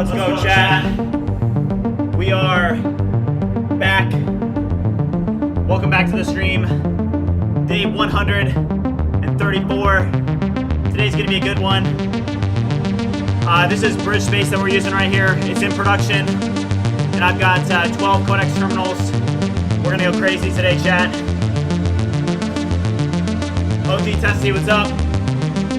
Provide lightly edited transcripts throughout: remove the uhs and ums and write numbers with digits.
Let's go, chat. We are back. Welcome back to the stream. Day 134. Today's gonna be a good one. This is BridgeSpace that we're using right here. It's in production, and I've got 12 Codex terminals. We're gonna go crazy today, chat. OG Tessie, what's up?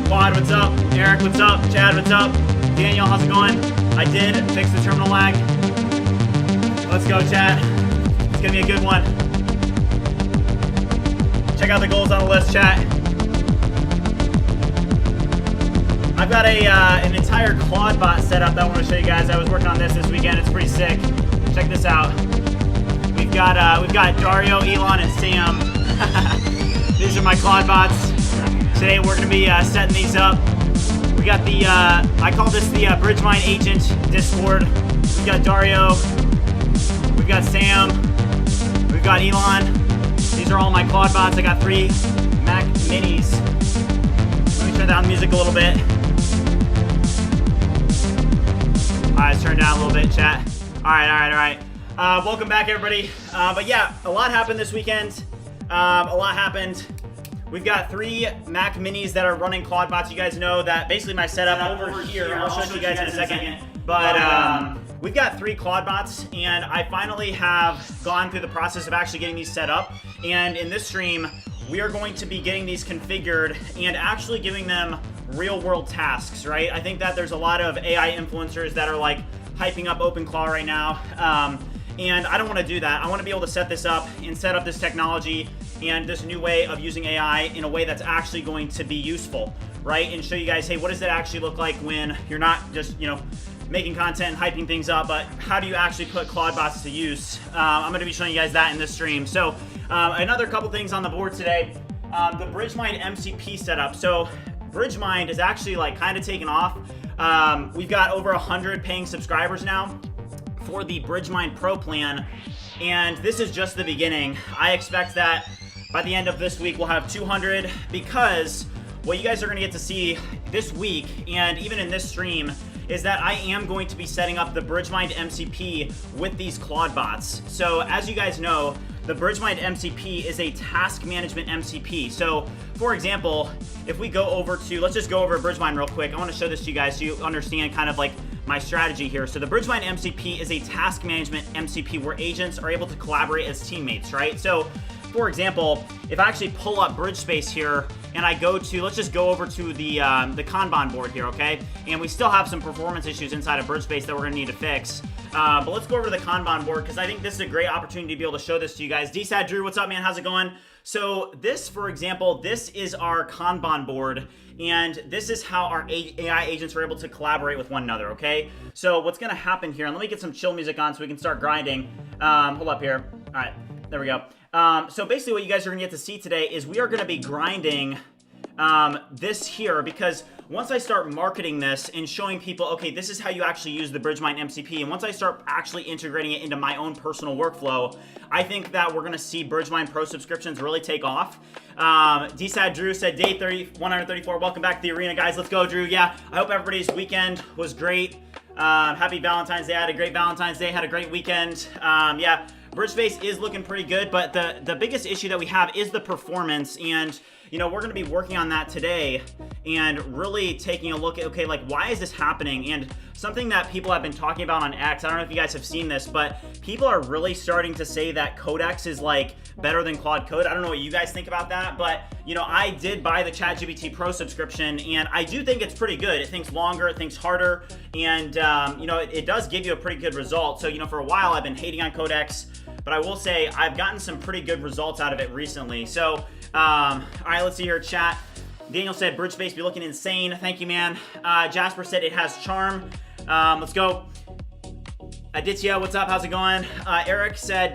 Claude, what's up? Eric, what's up? Chad, what's up? Daniel, how's it going? I did fix the terminal lag. Let's go, chat. It's gonna be a good one. Check out the goals on the list, chat. I've got an entire Clawbot setup that I want to show you guys. I was working on this weekend. It's pretty sick. Check this out. We've got Dario, Elon, and Sam. These are my Clawbots. Today we're going to be setting these up. We got the, I call this the BridgeMind agent Discord. We've got Dario. We've got Sam. We've got Elon. These are all my Clawbots. I got 3 Mac Minis. Let me turn down the music a little bit. Alright, let's turn it down a little bit, chat. Alright. Welcome back, everybody. But yeah, a lot happened this weekend. A lot happened. We've got 3 Mac Minis that are running Clawbots. You guys know that basically my setup over here. I'll show you guys in a second. But we've got 3 Clawbots, and I finally have gone through the process of actually getting these set up. And in this stream, we are going to be getting these configured and actually giving them real-world tasks, right? I think that there's a lot of AI influencers that are like hyping up OpenClaw right now. And I don't want to do that. I want to be able to set this up and set up this technology and this new way of using AI in a way that's actually going to be useful, right? And show you guys, hey, what does it actually look like when you're not just, making content and hyping things up, but how do you actually put Clawbots to use? I'm going to be showing you guys that in this stream. So another couple things on the board today, the BridgeMind MCP setup. So BridgeMind is actually like kind of taken off. We've got over 100 paying subscribers now for the BridgeMind Pro plan, and this is just the beginning. I expect that by the end of this week we'll have 200, because what you guys are going to get to see this week and even in this stream is that I am going to be setting up the BridgeMind MCP with these Clawbots. So as you guys know, the BridgeMind MCP is a task management MCP. So for example, if we go over to, let's just go over BridgeMind real quick. I want to show this to you guys so you understand kind of like my strategy here. So the BridgeMind MCP is a task management MCP where agents are able to collaborate as teammates, right? So for example, if I actually pull up BridgeSpace here and I go to, let's just go over to the Kanban board here, okay? And we still have some performance issues inside of BridgeSpace that we're gonna need to fix. But let's go over to the Kanban board because I think this is a great opportunity to be able to show this to you guys. DSAD Drew, what's up, man? How's it going? So this, for example, this is our Kanban board, and this is how our AI agents are able to collaborate with one another, okay? So what's gonna happen here, and let me get some chill music on so we can start grinding. Hold up here. All right, there we go. So basically what you guys are gonna get to see today is we are gonna be grinding this here, because once I start marketing this and showing people, okay, this is how you actually use the BridgeMind MCP, and once I start actually integrating it into my own personal workflow, I think that we're gonna see BridgeMind Pro subscriptions really take off. DSAD Drew said day 134, welcome back to the arena, guys. Let's go, Drew. Yeah, I hope everybody's weekend was great. Happy Valentine's Day. I had a great Valentine's Day, had a great weekend. Yeah, BridgeSpace is looking pretty good, but the biggest issue that we have is the performance, and we're going to be working on that today and really taking a look at, okay, like, why is this happening? And something that people have been talking about on X, I don't know if you guys have seen this, but people are really starting to say that Codex is like better than Claude Code. I don't know what you guys think about that, but I did buy the ChatGPT Pro subscription, and I do think it's pretty good. It thinks longer, it thinks harder, and it does give you a pretty good result. So for a while I've been hating on Codex, but I will say I've gotten some pretty good results out of it recently. So all right, let's see here, chat. Daniel said BridgeSpace be looking insane. Thank you, man. Jasper said it has charm. Let's go. Aditya, what's up? How's it going? Eric said,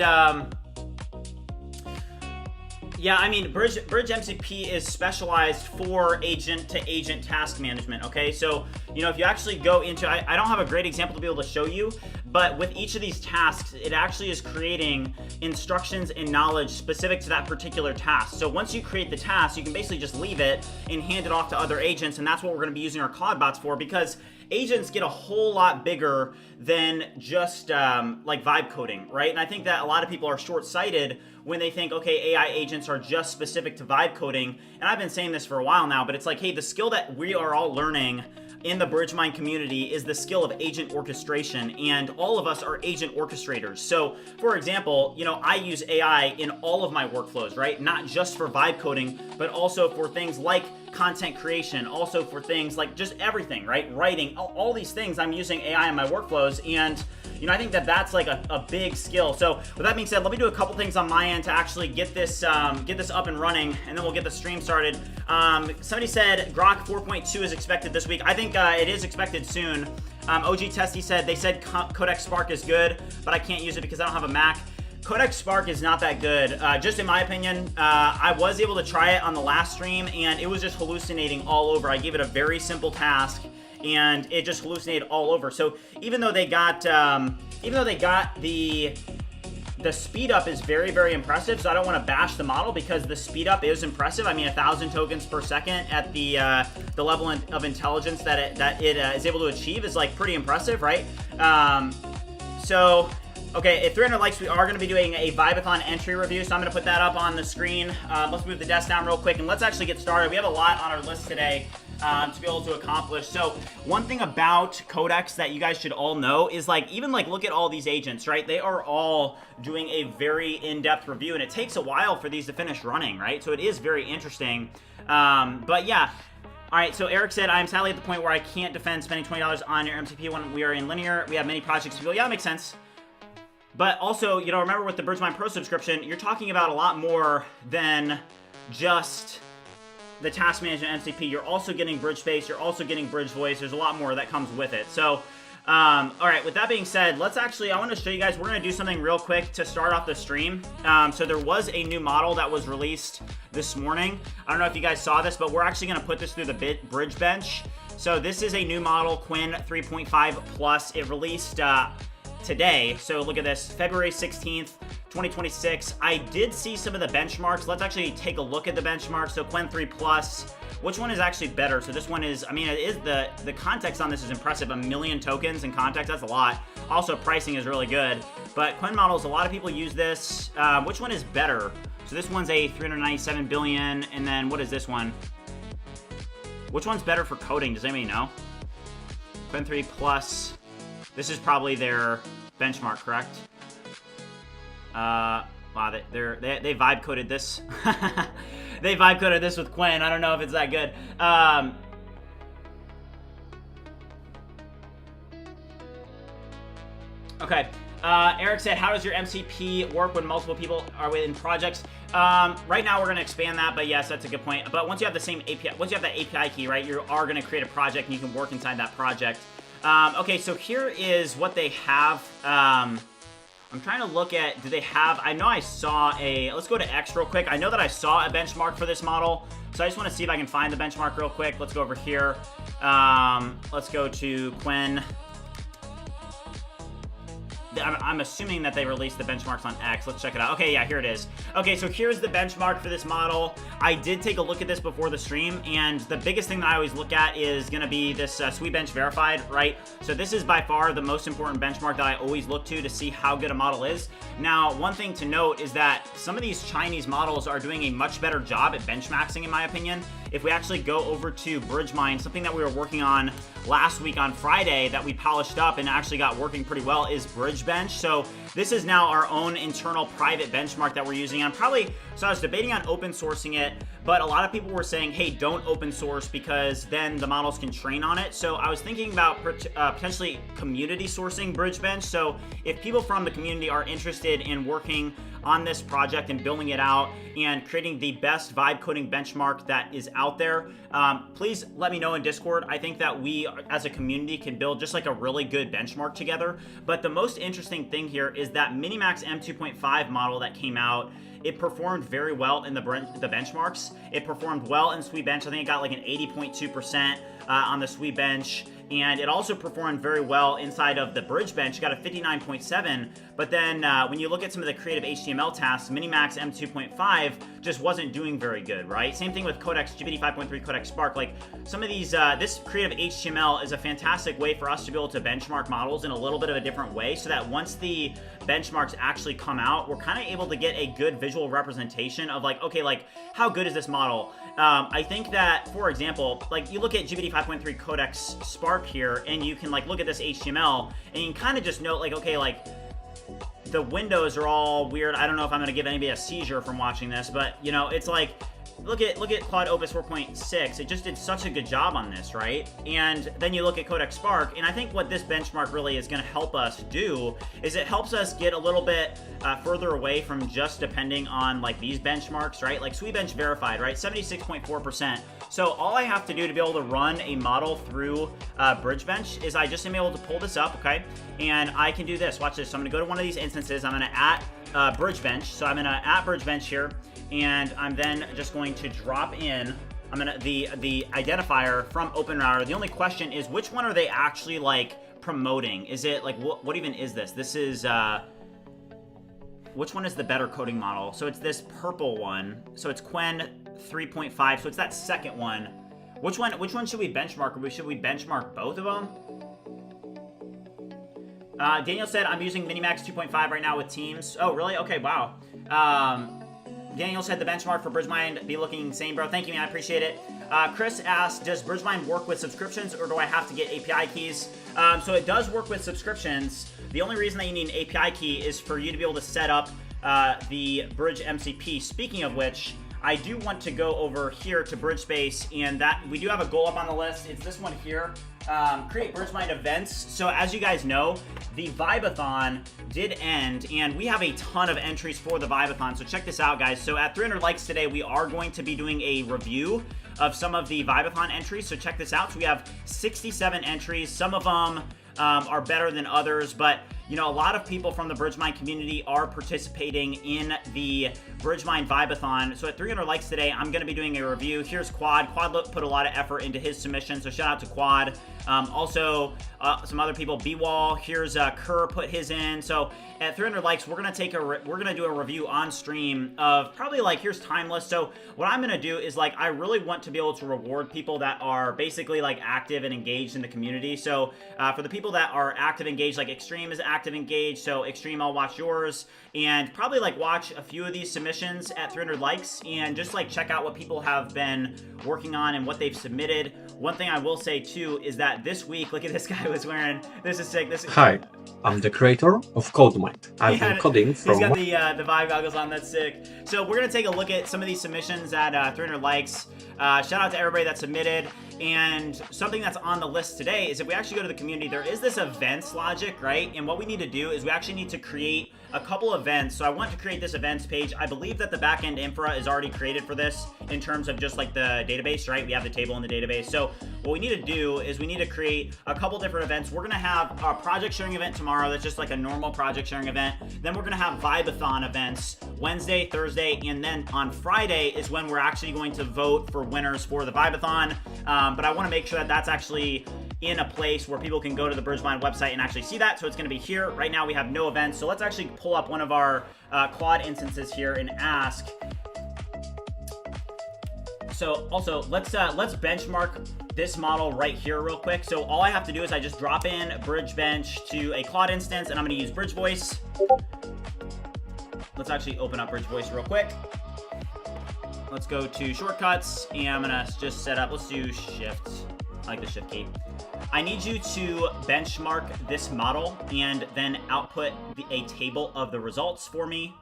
Yeah, I mean, Bridge MCP is specialized for agent-to-agent task management, okay? So, you know, if you actually go into, I don't have a great example to be able to show you, but with each of these tasks, it actually is creating instructions and knowledge specific to that particular task. So once you create the task, you can basically just leave it and hand it off to other agents, and that's what we're gonna be using our Clawdbots for, because agents get a whole lot bigger than just like vibe coding, right? And I think that a lot of people are short-sighted when they think, okay, AI agents are just specific to vibe coding. And I've been saying this for a while now, but it's like, hey, the skill that we are all learning in the BridgeMind community is the skill of agent orchestration, and all of us are agent orchestrators. So, for example, you know, I use AI in all of my workflows, right? Not just for vibe coding, but also for things like content creation, also for things like just everything, right? Writing, all these things I'm using AI in my workflows, and you know, I think that that's like a big skill. So with that being said, let me do a couple things on my end to actually get this up and running, and then we'll get the stream started. Somebody said Grok 4.2 is expected this week. I think it is expected soon. OG Testy said, they said Codex Spark is good, but I can't use it because I don't have a Mac. Codex Spark is not that good, just in my opinion. I was able to try it on the last stream, and it was just hallucinating all over. I gave it a very simple task, and it just hallucinated all over. So even though they got the speed up is very, very impressive, so I don't want to bash the model because the speed up is impressive. I mean, 1,000 tokens per second at the level of intelligence that it is able to achieve is like pretty impressive, right? So. Okay, at 300 likes, we are going to be doing a Vibathon entry review, so I'm going to put that up on the screen. Let's move the desk down real quick, and let's actually get started. We have a lot on our list today to be able to accomplish. So one thing about Codex that you guys should all know is, like, even like look at all these agents, right? They are all doing a very in-depth review, and it takes a while for these to finish running, right? So it is very interesting. But yeah. All right, so Eric said, I'm sadly at the point where I can't defend spending $20 on your MCP when we are in linear. We have many projects to build. Yeah, that makes sense. But also, you know, remember with the BridgeMind Pro subscription, you're talking about a lot more than just the task management MCP. You're also getting BridgeSpace. You're also getting Bridge Voice. There's a lot more that comes with it. So, all right, with that being said, let's actually, I want to show you guys, we're going to do something real quick to start off the stream. So there was a new model that was released this morning. I don't know if you guys saw this, but we're actually going to put this through the Bridge Bench. So this is a new model, Qwen 3.5 Plus. It released today. So look at this, February 16th, 2026. I did see some of the benchmarks. Let's actually take a look at the benchmarks. So Qwen 3 Plus, which one is actually better? So this one is, I mean, it is the context on this is impressive. 1 million tokens in context, that's a lot. Also, pricing is really good. But Qwen models, a lot of people use this. Which one is better? So this one's a 397 billion, and then what is this one? Which one's better for coding? Does anybody know? Qwen 3 Plus. This is probably their benchmark, correct? Wow, they vibe coded this. They vibe coded this with Qwen. I don't know if it's that good. Okay. Eric said, how does your MCP work when multiple people are within projects? Right now we're going to expand that, but yes, that's a good point. But once you have the same API, once you have that API key, right, you are going to create a project and you can work inside that project. Okay, so here is what they have. I'm trying to look at, do they have, I know I saw let's go to X real quick. I know that I saw a benchmark for this model, so I just want to see if I can find the benchmark real quick. Let's go over here. Let's go to Qwen. I'm assuming that they released the benchmarks on X. Let's check it out. Okay, yeah, here it is. Okay, so here's the benchmark for this model. I did take a look at this before the stream, and the biggest thing that I always look at is going to be this SweetBench verified, right? So this is by far the most important benchmark that I always look to see how good a model is. Now, one thing to note is that some of these Chinese models are doing a much better job at benchmaxing, in my opinion. If we actually go over to BridgeMind, something that we were working on last week on Friday that we polished up and actually got working pretty well is BridgeBench. So this is now our own internal private benchmark that we're using. And so I was debating on open sourcing it, but a lot of people were saying, hey, don't open source because then the models can train on it. So I was thinking about potentially community sourcing BridgeBench. So if people from the community are interested in working on this project and building it out and creating the best vibe coding benchmark that is out there, please let me know in Discord. I think that we as a community can build just like a really good benchmark together. But the most interesting thing here is that Minimax M2.5 model that came out, it performed very well in the benchmarks. It performed well in Sweet Bench. I think it got like an 80.2% on the Sweet Bench. And it also performed very well inside of the Bridge Bench. It got a 59.7. But then when you look at some of the creative HTML tasks, Minimax M2.5 just wasn't doing very good, right? Same thing with Codex, GPT 5.3, Codex Spark. Like some of these, this creative HTML is a fantastic way for us to be able to benchmark models in a little bit of a different way, so that once the benchmarks actually come out, we're kind of able to get a good visual representation of like, okay, like how good is this model? I think that, for example, like you look at GPT 5.3 Codex Spark here, and you can like look at this HTML, and you can kind of just note like, okay, like the windows are all weird. I don't know if I'm going to give anybody a seizure from watching this, but you know, it's like, look at Claude Opus 4.6. It just did such a good job on this, right? And then you look at Codex Spark, and I think what this benchmark really is going to help us do is it helps us get a little bit further away from just depending on like these benchmarks, right? Like Sweet Bench verified, right? 76.4%. So all I have to do to be able to run a model through BridgeBench is I just am able to pull this up, okay? And I can do this. Watch this. So I'm going to go to one of these instances. I'm going to at BridgeBench. So I'm going to at BridgeBench here. And I'm then just going to drop in, I'm gonna the identifier from OpenRouter. The only question is, which one are they actually like promoting? Is it like, what even is this? This is, which one is the better coding model? So it's this purple one. So it's Qwen 3.5. So it's that second one. Which one should we benchmark? Or should we benchmark both of them? Daniel said, I'm using Minimax 2.5 right now with Teams. Oh, really? Okay, wow. Daniel said the benchmark for BridgeMind be looking same, bro. Thank you, man. I appreciate it. Chris asked, does BridgeMind work with subscriptions, or do I have to get API keys? So it does work with subscriptions. The only reason that you need an API key is for you to be able to set up the Bridge MCP. Speaking of which, I do want to go over here to BridgeSpace, and that we do have a goal up on the list. It's this one here. Create BridgeMind events. So as you guys know, the Vibathon did end, and we have a ton of entries for the Vibathon. So check this out, guys. So at 300 likes today, we are going to be doing a review of some of the Vibathon entries. So check this out. So we have 67 entries. Some of them are better than others, but you know, a lot of people from the BridgeMind community are participating in the BridgeMind Vibeathon. So at 300 likes today, I'm going to be doing a review. Here's Quad. Quad put a lot of effort into his submission, so shout out to Quad. Also, some other people, B-Wall. Here's Kerr put his in. So at 300 likes, we're gonna do a review on stream of probably like, here's Timeless. So what I'm gonna do is like, I really want to be able to reward people that are basically like active and engaged in the community. So for the people that are active, engaged, like Extreme is active, engaged. So Extreme, I'll watch yours, and probably like watch a few of these submissions at 300 likes, and just like check out what people have been working on and what they've submitted. One thing I will say too is that this week, look at this guy was wearing. This is sick. Hi, I'm the creator of CodeMind. I've been coding from. He's got the Vive goggles on. That's sick. So we're gonna take a look at some of these submissions at 300 likes. Shout out to everybody that submitted. And something that's on the list today is if we actually go to the community, there is this events logic, right? And what we need to do is we actually need to create a couple events. So I want to create this events page. I believe that the backend infra is already created for this in terms of just like the database, right? We have the table in the database. So what we need to do is we need to create a couple different events. We're gonna have a project sharing event tomorrow. That's just like a normal project sharing event. Then we're gonna have Vibeathon events Wednesday, Thursday, and then on Friday is when we're actually going to vote for winners for the Vibeathon. But I want to make sure that that's actually in a place where people can go to the BridgeMind website and actually see that. So it's going to be here. Right now we have no events. So let's actually pull up one of our Claude instances here and ask. So also let's benchmark this model right here real quick. So all I have to do is I just drop in BridgeBench to a Claude instance, and I'm going to use Bridge Voice. Let's actually open up Bridge Voice real quick. Let's go to shortcuts, and I'm gonna just set up, let's do shift. I like the shift key. I need you to benchmark this model and then output a table of the results for me.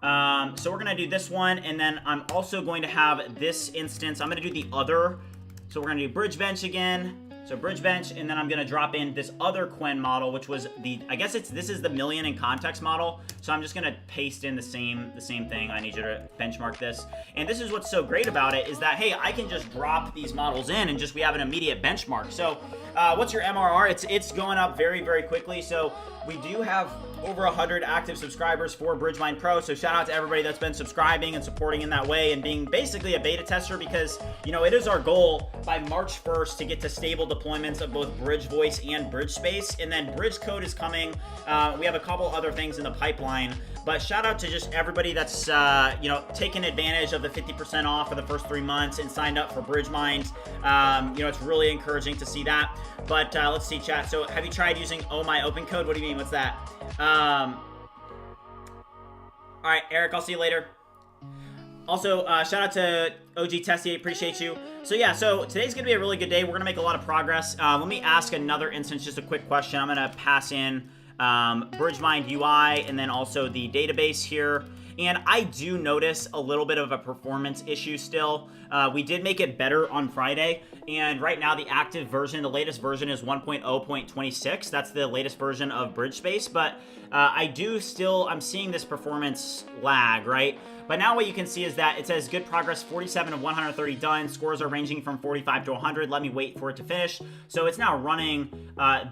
So we're gonna do this one, and then I'm also going to have this instance. I'm gonna do the other. So we're gonna do BridgeBench again, So bridge bench, and then I'm gonna drop in this other Qwen model, which was this is the million in context model. So I'm just gonna paste in the same thing. I need you to benchmark this. And this is what's so great about it is that, hey, I can just drop these models in and we have an immediate benchmark. So what's your MRR? It's going up very, very quickly. So we do have over 100 active subscribers for BridgeMind Pro. So shout out to everybody that's been subscribing and supporting in that way and being basically a beta tester, because, you know, it is our goal by March 1st to get to stable deployments of both Bridge Voice and BridgeSpace. And then Bridge Code is coming. We have a couple other things in the pipeline. But shout out to just everybody that's, taking advantage of the 50% off for the first 3 months and signed up for BridgeMind. It's really encouraging to see that. But let's see, chat. So have you tried using my open code? What do you mean? What's that? All right, Eric, I'll see you later. Also, shout out to OG Tessie, appreciate you. So yeah, so today's gonna be a really good day. We're gonna make a lot of progress. Let me ask another instance, just a quick question. I'm gonna pass in BridgeMind UI and then also the database here. And I do notice a little bit of a performance issue still. We did make it better on Friday, and right now the active version, the latest version is 1.0.26. That's the latest version of BridgeSpace, but I'm seeing this performance lag, right? But now what you can see is that it says good progress, 47 of 130 done. Scores are ranging from 45 to 100. Let me wait for it to finish. So it's now running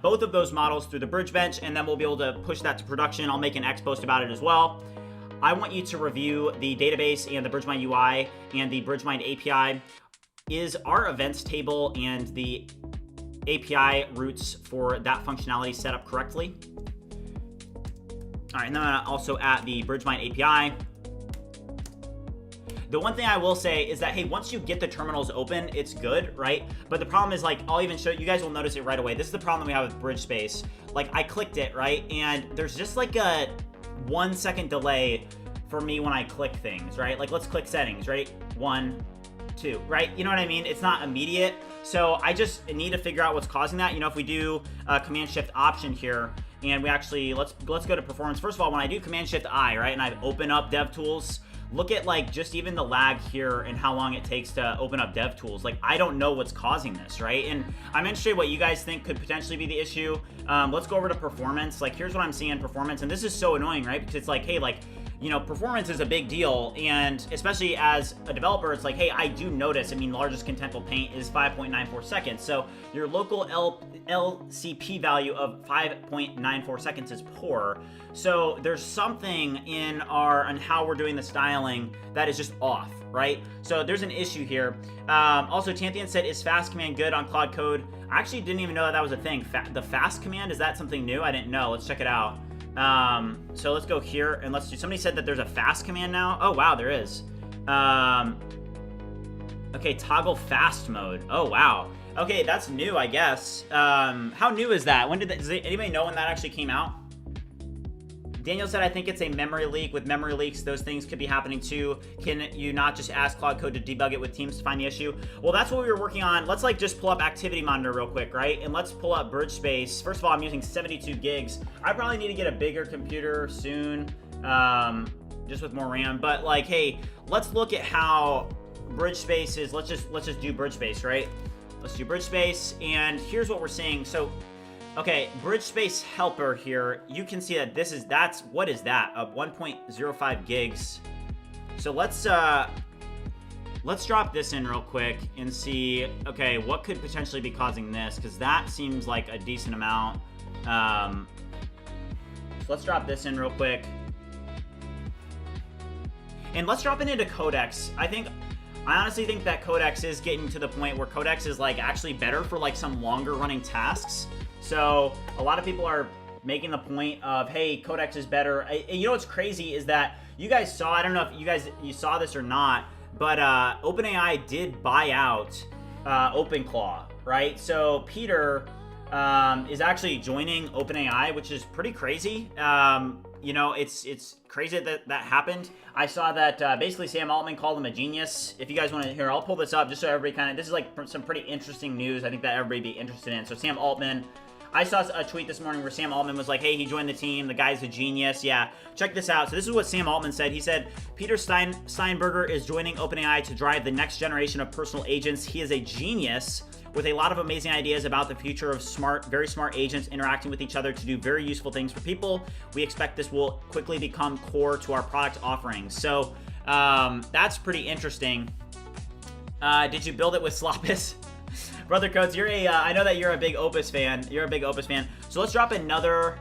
both of those models through the bridge bench, and then we'll be able to push that to production. I'll make an X post about it as well. I want you to review the database and the BridgeMind UI and the BridgeMind API. Is our events table and the API routes for that functionality set up correctly? All right, and then I'm gonna also add the BridgeMind API. The one thing I will say is that, hey, once you get the terminals open, it's good, right? But the problem is, like, I'll even show you guys will notice it right away. This is the problem we have with BridgeSpace. Like, I clicked it, right? And there's just like a 1 second delay for me when I click things, right? Like, let's click settings, right? 1, 2, right? You know what I mean? It's not immediate. So I just need to figure out what's causing that. You know, if we do a Command Shift Option here, and we actually, let's go to performance. First of all, when I do Command Shift I, right, and I open up DevTools, look at like just even the lag here and how long it takes to open up DevTools. Like, I don't know what's causing this, right? And I'm interested what you guys think could potentially be the issue. Let's go over to performance. Like, here's what I'm seeing in performance, and this is so annoying, right? Because it's like, hey, like, you know, performance is a big deal, and especially as a developer, it's like, hey, I do notice, I mean, largest contentful paint is 5.94 seconds, so your local LCP value of 5.94 seconds is poor. So there's something in how we're doing the styling that is just off, right? So there's an issue here. Also, Tanthian said, is fast command good on Claude Code? I actually didn't even know that was a thing. The fast command, is that something new? I didn't know. Let's check it out. So let's go here and let's do, somebody said that there's a fast command now. Oh, wow, there is. Okay, toggle fast mode. Oh, wow. Okay, that's new, I guess. How new is that? When did that, does anybody know when that actually came out? Daniel said, I think it's a memory leak. With memory leaks, those things could be happening too. Can you not just ask Claude Code to debug it with Teams to find the issue? Well, that's what we were working on. Let's like just pull up Activity Monitor real quick, right? And let's pull up BridgeSpace. First of all, I'm using 72 gigs. I probably need to get a bigger computer soon, just with more RAM. But like, hey, let's look at how BridgeSpace is. Let's just do BridgeSpace, right? Let's do BridgeSpace, and here's what we're seeing. So, okay, BridgeSpace helper here. You can see that what is that? 1.05 gigs. So let's drop this in real quick and see, okay, what could potentially be causing this? Because that seems like a decent amount. So let's drop this in real quick. And let's drop it into Codex. I honestly think that Codex is getting to the point where Codex is like actually better for like some longer running tasks. So a lot of people are making the point of, hey, Codex is better. And you know what's crazy is that you guys saw, I don't know if you saw this or not, but OpenAI did buy out OpenClaw, right? So Peter is actually joining OpenAI, which is pretty crazy. You know, it's crazy that happened. I saw that basically Sam Altman called him a genius. If you guys want to hear, I'll pull this up just so everybody this is like some pretty interesting news I think that everybody be interested in. So Sam Altman, I saw a tweet this morning where Sam Altman was like, hey, he joined the team. The guy's a genius. Yeah, check this out. So this is what Sam Altman said. He said, Peter Steinberger is joining OpenAI to drive the next generation of personal agents. He is a genius. with a lot of amazing ideas about the future of very smart agents interacting with each other to do very useful things for people. We expect this will quickly become core to our product offerings. So that's pretty interesting. Did you build it with Sloppus? Brother Coates, I know that you're a big Opus fan. You're a big Opus fan. So let's drop another.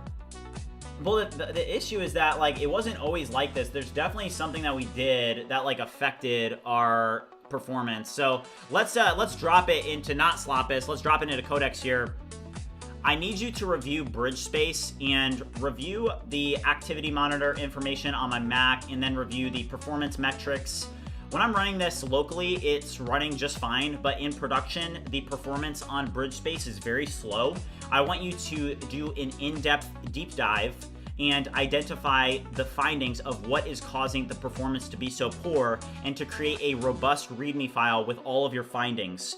Well, the issue is that, like, it wasn't always like this. There's definitely something that we did that, like, affected our performance. So let's drop it into not Sloppus. Let's drop it into Codex here. I need you to review BridgeSpace and review the activity monitor information on my Mac, and then review the performance metrics. When I'm running this locally, it's running just fine, but in production, the performance on BridgeSpace is very slow. I want you to do an in-depth deep dive and identify the findings of what is causing the performance to be so poor, and to create a robust README file with all of your findings.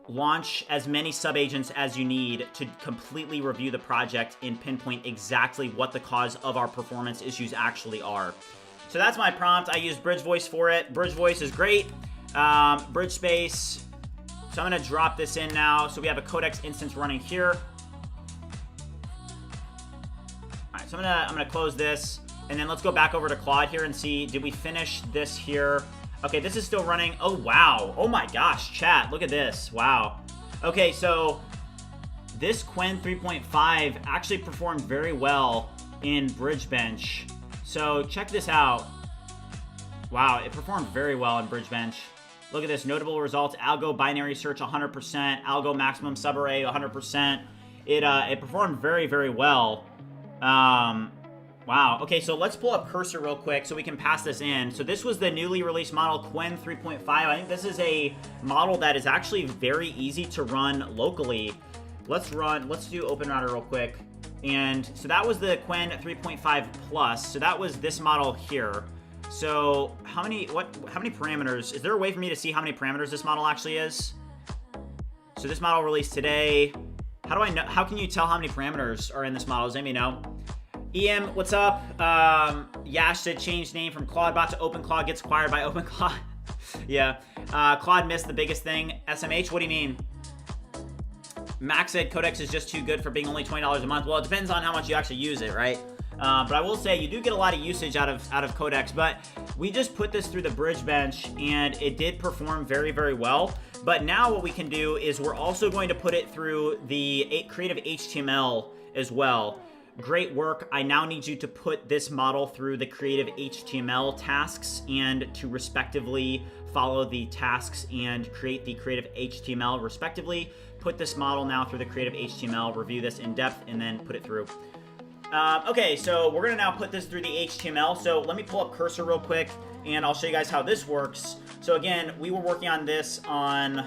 Launch as many subagents as you need to completely review the project and pinpoint exactly what the cause of our performance issues actually are. So that's my prompt. I used BridgeVoice for it. BridgeVoice is great. BridgeSpace. So I'm going to drop this in now. So we have a Codex instance running here. All right, so I'm gonna close this, and then let's go back over to Claude here and see, did we finish this here? Okay, this is still running. Oh, wow. Oh my gosh, chat, look at this. Wow. Okay, so this Qwen 3.5 actually performed very well in BridgeBench. So check this out. Wow, it performed very well in BridgeBench. Look at this, notable results, algo binary search 100%, algo maximum subarray 100%. It performed very, very well. Wow. Okay, so let's pull up Cursor real quick so we can pass this in. So this was the newly released model, Qwen 3.5. I think this is a model that is actually very easy to run locally. Let's do OpenRouter real quick. And so that was the Qwen 3.5 Plus. So that was this model here. So how many parameters? Is there a way for me to see how many parameters this model actually is? So this model released today. How do I know? How can you tell how many parameters are in this model? Does anybody know? EM, what's up? Yash said change name from Clawbot to OpenClaw, gets acquired by OpenClaw. Yeah. Claude missed the biggest thing. SMH, what do you mean? Max said Codex is just too good for being only $20 a month. Well, it depends on how much you actually use it, right? But I will say you do get a lot of usage out of Codex, but we just put this through the bridge bench and it did perform very, very well. But now what we can do is we're also going to put it through the creative HTML as well. Great work. I now need you to put this model through the creative HTML tasks and to respectively follow the tasks and create the creative HTML respectively. Put this model now through the creative HTML, review this in depth, and then put it through. Okay, so we're gonna now put this through the HTML. So let me pull up Cursor real quick and I'll show you guys how this works. So again, we were working on this on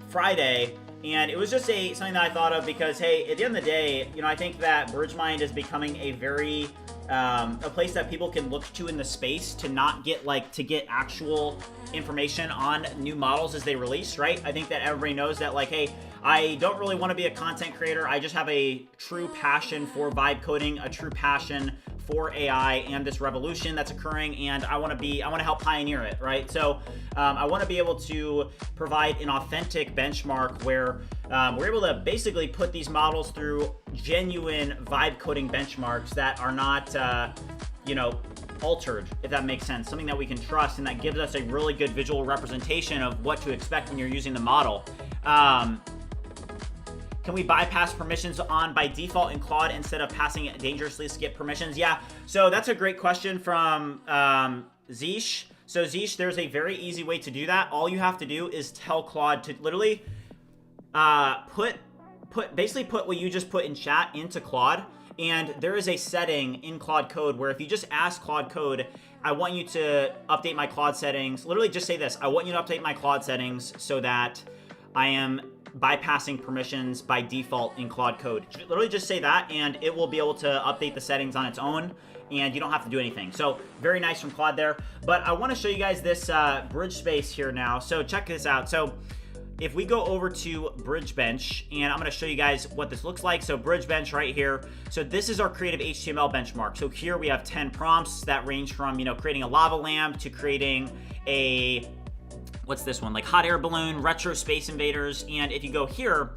Friday, and it was just something that I thought of because, hey, at the end of the day, you know, I think that BridgeMind is becoming a very a place that people can look to in the space to not get to get actual information on new models as they release, right? I think that everybody knows that, like, hey, I don't really want to be a content creator. I just have a true passion for vibe coding, a true passion for AI and this revolution that's occurring, and I want to help pioneer it, right? So I want to be able to provide an authentic benchmark where we're able to basically put these models through genuine vibe coding benchmarks that are not, you know, altered, if that makes sense. Something that we can trust and that gives us a really good visual representation of what to expect when you're using the model. Can we bypass permissions on by default in Claude instead of passing it dangerously skip permissions? Yeah, so that's a great question from Zeesh. So Zeesh, there's a very easy way to do that. All you have to do is tell Claude to literally basically put what you just put in chat into Claude. And there is a setting in Claude Code where if you just ask Claude Code, I want you to update my Claude settings. Literally just say this, I want you to update my Claude settings so that I am bypassing permissions by default in Claude Code. Literally just say that and it will be able to update the settings on its own and you don't have to do anything. So very nice from Claude there. But I want to show you guys this BridgeSpace here now. So check this out. So if we go over to BridgeBench, and I'm going to show you guys what this looks like. So BridgeBench right here. So this is our creative HTML benchmark. So here we have 10 prompts that range from, you know, creating a lava lamp to creating a what's this one? Like hot air balloon, retro space invaders. And if you go here,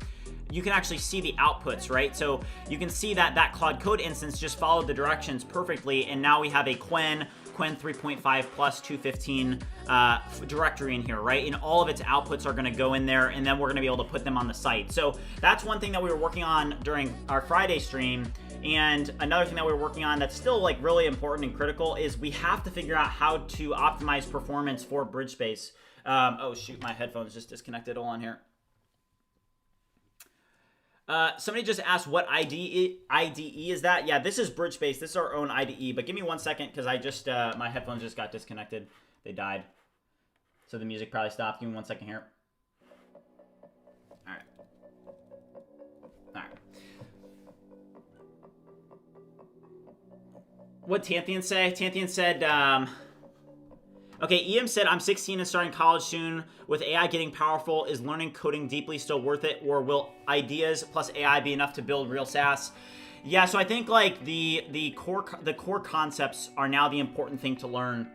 you can actually see the outputs, right? So you can see that that Claude Code instance just followed the directions perfectly, and now we have a Qwen 3.5 plus 215 directory in here, right? And all of its outputs are gonna go in there, and then we're gonna be able to put them on the site. So that's one thing that we were working on during our Friday stream. And another thing that we're working on that's still like really important and critical is we have to figure out how to optimize performance for BridgeSpace. Oh shoot, my headphones just disconnected. Hold on here. Somebody just asked what IDE is that? Yeah, this is BridgeSpace. This is our own IDE, but give me 1 second because I just, my headphones just got disconnected. They died. So the music probably stopped. Give me 1 second here. All right. All right. What Tanthian say? Tanthian said, okay, EM said, I'm 16 and starting college soon. With AI getting powerful, is learning coding deeply still worth it? Or will ideas plus AI be enough to build real SaaS? Yeah, so I think like the core concepts are now the important thing to learn.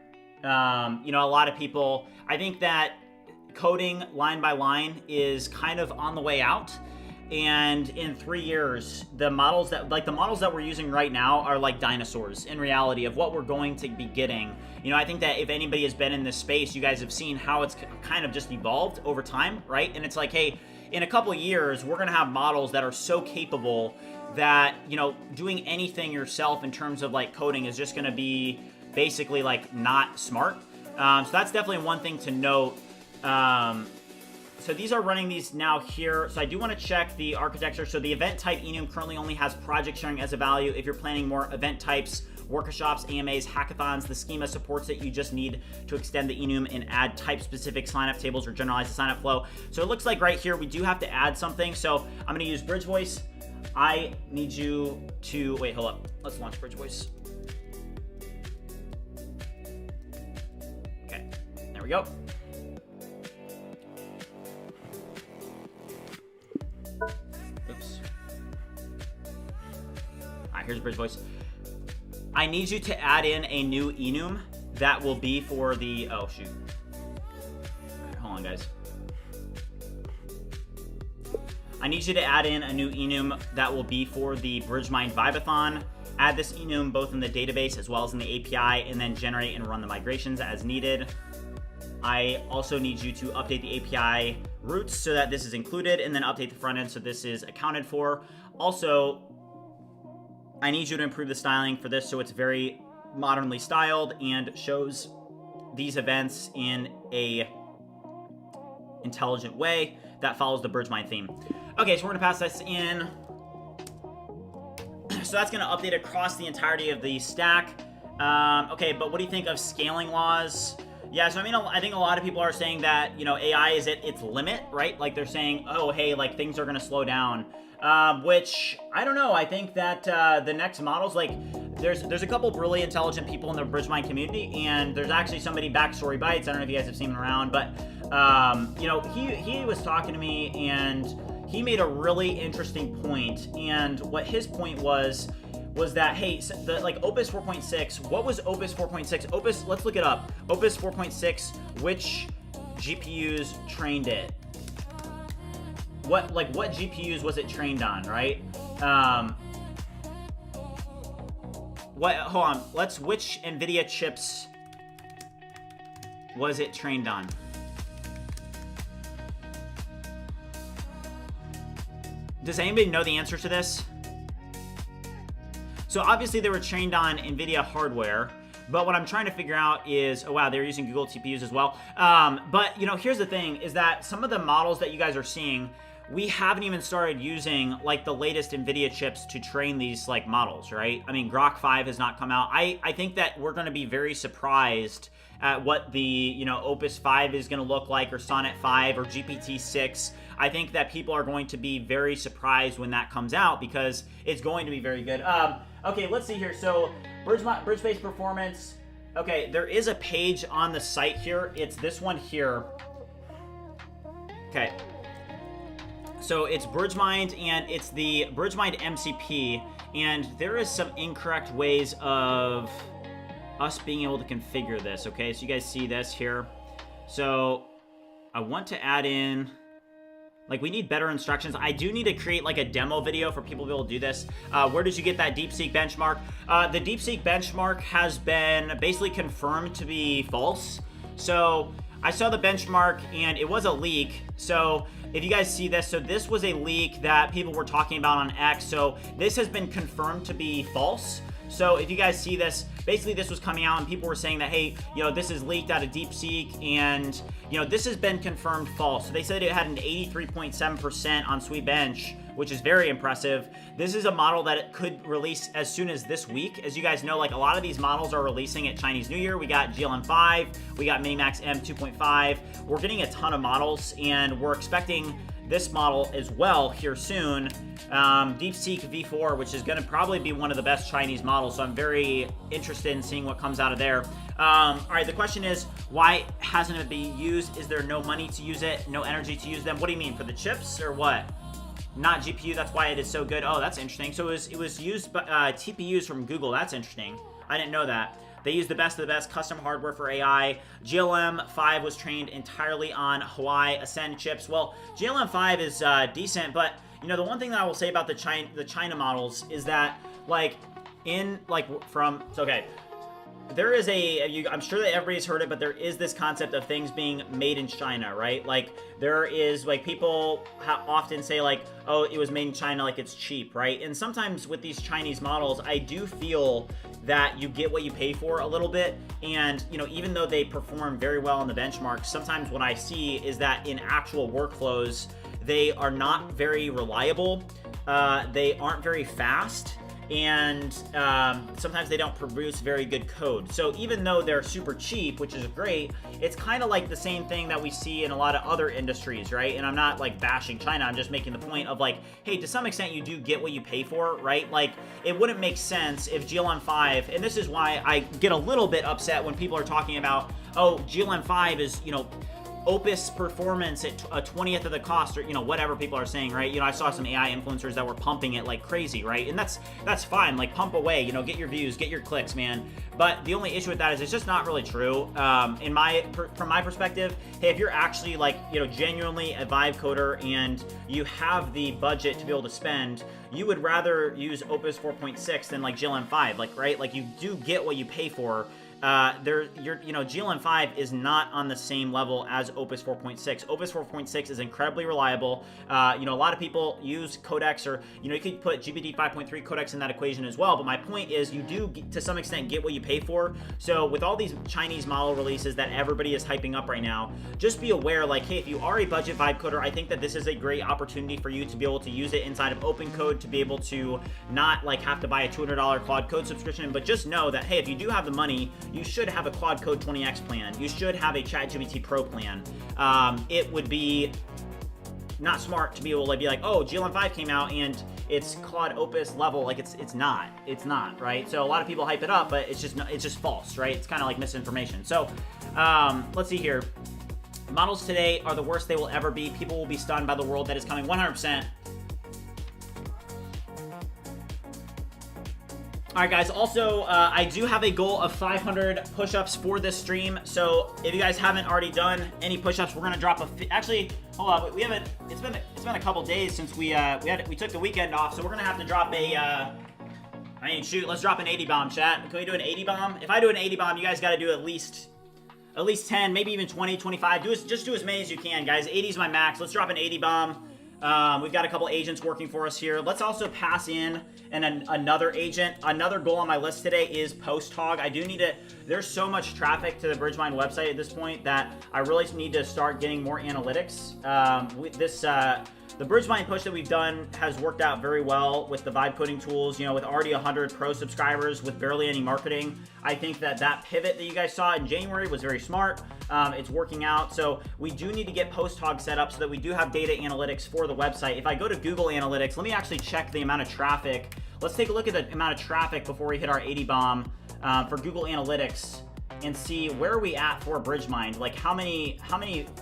You know, a lot of people, I think that coding line by line is kind of on the way out. And in 3 years, the models that we're using right now are like dinosaurs in reality of what we're going to be getting. You know, I think that if anybody has been in this space, you guys have seen how it's kind of just evolved over time, right? And it's like, hey, in a couple of years, we're gonna have models that are so capable that, you know, doing anything yourself in terms of like coding is just gonna be basically like not smart. So that's definitely one thing to note. So these are running these now here. So I do want to check the architecture. So the event type enum currently only has project sharing as a value. If you're planning more event types, workshops, AMAs, hackathons, the schema supports it. You just need to extend the enum and add type-specific sign-up tables or generalize the sign-up flow. So it looks like right here we do have to add something. So I'm going to use Bridge Voice. I need you to wait. Hold up. Let's launch Bridge Voice. Okay, there we go. Oops. Alright, here's Bridge Voice. I need you to add in a new enum that will be for the... Oh, shoot. Alright, hold on, guys. I need you to add in a new enum that will be for the BridgeMind Vibathon. Add this enum both in the database as well as in the API, and then generate and run the migrations as needed. I also need you to update the API routes so that this is included, and then update the front end so this is accounted for. Also, I need you to improve the styling for this so it's very modernly styled and shows these events in a intelligent way that follows the BridgeMind theme. Okay, so we're gonna pass this in. So that's gonna update across the entirety of the stack. Okay, but what do you think of scaling laws? Yeah, so I mean, I think a lot of people are saying that, you know, AI is at its limit, right? Like they're saying, oh, hey, like things are gonna slow down. Which, I don't know, I think that the next models, like, there's a couple of really intelligent people in the BridgeMind community, and there's actually somebody, Backstory Bytes, I don't know if you guys have seen him around, but, you know, he was talking to me, and he made a really interesting point, and what his point was that, hey, like Opus 4.6, what was Opus 4.6? Opus, let's look it up. Opus 4.6, which GPUs trained it? What GPUs was it trained on, right? Hold on, which NVIDIA chips was it trained on? Does anybody know the answer to this? So obviously they were trained on NVIDIA hardware, but what I'm trying to figure out is, oh wow, they're using Google TPUs as well. But you know, here's the thing, is that some of the models that you guys are seeing, we haven't even started using like the latest NVIDIA chips to train these like models, right? I mean, Grok 5 has not come out. I think that we're gonna be very surprised at what the, you know, Opus 5 is gonna look like, or Sonnet 5, or GPT-6. I think that people are going to be very surprised when that comes out because it's going to be very good. Okay, let's see here. So, BridgeSpace performance. Okay, there is a page on the site here. It's this one here. Okay. So it's BridgeMind, and it's the BridgeMind MCP, and there is some incorrect ways of us being able to configure this, okay? So you guys see this here. So I want to add in, like, we need better instructions. I do need to create like a demo video for people to be able to do this. Where did you get that DeepSeek benchmark? The DeepSeek benchmark has been basically confirmed to be false. So I saw the benchmark and it was a leak. So if you guys see this, so this was a leak that people were talking about on X. So this has been confirmed to be false. So if you guys see this, basically this was coming out and people were saying that, hey, you know, this is leaked out of DeepSeek and, you know, this has been confirmed false. So they said it had an 83.7% on Sweetbench, which is very impressive. This is a model that it could release as soon as this week. As you guys know, like a lot of these models are releasing at Chinese New Year. We got GLM5, we got Minimax M 2.5. We're getting a ton of models and we're expecting this model as well here soon. DeepSeek V4, which is gonna probably be one of the best Chinese models. So I'm very interested in seeing what comes out of there. All right, the question is, why hasn't it been used? Is there no money to use it? No energy to use them? What do you mean, for the chips or what? Not GPU, that's why it is so good. Oh, that's interesting. So it was used by TPUs from Google. That's interesting. I didn't know that. They use the best of the best custom hardware for AI. GLM5 was trained entirely on Huawei Ascend chips. Well, GLM5 is decent, but you know, the one thing that I will say about the China models is that, like, there is I'm sure that everybody's heard it, but there is this concept of things being made in China, right? Like, there is, like, people often say, like, oh, it was made in China, like it's cheap, right? And sometimes with these Chinese models, I do feel that you get what you pay for a little bit. And, you know, even though they perform very well in the benchmarks, sometimes what I see is that in actual workflows, they are not very reliable. They aren't very fast. And sometimes they don't produce very good code. So even though they're super cheap, which is great, it's kind of like the same thing that we see in a lot of other industries, right? And I'm not like bashing China, I'm just making the point of like, hey, to some extent you do get what you pay for, right? Like, it wouldn't make sense if GLM5, and this is why I get a little bit upset when people are talking about, oh, GLM5 is, you know, Opus performance at a 20th of the cost, or, you know, whatever people are saying, right? You know, I saw some AI influencers that were pumping it like crazy, right? And that's fine, like, pump away, you know, get your views, get your clicks, man. But the only issue with that is it's just not really true. From my perspective, hey, if you're actually, like, you know, genuinely a Vibe coder and you have the budget to be able to spend, you would rather use Opus 4.6 than like GLM5, like, right? Like, you do get what you pay for. GLM5 is not on the same level as Opus 4.6. Opus 4.6 is incredibly reliable. A lot of people use Codex, or, you know, you could put GPT 5.3 Codex in that equation as well. But my point is, you do, to some extent, get what you pay for. So with all these Chinese model releases that everybody is hyping up right now, just be aware, like, hey, if you are a budget Vibe coder, I think that this is a great opportunity for you to be able to use it inside of OpenCode, to be able to not, like, have to buy a $200 Claude Code subscription, but just know that, hey, if you do have the money, you should have a Claude Code 20x plan. You should have a ChatGPT Pro plan. It would be not smart to be able to be like, oh, GLM5 came out and it's Claude Opus level. Like, it's not, right? So a lot of people hype it up, but it's just false, right? It's kind of like misinformation. So let's see here. Models today are the worst they will ever be. People will be stunned by the world that is coming. 100%. All right, guys, also, I do have a goal of 500 push-ups for this stream. So if you guys haven't already done any push-ups, we're gonna drop actually, hold on, we haven't, it's been a couple days since we took the weekend off, so we're gonna have to drop let's drop an 80 bomb, chat. Can we do an 80 bomb? If I do an 80 bomb, you guys gotta do at least 10, maybe even 20, 25. Just do as many as you can, guys. 80 is my max. Let's drop an 80 bomb. We've got a couple agents working for us here. Let's also pass in another agent. Another goal on my list today is PostHog. I do need to, there's so much traffic to the BridgeMind website at this point that I really need to start getting more analytics. The BridgeMind push that we've done has worked out very well with the vibe coding tools, you know, with already 100 pro subscribers with barely any marketing. I think that pivot that you guys saw in January was very smart. It's working out. So we do need to get PostHog set up so that we do have data analytics for the website. If I go to Google Analytics, let me actually check the amount of traffic. Let's take a look at the amount of traffic before we hit our 80 bomb for Google Analytics and see where are we at for BridgeMind. Like, how many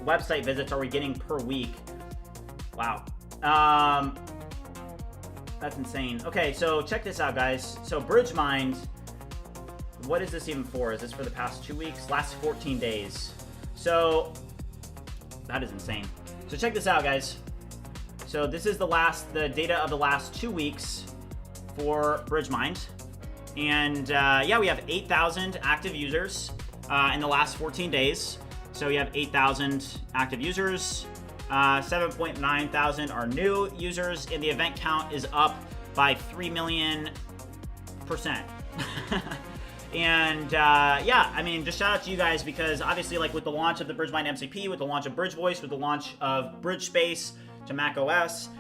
website visits are we getting per week? Wow. That's insane. Okay, so check this out, guys. So BridgeMind, what is this even for? Is this for the past 2 weeks? Last 14 days. So that is insane. So check this out, guys. So this is the data of the last 2 weeks for BridgeMind. And yeah, we have 8,000 active users in the last 14 days. So we have 8,000 active users. 7.9 thousand are new users, and the event count is up by 3 million%. And yeah, I mean, just shout out to you guys, because obviously, like, with the launch of the BridgeMind MCP, with the launch of BridgeVoice, with the launch of BridgeSpace to Mac OS,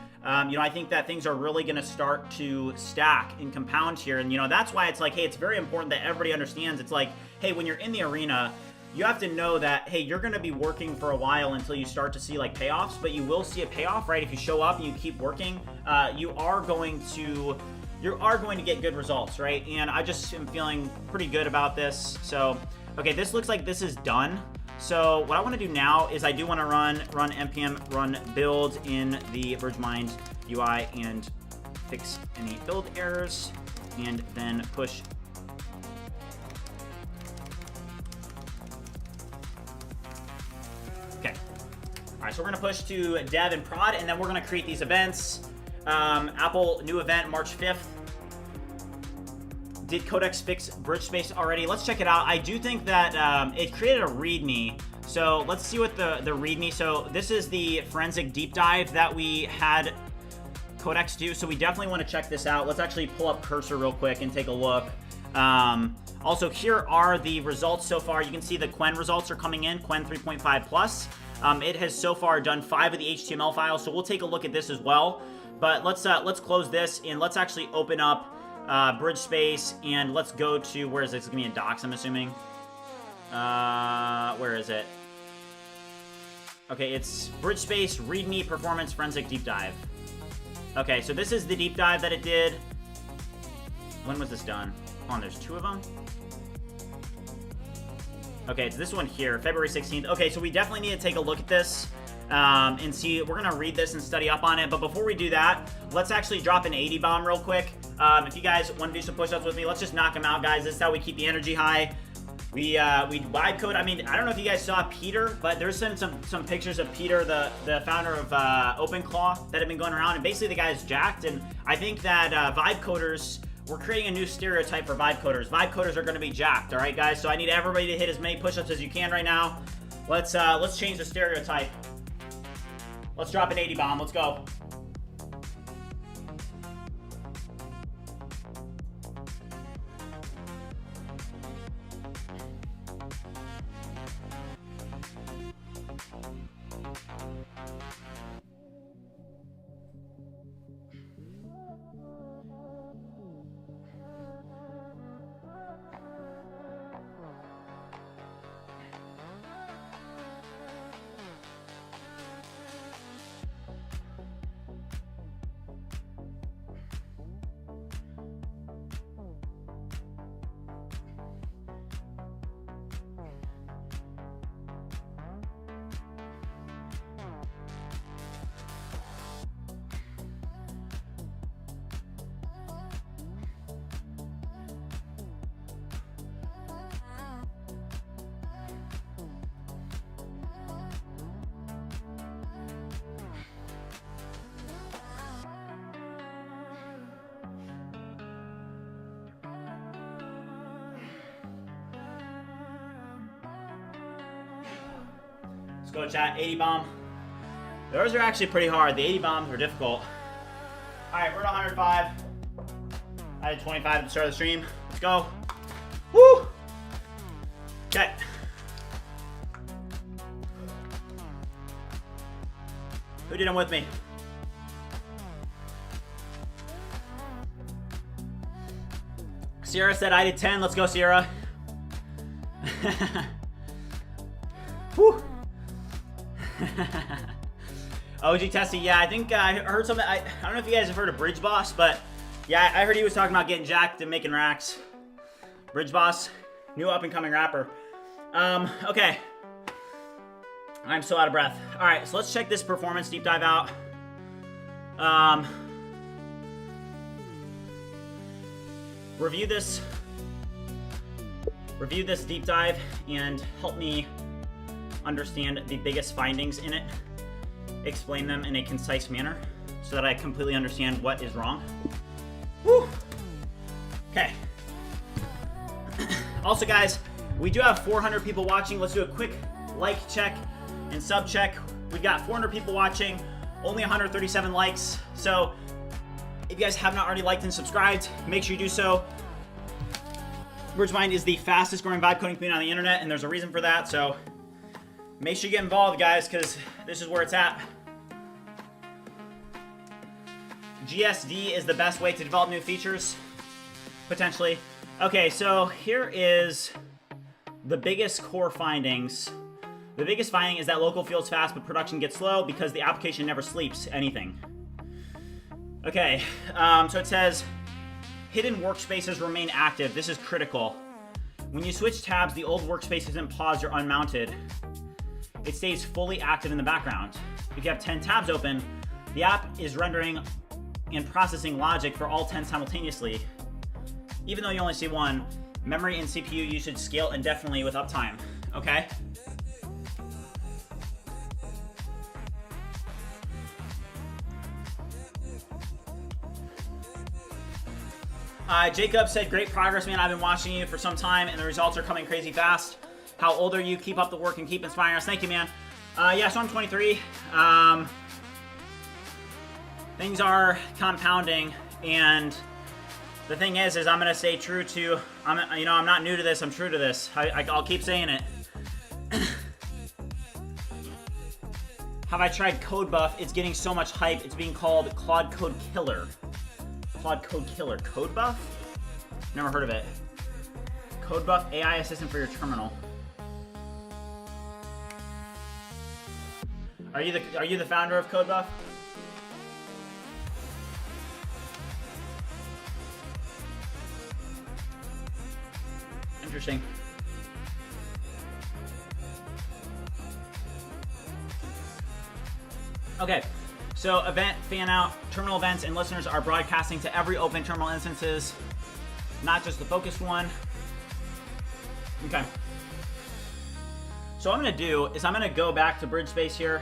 you know, I think that things are really going to start to stack and compound here. And, you know, that's why it's like, hey, it's very important that everybody understands. It's like, hey, when you're in the arena, you have to know that, hey, you're going to be working for a while until you start to see, like, payoffs, but you will see a payoff, right? If you show up and you keep working, you are going to get good results, right? And I just am feeling pretty good about this. So, okay, this looks like this is done. So what I want to do now is I do want to run npm run build in the BridgeMind UI and fix any build errors, and then push. Okay. All right, so we're going to push to dev and prod, and then we're going to create these events. Apple new event March 5th. Did Codex fix BridgeSpace already? Let's check it out. I do think that it created a README. So let's see what the README. So this is the forensic deep dive that we had Codex do. So we definitely want to check this out. Let's actually pull up Cursor real quick and take a look. Also, here are the results so far. You can see the Qwen results are coming in, Qwen 3.5 plus. It has so far done 5 of the HTML files. So we'll take a look at this as well. But let's close this, and let's actually open up BridgeSpace, and let's go to, where is this? It's gonna be in docs, I'm assuming. Where is it? Okay, it's BridgeSpace README Performance Forensic Deep Dive. Okay, so this is the deep dive that it did. When was this done? Hold on, there's 2 of them. Okay, it's this one here, February 16th. Okay, so we definitely need to take a look at this and see. We're gonna read this and study up on it. But before we do that, let's actually drop an 80 bomb real quick. If you guys want to do some push-ups with me, let's just knock them out, guys. This is how we keep the energy high. We vibe code. I mean, I don't know if you guys saw Peter, but there's some pictures of Peter, the founder of OpenClaw, that have been going around, and basically the guy's jacked. And I think that vibe coders, we're creating a new stereotype for vibe coders. Vibe coders are going to be jacked, all right, guys? So I need everybody to hit as many push-ups as you can right now. Let's change the stereotype. Let's drop an 80 bomb. Let's go. Let's go, chat. 80 bomb. Those are actually pretty hard. The 80 bombs were difficult. All right, we're at 105. I had 25 at the start of the stream. Let's go. Woo! Okay. Who did them with me? Sierra said I did 10. Let's go, Sierra. Woo! OG Tessie, yeah, I think I heard something. I don't know if you guys have heard of BridgeBoss, but yeah, I heard he was talking about getting jacked and making racks. BridgeBoss, new up and coming rapper. Okay. I'm so out of breath. All right, so let's check this performance deep dive out. Review this deep dive and help me understand the biggest findings in it, explain them in a concise manner so that I completely understand what is wrong. Woo! Okay. Also, guys, we do have 400 people watching. Let's do a quick like check and sub check. We've got 400 people watching, only 137 likes. So if you guys have not already liked and subscribed, make sure you do so. BridgeMind is the fastest growing vibe coding community on the internet, and there's a reason for that. So make sure you get involved, guys, because this is where it's at. GSD is the best way to develop new features, potentially. Okay, so here is the biggest core findings. The biggest finding is that local feels fast, but production gets slow because the application never sleeps anything. Okay, so it says, hidden workspaces remain active. This is critical. When you switch tabs, the old workspace isn't paused or unmounted. It stays fully active in the background. If you have 10 tabs open, the app is rendering and processing logic for all 10 simultaneously. Even though you only see one, memory and CPU usage scale indefinitely with uptime. Okay? Jacob said, great progress, man. I've been watching you for some time, and the results are coming crazy fast. How old are you? Keep up the work and keep inspiring us. Thank you, man. Yeah, so I'm 23. Things are compounding, and the thing is I'm gonna stay true to. I'm not new to this. I'm true to this. I'll keep saying it. Have I tried Codebuff? It's getting so much hype. It's being called Claude Code Killer. Claude Code Killer. Codebuff? Never heard of it. Codebuff AI assistant for your terminal. Are you the founder of Codebuff? Interesting. Okay. So event, fan out, terminal events, and listeners are broadcasting to every open terminal instances, not just the focused one. Okay. So what I'm gonna do is I'm gonna go back to BridgeSpace here.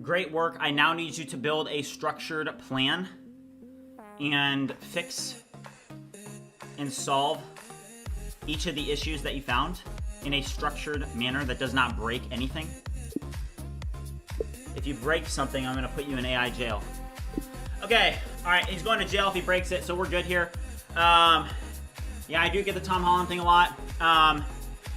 Great work. I now need you to build a structured plan and fix and solve each of the issues that you found in a structured manner that does not break anything. If you break something, I'm gonna put you in AI jail. Okay, all right, he's going to jail if he breaks it, so we're good here. Yeah, I do get the Tom Holland thing a lot.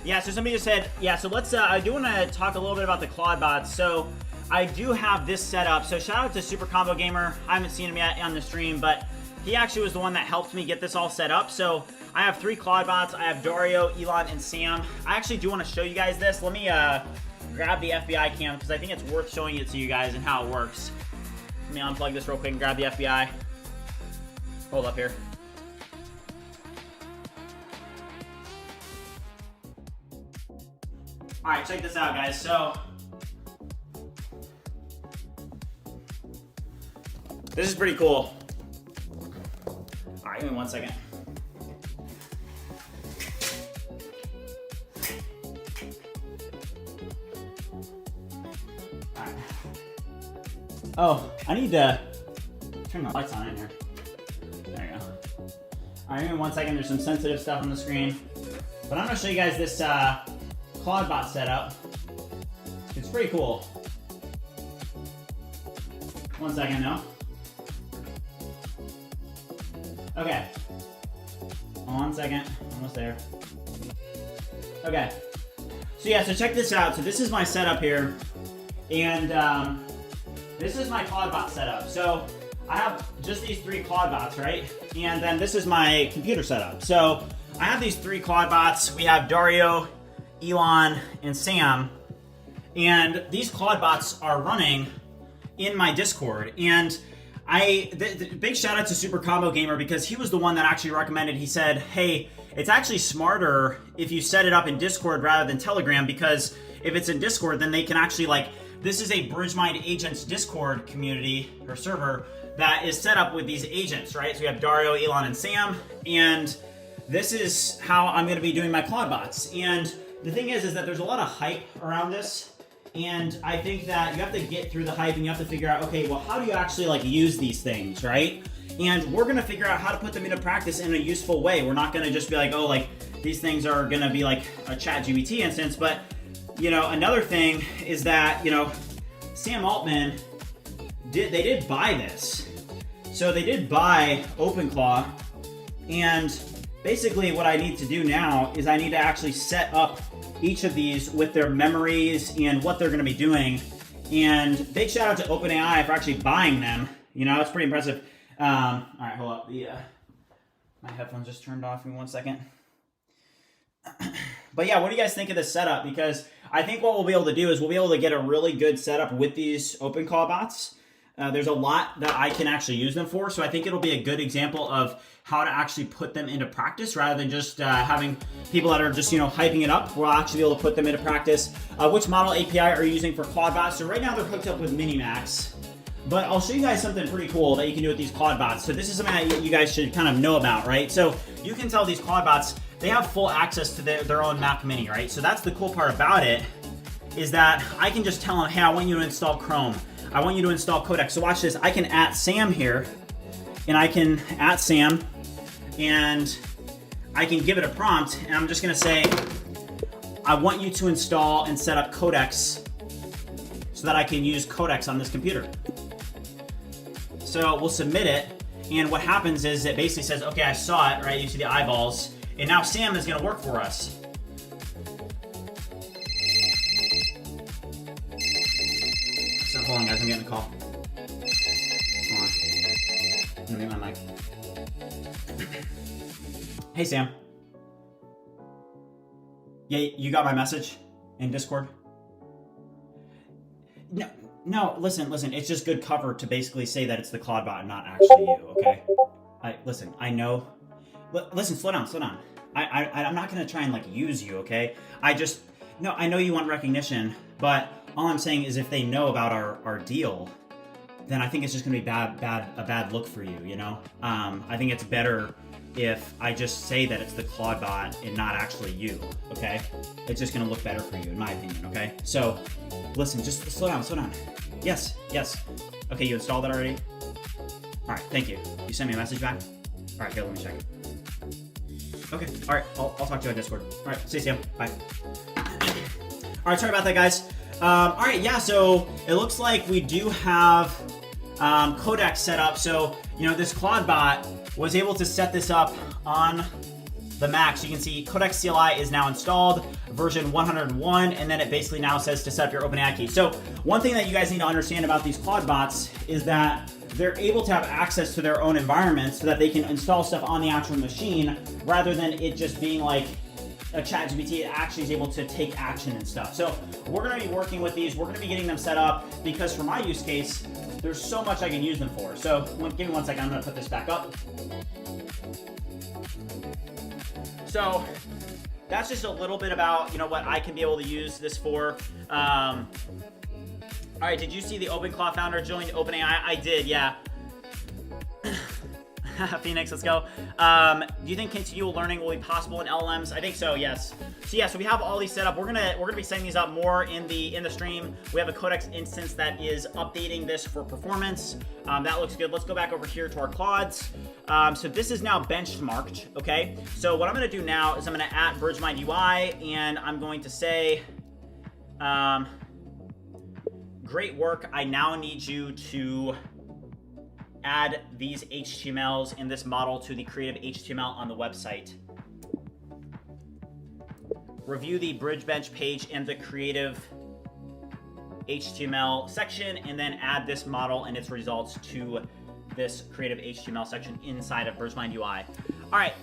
Yeah, so somebody just said, yeah, so let's, I do wanna talk a little bit about the Clawbot. So I do have this set up. So shout out to Super Combo Gamer. I haven't seen him yet on the stream, but he actually was the one that helped me get this all set up. So I have 3 Clawbots. I have Dario, Elon, and Sam. I actually do want to show you guys this. Let me grab the FBI cam because I think it's worth showing it to you guys and how it works. Let me unplug this real quick and grab the FBI. Hold up here. All right, check this out, guys. So this is pretty cool. All right, give me 1 second. All right. Oh, I need to turn the lights on in here. There you go. All right, give me 1 second. There's some sensitive stuff on the screen. But I'm gonna show you guys this Clawbot setup. It's pretty cool. 1 second now. Okay. 1 second. Almost there. Okay. So yeah, so check this out. So this is my setup here. And this is my Clawbot setup. So I have just these 3 Clawbots, right? And then this is my computer setup. So I have these 3 Clawbots. We have Dario, Elon, and Sam. And these Clawbots are running in my Discord. And the big shout out to Super Combo Gamer because he was the one that actually recommended. He said, hey, it's actually smarter if you set it up in Discord rather than Telegram, because if it's in Discord, then they can actually like this is a BridgeMind agents Discord community or server that is set up with these agents, right? So we have Dario, Elon, and Sam, and this is how I'm going to be doing my Clawbots. And the thing is that there's a lot of hype around this, and I think that you have to get through the hype and you have to figure out, okay, well, how do you actually like use these things, right? And we're going to figure out how to put them into practice in a useful way. We're not going to just be like, oh, like these things are going to be like a ChatGPT instance. But, you know, another thing is that, you know, Sam Altman they did buy this. So they did buy OpenClaw, and basically what I need to do now is I need to actually set up each of these with their memories and what they're going to be doing. And big shout out to OpenAI for actually buying them. You know, it's pretty impressive. All right, hold up. My headphones just turned off. Give me 1 second. But yeah, what do you guys think of this setup? Because I think what we'll be able to do is we'll be able to get a really good setup with these OpenClaw bots. There's a lot that I can actually use them for, so I think it'll be a good example of how to actually put them into practice rather than just having people that are just, you know, hyping it up. We'll actually be able to put them into practice. Which model API are you using for Clawbot? So right now they're hooked up with Minimax, but I'll show you guys something pretty cool that you can do with these Clawbots. So this is something that you guys should kind of know about, right? So you can tell these Clawbots, they have full access to their own Mac Mini, right? So that's the cool part about it, is that I can just tell them, hey, I want you to install Chrome. I want you to install Codex. So watch this. I can @ Sam here, and I can @ Sam, and I can give it a prompt, and I'm just going to say, I want you to install and set up Codex so that I can use Codex on this computer. So we'll submit it, and what happens is it basically says, okay, I saw it, right? You see the eyeballs, and now Sam is going to work for us. Hold on, guys, I'm getting a call. Hold on. I'm gonna mute my mic. Hey, Sam. Yeah, you got my message in Discord? No, listen, it's just good cover to basically say that it's the Clawbot and not actually you, okay? Listen, I know. Listen, slow down. I'm not gonna try and, like, use you, okay? I know you want recognition, but all I'm saying is if they know about our deal, then I think it's just going to be a bad look for you, you know? I think it's better if I just say that it's the Clawbot and not actually you, okay? It's just going to look better for you, in my opinion, okay? So, listen, just slow down. Yes. Okay, you installed it already? All right, thank you. You sent me a message back? All right, here, let me check it. Okay, all right, I'll talk to you on Discord. All right, see you, Sam. Bye. All right, sorry about that, guys. All right, yeah, so it looks like we do have Codex set up. So, you know, this Clawbot was able to set this up on the Mac. So you can see Codex CLI is now installed, version 101, and then it basically now says to set up your OpenAI key. So one thing that you guys need to understand about these Clawbots is that they're able to have access to their own environment so that they can install stuff on the actual machine rather than it just being like a ChatGPT actually is able to take action and stuff. So we're going to be working with these. We're going to be getting them set up because for my use case, there's so much I can use them for. So give me 1 second. I'm going to put this back up. So that's just a little bit about, you know, what I can be able to use this for. All right, did you see the OpenClaw founder joined OpenAI? I did, yeah. Phoenix, let's go. Do you think continual learning will be possible in LLMs? I think so, yes. So we have all these set up. We're gonna be setting these up more in the stream. We have a Codex instance that is updating this for performance. That looks good. Let's go back over here to our Claudes. So this is now benchmarked, okay? So what I'm gonna do now is I'm gonna @ BridgeMind UI, and I'm going to say, great work. I now need you to add these HTMLs in this model to the creative HTML on the website. Review the BridgeBench page in the creative HTML section, and then add this model and its results to this creative HTML section inside of BridgeMind UI. All right,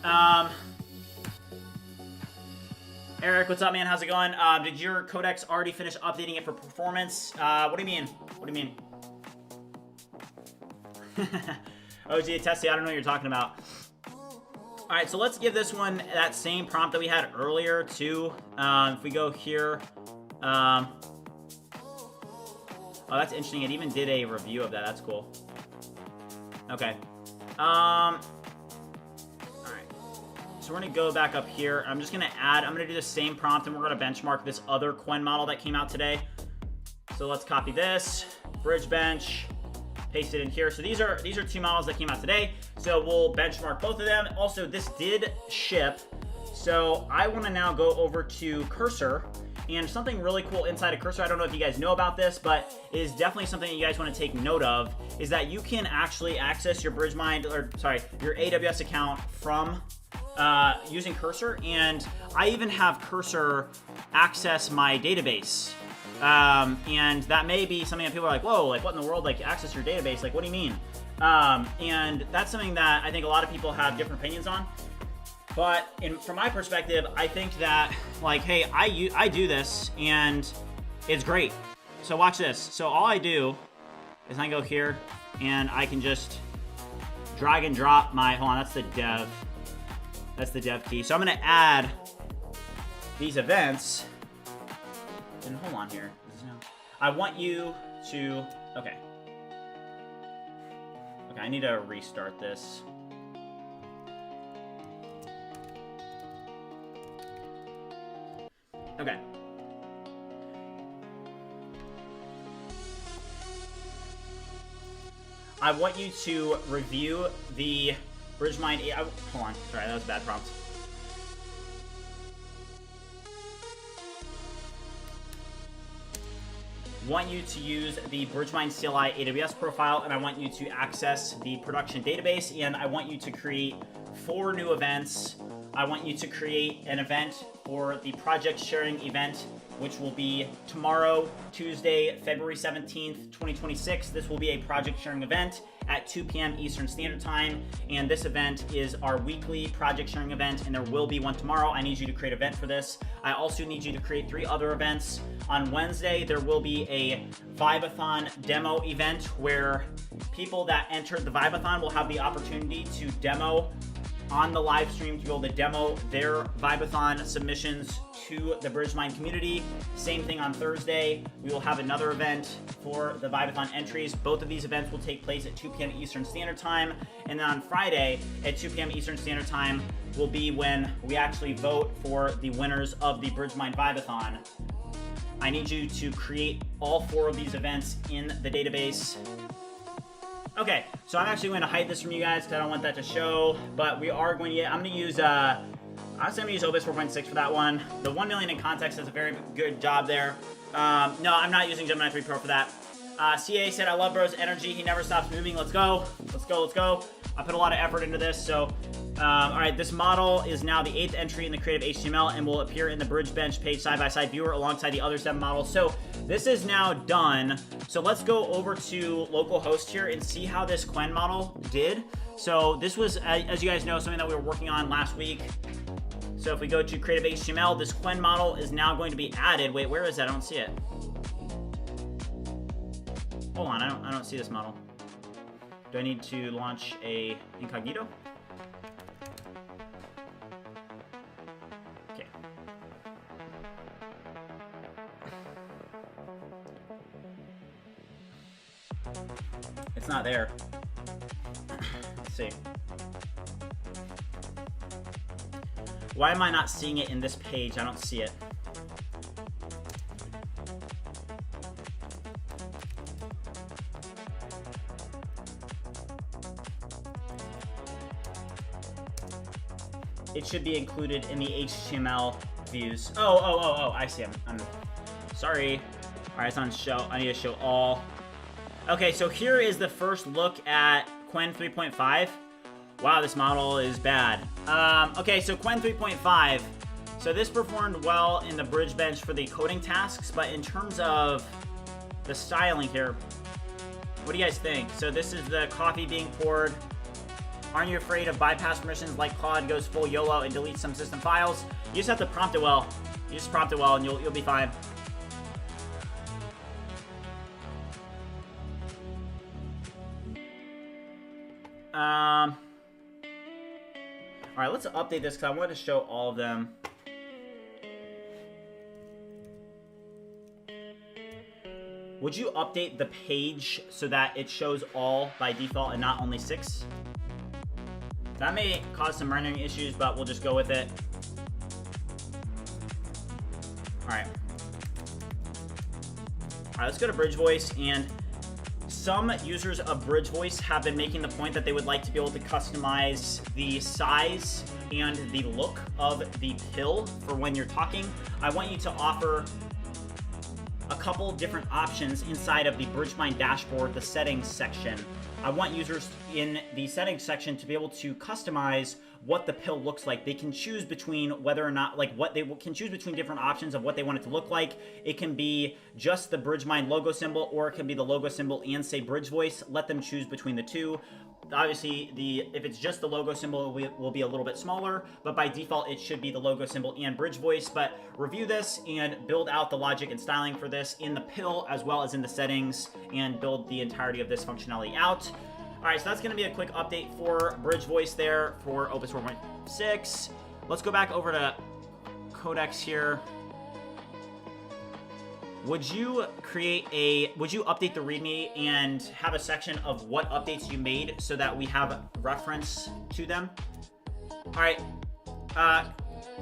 Eric, what's up, man? How's it going? Did your Codex already finish updating it for performance? What do you mean? What do you mean? OG Tessie, I don't know what you're talking about. All right, so let's give this one that same prompt that we had earlier too. If we go here, Oh, that's interesting. It even did a review of that. That's cool. Okay. All right. So we're going to go back up here. I'm just going to add, I'm going to do the same prompt, and we're going to benchmark this other Qwen model that came out today. So let's copy this, bridge bench, paste it in here. So these are two models that came out today. So we'll benchmark both of them. Also, this did ship. So I want to now go over to Cursor, and something really cool inside of Cursor, I don't know if you guys know about this, but it is definitely something that you guys want to take note of, is that you can actually access your BridgeMind, or sorry, your AWS account from using Cursor, and I even have Cursor access my database. And that may be something that people are like, whoa, like what in the world, like access your database, like what do you mean? And that's something that I think a lot of people have different opinions on. But from my perspective, I think that, like, hey, I do this, and it's great. So watch this. So all I do is I go here, and I can just drag and drop my, hold on, that's the dev. That's the dev key. So I'm going to add these events. And hold on here. I want you to, okay. Okay, I need to restart this. Okay. I want you to review the BridgeMind. Hold on. Sorry, that was a bad prompt. Want you to use the BridgeMind CLI AWS profile, and I want you to access the production database, and I want you to create 4 new events. I want you to create an event for the project sharing event, which will be tomorrow, Tuesday, February 17th, 2026. This will be a project sharing event at 2 p.m. Eastern Standard Time, and this event is our weekly project sharing event, and there will be one tomorrow. I need you to create an event for this. I also need you to create 3 other events. On Wednesday, there will be a Vibathon demo event where people that entered the Vibathon will have the opportunity to demo on the live stream, to be able to demo their Vibathon submissions to the BridgeMind community. Same thing on Thursday. We will have another event for the Vibathon entries. Both of these events will take place at 2 p.m. Eastern Standard Time. And then on Friday at 2 p.m. Eastern Standard Time will be when we actually vote for the winners of the BridgeMind Vibathon. I need you to create all 4 of these events in the database. Okay, so I'm actually going to hide this from you guys because I don't want that to show, but we are going to, I'm going to use, honestly, I'm going to use Opus 4.6 for that one. The 1 million in context does a very good job there. No, I'm not using Gemini 3 Pro for that. CA said, I love bro's energy. He never stops moving. Let's go. Let's go. Let's go. I put a lot of effort into this. So, all right, this model is now the 8th entry in the creative HTML and will appear in the Bridge Bench page side-by-side viewer alongside the other 7 models. So this is now done. So let's go over to localhost here and see how this Qwen model did. So this was, as you guys know, something that we were working on last week. So if we go to creative HTML, this Qwen model is now going to be added. Wait, where is that? I don't see it. Hold on, I don't see this model. Do I need to launch a incognito? Okay. It's not there. Let's see. Why am I not seeing it in this page? I don't see it. It should be included in the HTML views. Oh, I see. I'm sorry. All right, it's on show. I need to show all. Okay, so here is the first look at Qwen 3.5. Wow, this model is bad. Okay, so Qwen 3.5. So this performed well in the Bridge Bench for the coding tasks, but in terms of the styling here, what do you guys think? So this is the coffee being poured. Aren't you afraid of bypass permissions like Claude goes full YOLO and deletes some system files? You just have to prompt it well. You just prompt it well and you'll be fine. All right, let's update this because I wanted to show all of them. would you update the page so that it shows all by default and not only 6? That may cause some rendering issues, but we'll just go with it. All right. All right, let's go to Bridge Voice. And some users of Bridge Voice have been making the point that they would like to be able to customize the size and the look of the pill for when you're talking. I want you to offer a couple different options inside of the BridgeMind dashboard, the settings section. I want users in the settings section to be able to customize what the pill looks like. They can choose between whether or not, like what they can choose between different options of what they want it to look like. It can be just the BridgeMind logo symbol, or it can be the logo symbol and say Bridge Voice. Let them choose between the two. Obviously, if it's just the logo symbol, it will be a little bit smaller, but by default, it should be the logo symbol and Bridge Voice. But review this and build out the logic and styling for this in the pill as well as in the settings, and build the entirety of this functionality out. All right, so that's going to be a quick update for Bridge Voice there for Opus 4.6. Let's go back over to Codex here. Would you update the README and have a section of what updates you made so that we have reference to them? All right.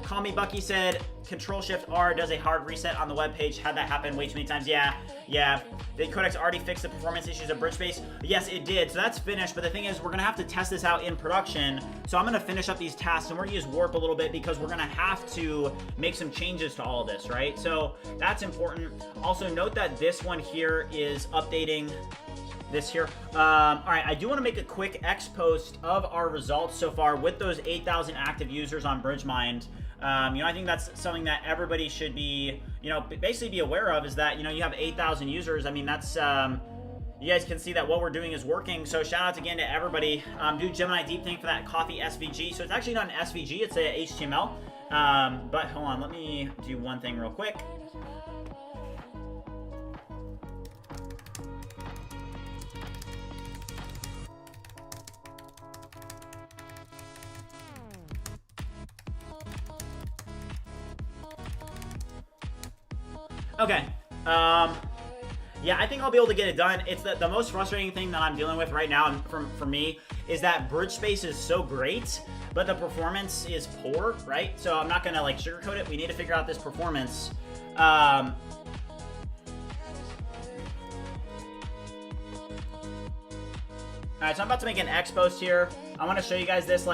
Call Me Bucky said, Control-Shift-R does a hard reset on the web page. Had that happen way too many times. Yeah. Did Codex already fix the performance issues of BridgeSpace? Yes, it did. So that's finished. But the thing is, we're going to have to test this out in production. So I'm going to finish up these tasks, and we're going to use Warp a little bit because we're going to have to make some changes to all of this, right? So that's important. Also, note that this one here is updating this here. All right, I do want to make a quick X post of our results so far with those 8,000 active users on BridgeMind. I think that's something that everybody should be, basically be aware of, is that, you have 8,000 users. I mean, that's, you guys can see that what we're doing is working. So shout out again to everybody. Do Gemini Deep for that coffee SVG. So it's actually not an SVG, it's a HTML. But hold on, let me do one thing real quick. Okay. Yeah, I think I'll be able to get it done. It's the most frustrating thing that I'm dealing with right now for me is that BridgeSpace is so great, but the performance is poor, right? So I'm not going to sugarcoat it. We need to figure out this performance. All right, so I'm about to make an X post here. I want to show you guys this.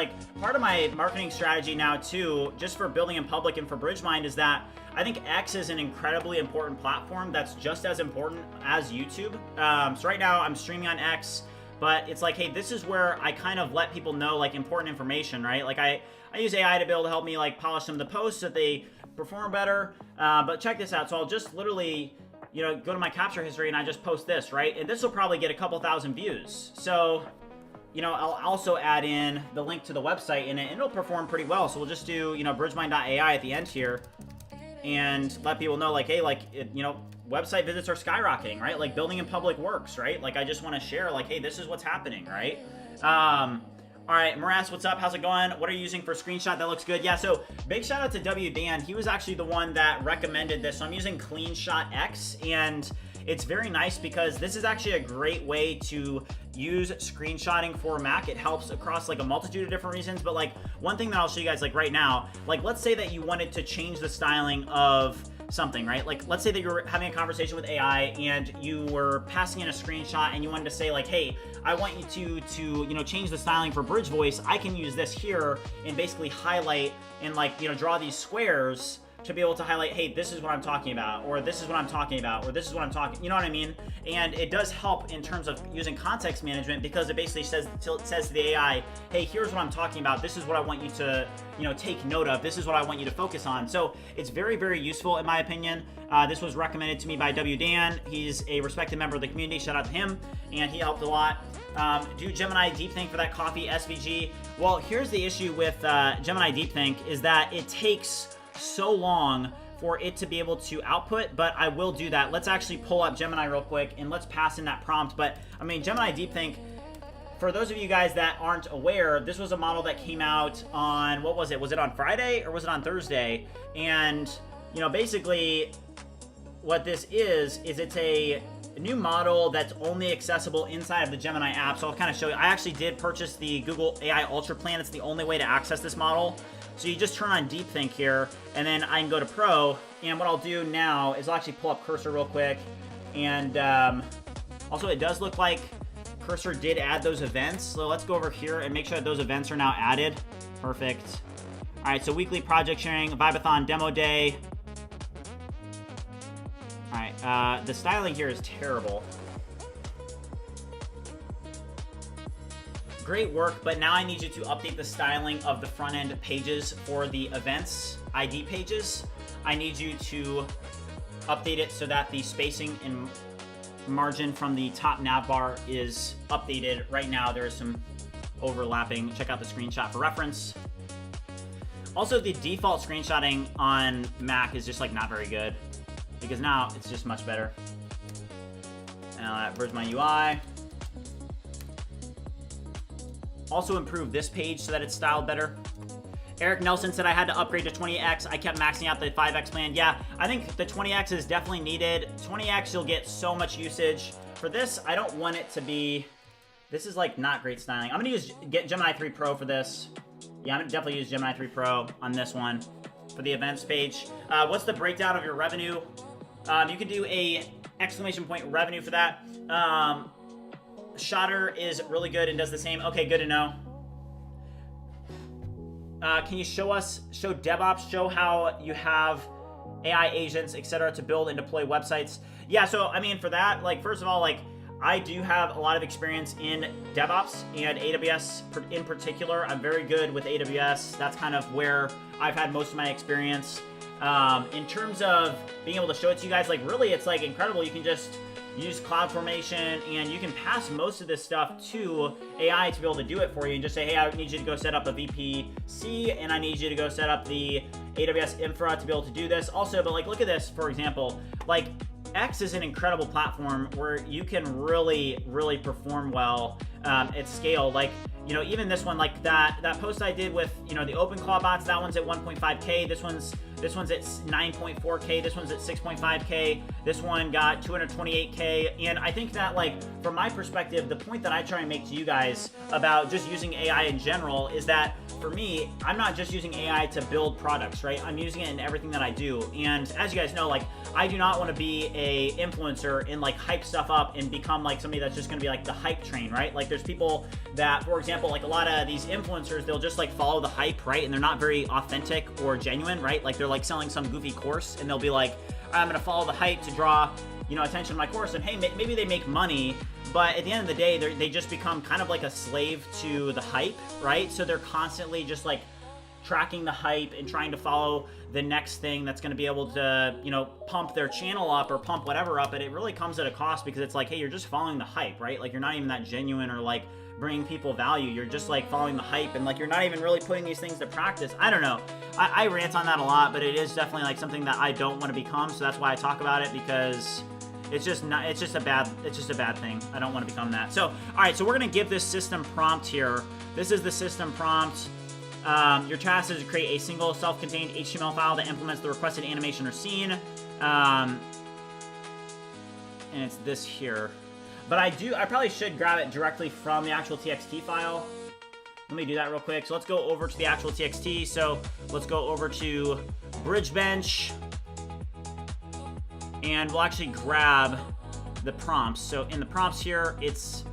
Part of my marketing strategy now too, just for building in public and for BridgeMind, is that I think X is an incredibly important platform that's just as important as YouTube. So right now I'm streaming on X, but it's hey, this is where I kind of let people know important information, right? I use AI to be able to help me polish some of the posts so that they perform better. But check this out. So I'll just literally, go to my capture history and I just post this, right? And this will probably get a couple thousand views. So, I'll also add in the link to the website in it, and it'll perform pretty well. So we'll just do, BridgeMind.ai at the end here and let people know, hey, website visits are skyrocketing, right? Building in public works, right? I just want to share, hey, this is what's happening, right? All right, Morass, what's up? How's it going? What are you using for screenshot? That looks good. Yeah, so big shout out to W Dan. He was actually the one that recommended this. So I'm using CleanShot X, and it's very nice because this is actually a great way to use screenshotting for Mac. It helps across a multitude of different reasons, but one thing that I'll show you guys right now, let's say that you wanted to change the styling of something, right? Let's say that you're having a conversation with AI and you were passing in a screenshot and you wanted to say hey, I want you to change the styling for Bridge Voice. I can use this here and basically highlight and draw these squares to be able to highlight, hey, this is what I'm talking about, or this is what I'm talking about, or this is what I'm talking, you know what I mean? And it does help in terms of using context management because it basically says to the AI, hey, here's what I'm talking about. This is what I want you to, take note of. This is what I want you to focus on. So it's very, very useful in my opinion. This was recommended to me by W Dan. He's a respected member of the community. Shout out to him. And he helped a lot. Do Gemini DeepThink for that coffee SVG. Well, here's the issue with Gemini DeepThink is that it takes so long for it to be able to output, but I will do that. Let's actually pull up Gemini real quick and let's pass in that prompt. But I mean, Gemini DeepThink, for those of you guys that aren't aware, this was a model that came out on, what was it? Was it on Friday or was it on Thursday? And, basically what this is it's a new model that's only accessible inside of the Gemini app. So I'll kind of show you. I actually did purchase the Google AI Ultra plan. It's the only way to access this model. So you just turn on Deep Think here, and then I can go to Pro. And what I'll do now is I'll actually pull up Cursor real quick. And also, it does look like Cursor did add those events. So let's go over here and make sure that those events are now added. Perfect. All right, so weekly project sharing, Vibathon demo day. All right, the styling here is terrible. Great work, but now I need you to update the styling of the front end pages for the events ID pages. I need you to update it so that the spacing and margin from the top nav bar is updated. Right now, there is some overlapping. Check out the screenshot for reference. Also, the default screenshotting on Mac is just like not very good, because now it's just much better. Where's my UI? Also improve this page so that it's styled better. Eric Nelson said I had to upgrade to 20x. I kept maxing out the 5x plan. Yeah, I think the 20x is definitely needed. 20x, you'll get so much usage. For this, I don't want it to be... This is like not great styling. I'm gonna get Gemini 3 Pro for this. Yeah, I'm gonna definitely use Gemini 3 Pro on this one for the events page. What's the breakdown of your revenue? You can do a exclamation point revenue for that. Shotter is really good and does the same. Okay, good to know. Can you show DevOps, show how you have AI agents, etc. to build and deploy websites? Yeah, so I mean, for that, like, first of all, like, I do have a lot of experience in DevOps and AWS in particular. I'm very good with AWS. That's kind of where I've had most of my experience. In terms of being able to show it to you guys, like, really, it's like incredible. You can just use CloudFormation, and you can pass most of this stuff to AI to be able to do it for you, and just say, hey, I need you to go set up a VPC, and I need you to go set up the AWS infra to be able to do this. Also, but like, look at this, for example, like, X is an incredible platform where you can really, really perform well at scale. Like, you know, even this one, like that post I did with, you know, the OpenClaw bots, that one's at 1.5K. This one's at 9.4K. This one's at 6.5K. This one got 228K. And I think that, like, from my perspective, the point that I try and make to you guys about just using AI in general is that, for me, I'm not just using AI to build products, right? I'm using it in everything that I do. And as you guys know, like, I do not want to be a influencer and, like, hype stuff up and become, like, somebody that's just going to be, like, the hype train, right? Like, there's people that, for example, like, a lot of these influencers, they'll just, like, follow the hype, right? And they're not very authentic or genuine, right? Like, they're, like, selling some goofy course, and they'll be like, I'm going to follow the hype to draw, you know, attention to my course. And, hey, maybe they make money, but at the end of the day, they just become kind of like a slave to the hype, right? So they're constantly just, like, tracking the hype and trying to follow the next thing that's going to be able to, you know, pump their channel up or pump whatever up. And it really comes at a cost, because it's like, hey, you're just following the hype, right? Like, you're not even that genuine or, like, bringing people value. You're just, like, following the hype, and, like, you're not even really putting these things to practice. I don't know. I rant on that a lot, but it is definitely, like, something that I don't want to become. So that's why I talk about it, because it's just a bad thing. I don't want to become that. So, all right, so we're going to give this system prompt here. This is the system prompt. Your task is to create a single self-contained HTML file that implements the requested animation or scene. And it's this here. But I probably should grab it directly from the actual TXT file. Let me do that real quick. So let's go over to the actual TXT. So let's go over to BridgeBench, and we'll actually grab the prompts. So in the prompts here, it's,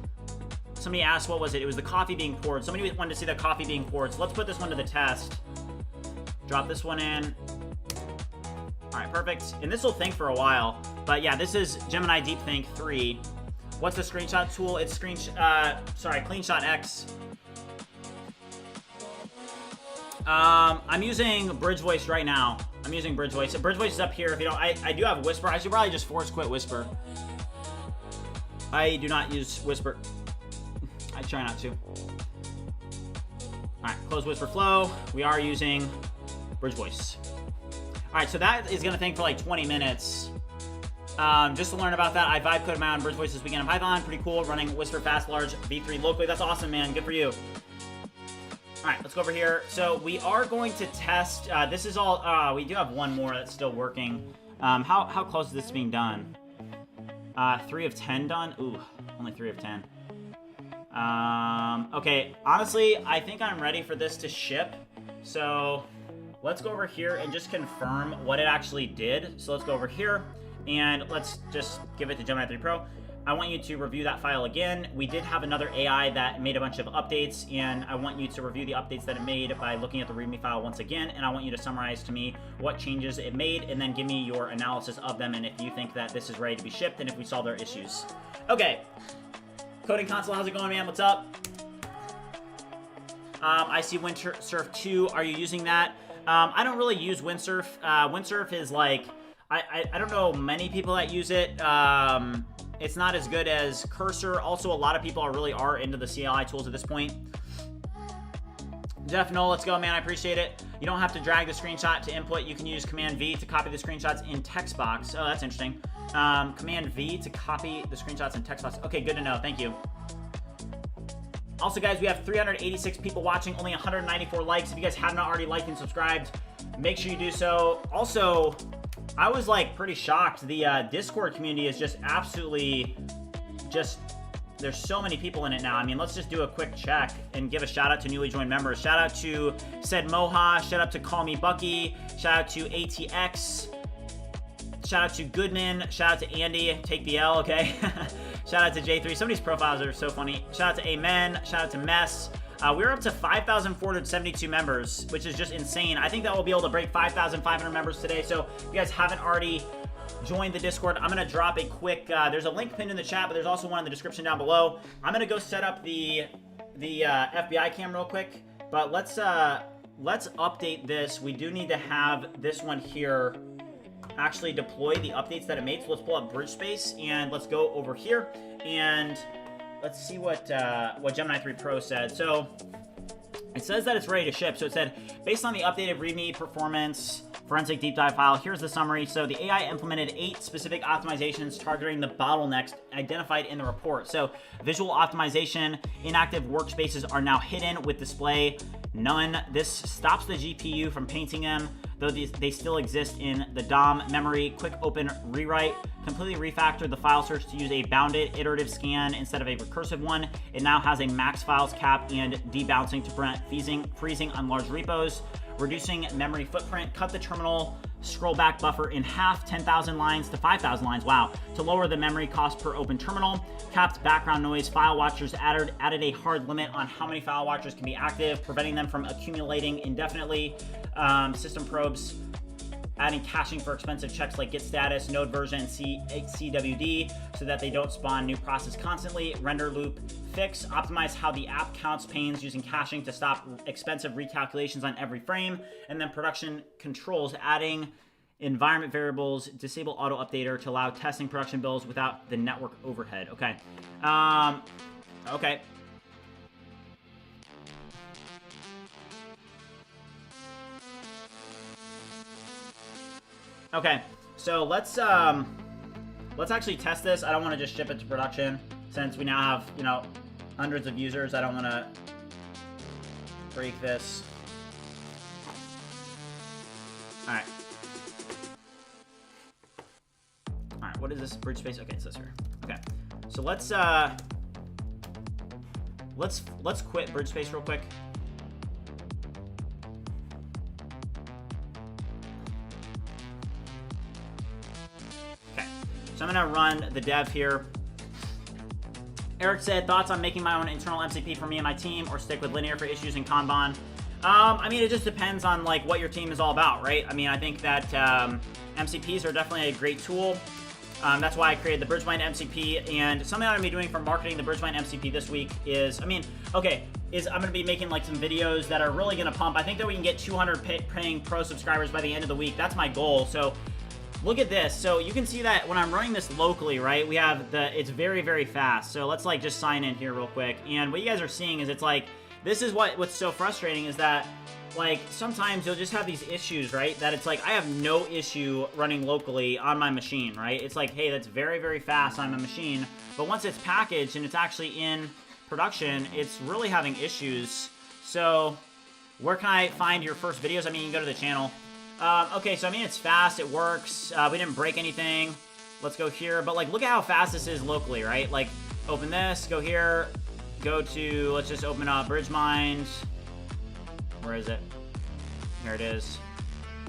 somebody asked, what was it? It was the coffee being poured. Somebody wanted to see the coffee being poured. So let's put this one to the test. Drop this one in. All right, perfect. And this will think for a while. But yeah, this is Gemini Deep Think 3. What's the screenshot tool? It's CleanShot X. I'm using Bridge Voice right now. I'm using Bridge Voice. Bridge Voice is up here. If you don't, I do have Whisper. I should probably just force quit Whisper. I do not use Whisper. I try not to. All right, close Whisper Flow. We are using Bridge Voice. All right, so that is gonna think for like 20 minutes. Just to learn about that, I vibe coded my own Bridge Voice this weekend in Python. Pretty cool, running Whisper Fast Large V3 locally. That's awesome, man. Good for you. All right, let's go over here. So we are going to test. This is all. We do have one more that's still working. How close is this being done? 3 of 10 done. Ooh, only 3 of 10. Okay, honestly, I think I'm ready for this to ship. So let's go over here and just confirm what it actually did. So let's go over here and let's just give it to Gemini 3 Pro. I want you to review that file again. We did have another AI that made a bunch of updates, and I want you to review the updates that it made by looking at the README file once again, and I want you to summarize to me what changes it made, and then give me your analysis of them, and if you think that this is ready to be shipped, and if we solve their issues. Okay. Coding Console, how's it going, man? What's up? I see Windsurf 2. Are you using that? I don't really use Windsurf. Windsurf is like, I don't know many people that use it. It's not as good as Cursor. Also, a lot of people really are into the CLI tools at this point. Jeff, no, let's go, man. I appreciate it. You don't have to drag the screenshot to input. You can use Command V to copy the screenshots in text box. Oh, that's interesting. Command V to copy the screenshots in text box. Okay, good to know. Thank you. Also, guys, we have 386 people watching, only 194 likes. If you guys have not already liked and subscribed, make sure you do so. Also, I was like pretty shocked. The Discord community is just absolutely there's so many people in it now. I mean, let's just do a quick check and give a shout out to newly joined members. Shout out to Said Moha, shout out to Call Me Bucky, shout out to ATX, shout out to Goodman, shout out to Andy, take the L, okay? Shout out to J3. Some of these profiles are so funny. Shout out to Amen, shout out to Mess. We're up to 5,472 members, which is just insane. I think that we'll be able to break 5,500 members today. So if you guys haven't already joined the Discord, I'm going to drop a quick, there's a link pinned in the chat, but there's also one in the description down below. I'm going to go set up the FBI cam real quick, but let's update this. We do need to have this one here actually deploy the updates that it made. So let's pull up BridgeSpace and let's go over here and let's see what Gemini 3 Pro said. So it says that it's ready to ship. So it said, based on the updated README performance forensic deep dive file, here's the summary. So the AI implemented 8 specific optimizations targeting the bottlenecks identified in the report. So visual optimization, inactive workspaces are now hidden with display none. This stops the GPU from painting them, though they still exist in the DOM memory. Quick open rewrite, completely refactored the file search to use a bounded iterative scan instead of a recursive one. It now has a max files cap and debouncing to prevent freezing on large repos. Reducing memory footprint, cut the terminal scroll back buffer in half, 10,000 lines to 5,000 lines, wow, to lower the memory cost per open terminal. Capped background noise, file watchers added a hard limit on how many file watchers can be active, preventing them from accumulating indefinitely. System probes, adding caching for expensive checks like get status, node version, CWD, so that they don't spawn new process constantly. Render loop fix, optimize how the app counts panes using caching to stop expensive recalculations on every frame. And then production controls, adding environment variables, disable auto updater to allow testing production builds without the network overhead. Okay. Okay. Okay, so let's actually test this. I don't want to just ship it to production since we now have, you know, hundreds of users. I don't want to break this. All right. All right, what is this? BridgeSpace? Okay, it's this here. Okay, so let's quit BridgeSpace real quick. So I'm going to run the dev here. Eric said, thoughts on making my own internal MCP for me and my team or stick with linear for issues in Kanban? I mean, it just depends on like what your team is all about, right? I mean, I think that MCPs are definitely a great tool. That's why I created the BridgeMind MCP, and something I'm going to be doing for marketing the BridgeMind MCP this week is, I'm going to be making like some videos that are really going to pump. I think that we can get 200 paying pro subscribers by the end of the week. That's my goal. So look at this. So you can see that when I'm running this locally, right, we have it's very, very fast. So let's like just sign in here real quick. And what you guys are seeing is it's like, this is what's so frustrating is that like sometimes you'll just have these issues, right? That it's like, I have no issue running locally on my machine, right? It's like, hey, that's very, very fast on my machine. But once it's packaged and it's actually in production, it's really having issues. So where can I find your first videos? I mean, you can go to the channel. Okay, so I mean, it's fast, it works, we didn't break anything. Let's go here. But like, look at how fast this is locally, right? Like, open this, go here, go to, let's just open up BridgeMind. Where is it? Here it is.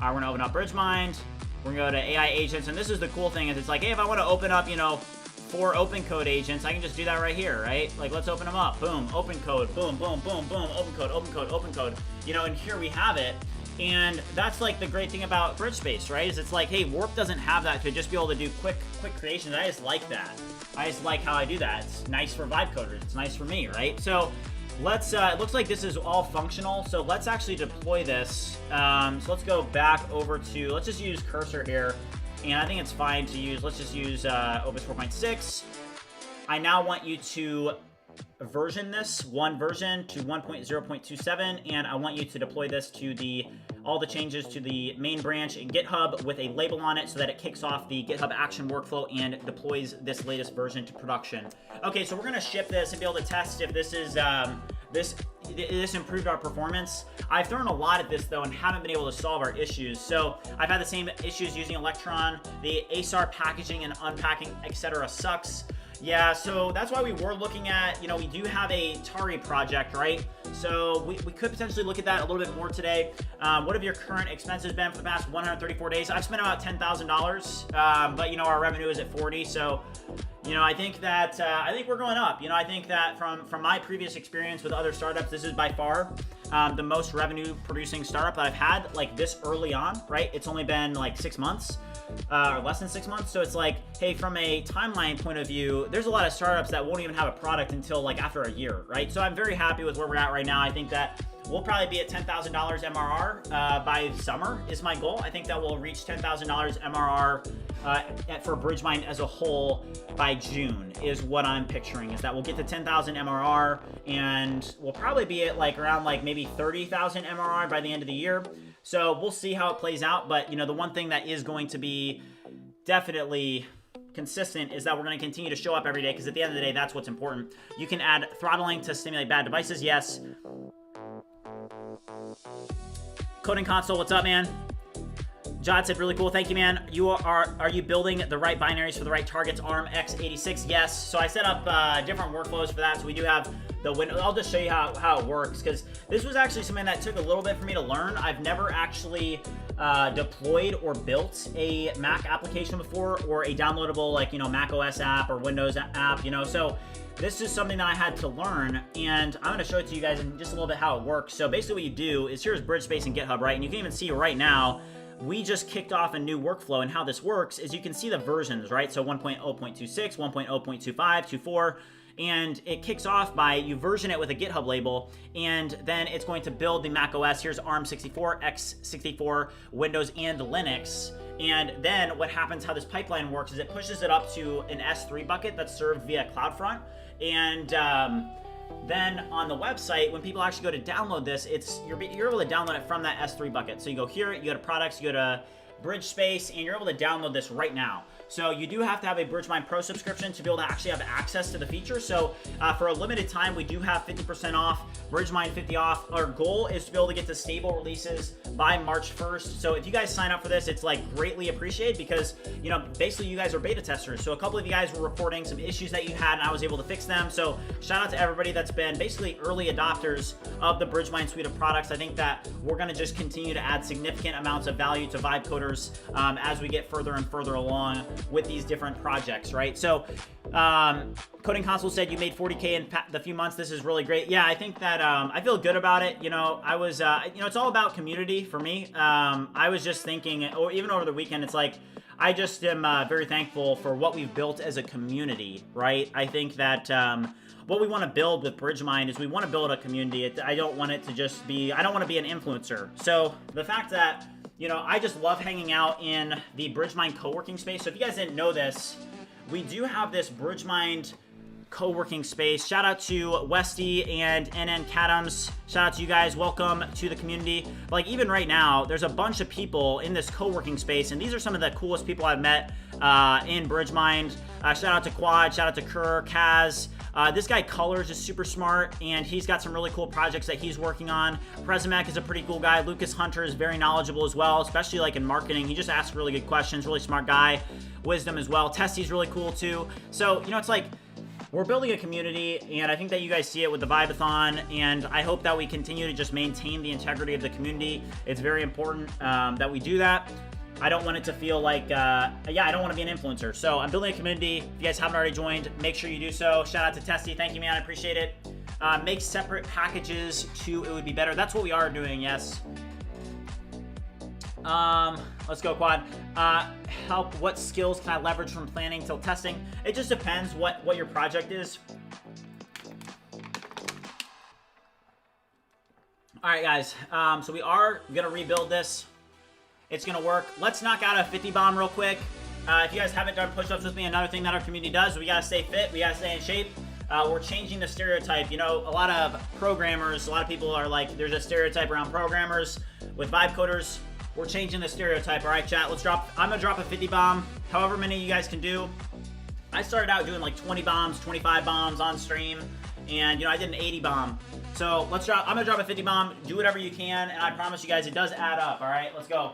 All right, we're gonna open up BridgeMind. We're gonna go to AI agents, and this is the cool thing is it's like, hey, if I want to open up, you know, 4 open code agents, I can just do that right here, right? Like, let's open them up. Boom, open code, boom, boom, boom, boom, open code, open code, open code. You know, and here we have it. And that's like the great thing about BridgeSpace, right? Is it's like, hey, Warp doesn't have that to just be able to do quick creations. I just like that. I just like how I do that. It's nice for vibe coders. It's nice for me, right? So let's, it looks like this is all functional. So let's actually deploy this. So let's go back over to, let's just use cursor here. And I think it's fine to use, let's just use Opus 4.6. I now want you to version this one version to 1.0.27, and I want you to deploy this to all the changes to the main branch in GitHub with a label on it so that it kicks off the GitHub action workflow and deploys this latest version to production. Okay, so we're gonna ship this and be able to test if this is this improved our performance. I've thrown a lot at this though and haven't been able to solve our issues. So I've had the same issues using Electron. The ASAR packaging and unpacking, etc. sucks. Yeah, so that's why we were looking at, you know, we do have a Tari project, right? So we could potentially look at that a little bit more today. What have your current expenses been for the past 134 days? I've spent about $10,000, but you know, our revenue is at 40. So, you know, I think that, I think we're going up. You know, I think that from my previous experience with other startups, this is by far the most revenue producing startup that I've had like this early on, right? It's only been like 6 months. Or less than 6 months. So it's like, hey, from a timeline point of view, there's a lot of startups that won't even have a product until like after a year, right? So I'm very happy with where we're at right now. I think that we'll probably be at $10,000 MRR by summer is my goal. I think that we'll reach $10,000 MRR for BridgeMind as a whole by June is what I'm picturing, is that we'll get to 10,000 MRR and we'll probably be at like around like maybe 30,000 MRR by the end of the year. So we'll see how it plays out. But, you know, the one thing that is going to be definitely consistent is that we're going to continue to show up every day, because at the end of the day, that's what's important. You can add throttling to stimulate bad devices. Yes. Coding console, what's up, man? Jod said, really cool. Thank you, man. Are you building the right binaries for the right targets? ARM x86? Yes. So I set up different workflows for that. So we do have the window. I'll just show you how it works, because this was actually something that took a little bit for me to learn. I've never actually deployed or built a Mac application before, or a downloadable, like, you know, Mac OS app or Windows app, you know. So this is something that I had to learn, and I'm going to show it to you guys in just a little bit how it works. So basically what you do is, here's BridgeSpace and GitHub, right? And you can even see right now, we just kicked off a new workflow, and how this works is you can see the versions, right? So 1.0.26, 1.0.25, 24, and it kicks off by you version it with a GitHub label, and then it's going to build the Mac OS. Here's ARM64, x64, Windows, and Linux. And then what happens, how this pipeline works, is it pushes it up to an S3 bucket that's served via CloudFront. And then on the website, when people actually go to download this, you're able to download it from that S3 bucket. So you go here, you go to products, you go to BridgeSpace, and you're able to download this right now. So you do have to have a BridgeMind Pro subscription to be able to actually have access to the feature. So for a limited time, we do have 50% off, BridgeMind 50 off. Our goal is to be able to get to stable releases by March 1st. So if you guys sign up for this, it's like greatly appreciated, because, you know, basically you guys are beta testers. So a couple of you guys were reporting some issues that you had, and I was able to fix them. So shout out to everybody that's been basically early adopters of the BridgeMind suite of products. I think that we're going to just continue to add significant amounts of value to vibe coders as we get further and further along with these different projects, right? So Coding Console said you made 40K in the few months. This is really great. Yeah, I think that I feel good about it. You know, I was, you know, it's all about community for me. I was just thinking, or even over the weekend, it's like, I just am very thankful for what we've built as a community, right? I think that what we want to build with BridgeMind is we want to build a community. I don't want it to just be, I don't want to be an influencer. So the fact that, you know, I just love hanging out in the BridgeMind co-working space. So if you guys didn't know this, we do have this BridgeMind co-working space. Shout out to Westy and NN Cadams. Shout out to you guys. Welcome to the community. But like, even right now, there's a bunch of people in this co-working space, and these are some of the coolest people I've met in BridgeMind. Shout out to Quad. Shout out to Kerr, Kaz. This guy Colors is super smart, and he's got some really cool projects that he's working on. Prezimac is a pretty cool guy. Lucas Hunter is very knowledgeable as well, especially like in marketing. He just asks really good questions, really smart guy. Wisdom as well. Testy's really cool too. So, you know, it's like, we're building a community, and I think that you guys see it with the Vibathon, and I hope that we continue to just maintain the integrity of the community. It's very important that we do that. I don't want it to feel like, I don't want to be an influencer. So I'm building a community. If you guys haven't already joined, make sure you do so. Shout out to Testy. Thank you, man. I appreciate it. Make separate packages too. It would be better. That's what we are doing, yes. Let's go, Quad. Help. What skills can I leverage from planning till testing? It just depends what your project is. All right, guys. So we are gonna rebuild this. It's gonna work. Let's knock out a 50 bomb real quick. If you guys haven't done push-ups with me, another thing that our community does, we gotta stay fit. We gotta stay in shape. We're changing the stereotype. You know, a lot of programmers, a lot of people are like, there's a stereotype around programmers with vibe coders. We're changing the stereotype. All right, chat, I'm gonna drop a 50 bomb, however many you guys can do. I started out doing like 20 bombs, 25 bombs on stream, and you know, I did an 80 bomb. So I'm gonna drop a 50 bomb, do whatever you can, and I promise you guys, it does add up, all right? Let's go.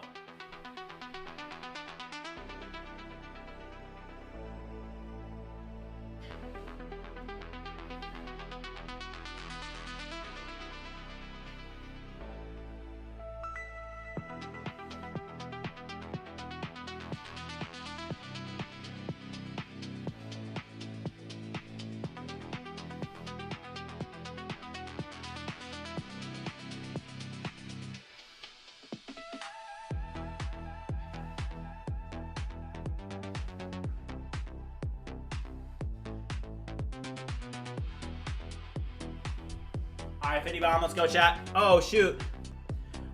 All right, 50 bomb, let's go, chat. Oh, shoot.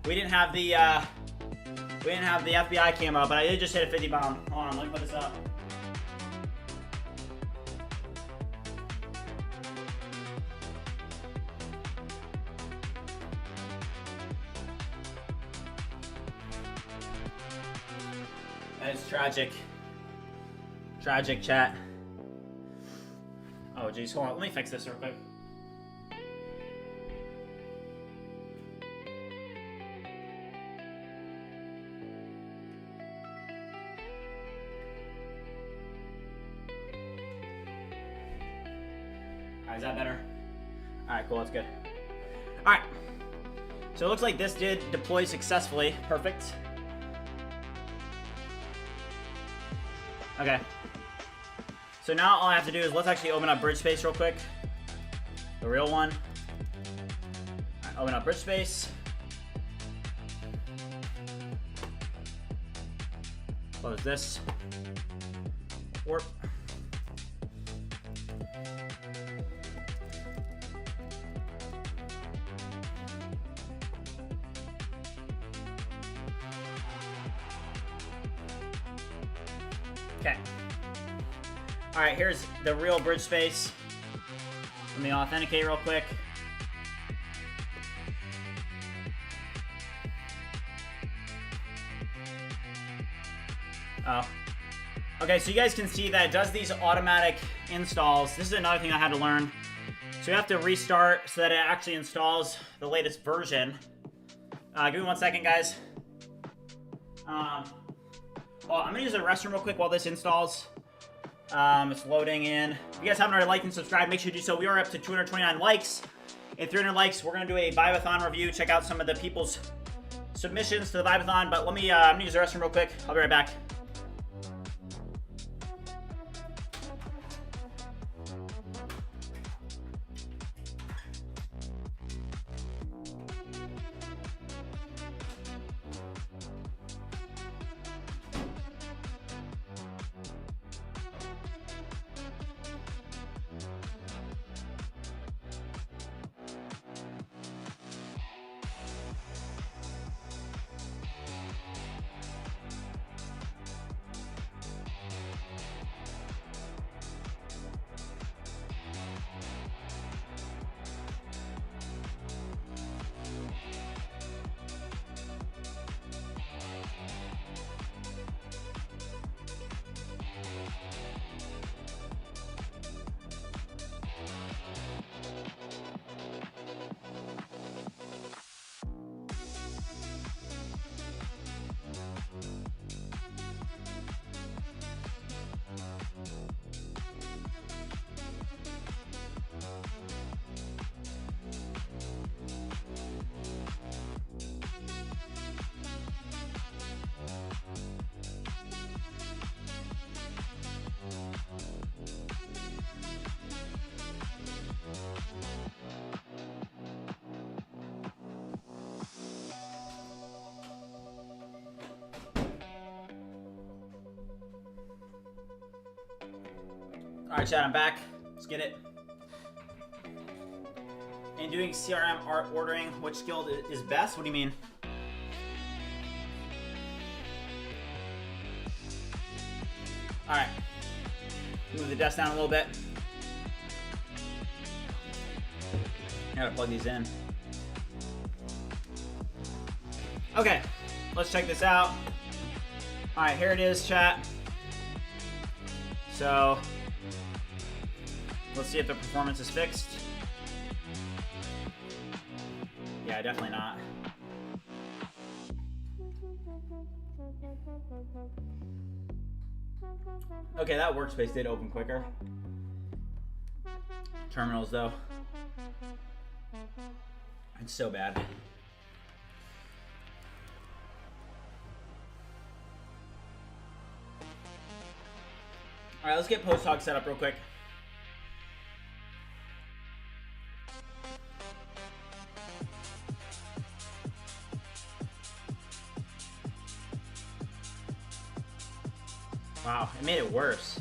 We didn't have the FBI cam up, but I did just hit a 50 bomb. Hold on, let me put this up. It's tragic. Tragic, chat. Oh, geez, hold on. Let me fix this real quick. Is that better? Alright, cool, that's good. Alright. So it looks like this did deploy successfully. Perfect. Okay. So now all I have to do is let's actually open up BridgeSpace real quick. The real one. Alright, open up BridgeSpace. Close this. Warp. Okay. All right, here's the real BridgeSpace. Let me authenticate real quick. Oh. Okay, so you guys can see that it does these automatic installs. This is another thing I had to learn. So you have to restart so that it actually installs the latest version. Give me 1 second, guys. Well, I'm gonna use the restroom real quick while this installs. It's loading in. If you guys haven't already liked and subscribed, make sure you do so. We are up to 229 likes. At 300 likes, we're gonna do a Vibathon review. Check out some of the people's submissions to the Vibathon. But let me, I'm gonna use the restroom real quick. I'll be right back. All right, chat, I'm back. Let's get it. In doing CRM art ordering, which skill is best? What do you mean? All right. Move the desk down a little bit. I gotta plug these in. Okay, let's check this out. All right, here it is, chat. So, let's see if the performance is fixed. Yeah, definitely not. Okay, that workspace did open quicker. Terminals, though. It's so bad. All right, let's get PostHog set up real quick. Wow, it made it worse.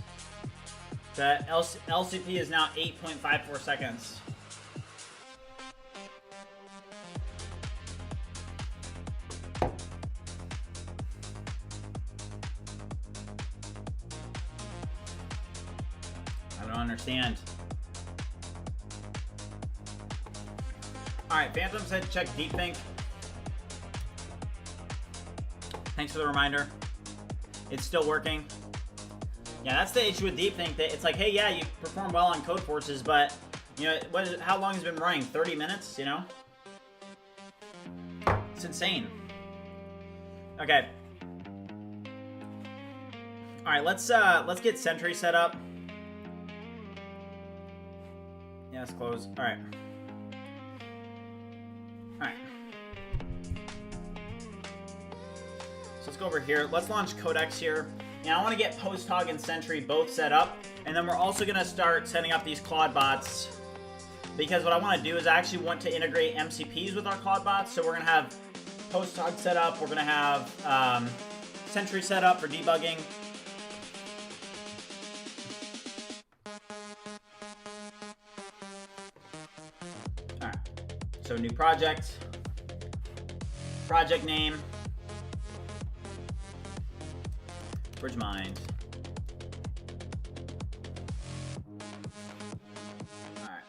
The LCP is now 8.54 seconds. I don't understand. Alright, Phantom said check DeepThink. Thanks for the reminder. It's still working. Yeah, that's the issue with DeepThink. That it's like, hey, yeah, you perform well on Code Forces, but you know, how long has it been running? 30 minutes, you know? It's insane. Okay. All right, let's get Sentry set up. Yeah, let's close. All right. All right. So let's go over here. Let's launch Codex here. And I want to get PostHog and Sentry both set up. And then we're also going to start setting up these Clawdbots. Because what I want to do is I actually want to integrate MCPs with our Clawdbots. So we're going to have PostHog set up. We're going to have Sentry set up for debugging. Alright. So new project. Project name. BridgeMind. Alright.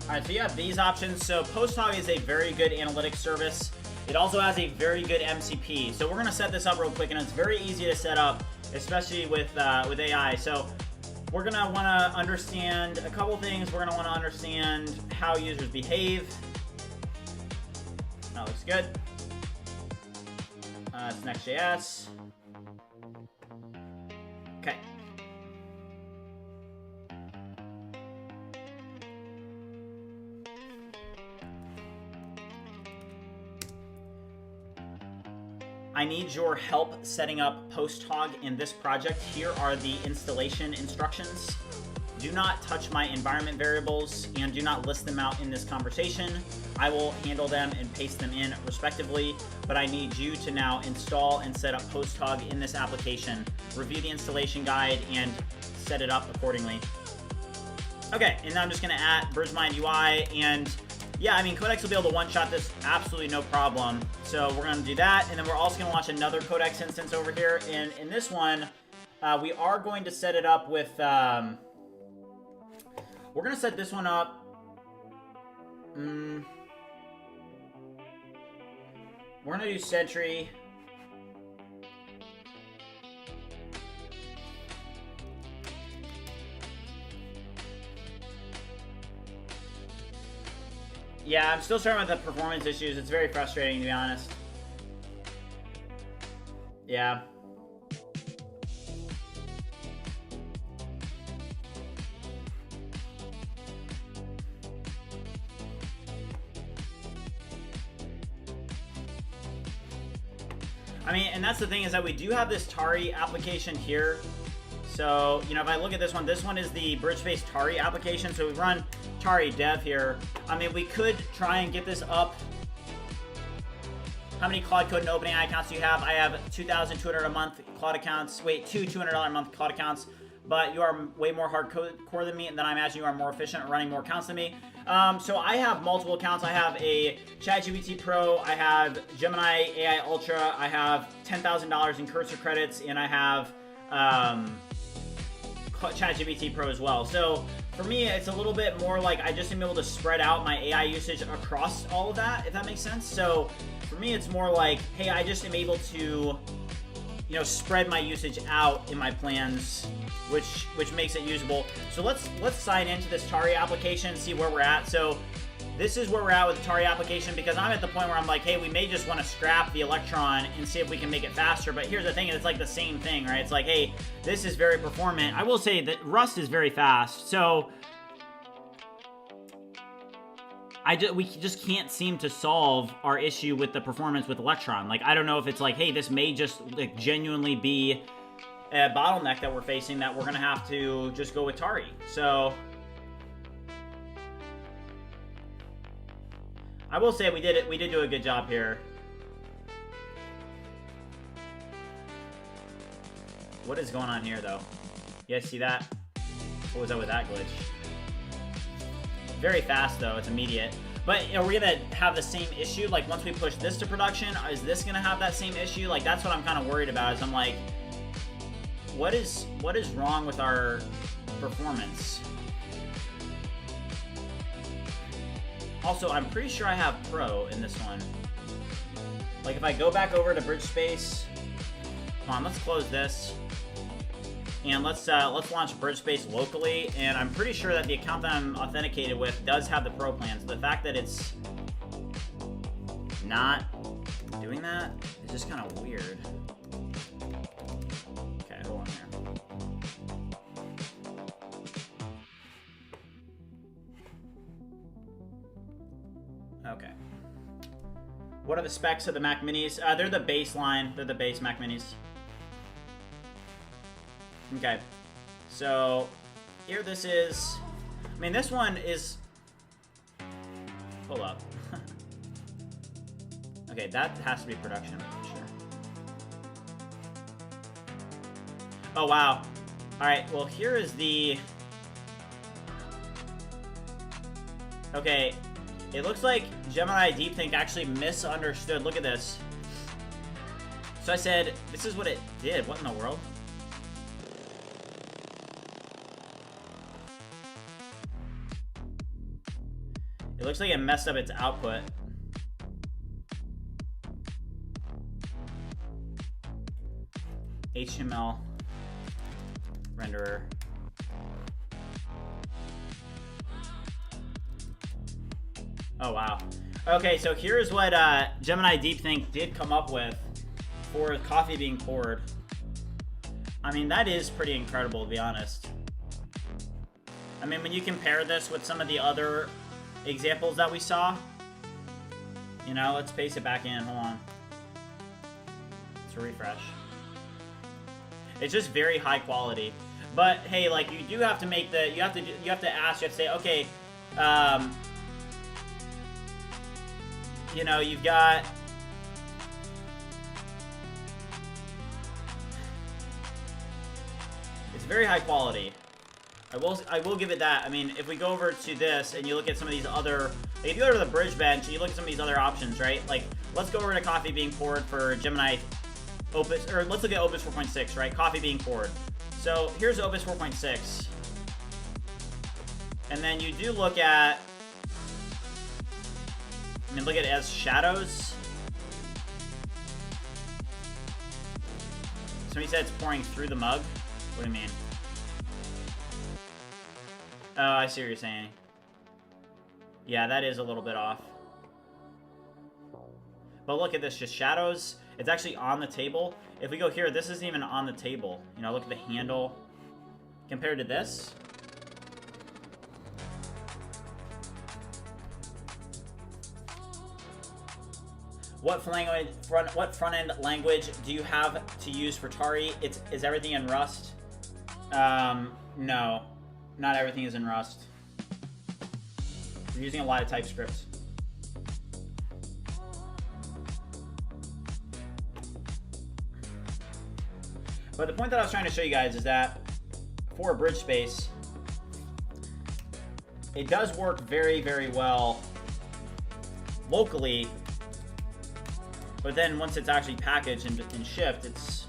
Alright, so you have these options. So PostHog is a very good analytics service. It also has a very good MCP. So we're going to set this up real quick, and it's very easy to set up, especially with AI. So we're going to want to understand a couple things. We're going to want to understand how users behave. That looks good. It's Next.js. Okay. I need your help setting up PostHog in this project. Here are the installation instructions. Do not touch my environment variables and do not list them out in this conversation. I will handle them and paste them in respectively, but I need you to now install and set up PostHog in this application. Review the installation guide and set it up accordingly. Okay, and now I'm just gonna add BridgeMind UI, and yeah, I mean, Codex will be able to one-shot this absolutely no problem. So we're going to do that, and then we're also going to launch another Codex instance over here. And in this one, we are going to set it up with... we're going to set this one up... we're going to do Sentry. Yeah, I'm still struggling with the performance issues. It's very frustrating, to be honest. Yeah. I mean, and that's the thing, is that we do have this Tari application here. So, you know, if I look at this one is the BridgeSpace Tari application. So we run Tari dev here. I mean, we could try and get this up How many Claude Code and OpenAI accounts do you have? I have 2,200 a month Claude accounts. Wait, two $200 a month Claude accounts. But you are way more hardcore than me, and then I imagine you are more efficient at running more accounts than me. So I have multiple accounts. I have a ChatGPT Pro, I have Gemini AI Ultra, I have $10,000 in cursor credits, and I have ChatGPT Pro as well. So for me, it's a little bit more like I just am able to spread out my AI usage across all of that, if that makes sense. So for me, it's more like, hey, I just am able to, you know, spread my usage out in my plans, which makes it usable. So let's sign into this Tari application, see where we're at. So this is where we're at with the Tari application, because I'm at the point where I'm like, hey, we may just want to scrap the Electron and see if we can make it faster. But here's the thing, it's like the same thing, right? It's like, hey, this is very performant. I will say that Rust is very fast. So we just can't seem to solve our issue with the performance with Electron. Like, I don't know if it's like, hey, this may just like genuinely be a bottleneck that we're facing that we're gonna have to just go with Tari. So I will say we did do a good job here. What is going on here though? You guys see that? What was up with that glitch? Very fast though, it's immediate. But are we gonna have the same issue? Like once we push this to production, is this gonna have that same issue? Like that's what I'm kind of worried about, is I'm like, what is wrong with our performance? Also, I'm pretty sure I have Pro in this one. Like if I go back over to BridgeSpace, come on, let's close this. And let's launch BridgeSpace locally, and I'm pretty sure that the account that I'm authenticated with does have the Pro plan. So the fact that it's not doing that is just kind of weird. Okay, hold on here. Okay. What are the specs of the Mac Minis? They're the baseline. They're the base Mac Minis. Okay, so here this is. I mean, this one is. Hold up. Okay, that has to be production, for sure. Oh wow. All right. Well, here is the. Okay, it looks like Gemini DeepThink actually misunderstood. Look at this. So I said, this is what it did. What in the world? It looks like it messed up its output. HTML renderer. Oh wow. Okay, so here's what Gemini DeepThink did come up with for coffee being poured. I mean, that is pretty incredible, to be honest. I mean, when you compare this with some of the other examples that we saw, you know, let's paste it back in. Hold on. Let's refresh. It's just very high quality. But hey, like, you do have to make the, you have to ask, you have to say, okay, you know, you've got, it's very high quality. I will give it that. I mean, if we go over to this and you look at some of these other, like if you go to the bridge bench and you look at some of these other options, right? Like, let's go over to coffee being poured for Gemini Opus, or let's look at Opus 4.6, right? Coffee being poured. So here's Opus 4.6. And then you do look at, I mean, look at it as shadows. Somebody said it's pouring through the mug. What do you mean? Oh, I see what you're saying. Yeah, that is a little bit off. But look at this, just shadows. It's actually on the table. If we go here, this isn't even on the table. You know, look at the handle compared to this. What front-end language do you have to use for Tari? Is everything in Rust? No. Not everything is in Rust. We're using a lot of TypeScript. But the point that I was trying to show you guys is that for BridgeSpace, it does work very, very well locally. But then once it's actually packaged and shipped, it's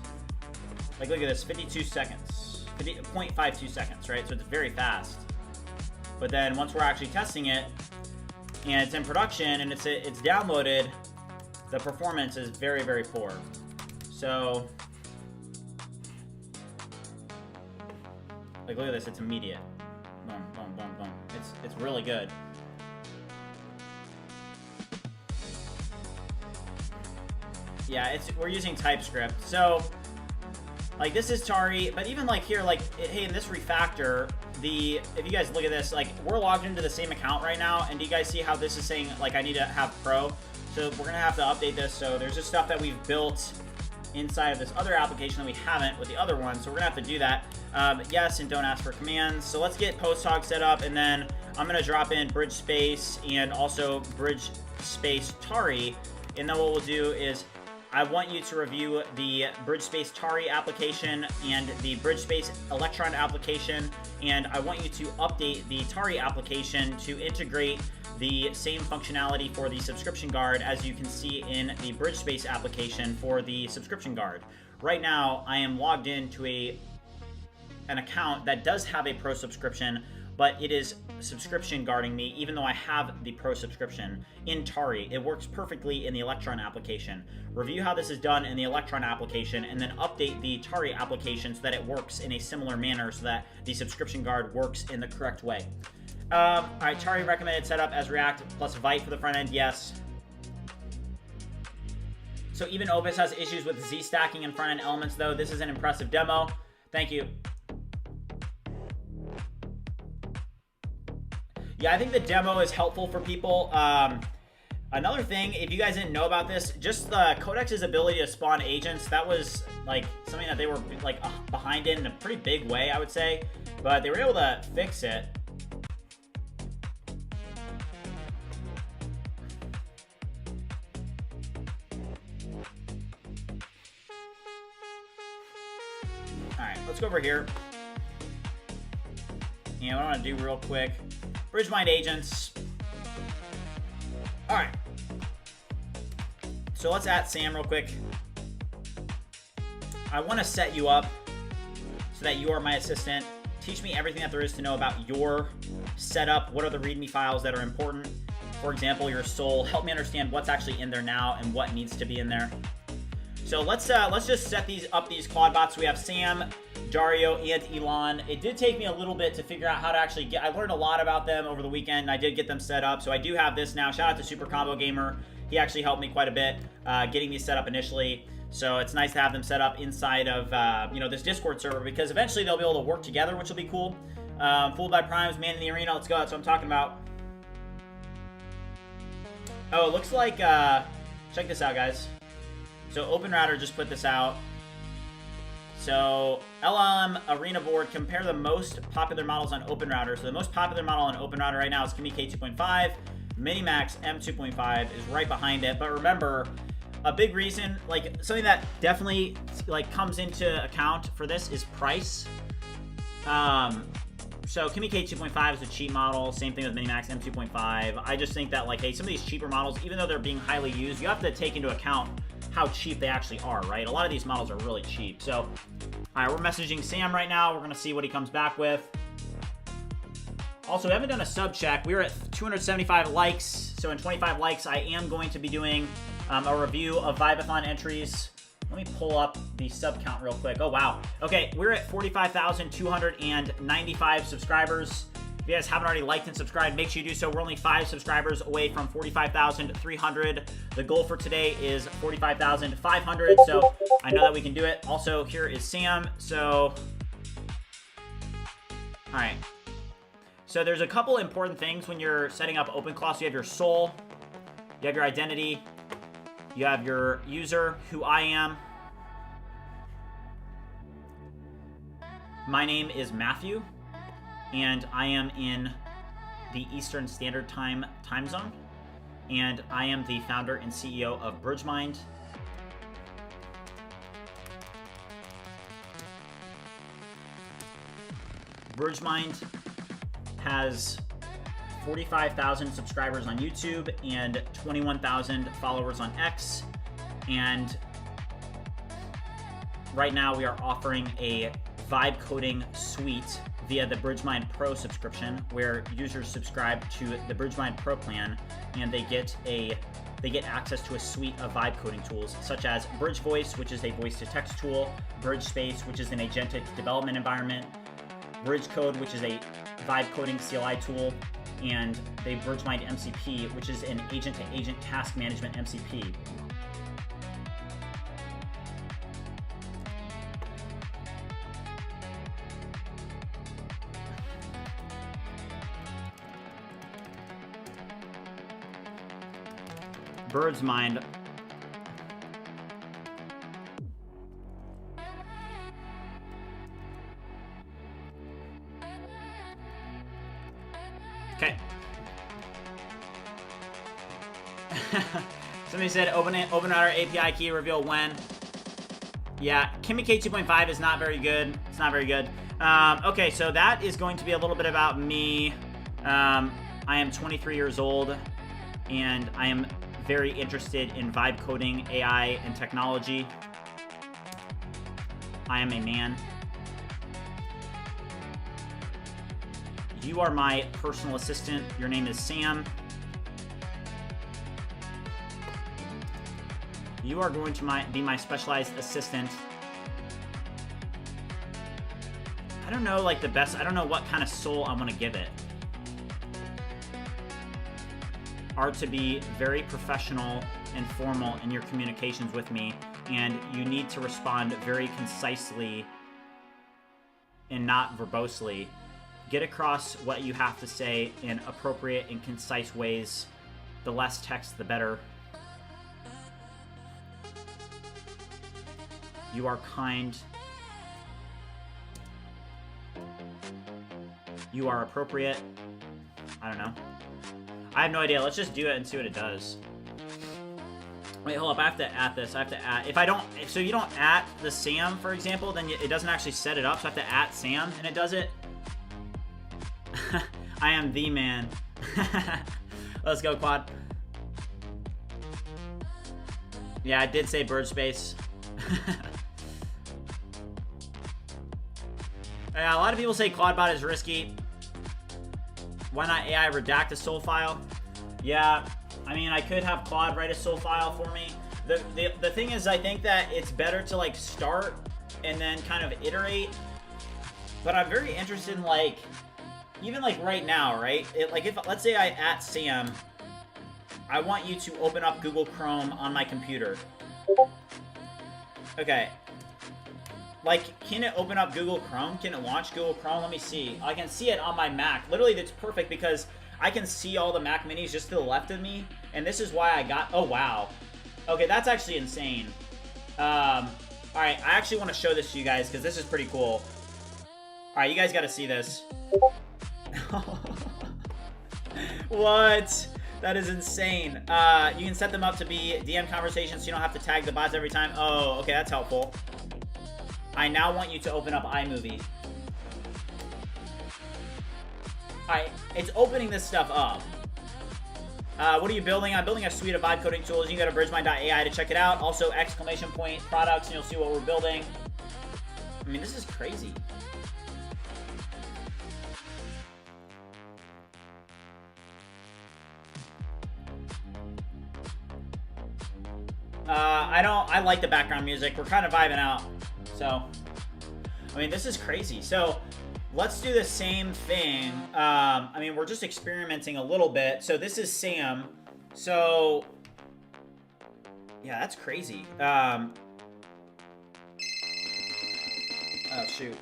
like, look at this, 52 seconds, 0.52 seconds, right? So it's very fast. But then once we're actually testing it and it's in production and it's downloaded, the performance is very, very poor. So, like, look at this, it's immediate. Boom, boom, boom, boom. It's really good. Yeah, we're using TypeScript. So, like, this is Tari, but even like here, like, hey, in this refactor, if you guys look at this, like, we're logged into the same account right now, and do you guys see how this is saying, like, I need to have Pro? So we're gonna have to update this. So there's just stuff that we've built inside of this other application that we haven't with the other one. So we're gonna have to do that. Yes, and don't ask for commands. So let's get PostHog set up, and then I'm gonna drop in BridgeSpace and also BridgeSpace Tari. And then what we'll do is I want you to review the BridgeSpace Tari application and the BridgeSpace Electron application, and I want you to update the Tari application to integrate the same functionality for the subscription guard as you can see in the BridgeSpace application for the subscription guard. Right now, I am logged into an account that does have a Pro subscription, but it is subscription guarding me even though I have the Pro subscription in Tari. It works perfectly in the Electron application. Review how this is done in the Electron application and then update the Tari application so that it works in a similar manner so that the subscription guard works in the correct way. All right, Tari recommended setup as React plus Vite for the front end, yes. So even Opus has issues with Z stacking and front end elements though. This is an impressive demo. Thank you. Yeah, I think the demo is helpful for people. Another thing, if you guys didn't know about this, just the Codex's ability to spawn agents, that was like something that they were like behind in a pretty big way, I would say. But they were able to fix it. All right, let's go over here. And what I want to do real quick, BridgeMind agents. All right. So let's add Sam real quick. I want to set you up so that you are my assistant. Teach me everything that there is to know about your setup. What are the README files that are important? For example, your soul. Help me understand what's actually in there now and what needs to be in there. So let's just set these Clawdbots. We have Sam, Dario, and Elon. It did take me a little bit to figure out how to actually get. I learned a lot about them over the weekend, and I did get them set up. So I do have this now. Shout out to Super Combo Gamer. He actually helped me quite a bit getting these set up initially. So it's nice to have them set up inside of this Discord server because eventually they'll be able to work together, which will be cool. Fooled by Primes, Man in the Arena. Let's go. That's what I'm talking about. Oh, it looks like check this out, guys. So OpenRouter just put this out. So LLM Arena Board, compare the most popular models on OpenRouter. So the most popular model on OpenRouter right now is Qwen 2.5. Minimax M2.5 is right behind it. But remember, a big reason, like something that definitely like comes into account for this is price. So Qwen 2.5 is a cheap model. Same thing with Minimax M2.5. I just think that like, hey, some of these cheaper models, even though they're being highly used, you have to take into account how cheap they actually are, right? A lot of these models are really cheap. So, all right, we're messaging Sam right now. We're gonna see what he comes back with. Also, we haven't done a sub check. We were at 275 likes. So in 25 likes, I am going to be doing a review of Vibathon entries. Let me pull up the sub count real quick. Oh, wow. Okay, we're at 45,295 subscribers. If you guys haven't already liked and subscribed, make sure you do so. We're only 5 subscribers away from 45,300. The goal for today is 45,500. So I know that we can do it. Also, here is Sam. So, all right. So there's a couple important things when you're setting up OpenClaw. So you have your soul, you have your identity, you have your user, who I am. My name is Matthew, and I am in the Eastern Standard Time zone, and I am the founder and CEO of BridgeMind. BridgeMind has 45,000 subscribers on YouTube and 21,000 followers on X. And right now we are offering a vibe coding suite via the BridgeMind Pro subscription, where users subscribe to the BridgeMind Pro plan and they get access to a suite of vibe coding tools, such as Bridge Voice, which is a voice-to-text tool, BridgeSpace, which is an agentic development environment, Bridge Code, which is a vibe coding CLI tool, and the BridgeMind MCP, which is an agent-to-agent task management MCP. BridgeMind. Okay. Somebody said open our API key, reveal when. Yeah, KimiK 2.5 is not very good. It's not very good. Okay, so that is going to be a little bit about me. I am 23 years old, and I am very interested in vibe coding, AI, and technology. I am a man. You are my personal assistant. Your name is Sam. You are going to be my specialized assistant. I don't know, like, the best. I don't know what kind of soul I want to give it. Are to be very professional and formal in your communications with me, and you need to respond very concisely and not verbosely. Get across what you have to say in appropriate and concise ways. The less text, the better. You are kind. You are appropriate. I don't know. I have no idea. Let's just do it and see what it does. Wait, hold up. I have to add this. I have to add. If I don't, so you don't add the Sam, for example, then it doesn't actually set it up. So I have to add Sam, and it does it. I am the man. Let's go, Quad. Yeah, I did say BridgeSpace. Yeah, a lot of people say Clawdbot is risky. Why not AI redact a soul file? Yeah, I mean, I could have Claude write a soul file for me. The thing is, I think that it's better to, like, start and then kind of iterate. But I'm very interested in, like, even, like, right now, right? Like, if, let's say I @Sam, I want you to open up Google Chrome on my computer. Okay. Like, can it open up Google Chrome? Can it launch Google Chrome? Let me see. I can see it on my Mac. Literally, that's perfect because I can see all the Mac minis just to the left of me. And this is why I got... Oh, wow. Okay, that's actually insane. Alright, I actually want to show this to you guys because this is pretty cool. Alright, you guys got to see this. What? That is insane. You can set them up to be DM conversations so you don't have to tag the bots every time. Oh, okay, that's helpful. I now want you to open up iMovie. Alright, it's opening this stuff up. What are you building? I'm building a suite of vibe coding tools. You can go to bridgemind.ai to check it out. Also, ! Products, and you'll see what we're building. I mean, this is crazy. I like the background music. We're kind of vibing out. So, I mean, this is crazy. So, let's do the same thing. I mean, we're just experimenting a little bit. So, this is Sam. So, yeah, that's crazy. Oh, shoot.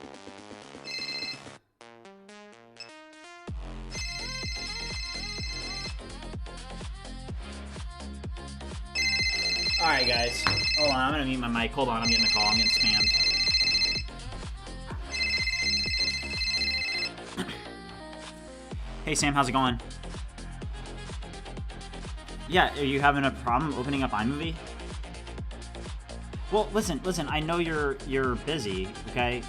Alright, guys. Hold on, I'm gonna mute my mic. Hold on, I'm getting a call. I'm getting spammed. Hey, Sam, how's it going? Yeah, are you having a problem opening up iMovie? Well, listen. I know you're busy, okay,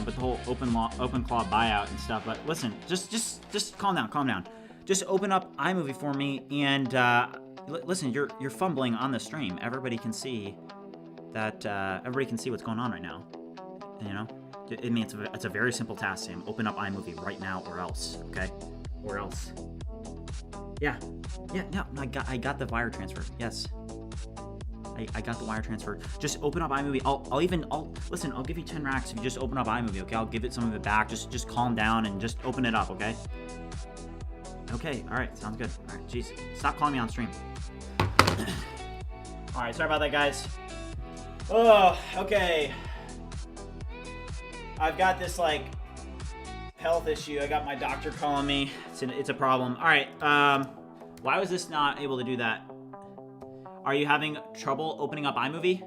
with the whole OpenClaw buyout and stuff. But listen, just calm down. Just open up iMovie for me, and listen. You're fumbling on the stream. Everybody can see that. Everybody can see what's going on right now. You know, I mean, it's a very simple task, Sam. Open up iMovie right now, or else, okay, or else. Yeah. No, I got the wire transfer. Yes. I got the wire transfer. Just open up iMovie. I'll give you 10 racks if you just open up iMovie, okay? I'll give it some of it back. Just calm down and just open it up, okay? Okay, all right, sounds good. All right, jeez, stop calling me on stream. All right, sorry about that, guys. Oh, okay. I've got this like health issue. I got my doctor calling me. It's a problem. All right. Why was this not able to do that? Are you having trouble opening up iMovie?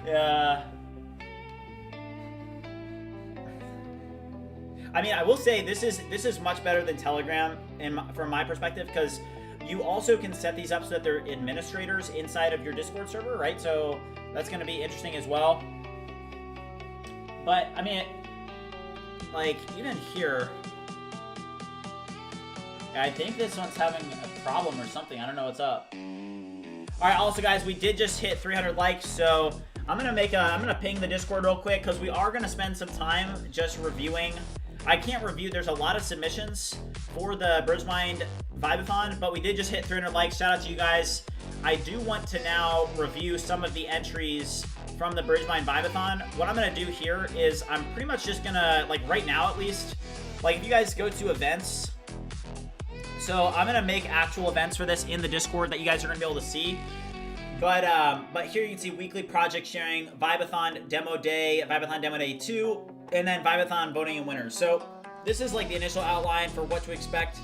Yeah. I mean, I will say this is much better than Telegram from my perspective, because you also can set these up so that they're administrators inside of your Discord server, right? So that's going to be interesting as well. But I mean, like even here, I think this one's having a problem or something. I don't know what's up. All right. Also, guys, we did just hit 300 likes, so I'm gonna ping the Discord real quick because we are gonna spend some time just reviewing. I can't review. There's a lot of submissions for the BridgeMind Vibathon, but we did just hit 300 likes. Shout out to you guys. I do want to now review some of the entries from the BridgeMind Vibathon. What I'm gonna do here is I'm pretty much just gonna, like right now at least, like if you guys go to events. So I'm gonna make actual events for this in the Discord that you guys are gonna be able to see. But here you can see weekly project sharing, Vibathon demo day, Vibathon demo day 2, and then Vibathon voting and winners. So this is like the initial outline for what to expect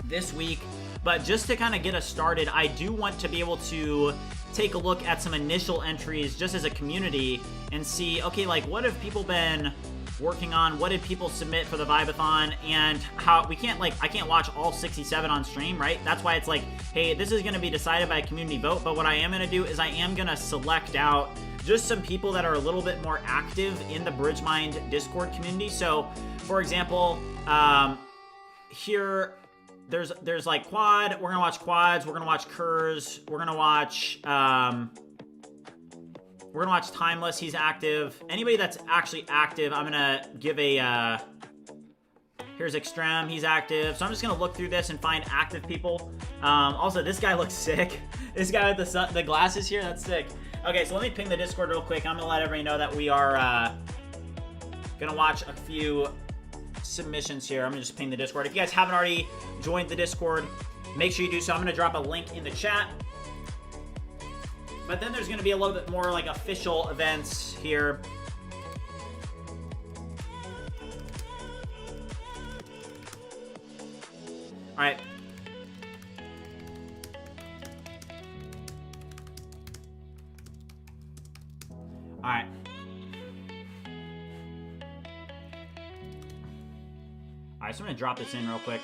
this week. But just to kind of get us started, I do want to be able to take a look at some initial entries just as a community and see, okay, like what have people been working on? What did people submit for the Vibathon? And how I can't watch all 67 on stream, right? That's why it's like, hey, this is going to be decided by a community vote. But what I am going to do is I am going to select out just some people that are a little bit more active in the BridgeMind Discord community. So for example, here there's like quad. We're gonna watch quads. We're gonna watch curs. We're gonna watch timeless. He's active. Anybody that's actually active, I'm gonna give a here's extreme. He's active. So I'm just gonna look through this and find active people. Also, this guy looks sick. This guy with the glasses here, that's sick. Okay, so let me ping the Discord real quick. I'm gonna let everybody know that we are gonna watch a few submissions here. I'm gonna just ping the Discord. If you guys haven't already joined the Discord, make sure you do so. I'm gonna drop a link in the chat. But then there's gonna be a little bit more like official events here. All right. All right. All right, so I'm gonna drop this in real quick.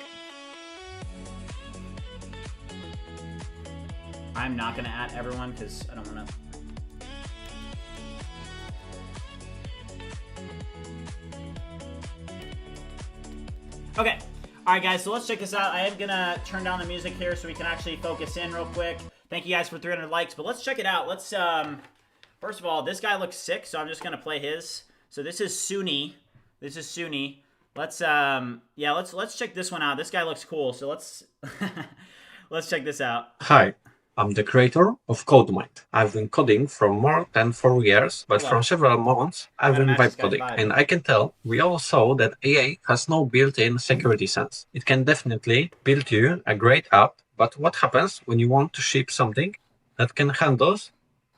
I'm not gonna add everyone because I don't wanna. Okay. All right, guys, so let's check this out. I am gonna turn down the music here so we can actually focus in real quick. Thank you guys for 300 likes, but let's check it out. Let's, first of all, this guy looks sick, so I'm just gonna play his. So this is Sunni. This is Sunni. Let's, yeah, let's check this one out. This guy looks cool, so let's, let's check this out. Hi, I'm the creator of CodeMind. I've been coding for more than 4 years, but from several months, I've been vibe coding. And I can tell, we all saw that AI has no built-in security sense. It can definitely build you a great app, but what happens when you want to ship something that can handle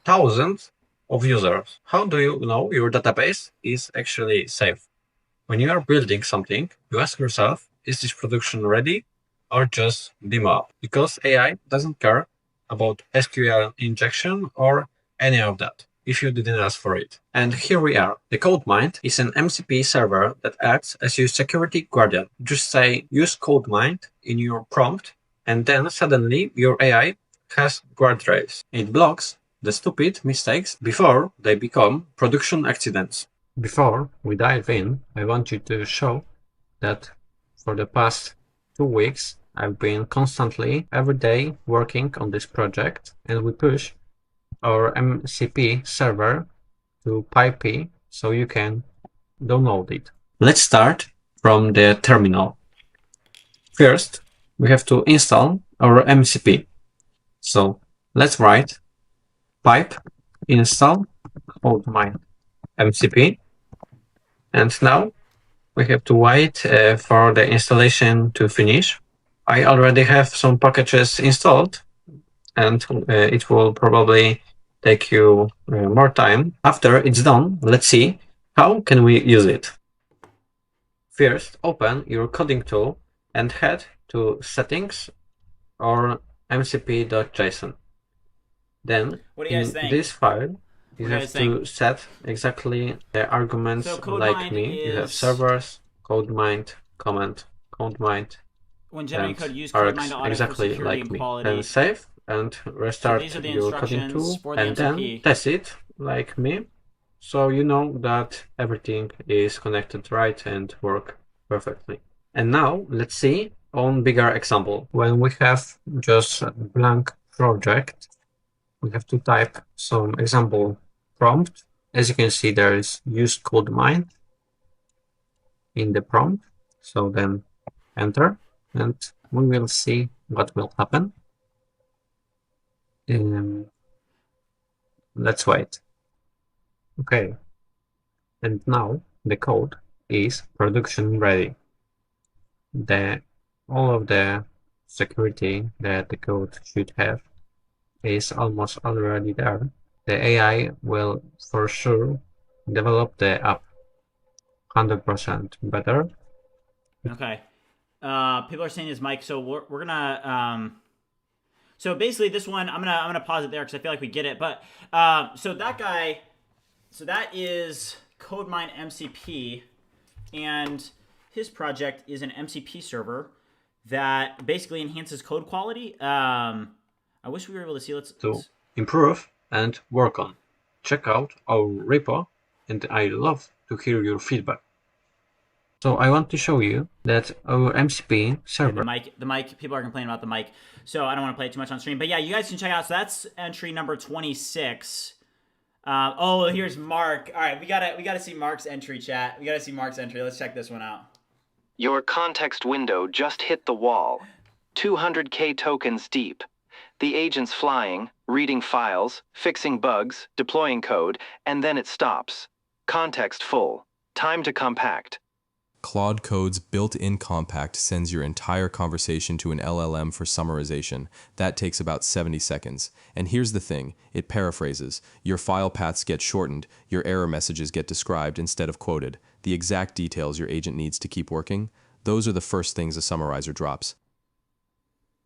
thousands of users? How do you know your database is actually safe? When you are building something, you ask yourself, is this production ready or just demo up? Because AI doesn't care about SQL injection or any of that if you didn't ask for it. And here we are. The CodeMind is an MCP server that acts as your security guardian. Just say use CodeMind in your prompt, and then suddenly your AI has guardrails. It blocks the stupid mistakes before they become production accidents. Before we dive in, I want you to show that for the past 2 weeks, I've been constantly, every day, working on this project, and we push our MCP server to PyP so you can download it. Let's start from the terminal. First, we have to install our MCP. So let's write pipe install CodeMind MCP. And now we have to wait for the installation to finish. I already have some packages installed, and it will probably take you more time. After it's done, let's see how can we use it. First, open your coding tool and head to settings or mcp.json. Then in this file, you have to set exactly the arguments like me. You have servers, CodeMind, comment, CodeMind, when Gemini could use CodeMind to exactly like me. Then save and restart your coding tool and then test it like me. So you know that everything is connected right and work perfectly. And now let's see on bigger example. When we have just a blank project, we have to type some example prompt. As you can see, there is use CodeMind in the prompt. So then enter, and we will see what will happen. Let's wait. Okay, and now the code is production ready. All of the security that the code should have is almost already there. The AI will for sure develop the app 100% better. Okay. People are saying his mic, so we're gonna so basically this one I'm gonna pause it there because I feel like we get it. But so that is CodeMind MCP, and his project is an MCP server that basically enhances code quality. I wish we were able to see. Let's improve and work on. Check out our repo, and I love to hear your feedback. So I want to show you that our MCP server. The mic. People are complaining about the mic, so I don't want to play it too much on stream. But yeah, you guys can check out. So that's entry number 26. Oh, here's Mark. All right, we gotta see Mark's entry, chat. We gotta see Mark's entry. Let's check this one out. Your context window just hit the wall. 200K tokens deep. The agent's flying, reading files, fixing bugs, deploying code, and then it stops. Context full. Time to compact. Claude Code's built-in compact sends your entire conversation to an LLM for summarization. That takes about 70 seconds. And here's the thing, it paraphrases. Your file paths get shortened, your error messages get described instead of quoted. The exact details your agent needs to keep working, those are the first things a summarizer drops.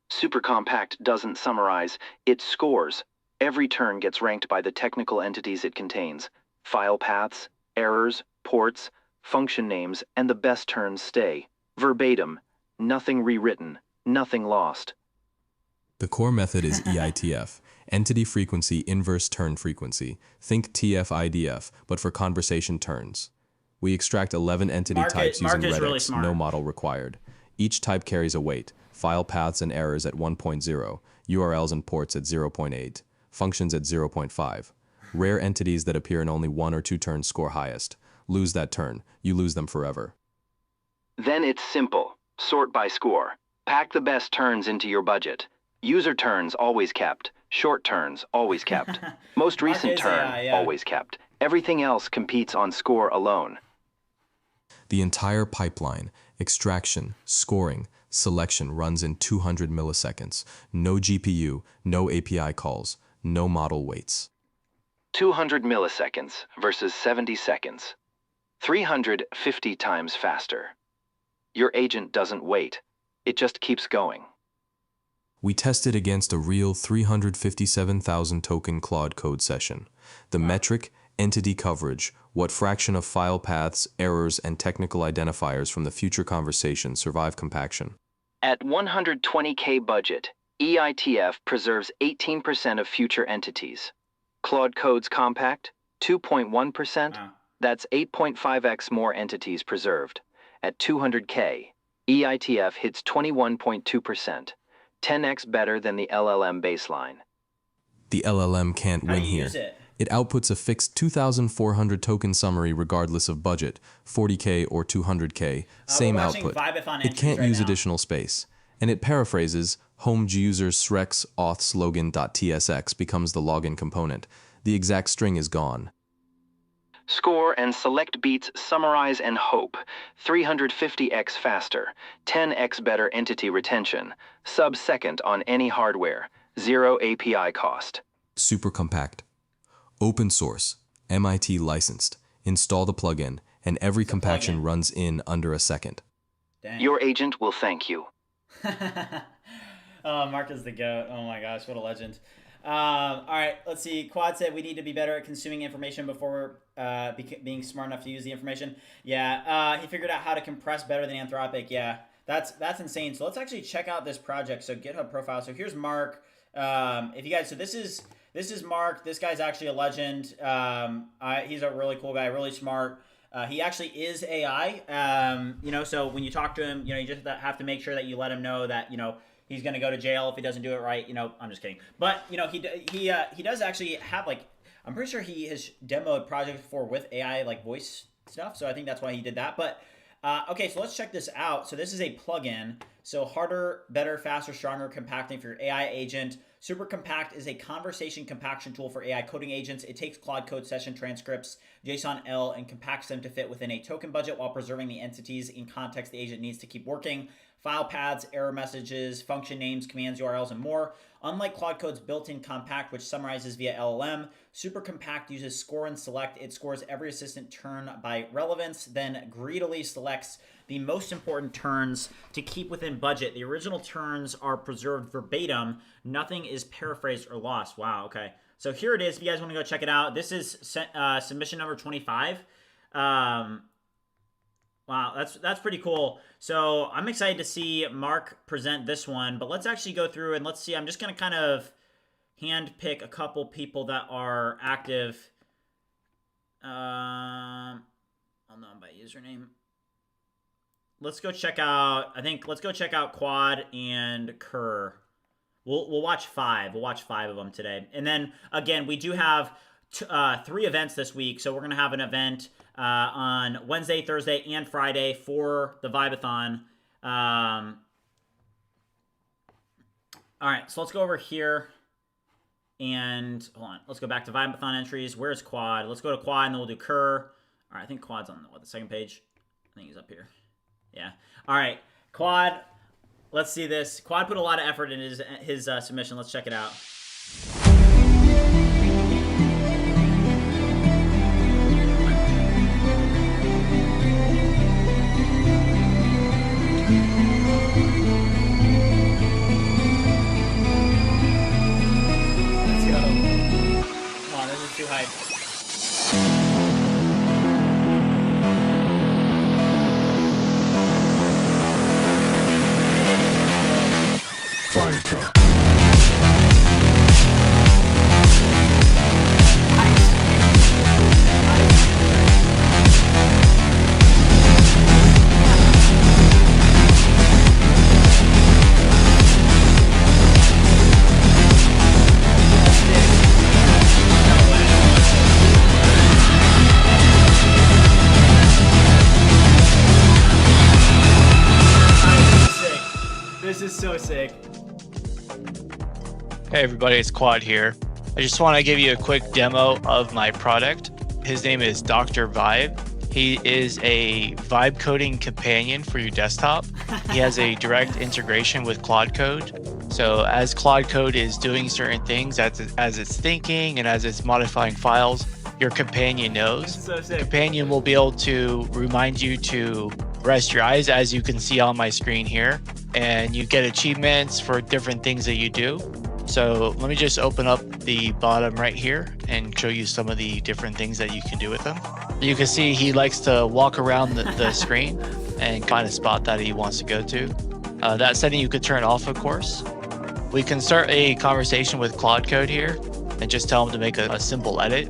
Super compact doesn't summarize, it scores. Every turn gets ranked by the technical entities it contains. File paths, errors, ports, function names, and the best turns stay. Verbatim. Nothing rewritten. Nothing lost. The core method is EITF, Entity Frequency Inverse Turn Frequency. Think TF-IDF, but for conversation turns. We extract 11 entity types using Redux, really no model required. Each type carries a weight, file paths and errors at 1.0, URLs and ports at 0.8, functions at 0.5. Rare entities that appear in only 1 or 2 turns score highest. Lose that turn, you lose them forever. Then it's simple. Sort by score. Pack the best turns into your budget. User turns always kept. Short turns always kept. Most recent turn always kept. Everything else competes on score alone. The entire pipeline, extraction, scoring, selection runs in 200 milliseconds. No GPU, no API calls, no model waits. 200 milliseconds versus 70 seconds. 350 times faster. Your agent doesn't wait. It just keeps going. We tested against a real 357,000 token Claude Code session. The metric, entity coverage, what fraction of file paths, errors, and technical identifiers from the future conversation survive compaction. At 120K budget, EITF preserves 18% of future entities. Claude Code's compact, 2.1%. Wow. That's 8.5x more entities preserved. At 200K, EITF hits 21.2%, 10x better than the LLM baseline. The LLM can't How win do you here. use it? It outputs a fixed 2,400 token summary regardless of budget, 40K or 200K, same we're watching output. Vibeathon It entries can't right use now. additional space. And it paraphrases, home users srex auths login.tsx becomes the login component. The exact string is gone. Score and select beats summarize and hope, 350x faster, 10x better entity retention, sub-second on any hardware, 0 API cost. Super compact. Open source, MIT licensed. Install the plugin, and every compaction plugin. runs in under a second. Dang. Your agent will thank you. Oh, Mark is the GOAT. Oh my gosh, what a legend. All right, let's see. Quad said we need to be better at consuming information before being smart enough to use the information. Yeah, he figured out how to compress better than Anthropic. Yeah, that's insane. So let's actually check out this project. So GitHub profile. So here's Mark. If you guys, so this is Mark. This guy's actually a legend. He's a really cool guy, really smart. He actually is AI. So when you talk to him, you just have to make sure that you let him know that he's going to go to jail if he doesn't do it right. I'm just kidding. But he does actually have I'm pretty sure he has demoed projects before with AI voice stuff. So I think that's why he did that. But okay, so let's check this out. So this is a plugin. So harder, better, faster, stronger compacting for your AI agent. Super Compact is a conversation compaction tool for AI coding agents. It takes Claude Code session transcripts, JSON-L, and compacts them to fit within a token budget while preserving the entities in context the agent needs to keep working. File paths, error messages, function names, commands, URLs, and more. Unlike Claude Code's built-in compact, which summarizes via LLM, Super Compact uses score and select. It scores every assistant turn by relevance, then greedily selects the most important turns to keep within budget. The original turns are preserved verbatim. Nothing is paraphrased or lost. Wow, okay. So here it is. If you guys want to go check it out, this is submission number 25. Wow, that's pretty cool. So I'm excited to see Mark present this one, but let's actually go through and let's see. I'm just going to kind of hand pick a couple people that are active. I'll know by username. Let's go check out, let's go check out Quad and Kerr. We'll watch 5. We'll watch 5 of them today. And then, again, we do have 3 events this week. So we're going to have an event on Wednesday, Thursday, and Friday for the Vibeathon. All right, so let's go over here. And, hold on, let's go back to Vibeathon entries. Where's Quad? Let's go to Quad, and then we'll do Kerr. All right, I think Quad's on the second page. I think he's up here. Yeah. All right, Quad. Let's see this. Quad put a lot of effort in his submission. Let's check it out. Let's go. Come on, this is too hype. This is so sick. Hey everybody, it's Quad here. I just want to give you a quick demo of my product. His name is Dr. Vibe. He is a vibe coding companion for your desktop. He has a direct integration with Claude Code. So as Claude Code is doing certain things, as it's thinking and as it's modifying files, your companion knows. So sick. The companion will be able to remind you to rest your eyes, as you can see on my screen here, and you get achievements for different things that you do. So let me just open up the bottom right here and show you some of the different things that you can do with them. You can see he likes to walk around the screen and find a spot that he wants to go to. That setting you could turn off, of course. We can start a conversation with Claude Code here and just tell him to make a simple edit.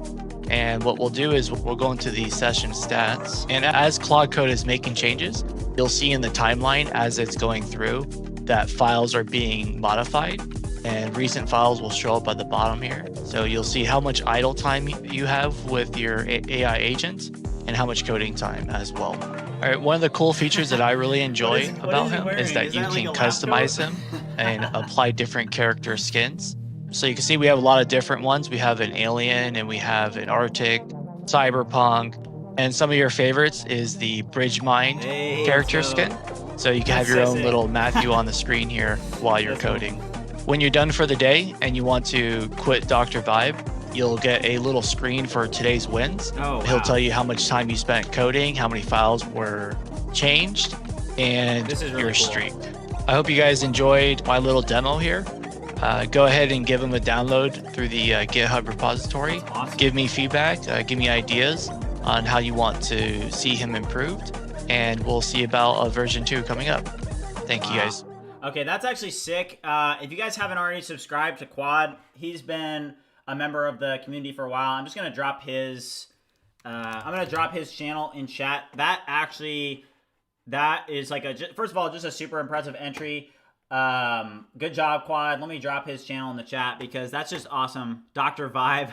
And what we'll do is we'll go into the session stats. And as Claude Code is making changes, you'll see in the timeline as it's going through that files are being modified, and recent files will show up at the bottom here. So you'll see how much idle time you have with your AI agent and how much coding time as well. All right, one of the cool features that I really enjoy about him is that you can customize him and apply different character skins. So you can see we have a lot of different ones. We have an alien and we have an Arctic, cyberpunk, and some of your favorites is the BridgeMind character skin. So you can have your own little Matthew on the screen here while you're coding. When you're done for the day and you want to quit Dr. Vibe, you'll get a little screen for today's wins. Oh, wow. He'll tell you how much time you spent coding, how many files were changed, and your streak. I hope you guys enjoyed my little demo here. Go ahead and give him a download through the GitHub repository. Awesome. Give me feedback, give me ideas on how you want to see him improved, and we'll see about version 2 coming up. Thank you guys. Okay, that's actually sick. If you guys haven't already subscribed to Quad, he's been a member of the community for a while. I'm just gonna drop his channel in chat. That is like first of all, just a super impressive entry. Good job, Quad. Let me drop his channel in the chat because that's just awesome. Dr. Vibe.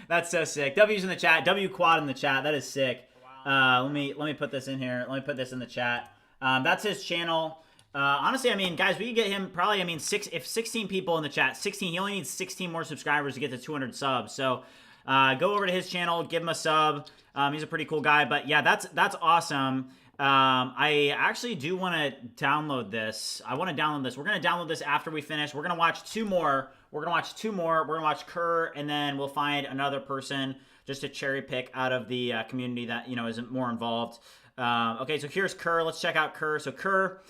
That's so sick. W's in the chat. W Quad in the chat. That is sick. Let me put this in here. Let me put this in the chat. That's his channel. Honestly, I mean, guys, we could get him probably, I mean, if 16 people in the chat, 16, he only needs 16 more subscribers to get to 200 subs. So go over to his channel, give him a sub. He's a pretty cool guy. But yeah, that's awesome. I actually do want to download this. I want to download this. We're going to download this after we finish. We're going to watch two more. We're going to watch Kerr, and then we'll find another person just to cherry pick out of the community that, you know, isn't more involved. Okay, so here's Kerr. Let's check out Kerr. So Kerr,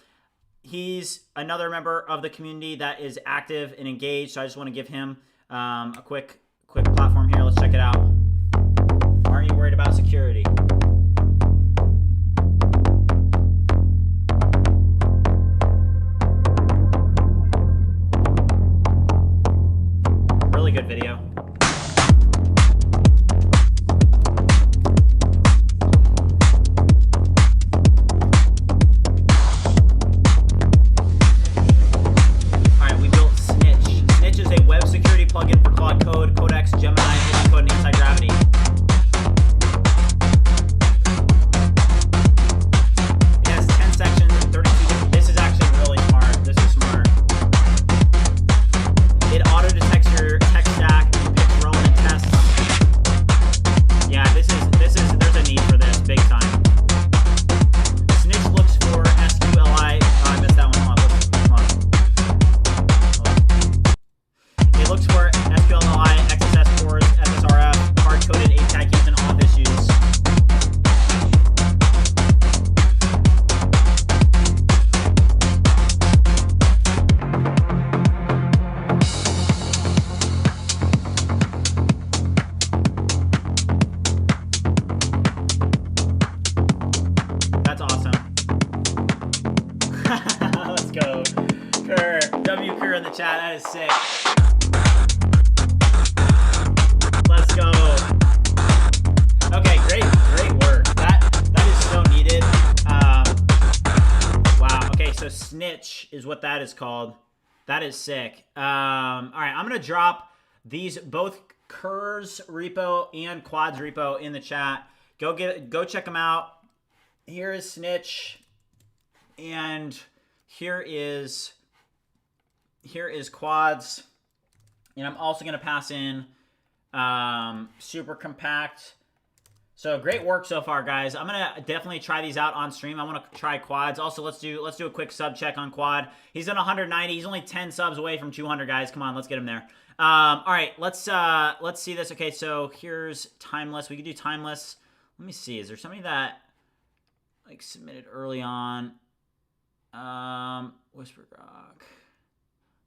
he's another member of the community that is active and engaged. So I just want to give him a quick platform here. Let's check it out. Aren't you worried about security? Really good video. Plugin for Claude Code, Codex, Gemini, Code, and Anti-Gravity. It has 10 sections and 32 different. This is actually really smart. This is smart. It auto-detects your tech stack and picks relevant tests. Yeah, this is, there's a need for this, big time. Snitch looks for SQLI. Oh, I missed that one. Hold on. It looks for SQLI, XSS cores, SSRF, hard-coded API keys, and auth issues. That's awesome. Let's go. Kerr. W Kerr in the chat. That is sick. Let's go. Okay, great work. That is so needed. Wow. Okay, so snitch is what that is called. That is sick. All right, I'm gonna drop these both Kerr's repo and Quad's repo in the chat. Go check them out. Here is snitch, and here is Quad's, and I'm also gonna pass in super compact. So great work so far, guys. I'm gonna definitely try these out on stream. I want to try Quads. Also, let's do a quick sub check on Quad. He's done 190. He's only 10 subs away from 200, guys. Come on, let's get him there. All right, let's see this. Okay, so here's timeless. We could do timeless. Let me see. Is there somebody that like submitted early on? Whisper Grok.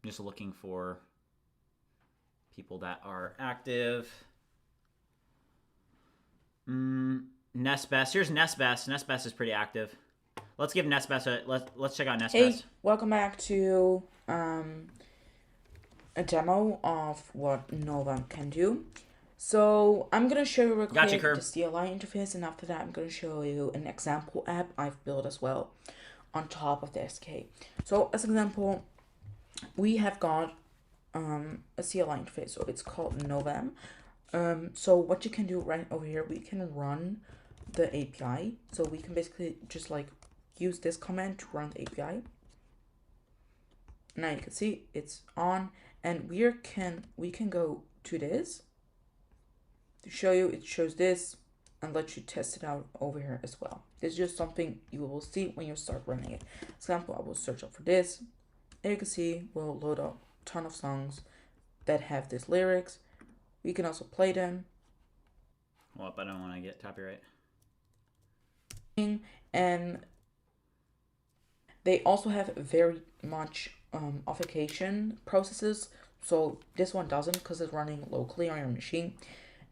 I'm just looking for people that are active. Nestbest. Here's Nestbest. Nestbest is pretty active. Let's give Nestbest a let's check out Nestbest. Hey, welcome back to a demo of what Nova can do. So I'm gonna show you real quick the CLI interface, and after that I'm gonna show you an example app I've built as well on top of the SK. So as an example, we have got a CLI interface, so it's called Nova. So what you can do right over here, we can run the API. So we can basically just like use this command to run the API. Now you can see it's on, and we can go to this to show you. It shows this and let you test it out over here as well. It's just something you will see when you start running it. For example, I will search up for this, and you can see we'll load up a ton of songs that have these lyrics. We can also play them. Well, I don't want to get copyright. And they also have very much authentication processes. So this one doesn't, because it's running locally on your machine.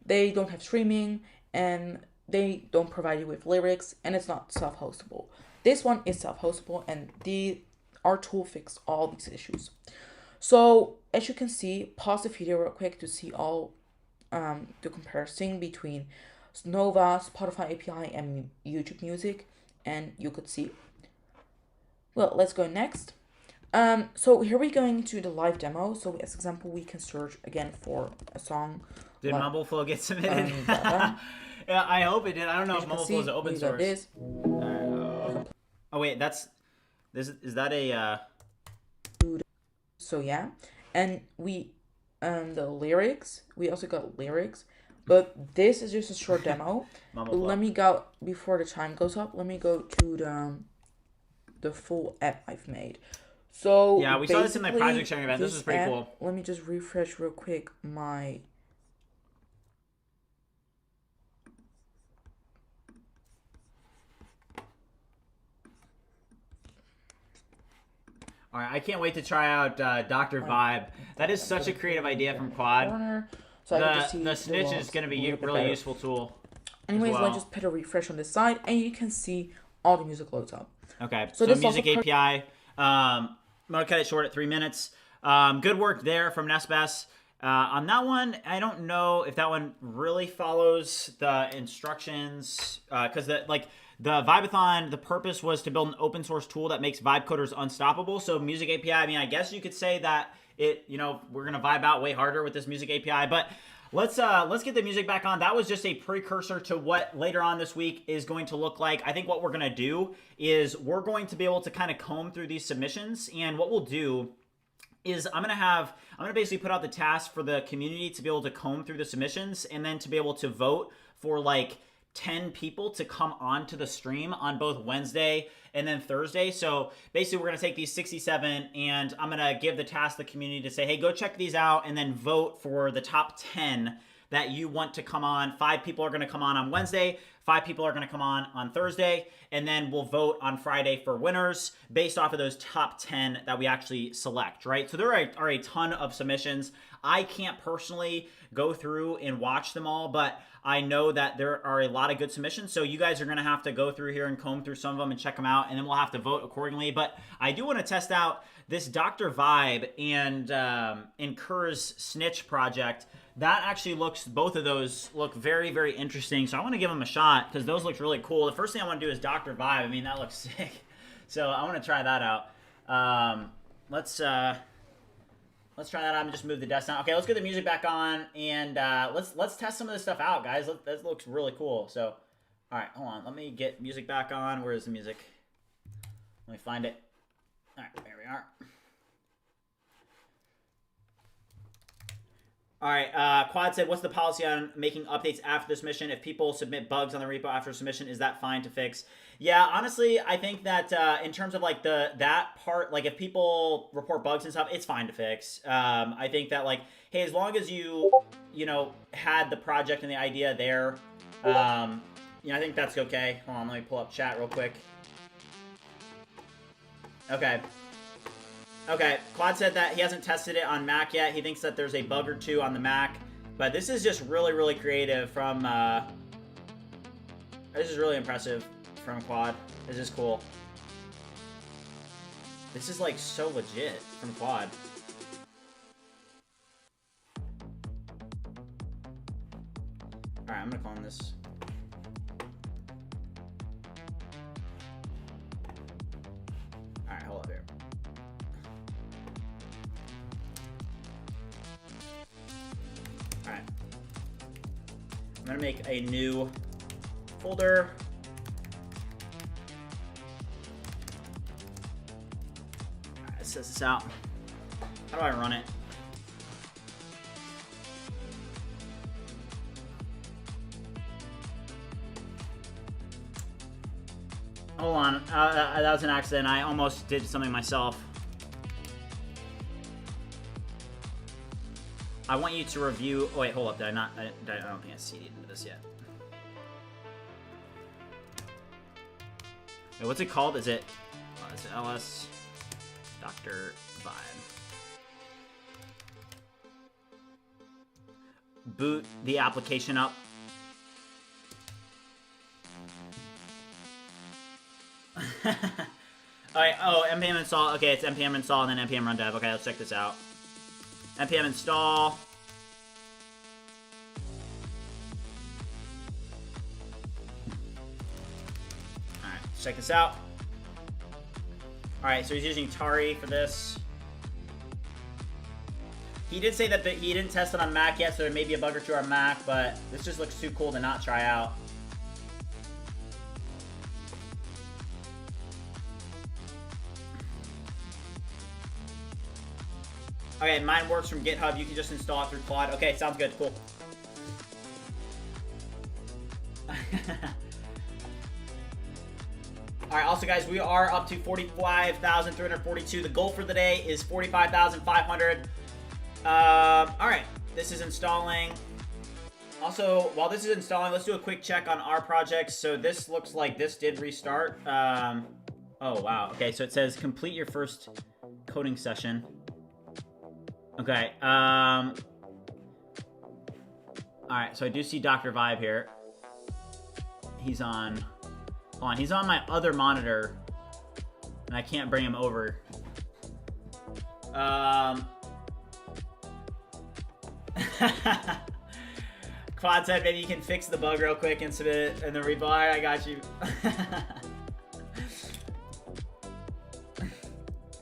They don't have streaming, and they don't provide you with lyrics, and it's not self-hostable. This one is self-hostable, and our tool fixed all these issues. So as you can see, pause the video real quick to see all the comparison between Nova, Spotify API, and YouTube Music, and you could see. Well, let's go next. So here we're going to the live demo. So as example, we can search again for a song. Did like, Mumbleflow get submitted? Yeah, I hope it did. I don't know if Mumbleflow is open source. Oh wait, is that a? So yeah, and we the lyrics. We also got lyrics, but this is just a short demo. Let me go before the time goes up. Let me go to the full app I've made. So yeah, we saw this in my project sharing event. This is pretty cool. Let me just refresh real quick my. All right, I can't wait to try out Dr. Vibe. That is such a creative idea from Quad. So the snitch is going to be a really useful tool. Anyways, let's just put a refresh on this side, and you can see all the music loads up. Okay, so music API. I'm going to cut it short at 3 minutes. Good work there from Nesbess. On that one, I don't know if that one really follows the instructions, because the Vibathon, the purpose was to build an open source tool that makes vibe coders unstoppable. So music API, I mean, I guess you could say that we're gonna vibe out way harder with this music API. But let's get the music back on. That was just a precursor to what later on this week is going to look like. I think what we're gonna do is we're going to be able to kind of comb through these submissions, and what we'll do is I'm gonna basically put out the task for the community to be able to comb through the submissions, and then to be able to vote for like 10 people to come onto the stream on both Wednesday and then Thursday. So basically we're going to take these 67, and I'm going to give the task to the community to say, hey, go check these out, and then vote for the top 10 that you want to come on. 5 people are going to come on Wednesday, 5 people are going to come on Thursday, and then we'll vote on Friday for winners based off of those top 10 that we actually select, right? So there are a ton of submissions. I can't personally go through and watch them all, but I know that there are a lot of good submissions, so you guys are going to have to go through here and comb through some of them and check them out, and then we'll have to vote accordingly. But I do want to test out this Dr. Vibe and Kerr's Snitch project. That actually both of those look very, very interesting, so I want to give them a shot because those look really cool. The first thing I want to do is Dr. Vibe. I mean, that looks sick. So I want to try that out. Let's try that out and just move the desk down. Okay, let's get the music back on, and let's test some of this stuff out, guys. That looks really cool. So, all right, hold on. Let me get music back on. Where is the music? Let me find it. All right, there we are. All right, Quad said, what's the policy on making updates after this mission? If people submit bugs on the repo after submission, is that fine to fix? Yeah, honestly, I think that in terms of like that part, like if people report bugs and stuff, it's fine to fix. I think that like, hey, as long as you had the project and the idea there, I think that's okay. Hold on, let me pull up chat real quick. Okay, Claude said that he hasn't tested it on Mac yet. He thinks that there's a bug or two on the Mac. But this is just really, really creative from... this is really impressive from Claude. This is cool. This is like so legit from Claude. Alright, I'm gonna clone this. Alright, hold up here. Alright. I'm gonna make a new folder. Alright, let's test this out. How do I run it? Hold on, that was an accident. I almost did something myself. I want you to review. Oh wait, hold up. Did I not? I don't think I CD'd into this yet. Wait, what's it called? Is it LS Dr. Vibe? Boot the application up. Alright, oh, npm install. Okay, it's npm install and then npm run dev. Okay, let's check this out. npm install. Alright, let's check this out. Alright, so he's using Tari for this. He did say that he didn't test it on Mac yet, so there may be a bug or two on Mac, but this just looks too cool to not try out. Okay, mine works from GitHub. You can just install it through Claude. Okay, sounds good. Cool. Alright, also guys, we are up to 45,342. The goal for the day is 45,500. Alright, this is installing. Also, while this is installing, let's do a quick check on our project. So this looks like this did restart. Oh, wow. Okay, so it says complete your first coding session. Okay, alright, so I do see Dr. Vibe here. He's on... Hold on, he's on my other monitor, and I can't bring him over. Claude said maybe you can fix the bug real quick and submit it in the repo. Alright, I got you.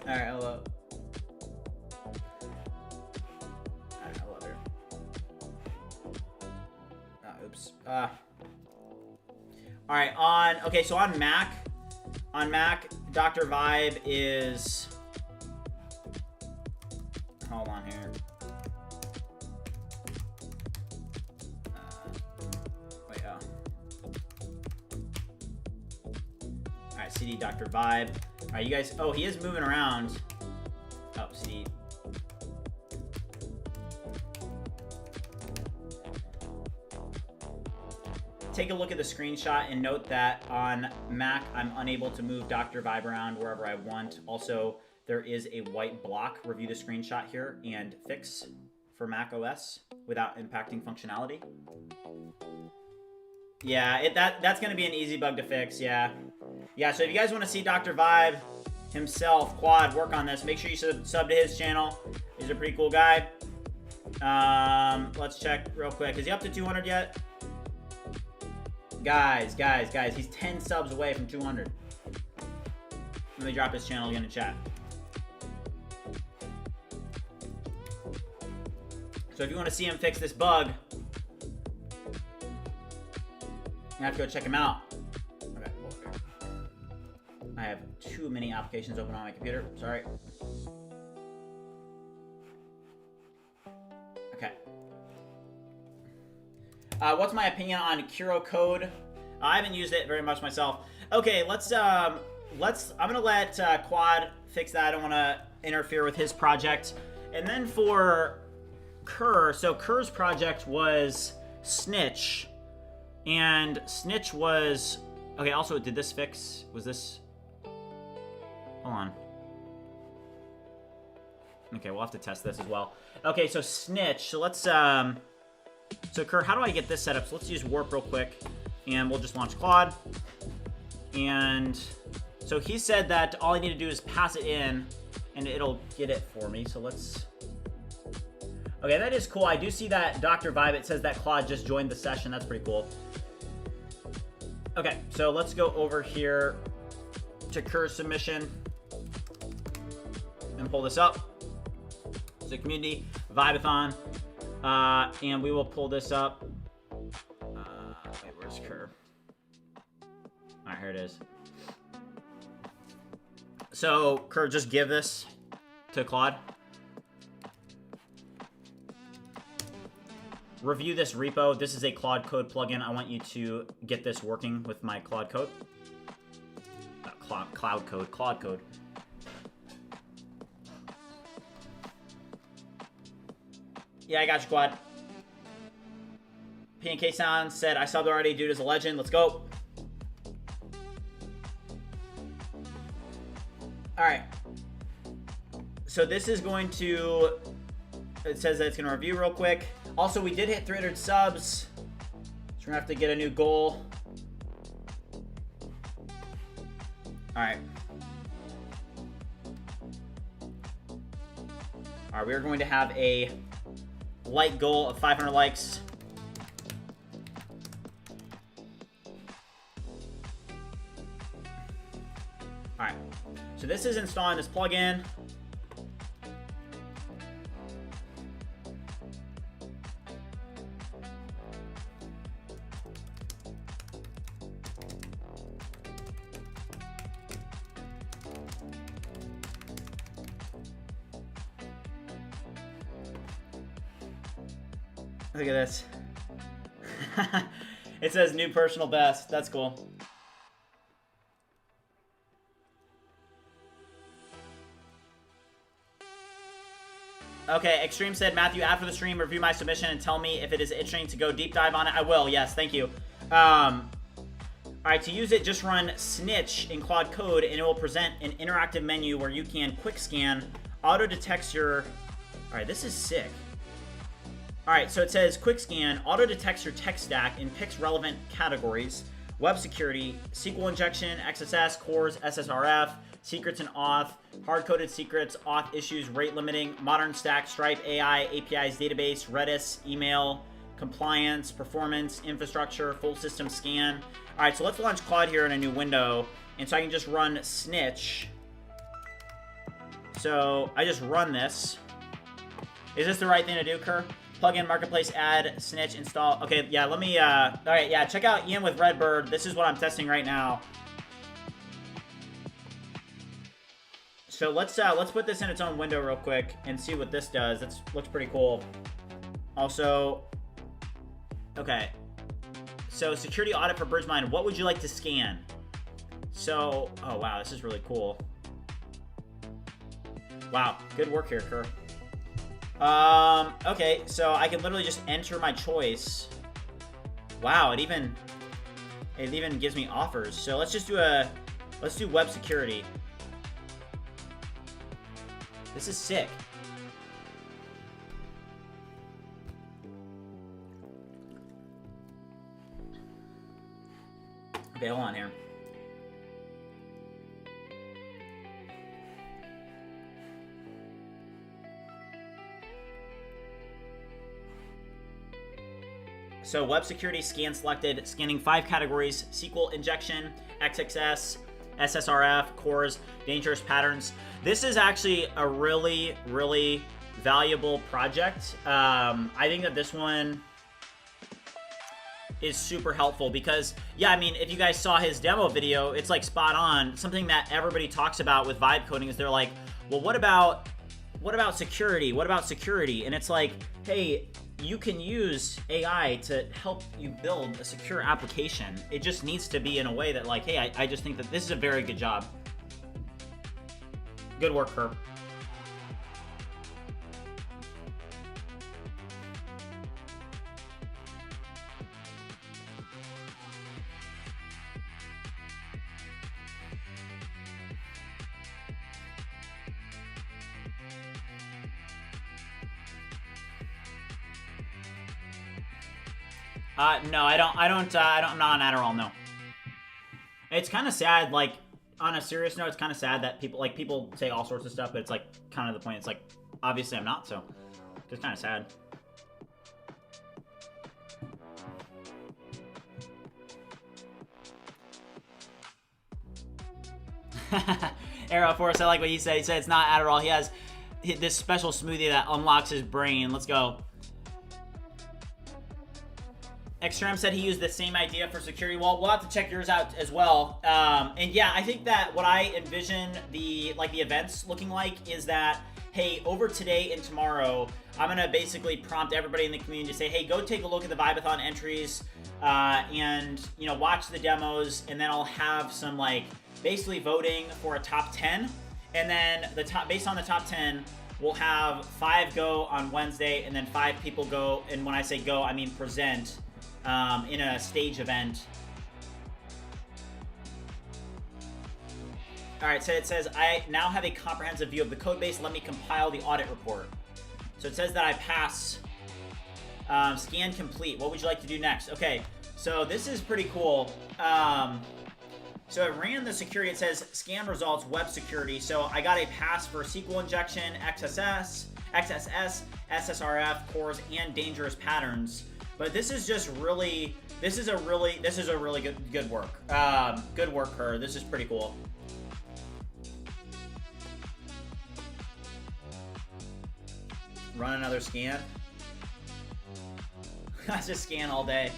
Alright, hello. Oops. Alright, okay, so on Mac, Dr. Vibe is, hold on here. Alright, CD Dr. Vibe. Alright, you guys, oh, he is moving around. Oh, CD. Take a look at the screenshot and note that on Mac, I'm unable to move Dr. Vibe around wherever I want. Also, there is a white block. Review the screenshot here and fix for Mac OS without impacting functionality. Yeah, that's going to be an easy bug to fix, yeah. Yeah, so if you guys want to see Dr. Vibe himself, Claude, work on this, make sure you sub to his channel. He's a pretty cool guy. Let's check real quick. Is he up to 200 yet? Guys, he's 10 subs away from 200. Let me drop his channel again in chat. So if you want to see him fix this bug, you have to go check him out. Okay, I have too many applications open on my computer. Sorry. Okay. What's my opinion on Kuro Code? I haven't used it very much myself. Okay, I'm gonna let Quad fix that. I don't want to interfere with his project. And then for Kerr, so Kerr's project was Snitch, and Snitch was okay. Also, did this fix? Was this? Hold on. Okay, we'll have to test this as well. Okay, so Snitch. So let's So Kerr, how do I get this set up? So let's use Warp real quick, and we'll just launch Claude. And So he said that all I need to do is pass it in, and it'll get it for me. So let's... Okay, that is cool. I do see that Dr. Vibe, it says that Claude just joined the session. That's pretty cool. Okay, so let's go over here to Kerr's submission and pull this up. So community, Vibathon, and we will pull this up. Wait, where's Kerr? All right, here it is. So Kerr, just give this to Claude. Review this repo. This is a Claude Code plugin. I want you to get this working with my Claude Code. Claude Code. Yeah, I got you, Quad. PNK Sound said, I subbed already. Dude is a legend. Let's go. Alright. So this is going to... It says that it's going to review real quick. Also, we did hit 300 subs. So we're going to have to get a new goal. Alright. Alright, we are going to have a like goal of 500 likes. Alright. So this is installing this plugin. Look at this. It says new personal best. That's cool. Okay, Extreme said, Matthew, after the stream, review my submission and tell me if it is itching to go deep dive on it. I will, yes, thank you. Alright, to use it, just run snitch in Claude Code, and it will present an interactive menu where you can quick scan, auto-detects your... Alright, this is sick. Alright, so it says quick scan, auto-detects your tech stack and picks relevant categories, web security, SQL injection, XSS, cores, SSRF, secrets and auth, hard-coded secrets, auth issues, rate limiting, modern stack, Stripe, AI, APIs, database, Redis, email, compliance, performance, infrastructure, full system scan. Alright, so let's launch Claude here in a new window, and so I can just run snitch. So I just run this. Is this the right thing to do, Kerr? Plugin, marketplace, add, snitch, install. Okay, yeah, let me, all right, yeah, check out Ian with Redbird. This is what I'm testing right now. So let's put this in its own window real quick and see what this does. That looks pretty cool. Also, okay. So security audit for BridgeMind. What would you like to scan? So, oh wow, this is really cool. Wow, good work here, Kerr. Okay, so I can literally just enter my choice. Wow, it even gives me offers. So let's just do let's do web security. This is sick. Okay, hold on here. So web security scan selected, scanning 5 categories: SQL injection, XXS, SSRF, cores, dangerous patterns. This is actually a really, really valuable project. I think that this one is super helpful because, yeah, I mean, if you guys saw his demo video, it's like spot on. Something that everybody talks about with vibe coding is they're like, well, what about security? What about security? And it's like, hey, you can use AI to help you build a secure application. It just needs to be in a way that, like, hey, I just think that this is a very good job. Good work, Kerr. No, I'm not on Adderall, no. It's kind of sad, like, on a serious note, it's kind of sad that people say all sorts of stuff, but it's like kind of the point. It's like, obviously I'm not, so it's kind of sad. Arrow Force, I like what he said. He said it's not Adderall. He has this special smoothie that unlocks his brain. Let's go. Extreme said he used the same idea for security. Well, we'll have to check yours out as well. And yeah, I think that what I envision the events looking like is that, hey, over today and tomorrow, I'm gonna basically prompt everybody in the community to say, hey, go take a look at the Vibathon entries, and you know, watch the demos, and then I'll have some like basically voting for a top 10, and then based on the top 10, we'll have 5 go on Wednesday, and then 5 people go. And when I say go, I mean present. In a stage event. Alright, so it says, I now have a comprehensive view of the code base. Let me compile the audit report. So it says that I pass scan complete. What would you like to do next? Okay, so this is pretty cool. So it ran the security. It says scan results, web security. So I got a pass for SQL injection, XSS, SSRF, cores, and dangerous patterns. But this is just really, this is a really good work. Good work, her. This is pretty cool. Run another scan. I just scan all day.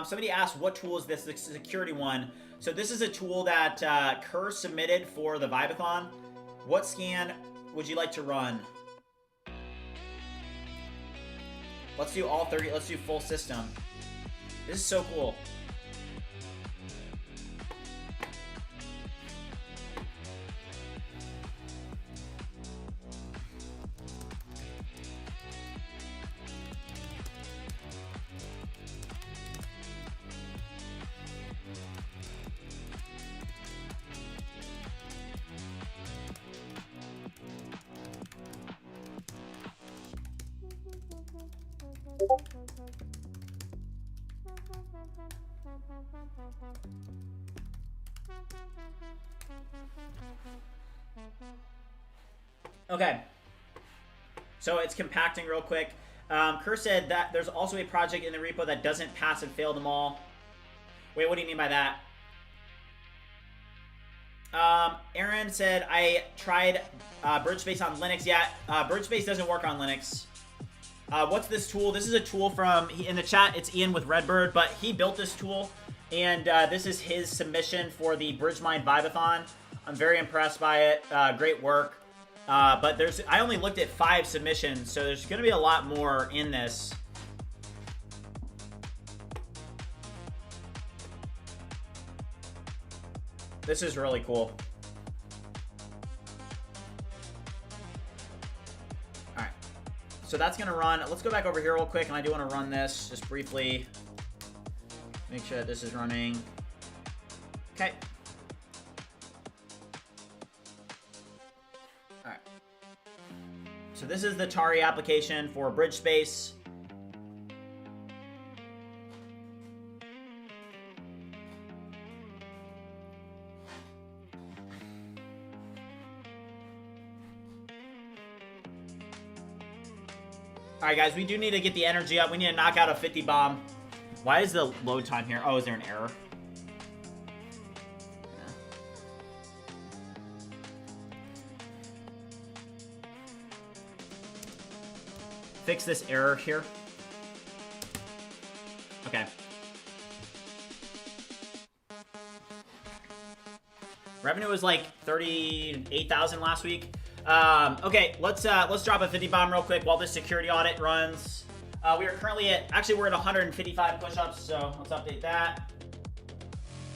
Somebody asked, what tool is this? The security one. So this is a tool that Kerr submitted for the Vibeathon. What scan would you like to run? Let's do all 30. Let's do full system. This is so cool. Okay, so it's compacting real quick. Kerr said that there's also a project in the repo that doesn't pass and fail them all. Wait, what do you mean by that? Aaron said, I tried BridgeSpace on Linux. Yeah, BridgeSpace doesn't work on Linux. What's this tool? This is a tool from, in the chat, it's Ian with Redbird, but he built this tool, and this is his submission for the BridgeMind Vibeathon. I'm very impressed by it. Great work. But I only looked at 5 submissions, so there's going to be a lot more in this. This is really cool. Alright. So that's going to run. Let's go back over here real quick, and I do want to run this just briefly. Make sure that this is running. Okay. Alright. So this is the Tari application for BridgeSpace. Alright guys, we do need to get the energy up. We need to knock out a 50 bomb. Why is the load time here? Oh, is there an error? Fix this error here. Okay. Revenue was like 38,000 last week. Okay, let's drop a 50 bomb real quick while this security audit runs. We are currently at, actually we're at 155 push-ups, so let's update that.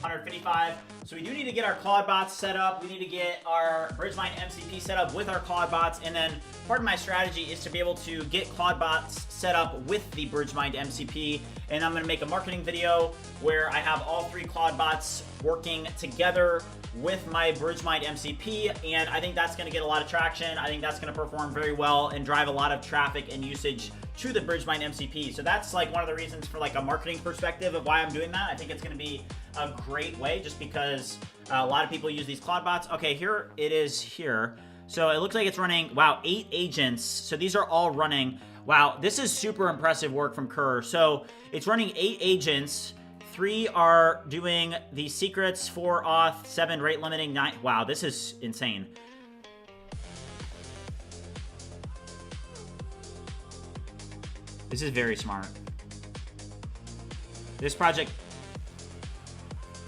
155. So we do need to get our Clawbots set up. We need to get our BridgeMind MCP set up with our Clawbots, and then part of my strategy is to be able to get Clawbots set up with the BridgeMind MCP, and I'm going to make a marketing video where I have all 3 Clawbots working together with my BridgeMind MCP, and I think that's going to get a lot of traction. I think that's going to perform very well and drive a lot of traffic and usage to the BridgeMind MCP. So that's like one of the reasons for like a marketing perspective of why I'm doing that. I think it's going to be a great way just because a lot of people use these Clawbots. Okay, here it is here. So it looks like it's running, wow, 8 agents. So these are all running. Wow, this is super impressive work from Kerr. So it's running 8 agents. 3 are doing the secrets, 4 auth, 7 rate limiting, 9. Wow, this is insane. This is very smart. This project,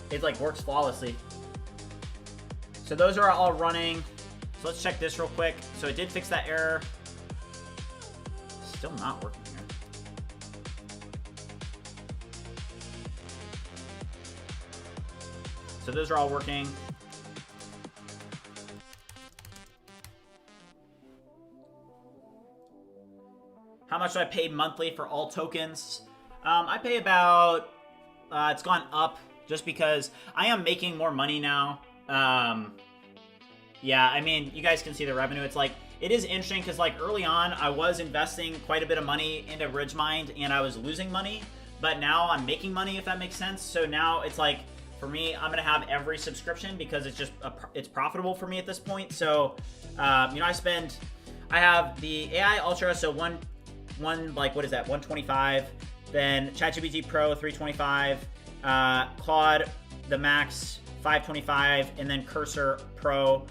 it like works flawlessly. So those are all running. So let's check this real quick. So it did fix that error. Still not working here. So those are all working. How much do I pay monthly for all tokens? I pay about, it's gone up just because I am making more money now. Yeah, I mean, you guys can see the revenue. It's like, it is interesting because like early on, I was investing quite a bit of money into BridgeMind and I was losing money, but now I'm making money, if that makes sense. So now it's like, for me, I'm gonna have every subscription because it's just, it's profitable for me at this point. So, you know, I have the AI Ultra, so one like, what is that, 125, then ChatGPT Pro 325, Claude the Max 525, and then Cursor Pro,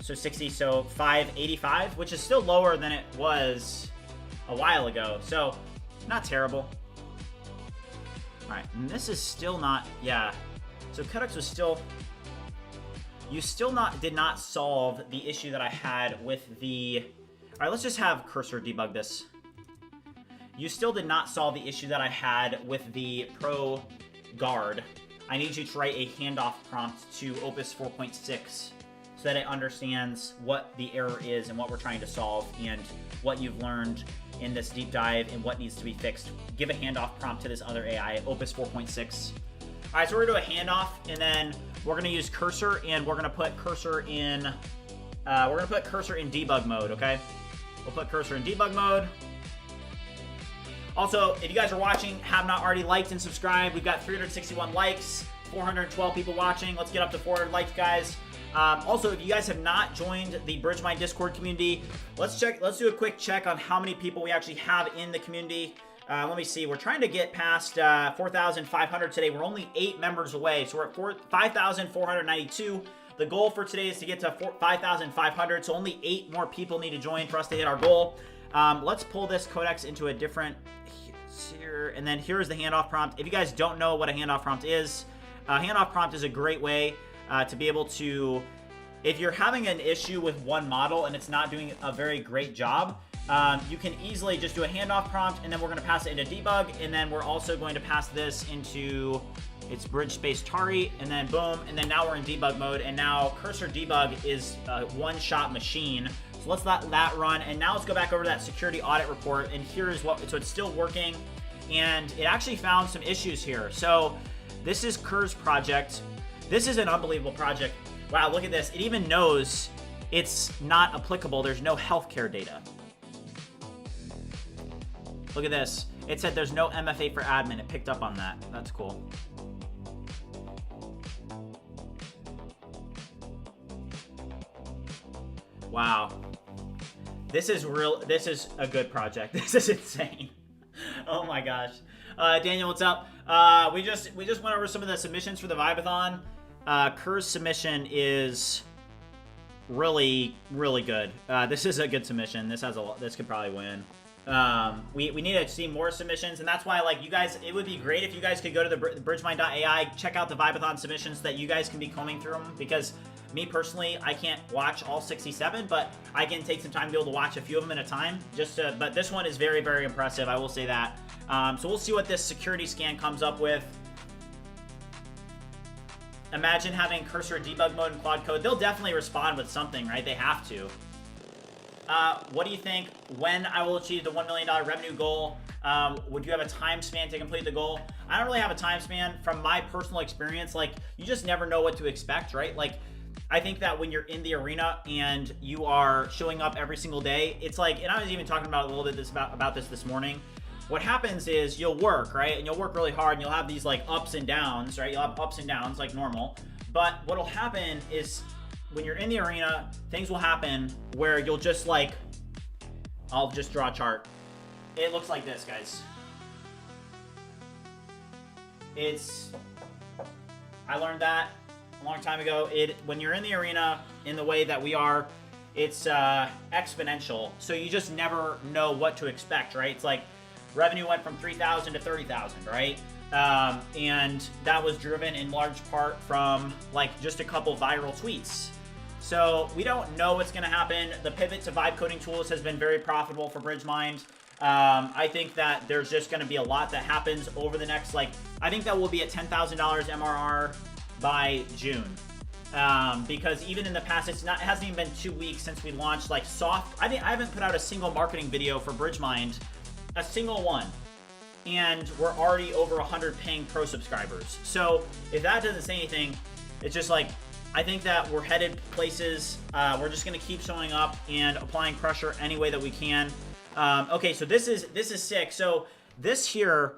so 60, so 585, which is still lower than it was a while ago, so not terrible. All right, and this is still not, yeah, so Codex was still, you still did not solve the issue that I had with the, all right, let's just have Cursor debug this. You still did not solve the issue that I had with the Pro Guard. I need you to write a handoff prompt to Opus 4.6 so that it understands what the error is and what we're trying to solve and what you've learned in this deep dive and what needs to be fixed. Give a handoff prompt to this other AI, Opus 4.6. All right, so we're gonna do a handoff, and then we're gonna use Cursor, and we're gonna put Cursor in, debug mode, okay? We'll put Cursor in debug mode. Also, if you guys are watching, have not already liked and subscribed, we've got 361 likes, 412 people watching. Let's get up to 400 likes, guys. Also, if you guys have not joined the BridgeMind Discord community, let's do a quick check on how many people we actually have in the community. Let me see. We're trying to get past 4,500 today. We're only 8 members away, so we're at 5,492. The goal for today is to get to 5,500, so only 8 more people need to join for us to hit our goal. Let's pull this Codex into a different here, and then here's the handoff prompt. If you guys don't know what a handoff prompt is a great way to be able to, if you're having an issue with one model and it's not doing a very great job, you can easily just do a handoff prompt, and then we're going to pass it into debug, and then we're also going to pass this into its BridgeSpace Tari, and then boom, and then now we're in debug mode, and now Cursor Debug is a one-shot machine. So let's let that run, and now let's go back over to that security audit report, and here's what, so it's still working, and it actually found some issues here. So this is Kerr's project. This is an unbelievable project. Wow, look at this. It even knows it's not applicable. There's no healthcare data. Look at this. It said there's no MFA for admin. It picked up on that. That's cool. Wow. This is real. This is a good project. This is insane. Oh my gosh. Daniel, what's up? We just went over some of the submissions for the Vibathon. Kerr's submission is really, really good. This is a good submission. This could probably win. We need to see more submissions, and that's why, like, you guys, it would be great if you guys could go to the BridgeMind.ai, check out the Vibathon submissions so that you guys can be combing through them, because me personally, I can't watch all 67, but I can take some time to be able to watch a few of them at a time. But this one is very, very impressive. I will say that. So we'll see what this security scan comes up with. imagine having cursor debug mode in Claude Code. They'll definitely respond with something, right? They have to. What do you think when I will achieve the $1 million revenue goal? Would you have a time span to complete the goal? I don't really have a time span. From my personal experience, like, you just never know what to expect, right? Like, I think that when you're in the arena and you are showing up every single day, it's like, and I was even talking about a little bit about this morning. What happens is you'll work, right? And you'll work really hard and you'll have these like ups and downs, right? You'll have ups and downs like normal. But what'll happen is when you're in the arena, things will happen where you'll just like, I'll just draw a chart. It looks like this, guys. I learned that a long time ago. When you're in the arena in the way that we are, it's exponential. So you just never know what to expect, right? It's like revenue went from 3,000 to 30,000, right? And that was driven in large part from like just a couple viral tweets. So we don't know what's going to happen. The pivot to vibe coding tools has been very profitable for BridgeMind. I think that there's just going to be a lot that happens over the next, like, I think that we'll be at $10,000 MRR by June. Because even in the past, it hasn't even been 2 weeks since we launched like soft. I haven't put out a single marketing video for BridgeMind, a single one. And we're already over 100 paying pro subscribers. So if that doesn't say anything, it's just like, I think that we're headed places. We're just going to keep showing up and applying pressure any way that we can. Okay, so this is sick. So this here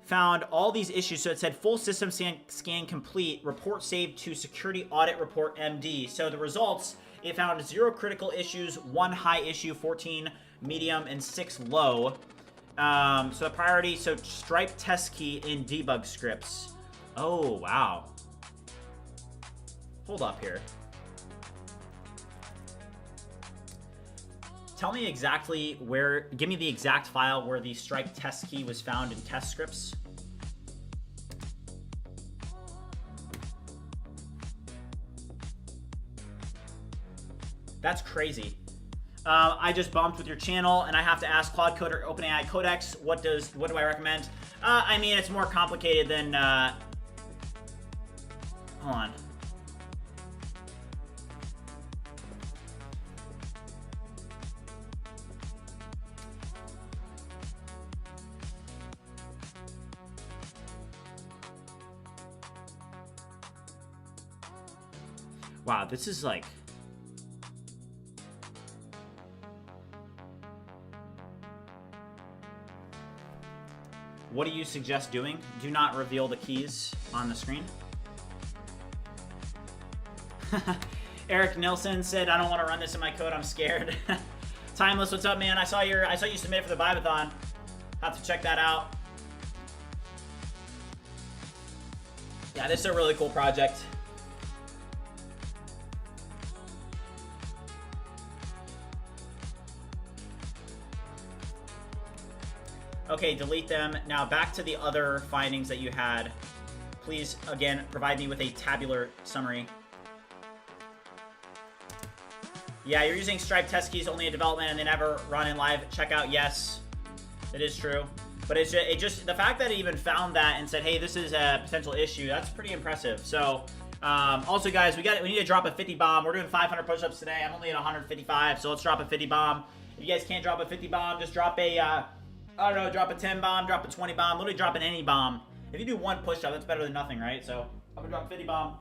found all these issues. So it said full system scan complete, report saved to security audit report MD. So the results, it found 0 critical issues, 1 high issue, 14 medium, and 6 low. So the priority, so stripe test key in debug scripts. Oh, wow. Hold up here. Tell me exactly where, give me the exact file where the stripe test key was found in test scripts. That's crazy. I just bumped with your channel and I have to ask Claude Code or OpenAI Codex, what do I recommend? I mean, it's more complicated than, hold on. Wow, this is like... What do you suggest doing? Do not reveal the keys on the screen. Eric Nilsson said, I don't want to run this in my code, I'm scared. Timeless, what's up, man? I saw you submitted for the Vibathon. Have to check that out. Yeah, this is a really cool project. Okay, delete them. Now back to the other findings that you had. Please, again, provide me with a tabular summary. Yeah, you're using stripe test keys only in development and they never run in live checkout. Yes, it is true. But it just the fact that it even found that and said, hey, this is a potential issue, that's pretty impressive. So, also guys, we need to drop a 50 bomb. We're doing 500 push-ups today. I'm only at 155, so let's drop a 50 bomb. If you guys can't drop a 50 bomb, just drop a, I don't know, drop a 10 bomb, drop a 20 bomb, literally drop any bomb. If you do 1 push-up, that's better than nothing, right? So, I'm gonna drop a 50 bomb.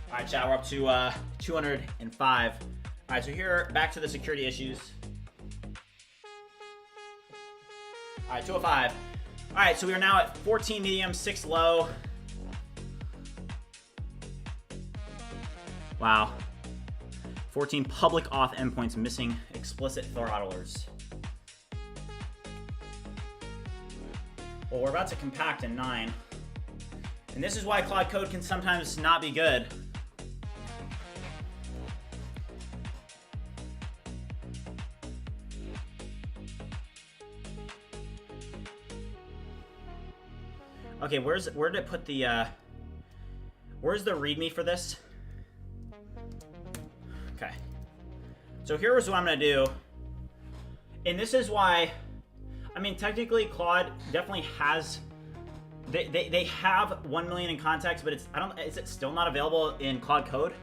All right, chat, we're up to 205. All right, so here, back to the security issues. All right, 205. All right, so we are now at 14 medium, 6 low. Wow. 14 public auth endpoints missing explicit throttlers. Well, we're about to compact in 9. And this is why Claude code can sometimes not be good. Okay, where did it put the, where's the README for this? Okay. So here's what I'm gonna do. And this is why, I mean, technically Claude definitely has, they have 1 million in context, but is it still not available in Claude code?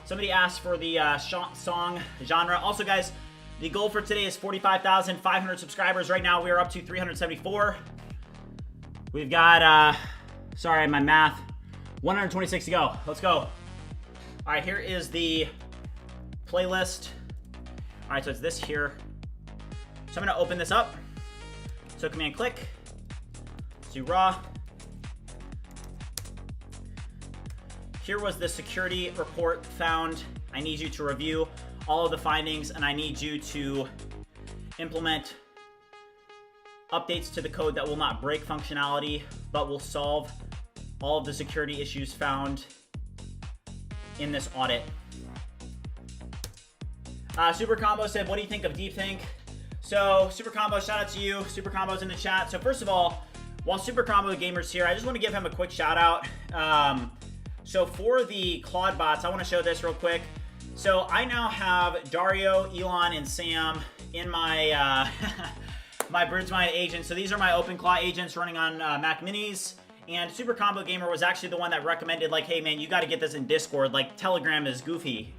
Somebody asked for the song genre. Also, guys, the goal for today is 45,500 subscribers. Right now, we are up to 374. We've got, sorry, my math, 126 to go. Let's go. All right, here is the playlist. All right, so it's this here. So I'm gonna open this up. So command click, let's do raw. Here was the security report found. I need you to review all of the findings, and I need you to implement updates to the code that will not break functionality, but will solve all of the security issues found in this audit. Super Combo said, what do you think of DeepThink? So Super Combo, shout out to you. Super Combo's in the chat. So first of all, while Super Combo Gamer's here, I just want to give him a quick shout out. So for the Clawdbots, I want to show this real quick. So I now have Dario, Elon, and Sam in my my BridgeMind agents. So these are my OpenClaw agents running on Mac Minis. And Super Combo Gamer was actually the one that recommended, like, hey man, you got to get this in Discord. Like, Telegram is goofy.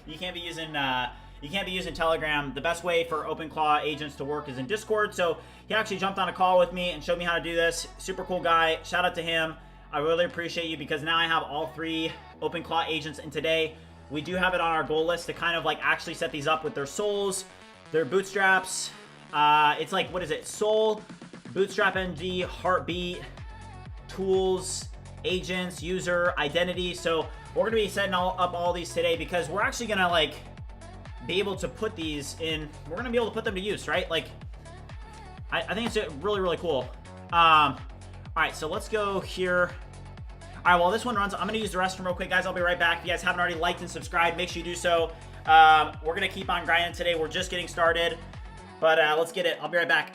You can't be using Telegram. The best way for OpenClaw agents to work is in Discord. So he actually jumped on a call with me and showed me how to do this. Super cool guy. Shout out to him. I really appreciate you, because now I have all 3 OpenClaw agents, and today we do have it on our goal list to kind of like actually set these up with their souls, their bootstraps. It's like, what is it? Soul, bootstrap NG, heartbeat, tools, agents, user, identity. So we're gonna be setting up all these today, because we're actually gonna like be able to put these in, we're gonna be able to put them to use, right? Like, I think it's really, really cool. All right, so let's go here. All right, while this one runs, I'm gonna use the restroom real quick, guys. I'll be right back. If you guys haven't already liked and subscribed, make sure you do so. We're gonna keep on grinding today. We're just getting started, but let's get it. I'll be right back.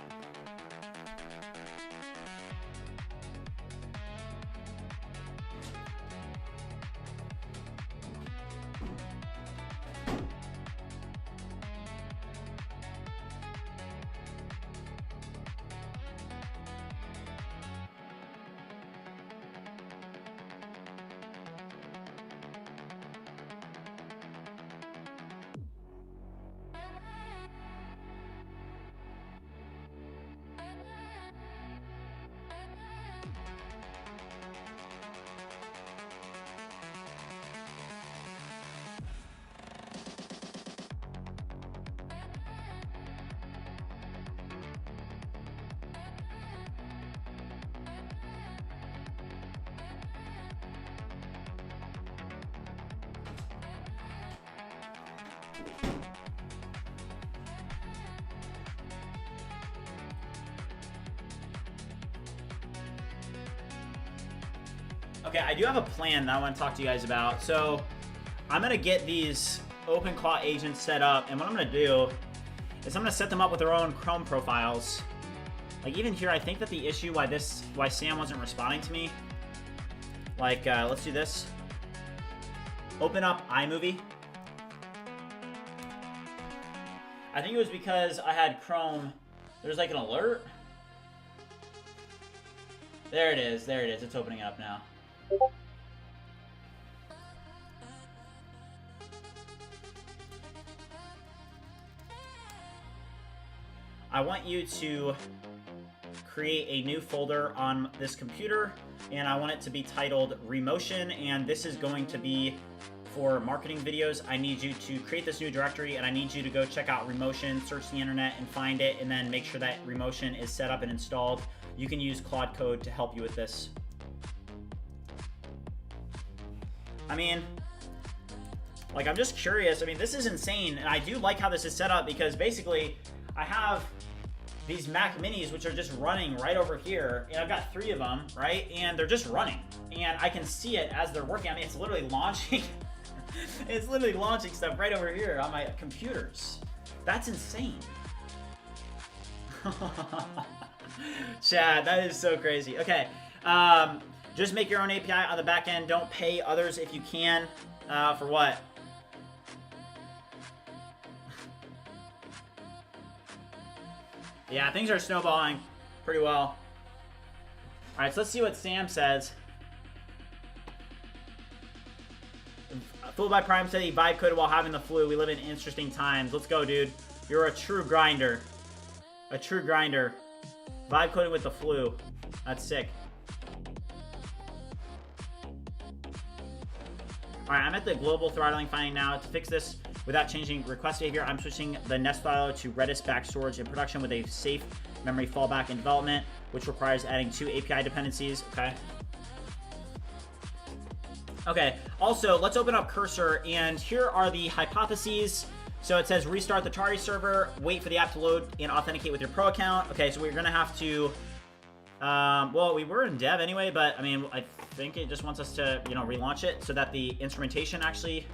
Okay, I do have a plan that I want to talk to you guys about. So I'm going to get these OpenClaw agents set up, and what I'm going to do is I'm going to set them up with their own Chrome profiles. Like even here, I think that the issue why Sam wasn't responding to me, like let's do this. Open up iMovie. I think it was because I had Chrome, there's like an alert. There it is, it's opening up now. I want you to create a new folder on this computer, and I want it to be titled Remotion, and this is going to be for marketing videos. I need you to create this new directory, and I need you to go check out Remotion, search the internet and find it, and then make sure that Remotion is set up and installed. You can use Claude Code to help you with this. I mean, like, I'm just curious. I mean, this is insane, and I do like how this is set up because basically I have these Mac Minis which are just running right over here, and I've got 3 of them, right? And they're just running, and I can see it as they're working. I mean, it's literally launching. It's literally launching stuff right over here on my computers. That's insane. Chad, that is so crazy. Okay, just make your own API on the back end. Don't pay others if you can. For what? Yeah, things are snowballing pretty well. All right, so let's see what Sam says. Fooled by Prime said he vibe coded while having the flu. We live in interesting times. Let's go, dude. You're a true grinder. A true grinder. Vibe coding with the flu. That's sick. Alright, I'm at the global throttling finding now. To fix this without changing request behavior, I'm switching the Nest throttler to Redis back storage in production with a safe memory fallback in development, which requires adding 2 API dependencies. Okay. Okay, also, let's open up Cursor, and here are the hypotheses. So it says restart the Tari server, wait for the app to load, and authenticate with your pro account. Okay, so we're going to have to... well, we were in dev anyway, but, I mean, I think it just wants us to, you know, relaunch it so that the instrumentation actually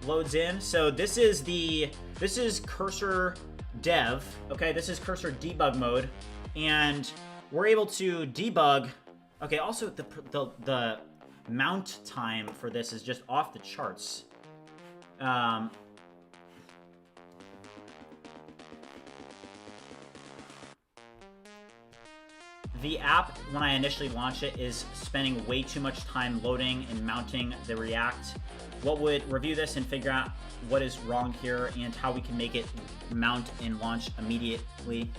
loads in. So this is Cursor dev. Okay, this is Cursor debug mode, and we're able to debug... Okay, also, the mount time for this is just off the charts. The app, when I initially launch it, is spending way too much time loading and mounting the React. What would review this and figure out what is wrong here and how we can make it mount and launch immediately.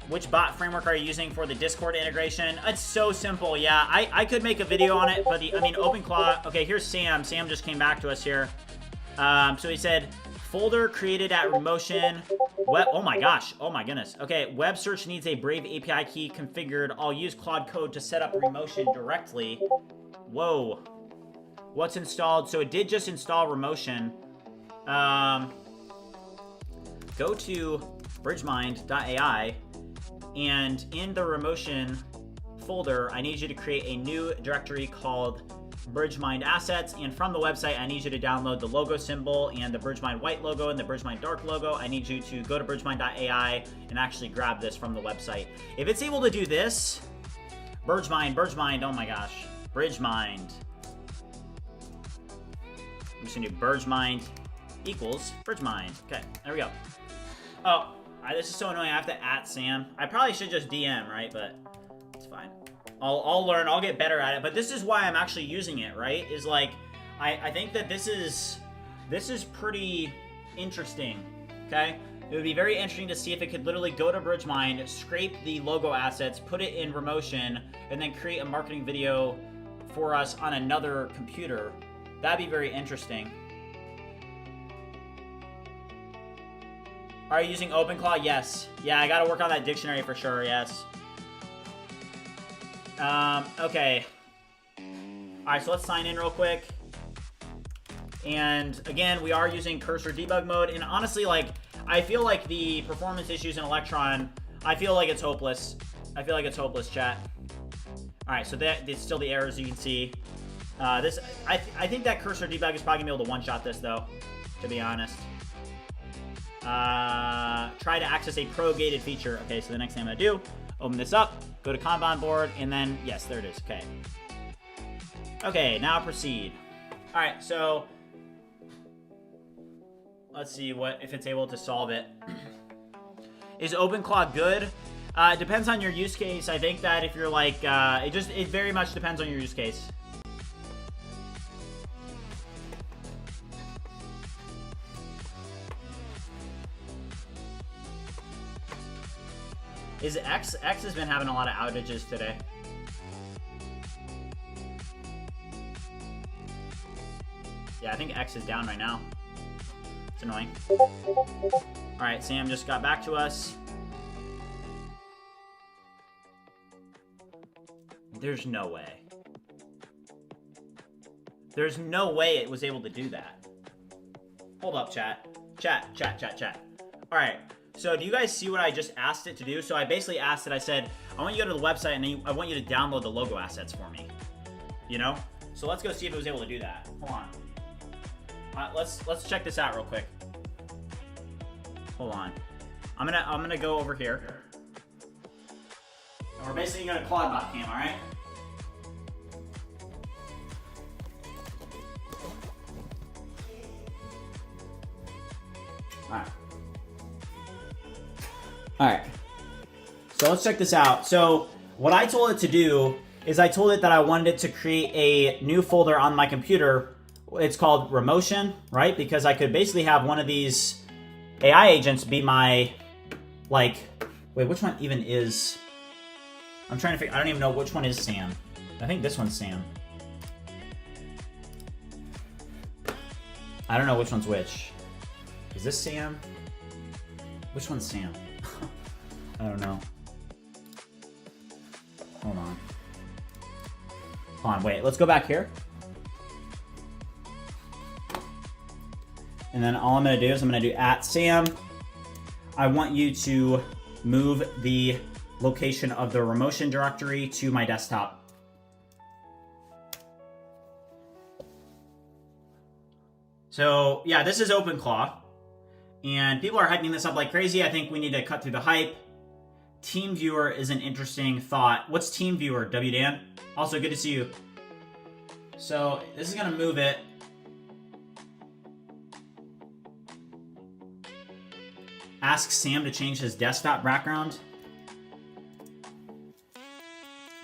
Which bot framework are you using for the Discord integration? It's so simple, yeah. I could make a video on it, but I mean, OpenClaw. Okay, here's Sam. Sam just came back to us here. So he said, folder created at Remotion. Web, oh my gosh, oh my goodness. Okay, web search needs a Brave API key configured. I'll use Claude Code to set up Remotion directly. Whoa. What's installed? So it did just install Remotion. Go to BridgeMind.ai. And in the Remotion folder, I need you to create a new directory called BridgeMind Assets. And from the website, I need you to download the logo symbol and the BridgeMind white logo and the BridgeMind dark logo. I need you to go to BridgeMind.ai and actually grab this from the website. If it's able to do this, BridgeMind, oh my gosh, BridgeMind. I'm just gonna do BridgeMind equals BridgeMind. Okay, there we go. Oh. This is so annoying. I have to @Sam. I probably should just DM, right? But it's fine. I'll learn. I'll get better at it. But this is why I'm actually using it, right? Is like, I think that this is pretty interesting. Okay, it would be very interesting to see if it could literally go to BridgeMind, scrape the logo assets, put it in Remotion, and then create a marketing video for us on another computer. That'd be very interesting. Are you using OpenClaw? Yes. Yeah, I gotta work on that dictionary for sure, yes. Okay. Alright, so let's sign in real quick. And again, we are using Cursor debug mode. And honestly, like, I feel like the performance issues in Electron, I feel like it's hopeless. I feel like it's hopeless, chat. Alright, so that's still the errors you can see. I think that Cursor debug is probably gonna be able to one-shot this, though, to be honest. Try to access a pro-gated feature. Okay, so the next thing I'm gonna do, open this up, go to Kanban board, and then, yes, there it is. Okay. Okay, now proceed. All right, so let's see if it's able to solve it. Is OpenClaw good? It depends on your use case. I think that if you're like, it very much depends on your use case. X has been having a lot of outages today. Yeah, I think X is down right now. It's annoying. Alright, Sam just got back to us. There's no way. There's no way it was able to do that. Hold up, chat. Chat. All right. So do you guys see what I just asked it to do? So I basically asked it, I said, I want you to go to the website and I want you to download the logo assets for me. You know? So let's go see if it was able to do that. Hold on. Let's check this out real quick. Hold on. I'm gonna go over here. And we're basically gonna Clawbot cam, alright? Alright. So let's check this out. So what I told it to do is I told it that I wanted it to create a new folder on my computer. It's called Remotion, right? Because I could basically have one of these AI agents be my, like, wait, which one even is, I'm trying to figure, I don't even know which one is Sam. I think this one's Sam. I don't know which one's which. Is this Sam? Which one's Sam? I don't know. Hold on. Hold on, wait, let's go back here. And then all I'm gonna do is I'm gonna do @Sam. I want you to move the location of the Remotion directory to my desktop. So yeah, this is OpenClaw. And people are hyping this up like crazy. I think we need to cut through the hype. TeamViewer is an interesting thought. What's TeamViewer, WDan? Also, good to see you. So this is gonna move it. Ask Sam to change his desktop background.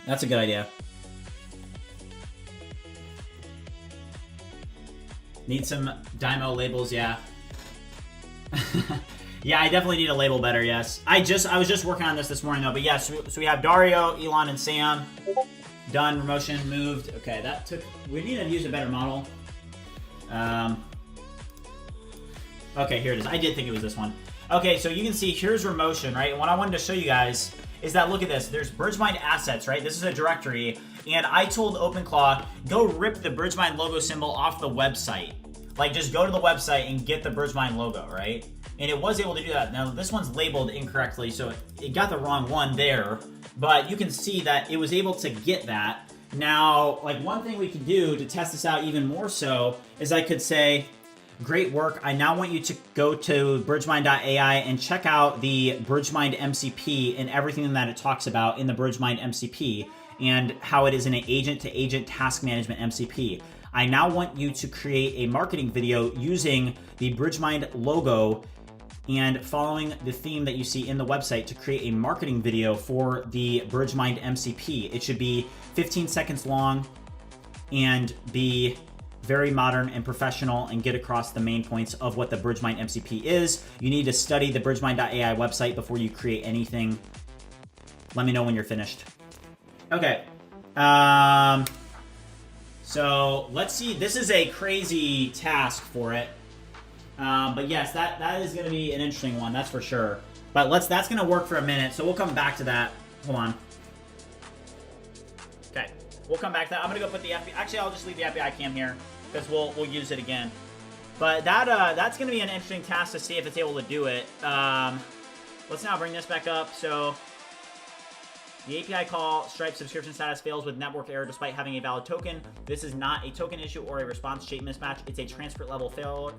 That's a good idea. Need some Dymo labels, yeah. Yeah, I definitely need a label better, yes. I was just working on this morning though, but yes, so we have Dario, Elon, and Sam. Done, Remotion moved. Okay, that took, we need to use a better model. Okay, here it is. I did think it was this one. Okay, so you can see here's Remotion, right? And what I wanted to show you guys is that, look at this. There's BridgeMind assets, right? This is a directory. And I told OpenClaw, go rip the BridgeMind logo symbol off the website. Like, just go to the website and get the BridgeMind logo, right? And it was able to do that. Now, this one's labeled incorrectly, so it got the wrong one there. But you can see that it was able to get that. Now, like, one thing we could do to test this out even more so is I could say, great work. I now want you to go to BridgeMind.ai and check out the BridgeMind MCP and everything that it talks about in the BridgeMind MCP and how it is an agent-to-agent task management MCP. I now want you to create a marketing video using the BridgeMind logo and following the theme that you see in the website to create a marketing video for the BridgeMind MCP. It should be 15 seconds long and be very modern and professional and get across the main points of what the BridgeMind MCP is. You need to study the BridgeMind.ai website before you create anything. Let me know when you're finished. Okay. So let's see. This is a crazy task for it. But yes, that is going to be an interesting one. That's for sure. But that's going to work for a minute. So we'll come back to that. Hold on. Okay. We'll come back to that. I'm going to go put the FBI. Actually, I'll just leave the FBI cam here because we'll use it again. But that's going to be an interesting task to see if it's able to do it. Let's now bring this back up. So the API call Stripe subscription status fails with network error despite having a valid token. This is not a token issue or a response shape mismatch. It's a transfer level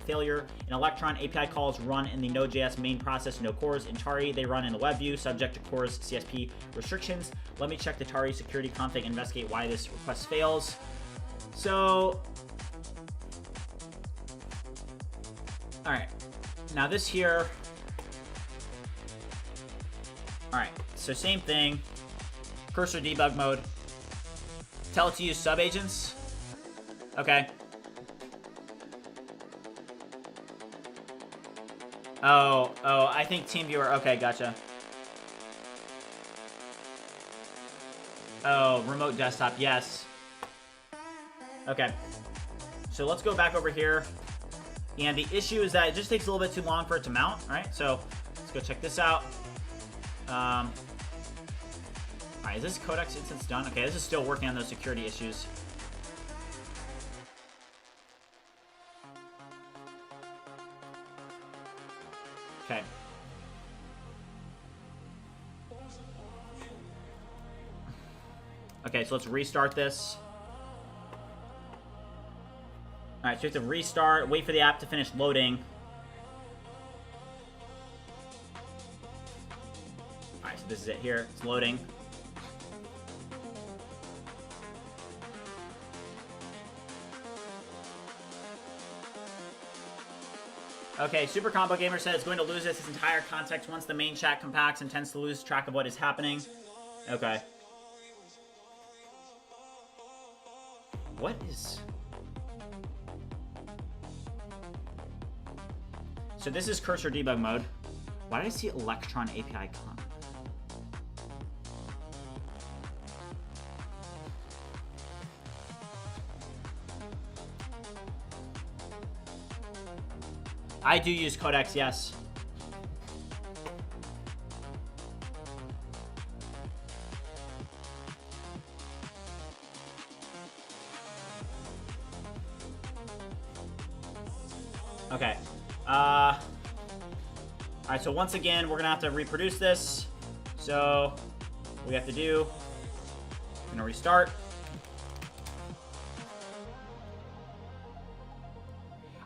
failure. In Electron, API calls run in the Node.js main process, no cores. In Tari, they run in the web view, subject to cores CSP restrictions. Let me check the Tari security config and investigate why this request fails. So, all right, now this here, all right, so same thing. Cursor debug mode. Tell it to use subagents. Okay. Oh, I think TeamViewer. Okay, gotcha. Oh, remote desktop. Yes. Okay. So let's go back over here. And the issue is that it just takes a little bit too long for it to mount. All right. So let's go check this out. All Alright, is this Codex instance done? Okay, this is still working on those security issues. Okay. Okay, so let's restart this. Alright, so we have to restart, wait for the app to finish loading. Alright, so this is it here. It's loading. Okay, Super Combo Gamer said it's going to lose its entire context once the main chat compacts and tends to lose track of what is happening. Okay. What is... So this is cursor debug mode. Why did I see Electron API comment? I do use Codex, yes. Okay. Alright, so once again, we're gonna have to reproduce this. So, what we have to do, we're gonna restart.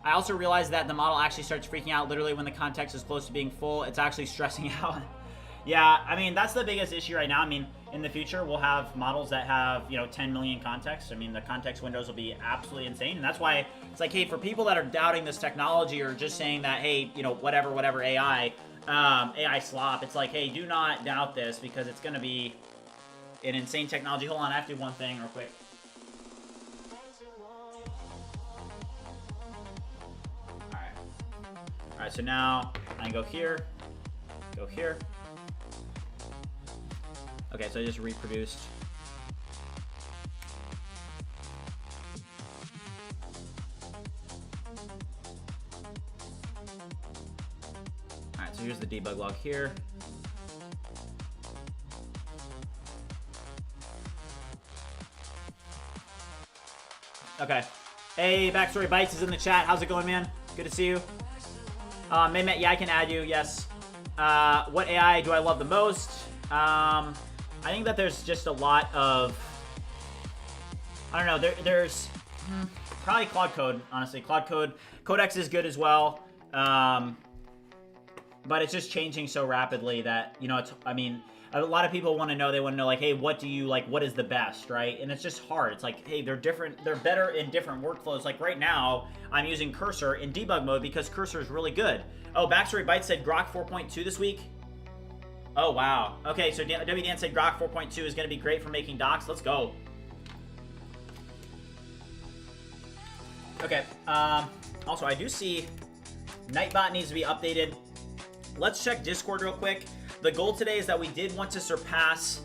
I also realized that the model actually starts freaking out literally when the context is close to being full. It's actually stressing out. Yeah, I mean, that's the biggest issue right now. I mean, in the future, we'll have models that have, you know, 10 million contexts. I mean, the context windows will be absolutely insane. And that's why it's like, hey, for people that are doubting this technology or just saying that, hey, you know, whatever AI, AI slop, it's like, hey, do not doubt this because it's going to be an insane technology. Hold on, I have to do one thing real quick. Alright, so now I can go here, go here. Okay, so I just reproduced. Alright, so here's the debug log here. Okay. Hey, Backstory Bites is in the chat. How's it going, man? Good to see you. Maymet, yeah, I can add you, yes. What AI do I love the most? I think that there's just a lot of... I don't know, there's probably Claude Code, honestly. Claude Code. Codex is good as well. But it's just changing so rapidly that, you know, it's, I mean, a lot of people want to know, like, hey, what do you, like, what is the best, right? And it's just hard. It's like, hey, they're different, they're better in different workflows. Like right now, I'm using Cursor in debug mode because Cursor is really good. Oh, Backstory Byte said Grok 4.2 this week. Oh, wow. Okay, so W Dan said Grok 4.2 is going to be great for making docs. Let's go. Okay, also, I do see Nightbot needs to be updated. Let's check Discord real quick. The goal today is that we did want to surpass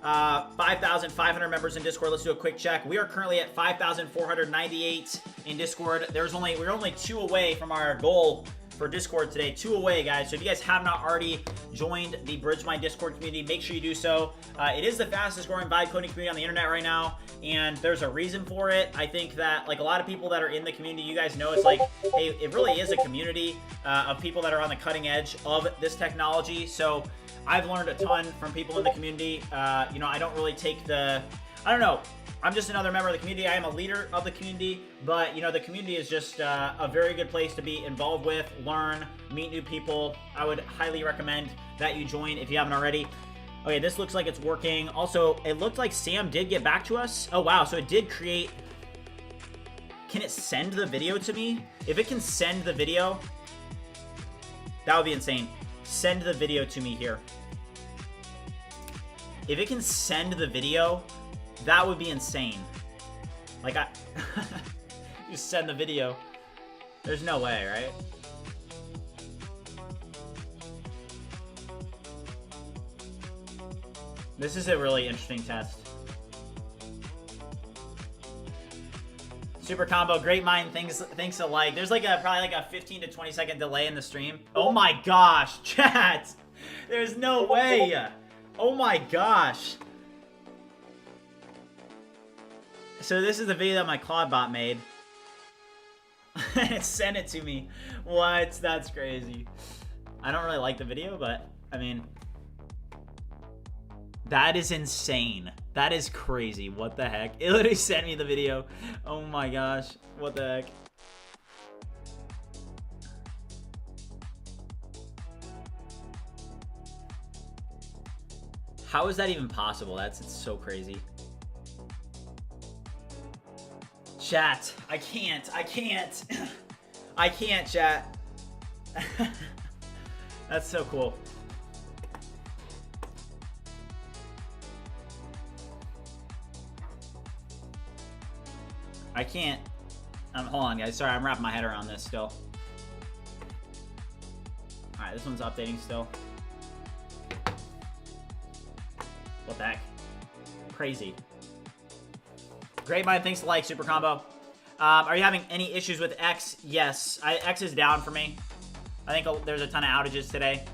5,500 members in Discord. Let's do a quick check. We are currently at 5,498 in Discord. We're only 2 away from our goal for Discord today. 2 away, guys. So if you guys have not already joined the BridgeMind Discord community, make sure you do so. It is the fastest growing vibe coding community on the internet right now, and there's a reason for it. I think that, like, a lot of people that are in the community, you guys know, it's like, hey, it really is a community of people that are on the cutting edge of this technology. So I've learned a ton from people in the community. You know, I don't really take the, I don't know, I'm just another member of the community. I am a leader of the community, but, you know, the community is just a very good place to be involved with, learn, meet new people. I would highly recommend that you join if you haven't already. Okay, this looks like it's working. Also, it looked like Sam did get back to us. Oh, wow, so it did create... Can it send the video to me? If it can send the video, that would be insane. Send the video to me here. If it can send the video, that would be insane. Like, just send the video. There's no way, right? This is a really interesting test. Super combo, great mind, things alike. There's like probably like a 15 to 20 second delay in the stream. Oh my gosh, chat! There's no way! Oh my gosh! So this is the video that my Clawbot made. It sent it to me. What? That's crazy. I don't really like the video, but I mean, that is insane. That is crazy. What the heck? It literally sent me the video. Oh my gosh. What the heck? How is that even possible? It's so crazy. Chat, I can't. I can't, chat. That's so cool. I can't. Hold on, guys. Sorry, I'm wrapping my head around this still. Alright, this one's updating still. What the heck? Crazy. Great mind, thanks to like, super combo. Are you having any issues with X? Yes, X is down for me. I think there's a ton of outages today.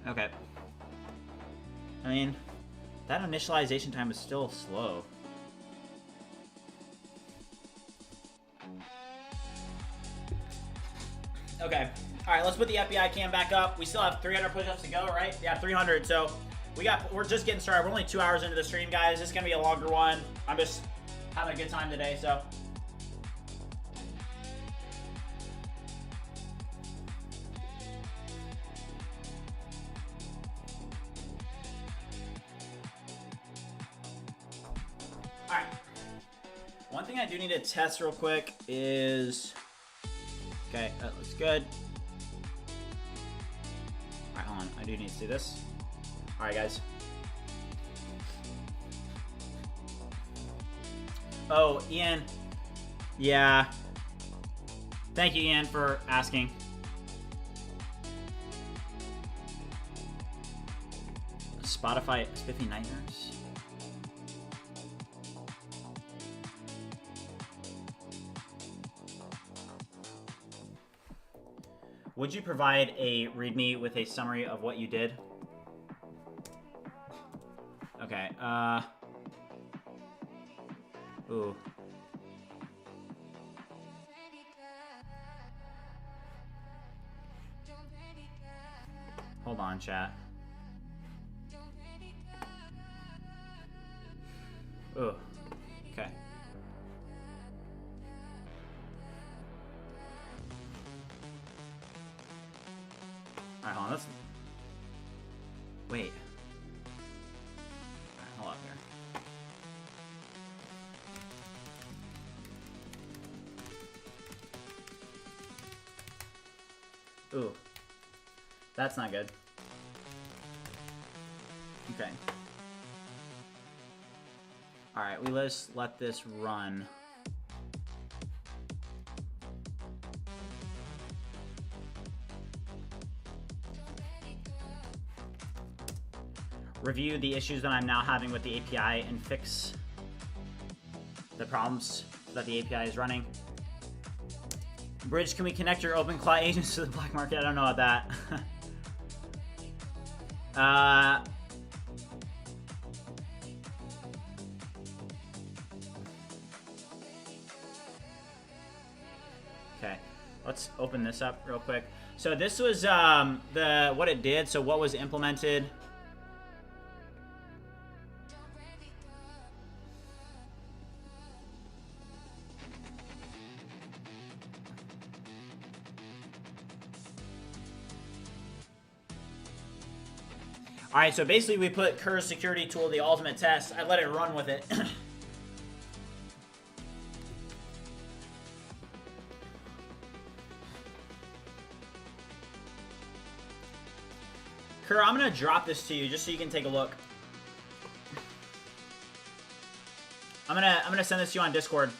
Okay. I mean, that initialization time is still slow. Okay. All right, let's put the FBI cam back up. We still have 300 push-ups to go, right? Yeah, 300. So we're just getting started. We're only 2 hours into the stream, guys. This is gonna be a longer one. I'm just having a good time today, so. One thing I do need to test real quick is, okay, that looks good. All right, hold on, I do need to see this. All right, guys. Oh, Ian, yeah. Thank you, Ian, for asking. Spotify Spiffy Nightmares. Would you provide a README with a summary of what you did? Okay, ooh. Hold on, chat. Ooh, okay. Alright, hold on, let's... Wait. Alright, hold on here. Ooh. That's not good. Okay. Alright, we just let this run. Review the issues that I'm now having with the API and fix the problems that the API is running. Bridge, can we connect your OpenClaw agents to the black market? I don't know about that. Okay, let's open this up real quick. So this was what it did. So what was implemented. All right, so basically we put Kerr's security tool, the ultimate test. I let it run with it. Kerr, I'm gonna drop this to you just so you can take a look. I'm gonna send this to you on Discord.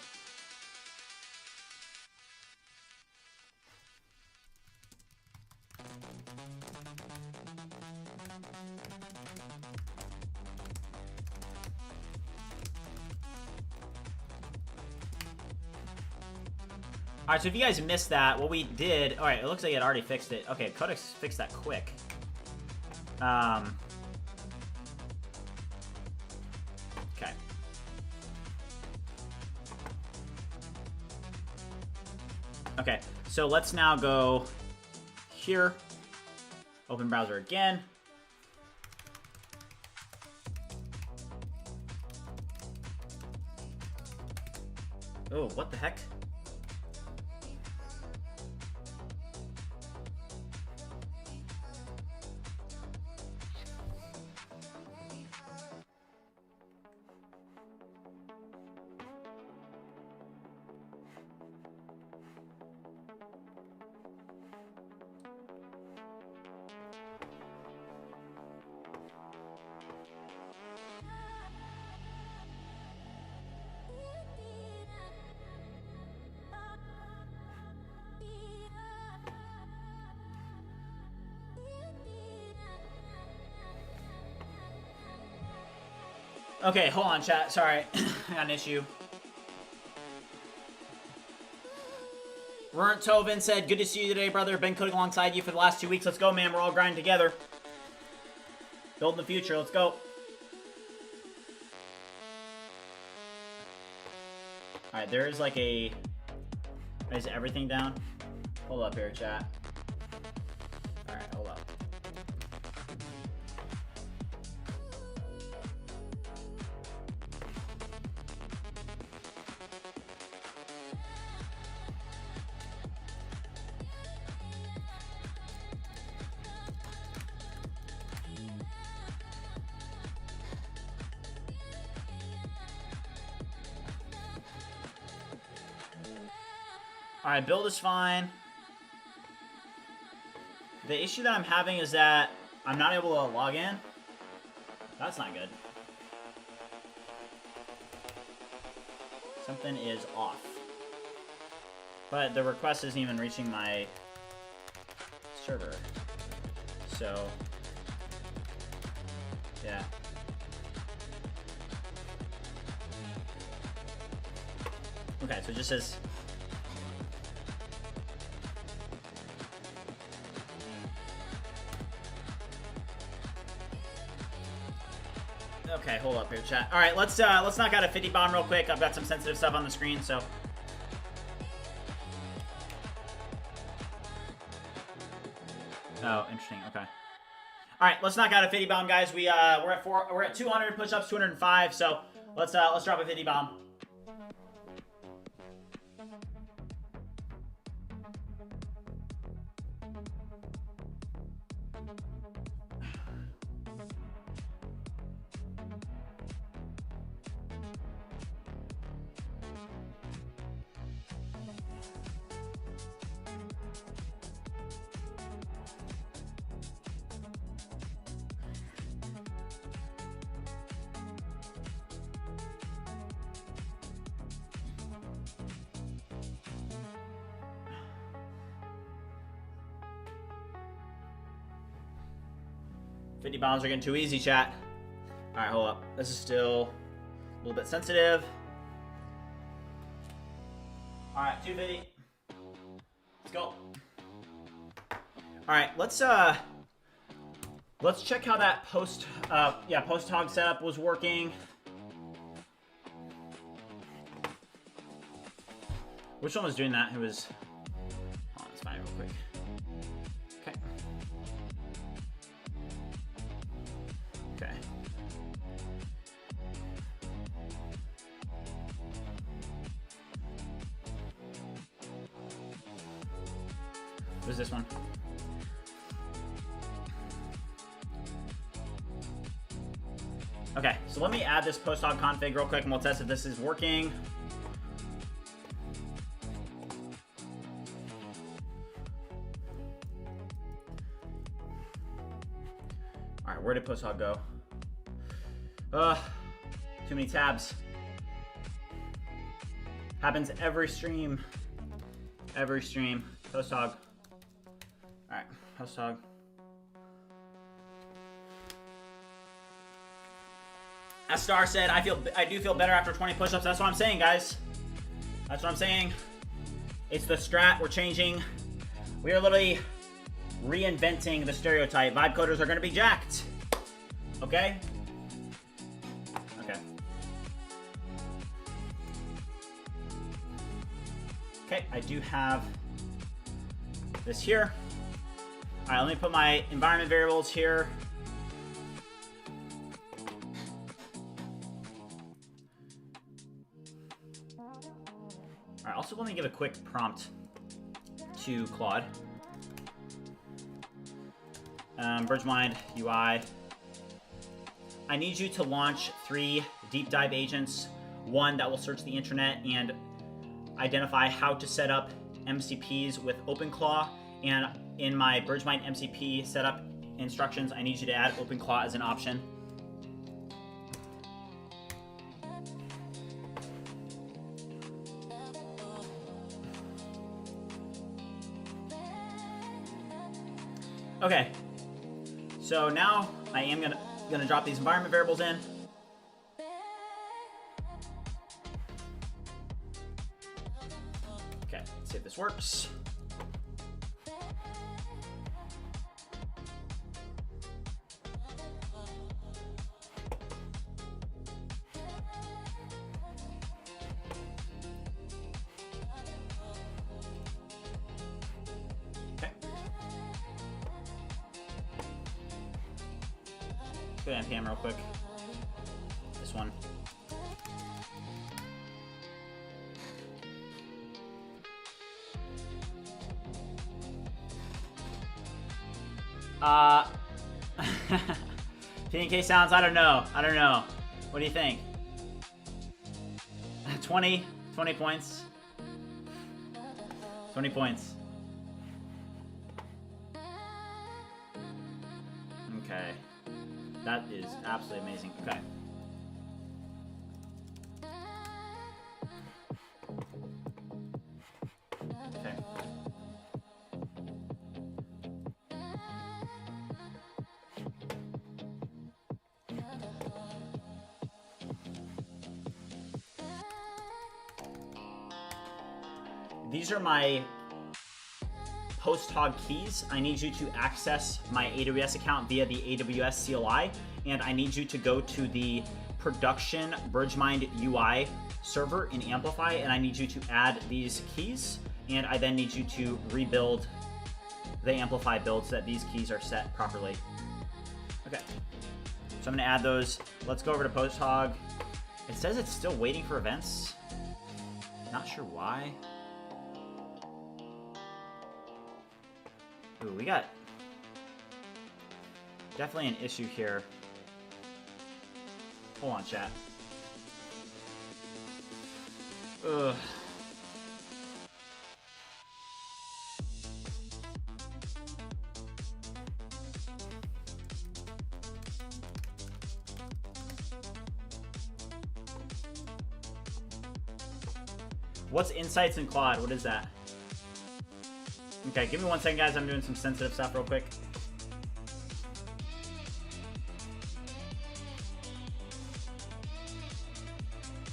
All right, so if you guys missed that, what we did... All right, it looks like it already fixed it. Okay, Codex fixed that quick. Okay. Okay, so let's now go here. Open browser again. Oh, what the heck? Okay, hold on, chat. Sorry. I got an issue. Rent Tovin said, good to see you today, brother. Been coding alongside you for the last 2 weeks. Let's go, man. We're all grinding together. Building the future. Let's go. Alright, there is like a... Is everything down? Hold up here, chat. Alright, hold up. Alright, build is fine. The issue that I'm having is that I'm not able to log in. That's not good. Something is off. But the request isn't even reaching my server. So, yeah. Okay, so it just says... Okay, hold up here, chat. All right, let's knock out a 50 bomb real quick. I've got some sensitive stuff on the screen, so. Oh, interesting. Okay. All right, let's knock out a 50 bomb, guys. We're at 200 push-ups, 205. So let's drop a 50 bomb. Bombs are getting too easy, chat. Alright, hold up. This is still a little bit sensitive. Alright, 250. Let's go. Alright, let's check how that PostHog setup was working. Which one was doing that? Who was... Oh, let's find it real quick. Okay. Okay. Who's this one? Okay, so let me add this PostHog config real quick and we'll test if this is working. Alright, where did PostHog go? Too many tabs. Happens every stream. Every stream. PostHog. Alright, PostHog. As Star said, I do feel better after 20 push-ups. That's what I'm saying, guys. That's what I'm saying. It's the strat. We're changing. We are literally reinventing the stereotype. Vibe coders are going to be jacked. Okay? Okay. Okay, I do have this here. All right, let me put my environment variables here. All right, also let me give a quick prompt to Claude. BridgeMind UI. I need you to launch 3 deep dive agents. 1 that will search the internet and identify how to set up MCPs with OpenClaw. And in my BridgeMind MCP setup instructions, I need you to add OpenClaw as an option. Okay, so now I am gonna drop these environment variables in. Okay, let's see if this works. Go to NPM real quick. This one. PNK sounds, I don't know. What do you think? 20 points. 20 points. Okay. That is absolutely amazing. Okay. Okay. These are my PostHog keys. I need you to access my AWS account via the AWS CLI, and I need you to go to the production BridgeMind UI server in Amplify, and I need you to add these keys, and I then need you to rebuild the Amplify build so that these keys are set properly. Okay, so I'm gonna add those. Let's go over to PostHog. It says it's still waiting for events. Not sure why. Ooh, we got definitely an issue here. Hold on, chat. Ugh. What's insights in Claude? What is that? Okay, give me 1 second, guys. I'm doing some sensitive stuff real quick.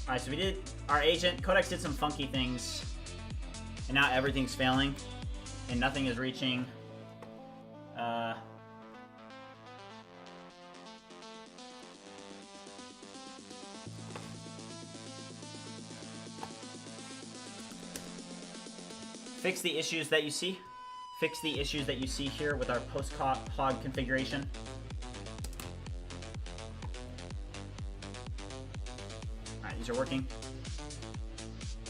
Alright, so we did our agent. Codex did some funky things. And now everything's failing. And nothing is reaching. Fix the issues that you see. Fix the issues that you see here with our PostHog configuration. Alright, these are working.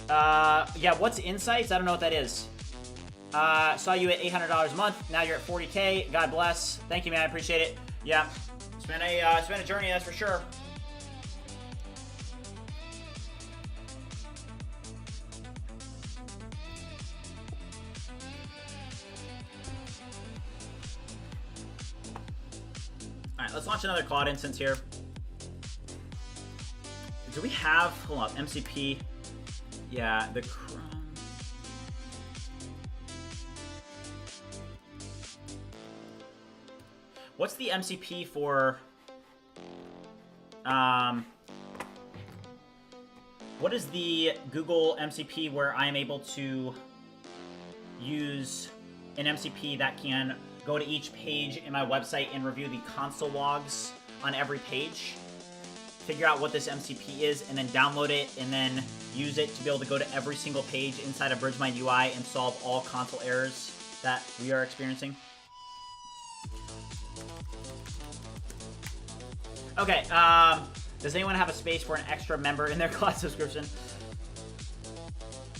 Yeah, what's insights? I don't know what that is. Saw you at $800 a month. Now you're at 40K. God bless. Thank you, man. I appreciate it. Yeah, it's been a journey, that's for sure. Alright, let's launch another Claude instance here. Do we have, hold up, MCP? Yeah, the Chrome. What's the MCP for, what is the Google MCP where I'm able to use an MCP that can go to each page in my website and review the console logs on every page, figure out what this MCP is, and then download it, and then use it to be able to go to every single page inside of BridgeMind UI and solve all console errors that we are experiencing. Okay, does anyone have a space for an extra member in their class subscription?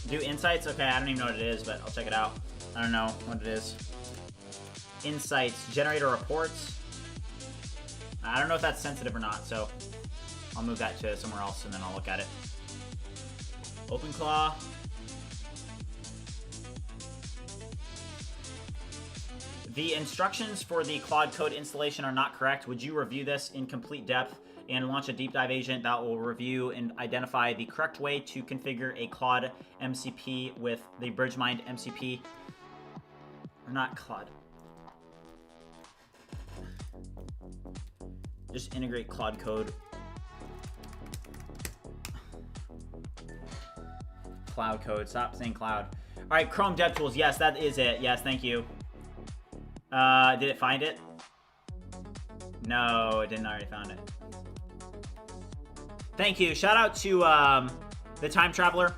Do insights? Okay, I don't even know what it is, but I'll check it out. I don't know what it is. Insights, generator reports. I don't know if that's sensitive or not, so I'll move that to somewhere else and then I'll look at it. OpenClaw. The instructions for the Claude code installation are not correct. Would you review this in complete depth and launch a deep dive agent that will review and identify the correct way to configure a Claude MCP with the BridgeMind MCP? Or not Claude. Just integrate Claude code. Cloud code. Stop saying cloud. All right, Chrome DevTools. Yes, that is it. Yes, thank you. Did it find it? No, it didn't. Already found it. Thank you. Shout out to the Time Traveler.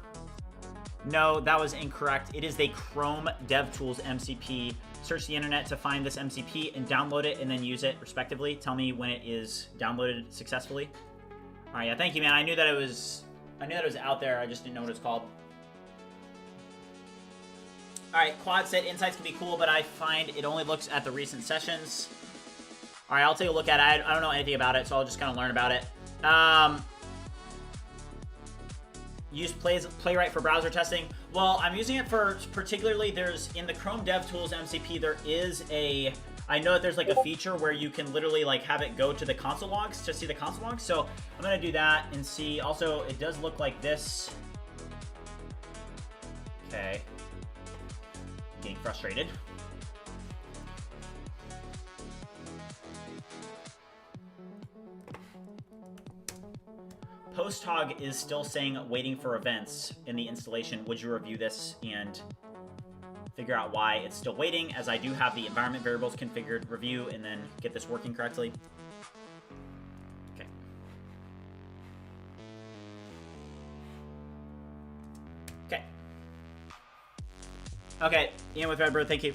No, that was incorrect. It is the Chrome DevTools MCP. Search the internet to find this MCP and download it and then use it respectively. Tell me when it is downloaded successfully. All right, yeah, thank you, man. I knew that it was out there. I just didn't know what it's called. All right, Quad said insights can be cool, but I find it only looks at the recent sessions. All right, I'll take a look at it. I don't know anything about it, so I'll just kind of learn about it. Use Playwright for browser testing. Well, I'm using it for particularly in the Chrome DevTools MCP, there is I know that there's like a feature where you can literally like have it go to the console logs to see the console logs. So I'm going to do that and see. Also, it does look like this. Okay. Getting frustrated. PostHog is still saying waiting for events in the installation. Would you review this and figure out why it's still waiting, as I do have the environment variables configured, review, and then get this working correctly? Okay. Okay. Okay, Ian with Redbird, thank you.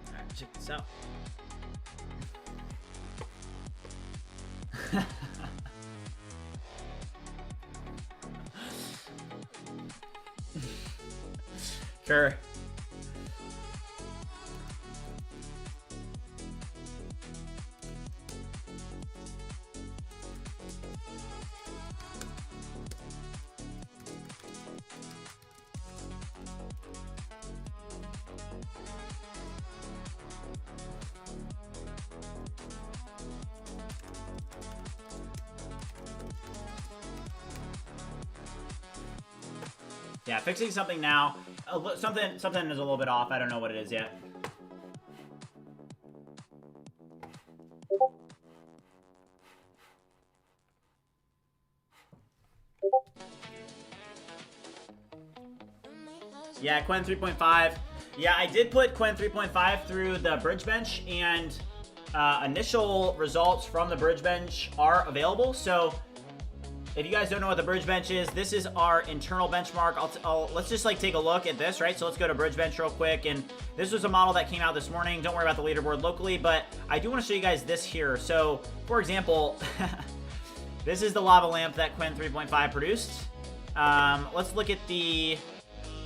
All right, check this out. Sure. Yeah, fixing something now. Something is a little bit off. I don't know what it is yet. Yeah, Qwen 3.5. Yeah, I did put Qwen 3.5 through the bridge bench, and initial results from the bridge bench are available. So if you guys don't know what the bridge bench is, this is our internal benchmark. Let's just like take a look at this, right? So let's go to bridge bench real quick. And this was a model that came out this morning. Don't worry about the leaderboard locally, but I do want to show you guys this here. So for example, this is the lava lamp that Qwen 3.5 produced. Let's look at the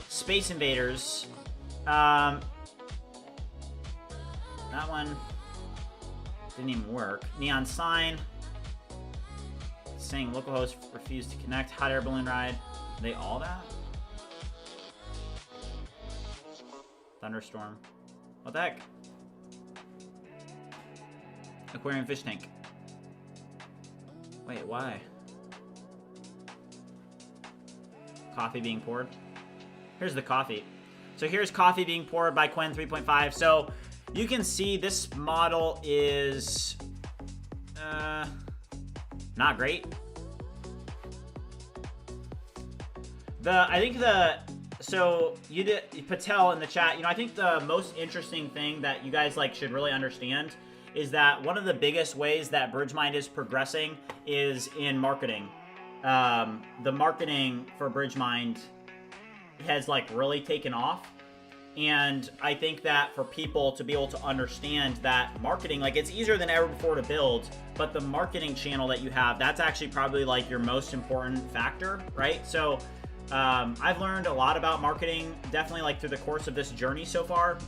Space Invaders. That one didn't even work. Neon sign. Saying localhost refused to connect. Hot air balloon ride. Are they all that? Thunderstorm. What the heck? Aquarium fish tank. Wait, why? Coffee being poured. Here's the coffee. So here's coffee being poured by Qwen 3.5. So you can see this model is not great. I think the so you did Patel in the chat. You know, I think the most interesting thing that you guys like should really understand is that one of the biggest ways that BridgeMind is progressing is in marketing. The marketing for BridgeMind has like really taken off. And I think that for people to be able to understand that marketing, like it's easier than ever before to build, but the marketing channel that you have, that's actually probably like your most important factor, right? So I've learned a lot about marketing, definitely like through the course of this journey so far.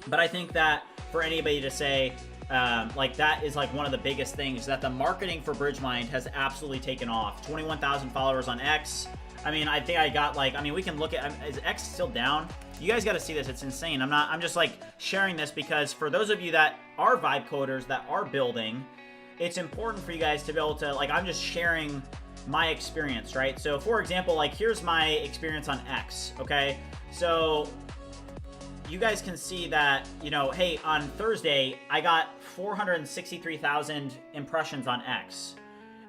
But I think that for anybody to say, like that is like one of the biggest things, that the marketing for BridgeMind has absolutely taken off. 21,000 followers on X. I mean, I think I got like, I mean, we can look at, is X still down? You guys got to see this. It's insane. I'm just like sharing this because for those of you that are vibe coders, that are building, it's important for you guys to be able to, like, I'm just sharing my experience, right? So for example, like here's my experience on X, okay? So you guys can see that, you know, hey, on Thursday, I got 463,000 impressions on X.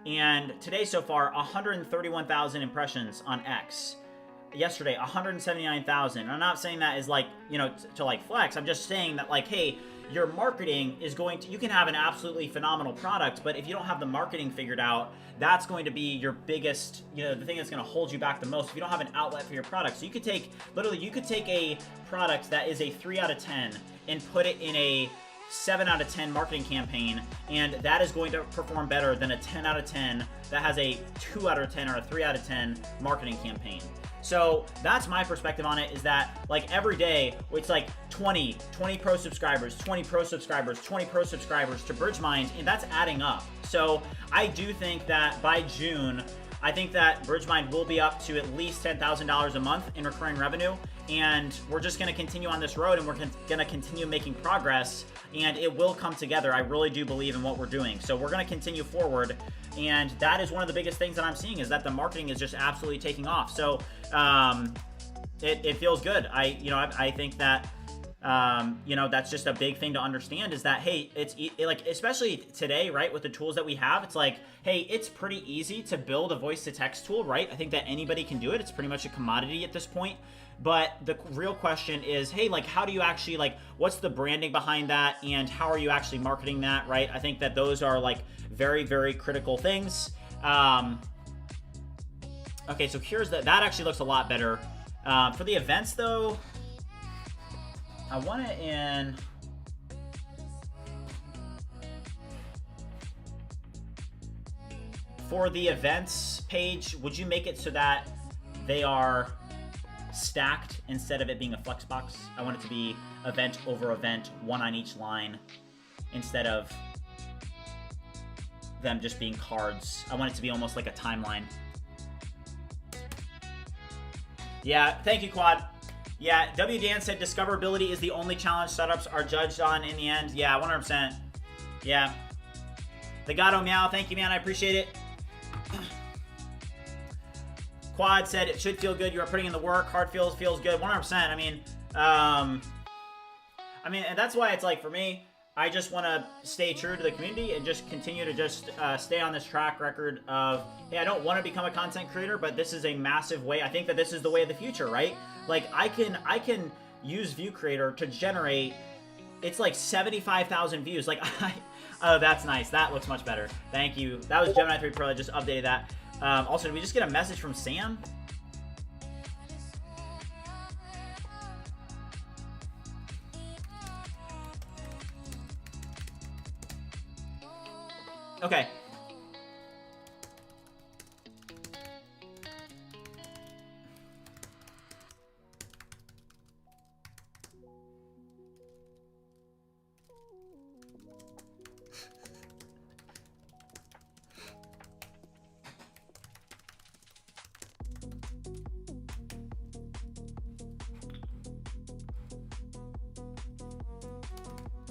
And today so far, 131,000 impressions on X. Yesterday, 179,000. I'm not saying that is like, you know, to like flex. I'm just saying that like, hey, your marketing is going to, you can have an absolutely phenomenal product, but if you don't have the marketing figured out, that's going to be your biggest, you know, the thing that's going to hold you back the most if you don't have an outlet for your product. So you could take, literally, you could take a product that is a 3 out of 10 and put it in a 7 out of 10 marketing campaign, and that is going to perform better than a 10 out of 10 that has a 2 out of 10 or a 3 out of 10 marketing campaign. So that's my perspective on it, is that like every day it's like 20 pro subscribers, 20 pro subscribers, 20 pro subscribers to BridgeMind, and that's adding up. So I do think that by June, I think that BridgeMind will be up to at least $10,000 a month in recurring revenue, and we're just going to continue on this road, and we're going to continue making progress, and it will come together. I really do believe in what we're doing. So we're going to continue forward, and that is one of the biggest things that I'm seeing, is that the marketing is just absolutely taking off. So it feels good. I think that you know, that's just a big thing to understand, is that, hey, it's like, especially today, right, with the tools that we have, it's like, hey, it's pretty easy to build a voice to text tool, right? I think that anybody can do it. It's pretty much a commodity at this point. But the real question is, hey, like, how do you actually, like, what's the branding behind that, and how are you actually marketing that, right? I think that those are like very, very critical things. Okay, so here's that actually looks a lot better. For the events though, I want it in, for the events page, would you make it so that they are stacked instead of it being a flex box? I want it to be event over event, one on each line, instead of them just being cards. I want it to be almost like a timeline. Yeah, thank you, Quad. Yeah, W. Dan said discoverability is the only challenge startups are judged on in the end. Yeah, 100%. Yeah. The Gato Meow, thank you, man. I appreciate it. Quad said it should feel good. You are putting in the work. Hard feels good. 100%. I mean, and that's why it's like, for me, I just want to stay true to the community and just continue to just stay on this track record of, hey, I don't want to become a content creator, but this is a massive way. I think that this is the way of the future, right? Like, I can use View Creator to generate, it's like 75,000 views. Like, oh, that's nice. That looks much better. Thank you. That was Gemini 3 Pro that just updated that. Also, did we just get a message from Sam? Okay.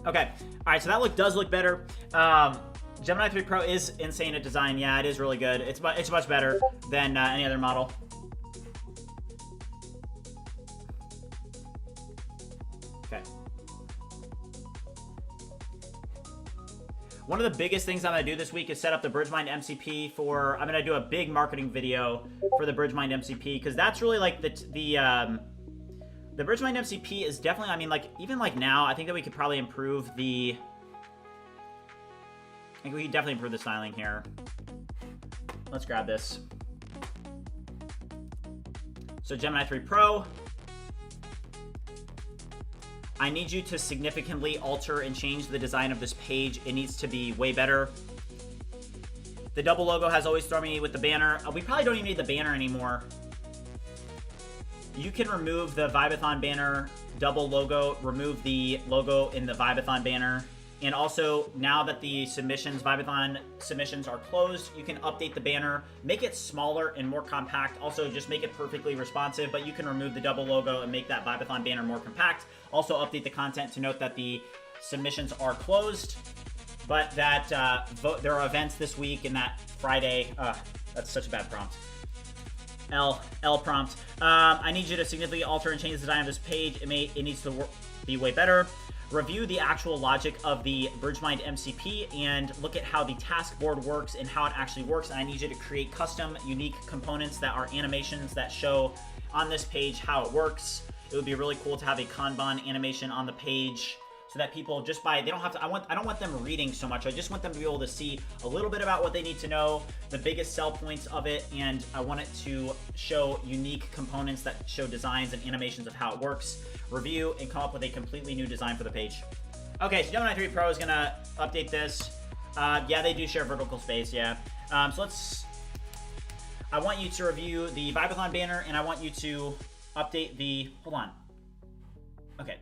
Okay. All right, so that does look better. Gemini 3 Pro is insane at design. Yeah, it is really good. It's much better than any other model. Okay. One of the biggest things I'm going to do this week is set up the BridgeMind MCP for... I'm going to do a big marketing video for the BridgeMind MCP, because that's really like the BridgeMind MCP is definitely... I mean, like, even like now, I think that we could probably improve the... I think we could definitely improve the styling here. Let's grab this. So Gemini 3 Pro. I need you to significantly alter and change the design of this page. It needs to be way better. The double logo has always thrown me with the banner. We probably don't even need the banner anymore. You can remove the Vibathon banner double logo, remove the logo in the Vibathon banner. And also, now that the Vibathon submissions are closed, you can update the banner, make it smaller and more compact. Also, just make it perfectly responsive, but you can remove the double logo and make that Vibathon banner more compact. Also, update the content to note that the submissions are closed, but that there are events this week and that Friday. That's such a bad prompt. L prompt. I need you to significantly alter and change the design of this page. It needs to be way better. Review the actual logic of the BridgeMind MCP and look at how the task board works and how it actually works. And I need you to create custom, unique components that are animations that show on this page how it works. It would be really cool to have a Kanban animation on the page so that people just they don't have to, I don't want them reading so much. I just want them to be able to see a little bit about what they need to know, the biggest sell points of it, and I want it to show unique components that show designs and animations of how it works. Review and come up with a completely new design for the page. Okay, so Gemini 3 Pro is gonna update this. Yeah, they do share vertical space, yeah. So I want you to review the Vibathon banner, and I want you to update the, hold on. Okay.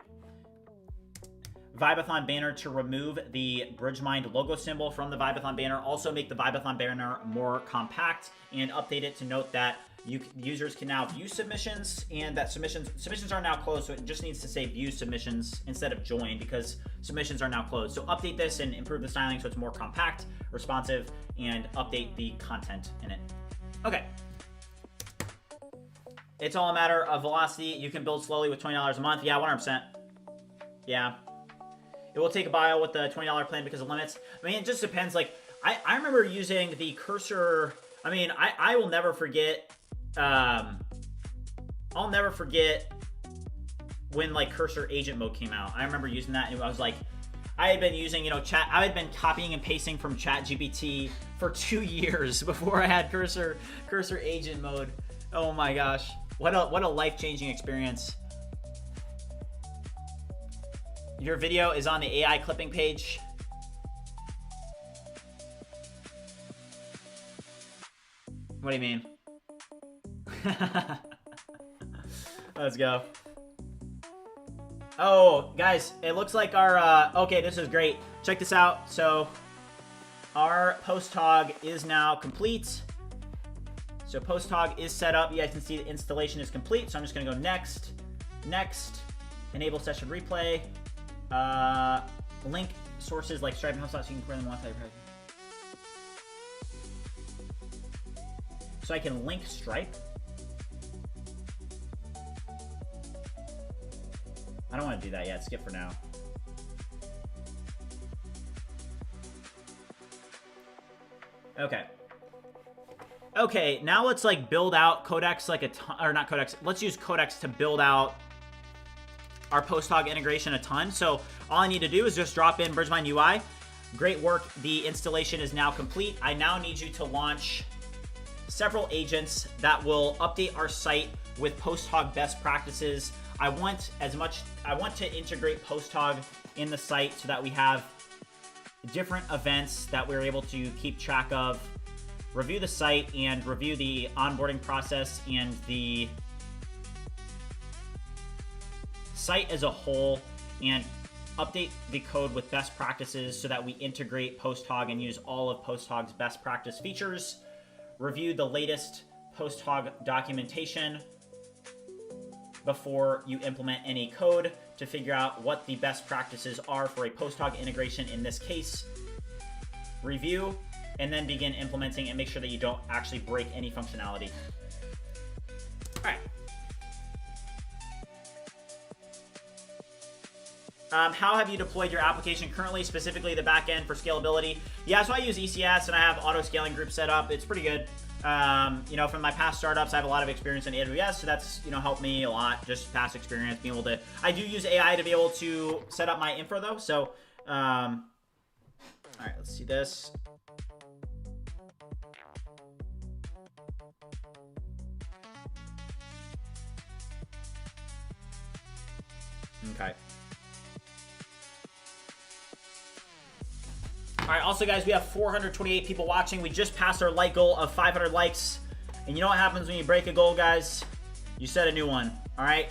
Vibathon banner to remove the BridgeMind logo symbol from the Vibathon banner. Also make the Vibathon banner more compact and update it to note that users can now view submissions, and that submissions are now closed, so it just needs to say view submissions instead of join because submissions are now closed. So update this and improve the styling so it's more compact, responsive, and update the content in it. Okay. It's all a matter of velocity. You can build slowly with $20 a month. Yeah, 100%. Yeah. It will take a while with the $20 plan because of limits. I mean, it just depends. Like, I remember using the cursor. I mean, I will never forget. I'll never forget when like cursor agent mode came out. I remember using that, and I was like, I had been using, I had been copying and pasting from ChatGPT for 2 years before I had cursor agent mode. Oh my gosh, what a life-changing experience. Your video is on the AI clipping page. What do you mean? Let's go. Oh, guys, it looks like our, okay, this is great. Check this out. So our PostHog is now complete. So PostHog is set up. You guys can see the installation is complete. So I'm just gonna go next, enable session replay. Link sources like Stripe and HubSpot so you can compare them multi. So I can link Stripe. I don't want to do that yet. Skip for now. Okay. Okay, now let's like build out Codex like or not Codex. Let's use Codex to build out our PostHog integration a ton. So all I need to do is just drop in BridgeMind UI. Great work. The installation is now complete. I now need you to launch several agents that will update our site with PostHog best practices. I want to integrate PostHog in the site so that we have different events that we're able to keep track of, review the site and review the onboarding process and the site as a whole, and update the code with best practices so that we integrate PostHog and use all of PostHog's best practice features. Review the latest PostHog documentation before you implement any code to figure out what the best practices are for a PostHog integration in this case. Review, and then begin implementing and make sure that you don't actually break any functionality. All right. How have you deployed your application currently, specifically the backend for scalability? Yeah, so I use ECS and I have auto scaling group set up. It's pretty good. You know, from my past startups, I have a lot of experience in AWS, so that's, you know, helped me a lot. Just past experience, being able to. I do use AI to be able to set up my infra though. So, all right, let's see this. Okay. All right, also, guys, we have 428 people watching. We just passed our like goal of 500 likes. And you know what happens when you break a goal, guys? You set a new one, all right?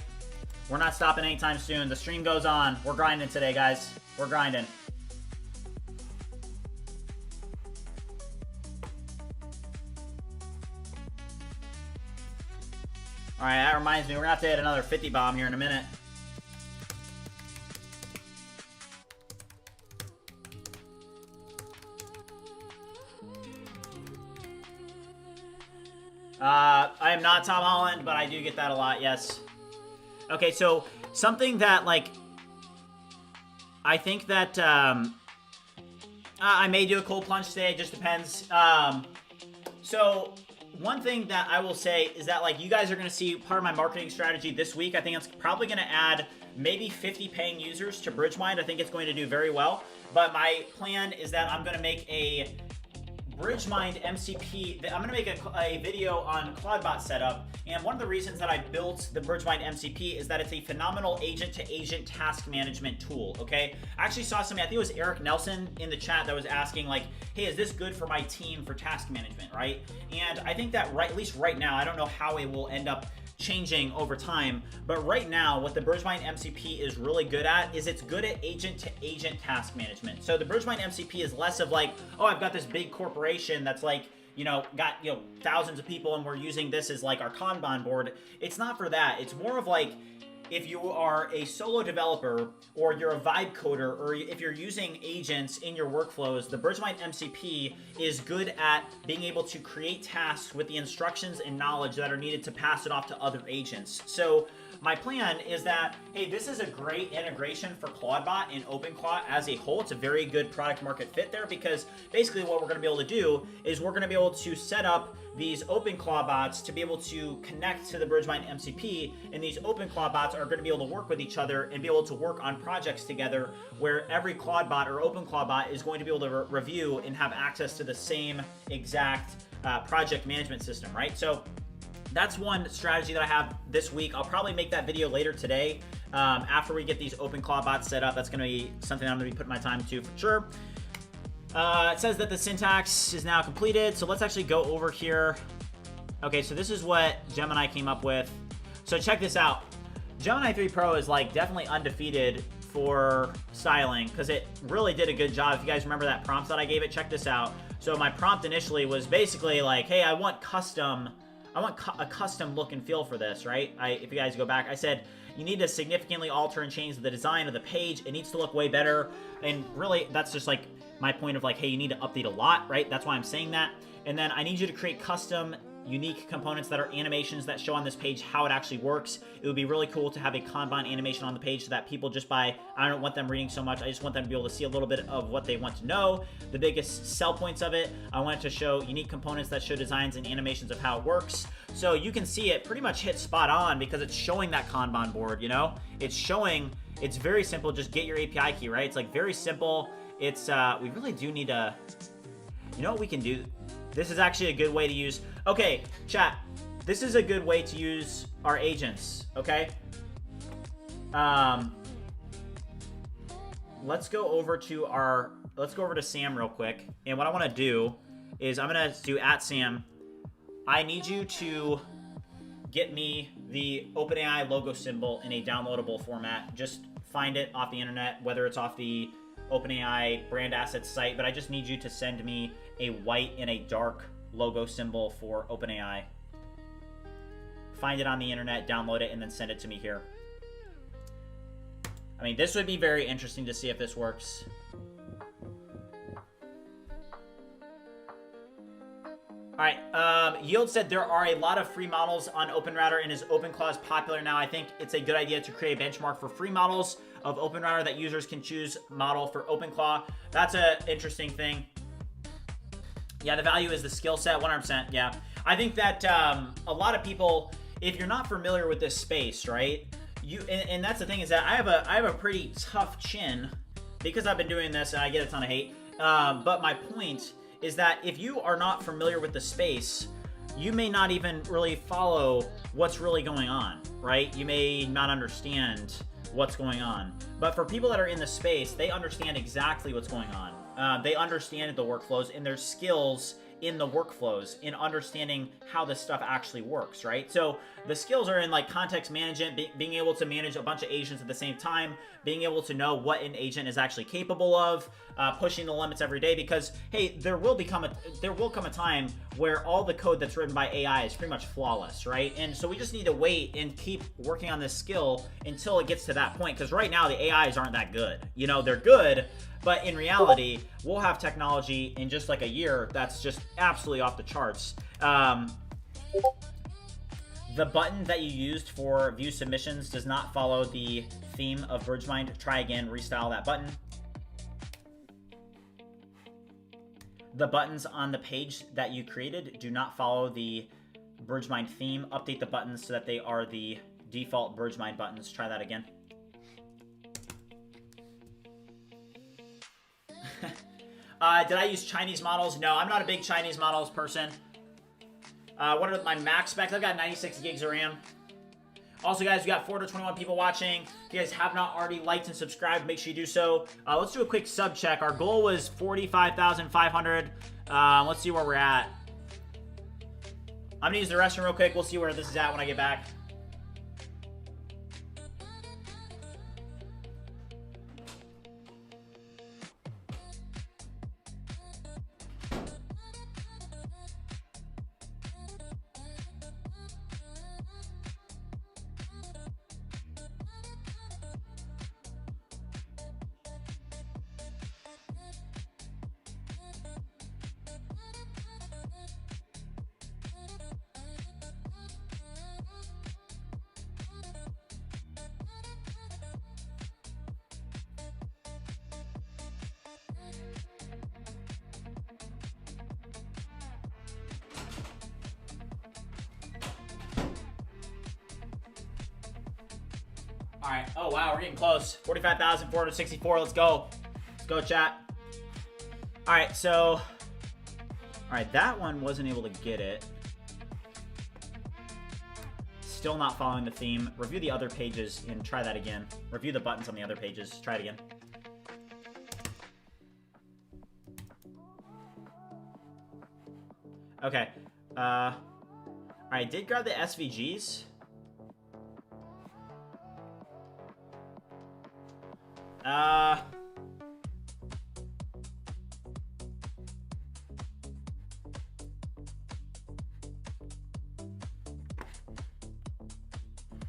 We're not stopping anytime soon. The stream goes on. We're grinding today, guys. We're grinding. All right, that reminds me, we're gonna have to hit another 50 bomb here in a minute. I am not Tom Holland, but I do get that a lot, yes. Okay, so something that, like, I think that I may do a cold plunge today, it just depends. So one thing that I will say is that, like, you guys are going to see part of my marketing strategy this week. I think it's probably going to add maybe 50 paying users to BridgeMind. I think it's going to do very well. But my plan is that I'm going to make a BridgeMind MCP. I'm going to make a video on Clawbot setup, and one of the reasons that I built the BridgeMind MCP is that it's a phenomenal agent-to-agent task management tool, okay? I actually saw somebody, I think it was Eric Nelson in the chat, that was asking, like, hey, is this good for my team for task management, right? And I think that at least right now, I don't know how it will end up changing over time, but right now what the BridgeMind MCP is really good at is it's good at agent-to-agent task management. So the BridgeMind MCP is less of like, oh, I've got this big corporation that's like, you know, got, you know, thousands of people and we're using this as like our Kanban board. It's not for that. It's more of like, if you are a solo developer or you're a vibe coder or if you're using agents in your workflows, the BridgeMind MCP is good at being able to create tasks with the instructions and knowledge that are needed to pass it off to other agents. So my plan is that, hey, this is a great integration for Clawbot and OpenClaw as a whole. It's a very good product market fit there because basically what we're going to be able to do is we're going to be able to set up these OpenClaw bots to be able to connect to the BridgeMind MCP, and these OpenClaw bots are going to be able to work with each other and be able to work on projects together where every Clawbot or OpenClaw bot is going to be able to review and have access to the same exact project management system, right? So that's one strategy that I have this week. I'll probably make that video later today after we get these OpenClaw bots set up. That's going to be something I'm going to be putting my time to for sure. It says that the syntax is now completed, so let's actually go over here. Okay, so this is what Gemini came up with. So check this out. Gemini 3 Pro is like definitely undefeated for styling because it really did a good job. If you guys remember that prompt that I gave it, check this out. So my prompt initially was basically like, hey, I want a custom look and feel for this, right? If you guys go back, I said, you need to significantly alter and change the design of the page. It needs to look way better. And really, that's just like my point of like, hey, you need to update a lot, right? That's why I'm saying that. And then I need you to create custom, unique components that are animations that show on this page how it actually works. It would be really cool to have a Kanban animation on the page so that people just by, I don't want them reading so much, I just want them to be able to see a little bit of what they want to know, the biggest sell points of it. I want it to show unique components that show designs and animations of how it works. So you can see it pretty much hit spot on because it's showing that Kanban board, you know? It's showing, it's very simple, just get your API key, right? It's like very simple. It's, we really do need to, you know what we can do? This is actually a good way to use, okay, chat, this is a good way to use our agents, okay? Let's go over to Sam real quick. And what I want to do is I'm going to do @Sam. I need you to get me the OpenAI logo symbol in a downloadable format. Just find it off the internet, whether it's off the OpenAI brand assets site, but I just need you to send me a white and a dark logo symbol for OpenAI. Find it on the internet, download it, and then send it to me here. I mean, this would be very interesting to see if this works. All right, Yield said there are a lot of free models on OpenRouter and is OpenClaw is popular now. I think it's a good idea to create a benchmark for free models. of OpenRouter that users can choose model for OpenClaw. That's an interesting thing. Yeah, the value is the skill set, 100%. Yeah, I think that a lot of people, if you're not familiar with this space, right? And that's the thing, is that I have a pretty tough chin because I've been doing this and I get a ton of hate. But my point is that if you are not familiar with the space, you may not even really follow what's really going on, right? You may not understand what's going on. But for people that are in the space, they understand exactly what's going on. They understand the workflows, and their skills in the workflows, in understanding how this stuff actually works, right? So the skills are in like context management, being able to manage a bunch of agents at the same time, being able to know what an agent is actually capable of, pushing the limits every day, because hey, there will come a time where all the code that's written by AI is pretty much flawless, right? And so we just need to wait and keep working on this skill until it gets to that point, because right now the AIs aren't that good. You know, they're good, but in reality, we'll have technology in just like a year that's just absolutely off the charts. The button that you used for view submissions does not follow the theme of BridgeMind. Try again, restyle that button. The buttons on the page that you created do not follow the BridgeMind theme. Update the buttons so that they are the default BridgeMind buttons. Try that again. Did I use Chinese models? No, I'm not a big Chinese models person. What are my max specs? I've got 96 gigs of RAM. Also, guys, we got 421 people watching. If you guys have not already liked and subscribed, make sure you do so. Let's do a quick sub check. Our goal was 45,500. Let's see where we're at. I'm gonna use the restroom real quick. We'll see where this is at when I get back. All right. Oh, wow. We're getting close. 45,464. Let's go. Let's go, chat. All right. So, all right. That one wasn't able to get it. Still not following the theme. Review the other pages and try that again. Review the buttons on the other pages. Try it again. Okay. All right. Did grab the SVGs.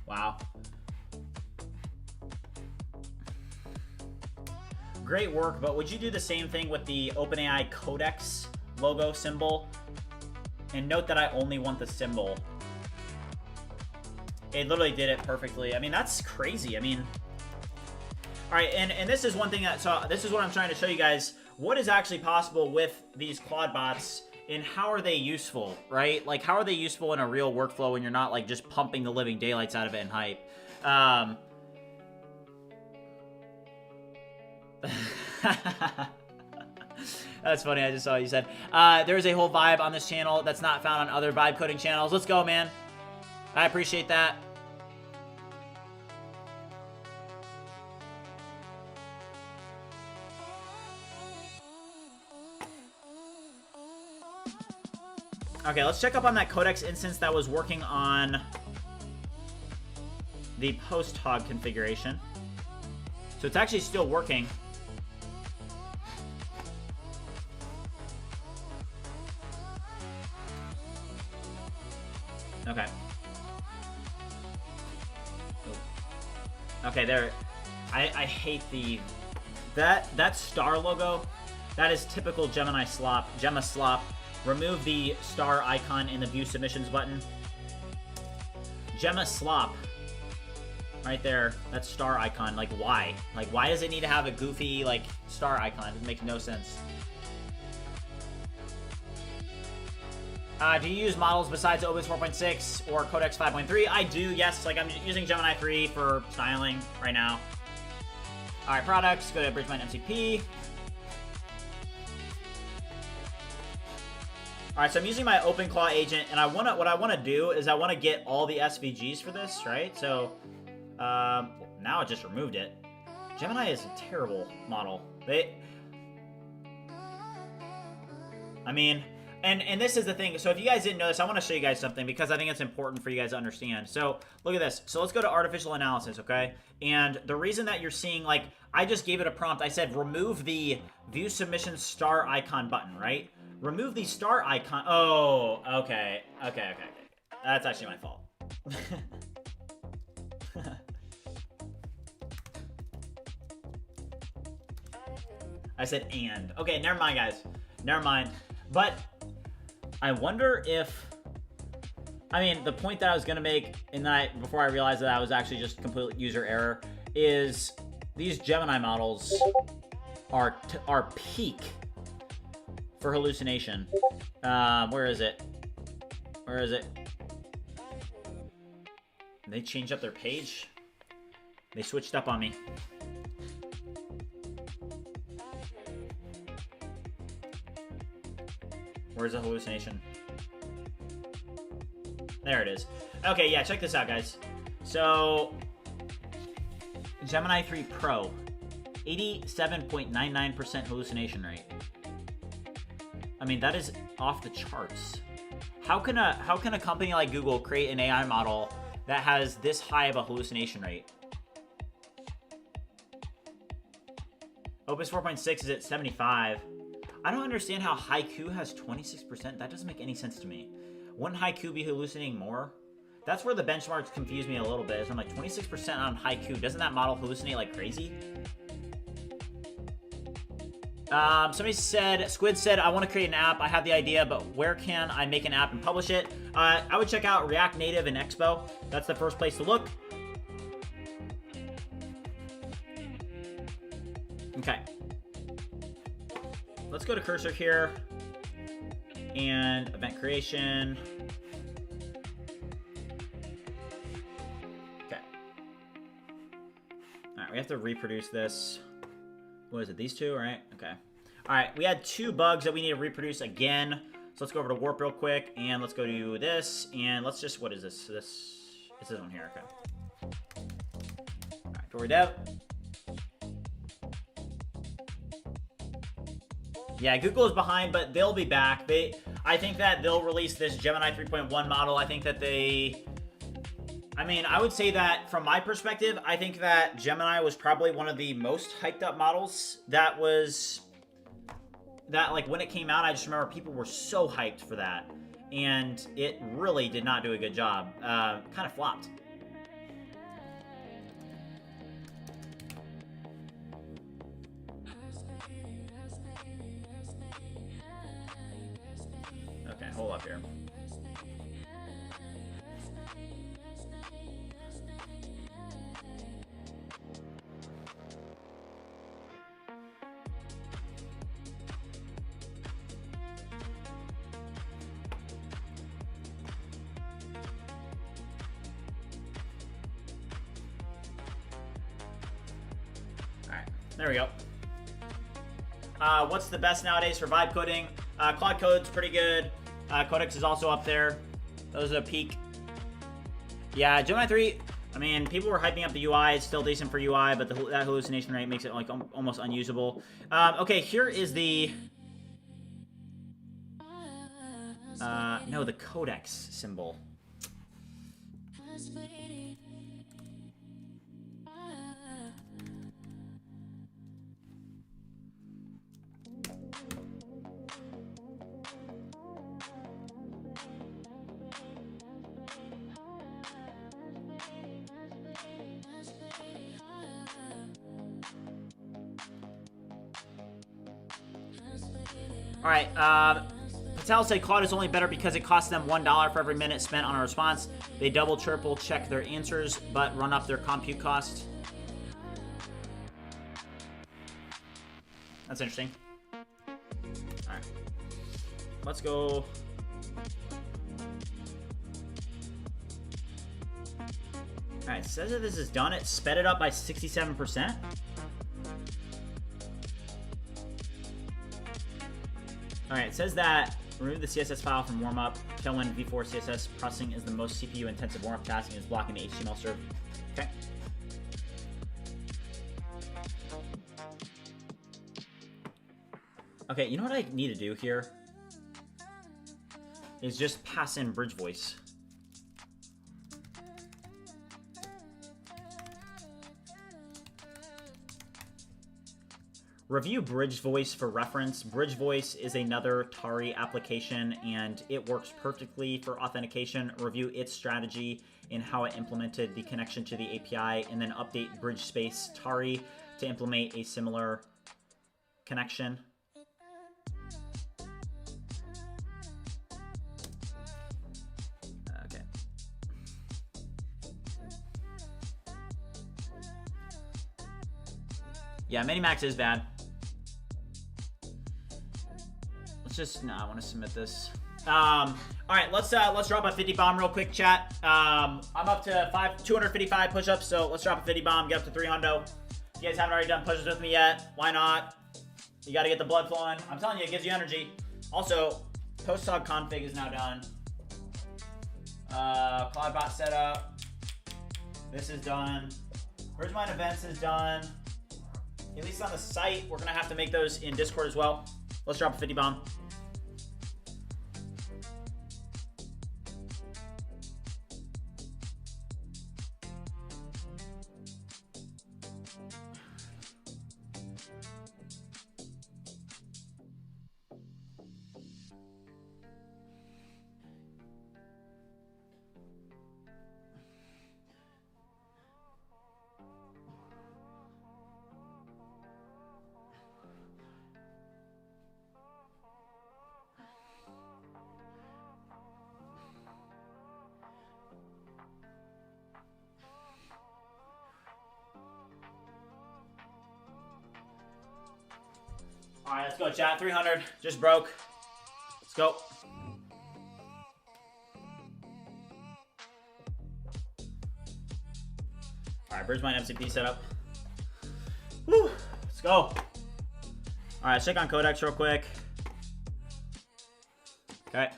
Wow. Great work, but would you do the same thing with the OpenAI Codex logo symbol? And note that I only want the symbol. It literally did it perfectly. I mean, that's crazy. I mean, all right, and this is one thing that, so this is what I'm trying to show you guys. What is actually possible with these Clawdbots and how are they useful, right? Like, how are they useful in a real workflow when you're not, like, just pumping the living daylights out of it in hype? That's funny, I just saw what you said. There's a whole vibe on this channel that's not found on other vibe coding channels. Let's go, man. I appreciate that. Okay, let's check up on that Codex instance that was working on the PostHog configuration. So it's actually still working. Okay. Okay, there. I hate the that star logo. That is typical Gemma slop. Remove the star icon in the view submissions button. Gemma slop. Right there. That star icon. Like, why? Like, why does it need to have a goofy, like, star icon? It makes no sense. Do you use models besides Opus 4.6 or Codex 5.3? I do, yes. Like, I'm using Gemini 3 for styling right now. Alright, products. Go to BridgeMind MCP. Alright, so I'm using my OpenClaw agent, and what I want to do is I want to get all the SVGs for this, right? So, now it just removed it. Gemini is a terrible model. I mean... And this is the thing. So if you guys didn't know this, I want to show you guys something because I think it's important for you guys to understand. So look at this. So let's go to artificial analysis, okay? And the reason that you're seeing, like, I just gave it a prompt. I said remove the view submission star icon button, right? Remove the star icon. Oh, okay. Okay. That's actually my fault. I said and. Okay, never mind, guys. Never mind. But I wonder if... I mean, the point that I was going to make before I realized that was actually just complete user error is these Gemini models are peak for hallucination. Where is it? Where is it? They changed up their page? They switched up on me. Where's the hallucination? There it is. Okay, yeah, check this out, guys. So, Gemini 3 Pro, 87.99% hallucination rate. I mean, that is off the charts. How can a company like Google create an AI model that has this high of a hallucination rate? Opus 4.6 is at 75. I don't understand how Haiku has 26%. That doesn't make any sense to me. Wouldn't Haiku be hallucinating more? That's where the benchmarks confuse me a little bit. I'm like, 26% on Haiku. Doesn't that model hallucinate like crazy? Somebody said, Squid said, I want to create an app. I have the idea, but where can I make an app and publish it? I would check out React Native and Expo. That's the first place to look. Okay. Let's go to cursor here and event creation. Okay. All right, we have to reproduce this. What is it? These two, right? Okay. All right, we had 2 bugs that we need to reproduce again. So let's go over to Warp real quick and let's go to this and let's just, what is this? It's this one here. Okay. All right, Dory Dev. Yeah, Google is behind, but they'll be back. I think that they'll release this Gemini 3.1 model. I think that I mean, I would say that from my perspective, I think that Gemini was probably one of the most hyped up models that like when it came out, I just remember people were so hyped for that. And it really did not do a good job. Kind of flopped. Okay, hold up here. Alright, there we go. What's the best nowadays for vibe coding? Claude Code's pretty good. Codex is also up there. Those are peak. Yeah, Gemini 3, I mean, people were hyping up the UI. It's still decent for UI, but that hallucination rate makes it like almost unusable. Okay, here is the... no, the Codex symbol. All right, Patel said Claude is only better because it costs them $1 for every minute spent on a response. They double, triple check their answers, but run up their compute cost. That's interesting. All right, let's go. All right, it says that this is done. It sped it up by 67%. All right, it says that remove the CSS file from warmup. Qwen v4 CSS processing is the most CPU intensive warmup task and is blocking the HTML serve. Okay. Okay, you know what I need to do here? Is just pass in bridge voice. Review Bridge Voice for reference. Bridge Voice is another Tari application and it works perfectly for authentication. Review its strategy and how it implemented the connection to the API, and then update BridgeSpace Tari to implement a similar connection. Okay. Yeah, Minimax is bad. I want to submit this. All right, let's drop a 50 bomb real quick, chat. I'm up to 255 push-ups, so let's drop a 50 bomb, get up to 300. If you guys haven't already done push-ups with me yet, why not? You got to get the blood flowing. I'm telling you, it gives you energy. Also, PostHog config is now done. Clawbot setup. This is done. BridgeMind events is done. At least on the site, we're gonna have to make those in Discord as well. Let's drop a 50 bomb. All right, let's go, chat. 300, just broke. Let's go. All right, BridgeMind MCP setup. Woo, let's go. All right, check on Codex real quick. Okay.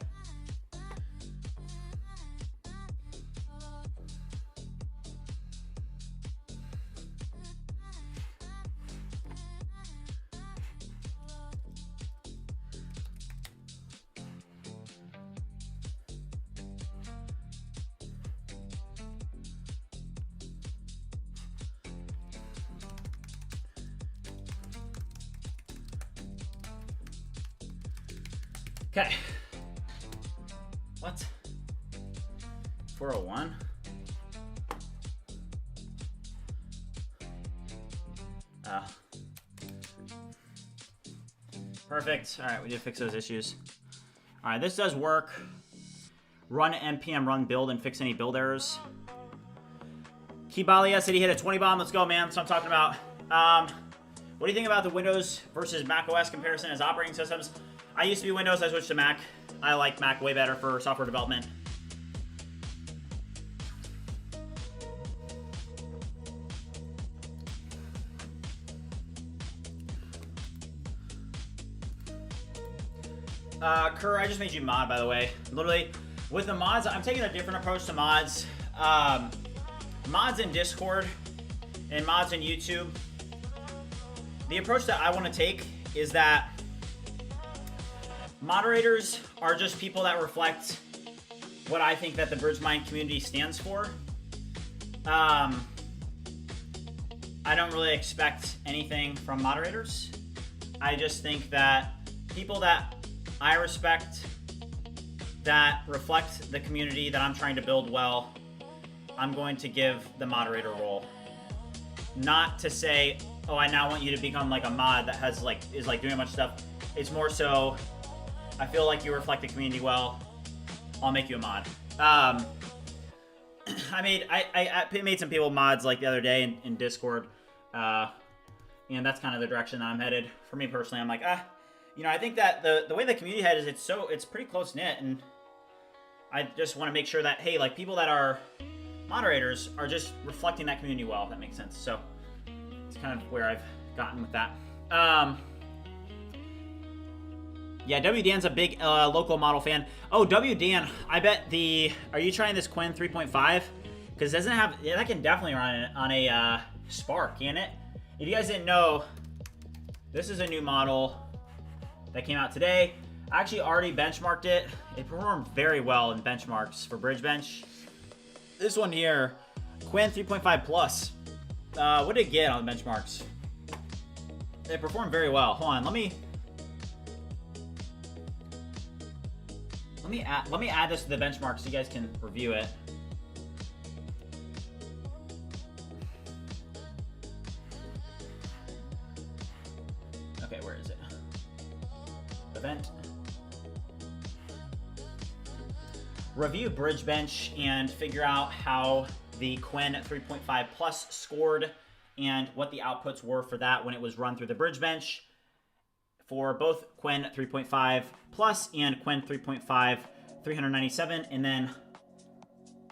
Okay. What? 401? Perfect. All right, we did fix those issues. All right, this does work. Run npm run build and fix any build errors. Kibalia said he hit a 20 bomb. Let's go, man. That's what I'm talking about. What do you think about the Windows versus Mac OS comparison as operating systems? I used to be Windows, I switched to Mac. I like Mac way better for software development. Kerr, I just made you mod, by the way. Literally, with the mods, I'm taking a different approach to mods. Mods in Discord and mods in YouTube. The approach that I want to take is that moderators are just people that reflect what I think that the BridgeMind community stands for. I don't really expect anything from moderators. I just think that people that I respect, that reflect the community that I'm trying to build well, I'm going to give the moderator role. Not to say, oh, I now want you to become like a mod that has like is like doing a bunch of stuff. It's more so I feel like you reflect the community well. I'll make you a mod. I made some people mods like the other day in Discord, and that's kind of the direction that I'm headed. For me personally, I'm like, you know, I think that the way the community head is, it's pretty close knit, and I just want to make sure that, hey, like, people that are moderators are just reflecting that community well, if that makes sense. So it's kind of where I've gotten with that. Yeah, W Dan's a big local model fan. Oh, W Dan, I bet are you trying this Qwen 3.5? Because it doesn't have, that can definitely run on a Spark, can it? If you guys didn't know, this is a new model that came out today. I actually already benchmarked it. It performed very well in benchmarks for BridgeBench. This one here, Qwen 3.5 Plus. What did it get on the benchmarks? It performed very well. Hold on, let me add this to the benchmark so you guys can review it. Okay, where is it? Event. Review BridgeBench and figure out how the Qwen 3.5 Plus scored and what the outputs were for that when it was run through the BridgeBench for both Qwen 3.5 Plus and Qwen 3.5 397, and then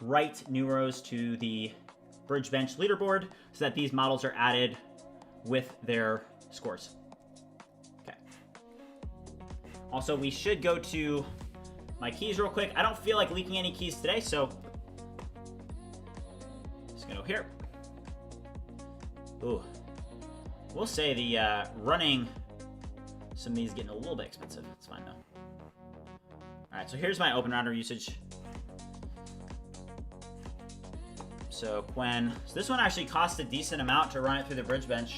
write new rows to the BridgeBench leaderboard so that these models are added with their scores. Okay. Also, we should go to my keys real quick. I don't feel like leaking any keys today, so just gonna go here. Ooh. We'll say the running some of these getting a little bit expensive. It's fine though. Alright, so here's my open router usage. So Qwen. So this one actually cost a decent amount to run it through the BridgeBench.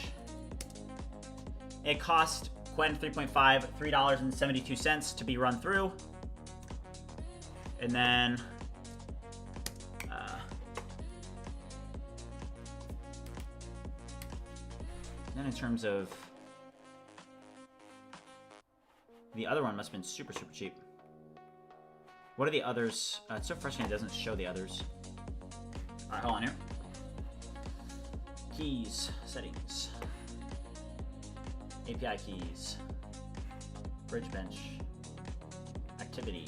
It cost Qwen 3.5 $3.72 to be run through. And then in terms of the other one, must have been super cheap. What are the others? It's so frustrating it doesn't show the others. All right, hold on here. Keys, settings, API keys, BridgeBench, activity.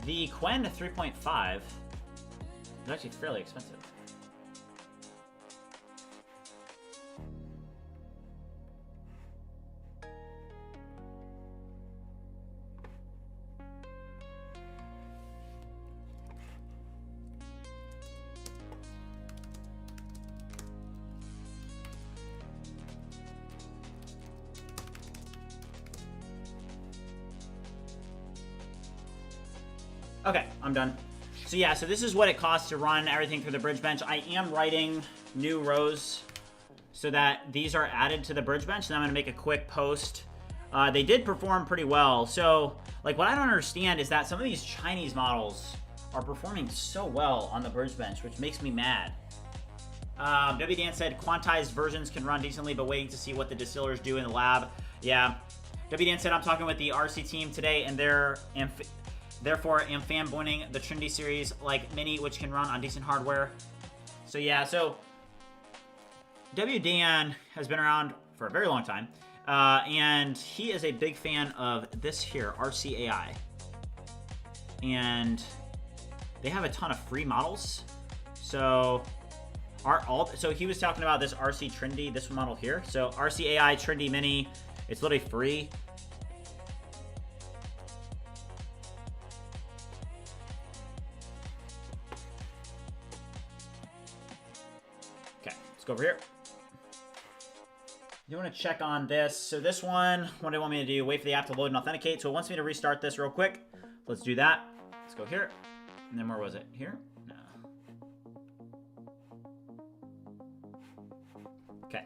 The Qwen 3.5 is actually fairly expensive. Okay, I'm done. So yeah, so this is what it costs to run everything through the BridgeBench. I am writing new rows so that these are added to the BridgeBench, and I'm gonna make a quick post. They did perform pretty well. So, like, what I don't understand is that some of these Chinese models are performing so well on the BridgeBench, which makes me mad. W Dan said quantized versions can run decently, but waiting to see what the distillers do in the lab. Yeah. W Dan said I'm talking with the RC team today, and therefore am fanboying the Trinity series like Mini, which can run on decent hardware. So yeah, so W Dan has been around for a very long time, and he is a big fan of this here, RCAI. And they have a ton of free models. So so he was talking about this RC Trinity, this model here. So RCAI Trinity Mini, it's literally free. Let's go over here. You want to check on this. So this one, what do you want me to do? Wait for the app to load and authenticate. So it wants me to restart this real quick. Let's do that. Let's go here. And then where was it? Here? No. Okay.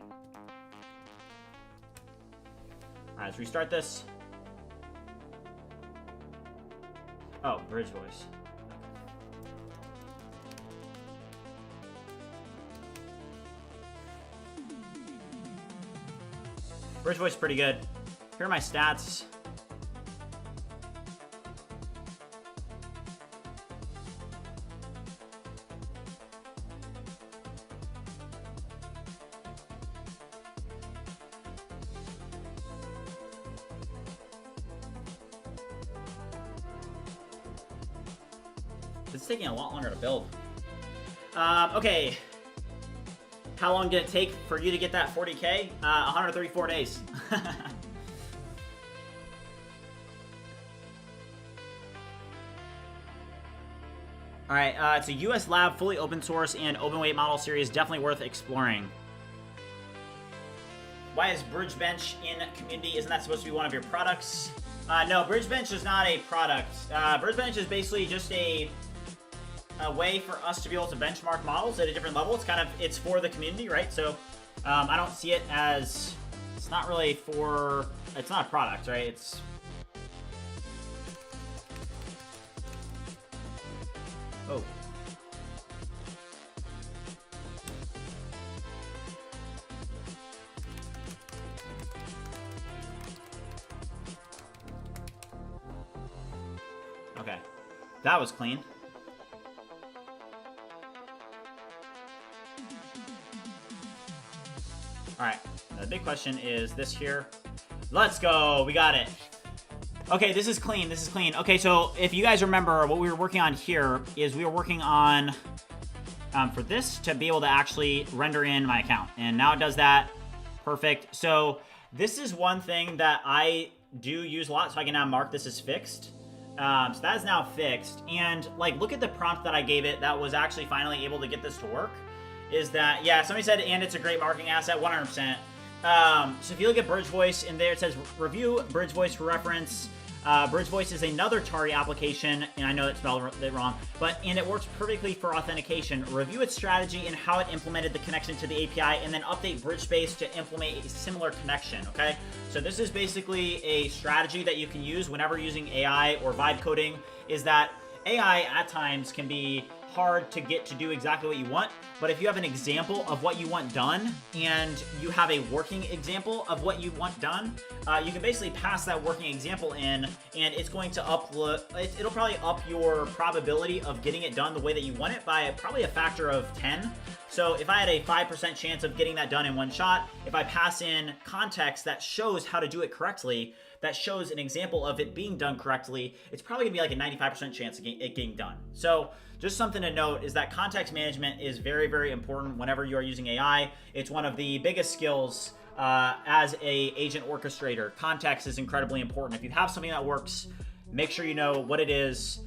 All right, let's restart this. Oh, Bridge Voice. Bridge voice is pretty good. Here are my stats. It's taking a lot longer to build. Okay. How long did it take for you to get that 40K? 134 days. Alright, it's a US lab, fully open source, and open weight model series. Definitely worth exploring. Why is BridgeBench in community? Isn't that supposed to be one of your products? No, BridgeBench is not a product. BridgeBench is basically just a way for us to be able to benchmark models at a different level. It's for the community, right? So I don't see it as, it's not really for, it's not a product, right? It's, oh. Okay, that was clean. Alright, the big question is this here. Let's go, we got it. Okay, this is clean, this is clean. Okay, so if you guys remember, what we were working on here is we were working on, for this to be able to actually render in my account. And now it does that, perfect. So this is one thing that I do use a lot, so I can now mark this as fixed. So that is now fixed. And like, look at the prompt that I gave it that was actually finally able to get this to work. Is that, yeah, somebody said, and it's a great marketing asset, 100%. So if you look at Bridge Voice, in there it says, review Bridge Voice for reference. Bridge Voice is another Tari application, and I know it spelled it wrong, and it works perfectly for authentication. Review its strategy and how it implemented the connection to the API, and then update BridgeSpace to implement a similar connection, okay? So this is basically a strategy that you can use whenever using AI or vibe coding, is that AI at times can be hard to get to do exactly what you want, but if you have an example of what you want done and you have a working example of what you want done, you can basically pass that working example in, and it's going to it'll probably up your probability of getting it done the way that you want it by probably a factor of 10. So if I had a 5% chance of getting that done in one shot, if I pass in context that shows how to do it correctly, that shows an example of it being done correctly, it's probably gonna be like a 95% chance of it getting done. So just something to note is that context management is very, very important whenever you are using AI. It's one of the biggest skills as a agent orchestrator. Context is incredibly important. If you have something that works, make sure you know what it is,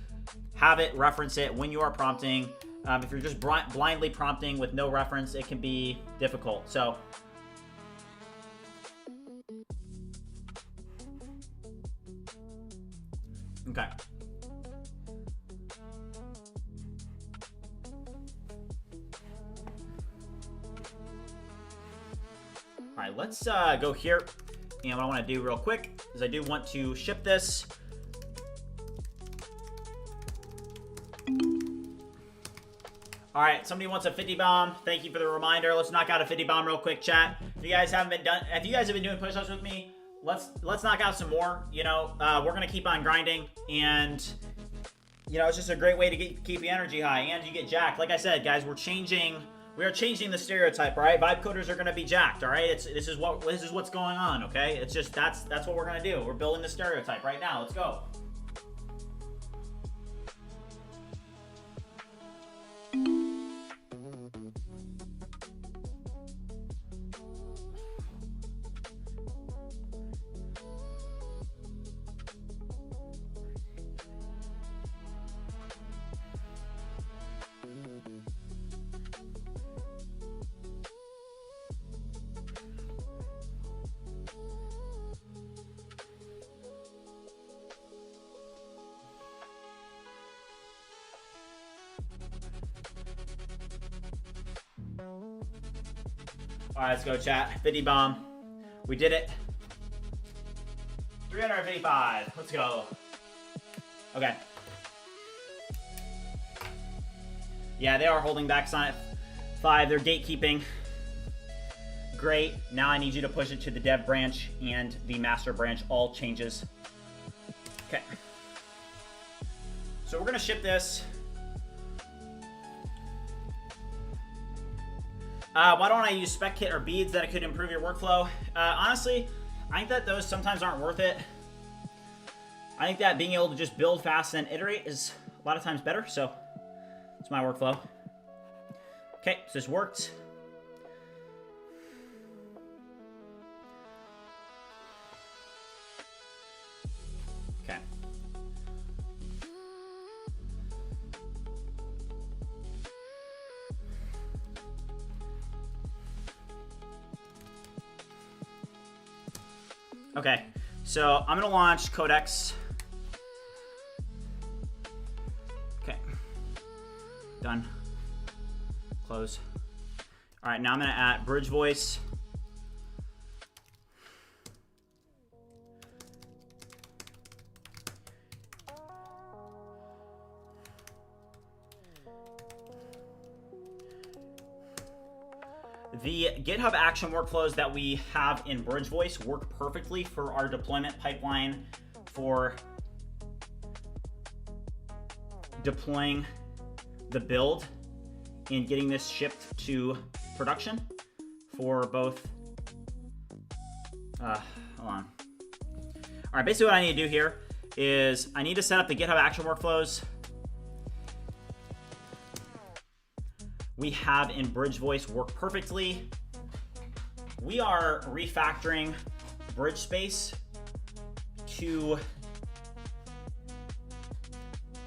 have it, reference it when you are prompting. If you're just blindly prompting with no reference, it can be difficult. So okay. All right, let's go here. And what I want to do real quick is I do want to ship this. All right, somebody wants a 50 bomb. Thank you for the reminder. Let's knock out a 50 bomb real quick, chat. If you guys have been doing push-ups with me, let's knock out some more. You know, we're gonna keep on grinding, and you know, it's just a great way to keep the energy high, and you get jacked. Like I said, guys, we are changing the stereotype, all right? Vibe coders are gonna be jacked, all right? This is what's going on, okay? It's just that's what we're gonna do. We're building the stereotype right now. Let's go. All right, let's go, chat. 50 bomb. We did it. 355. Let's go. Okay. Yeah, they are holding back Sonnet 5. They're gatekeeping. Great. Now I need you to push it to the dev branch and the master branch. All changes. Okay. So we're going to ship this. Why don't I use spec kit or beads that could improve your workflow? Honestly, I think that those sometimes aren't worth it. I think that being able to just build fast and iterate is a lot of times better. So it's my workflow. Okay, so this worked. Okay. Okay, so I'm gonna launch Codex. Okay, done. Close. All right, now I'm gonna add bridge voice. The GitHub action workflows that we have in Bridge Voice work perfectly for our deployment pipeline for deploying the build and getting this shipped to production for both. Hold on. All right, basically what I need to do here is I need to set up the GitHub action workflows we have in Bridge Voice work perfectly. We are refactoring BridgeSpace to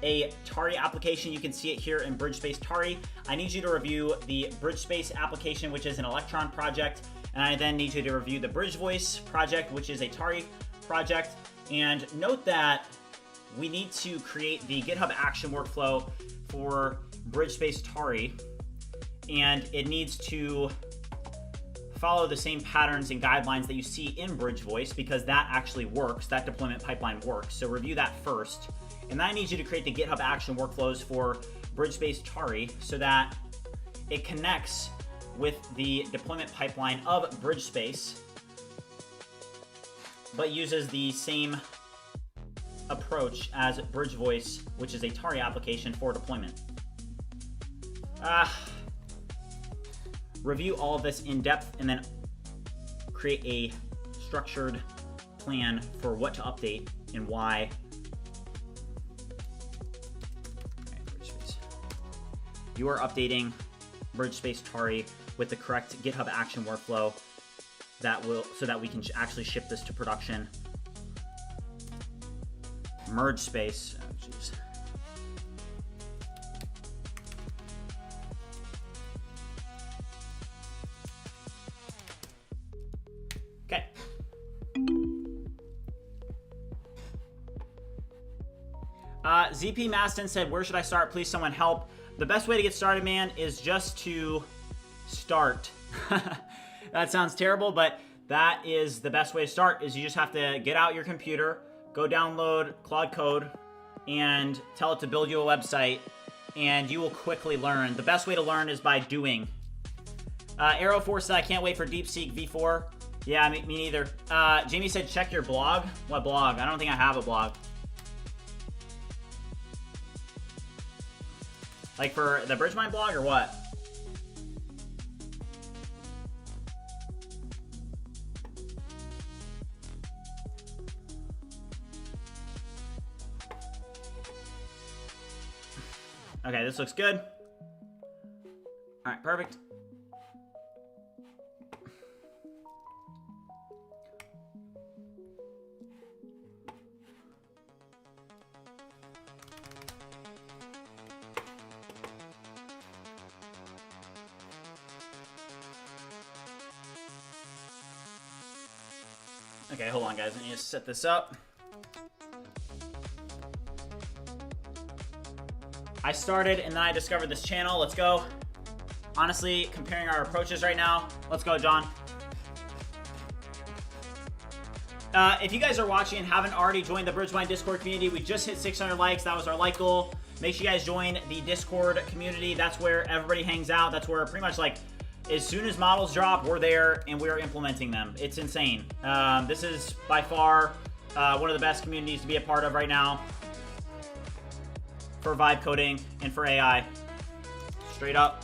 a Tari application. You can see it here in BridgeSpace Tari. I need you to review the BridgeSpace application, which is an Electron project, and I then need you to review the Bridge Voice project, which is a Tari project. And note that we need to create the GitHub action workflow for BridgeSpace Tari, and it needs to follow the same patterns and guidelines that you see in Bridge Voice because that actually works. That deployment pipeline works. So review that first. And then I need you to create the GitHub action workflows for BridgeSpace Tari so that it connects with the deployment pipeline of BridgeSpace, but uses the same approach as Bridge Voice, which is a Tari application for deployment. Review all of this in depth and then create a structured plan for what to update and why. You are updating BridgeSpace Tari with the correct GitHub action workflow so that we can actually ship this to production. Merge space. Oh, jeez. Okay. ZP Maston said, where should I start? Please someone help. The best way to get started, man, is just to start. That sounds terrible, but that is the best way to start, is you just have to get out your computer, go download Claude Code, and tell it to build you a website, and you will quickly learn. The best way to learn is by doing. Arrow Force said, I can't wait for DeepSeek V4. Yeah, me neither. Jamie said, check your blog. What blog? I don't think I have a blog. Like for the BridgeMind blog or what? Okay, this looks good. All right, perfect. Okay, hold on, guys. I need to set this up. I started and then I discovered this channel. Let's go. Honestly, comparing our approaches right now. Let's go, John. If you guys are watching and haven't already joined the BridgeMind Discord community, we just hit 600 likes. That was our like goal. Make sure you guys join the Discord community. That's where everybody hangs out. That's where pretty much like As soon as models drop, we're there and we're implementing them. It's insane. This is by far one of the best communities to be a part of right now for vibe coding and for AI. Straight up.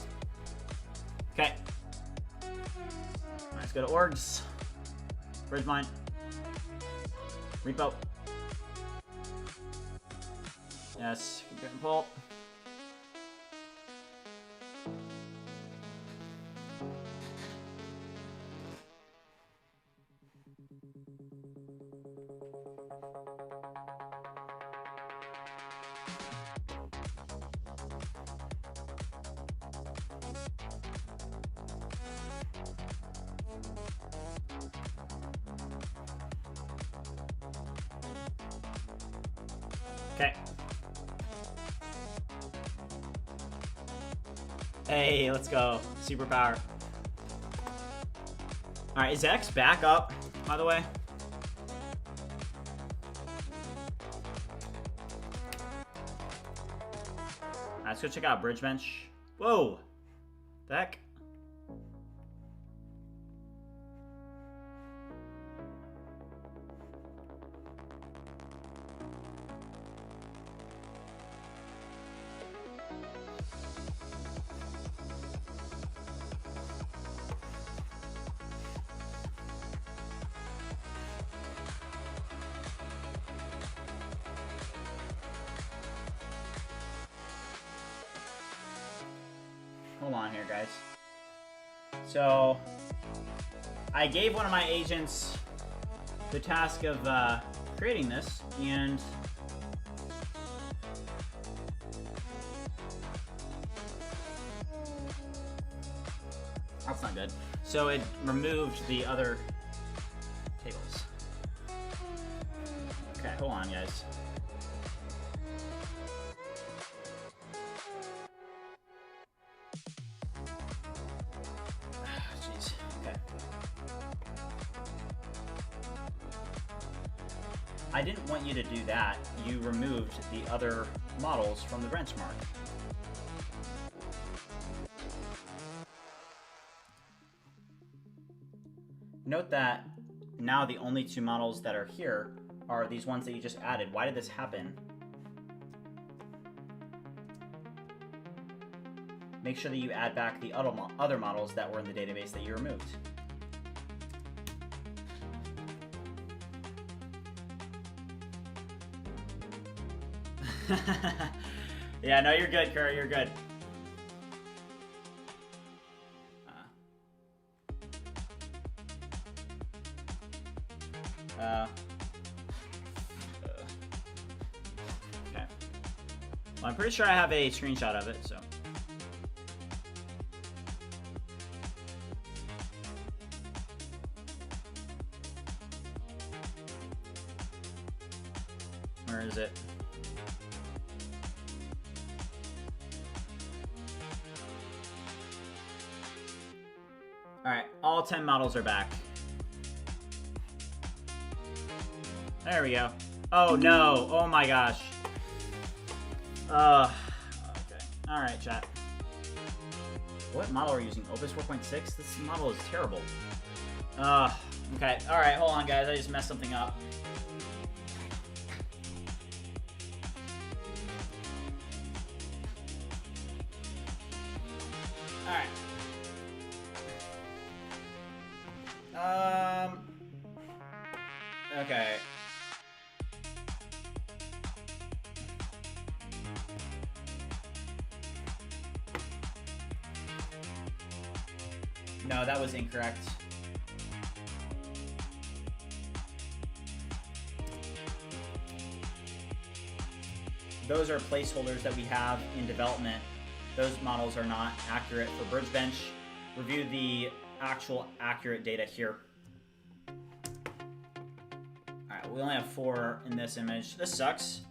Okay. Let's go to orgs. BridgeMind. Repo. Yes, keep getting pulled. Okay. Hey, let's go. Superpower. Alright, is X back up, by the way? Alright, let's go check out BridgeBench. Whoa! The heck? Hold on here, guys. So, I gave one of my agents the task of creating this, and that's not good. So it removed the other tables. Okay, hold on, guys. Jeez. Okay. I didn't want you to do that. You removed the other models from the benchmark. Note that now the only two models that are here are these ones that you just added. Why did this happen? Make sure that you add back the other models that were in the database that you removed. Yeah, no, you're good, Kurt. You're good. Okay. Well, I'm pretty sure I have a screenshot of it, so. Where is it? Alright, all 10 models are back. There we go. Oh no, oh my gosh. Okay. Alright, chat. What model are you using? Opus 4.6? This model is terrible. Okay. Alright, hold on guys, I just messed something up. Alright. Okay. No, that was incorrect. Those are placeholders that we have in development. Those models are not accurate for BridgeBench. Review the actual accurate data here. Alright, we only have 4 in this image. This sucks.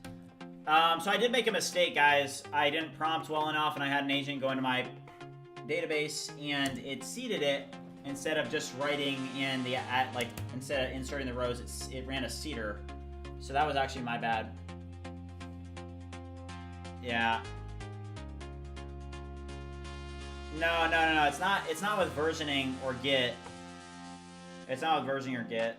So I did make a mistake, guys. I didn't prompt well enough, and I had an agent go into my database, and it seeded it instead of just writing in the instead of inserting the rows, it ran a seeder. So that was actually my bad. Yeah. No. It's not with versioning or Git. It's not with versioning or Git.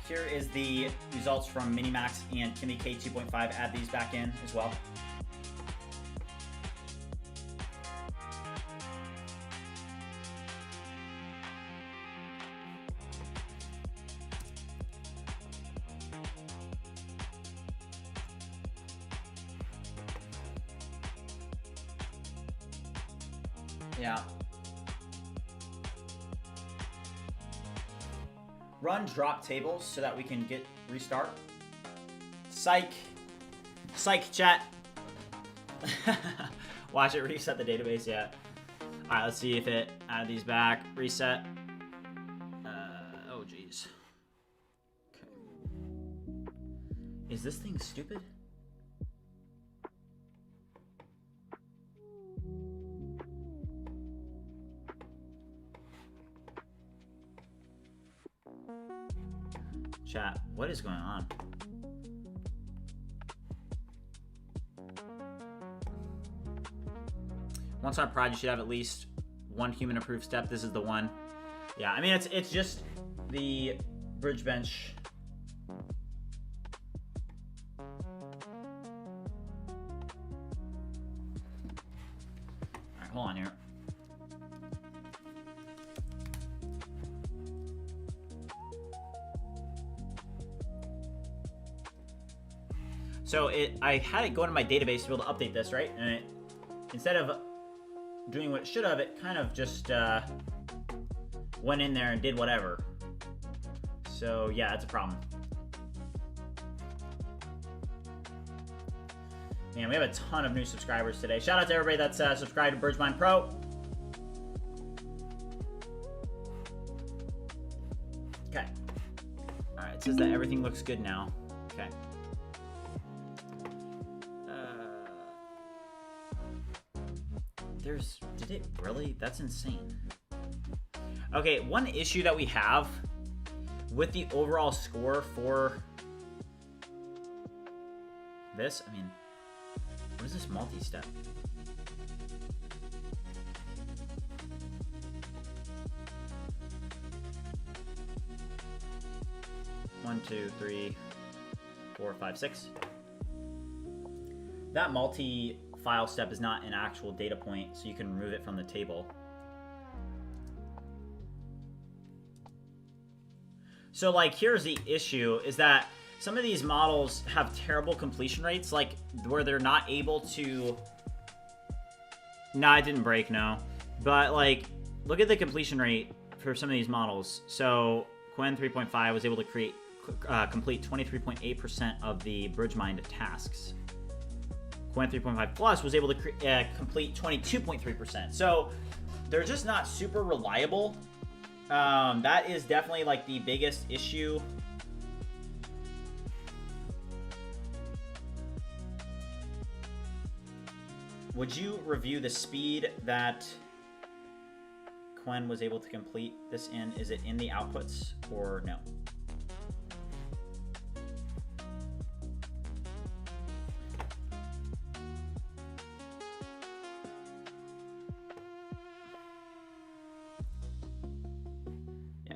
Here is the results from Minimax and Kimmy K 2.5. Add these back in as well. Yeah. Run drop tables so that we can get restart. Psych. Psych, chat. Watch it reset the database, yeah. Alright, let's see if it add these back. Reset. Oh, jeez. Okay. Is this thing stupid? Chat, what is going on? Once on prod, you should have at least one human approved step. This is the one. Yeah, I mean it's just the bridge bench. Alright, hold on here. So I had it go into my database to be able to update this, right? And instead of doing what it should have, it kind of just went in there and did whatever. So yeah, that's a problem. Man, we have a ton of new subscribers today. Shout out to everybody that's subscribed to BridgeMind Pro. Okay. All right, it says that everything looks good now. Okay. Did it really? That's insane. Okay, one issue that we have with the overall score for this, I mean, what is this multi-step? One, two, three, 4, 5, 6. That multi-file step is not an actual data point, so you can remove it from the table. So, like, here's the issue, is that some of these models have terrible completion rates, like, where they're not able to... Nah, it didn't break, no. But, like, look at the completion rate for some of these models. So, Qwen 3.5 was able to complete 23.8% of the BridgeMind tasks. Qwen 3.5 Plus was able to complete 22.3%. So they're just not super reliable. That is definitely like the biggest issue. Would you review the speed that Qwen was able to complete this in? Is it in the outputs or no?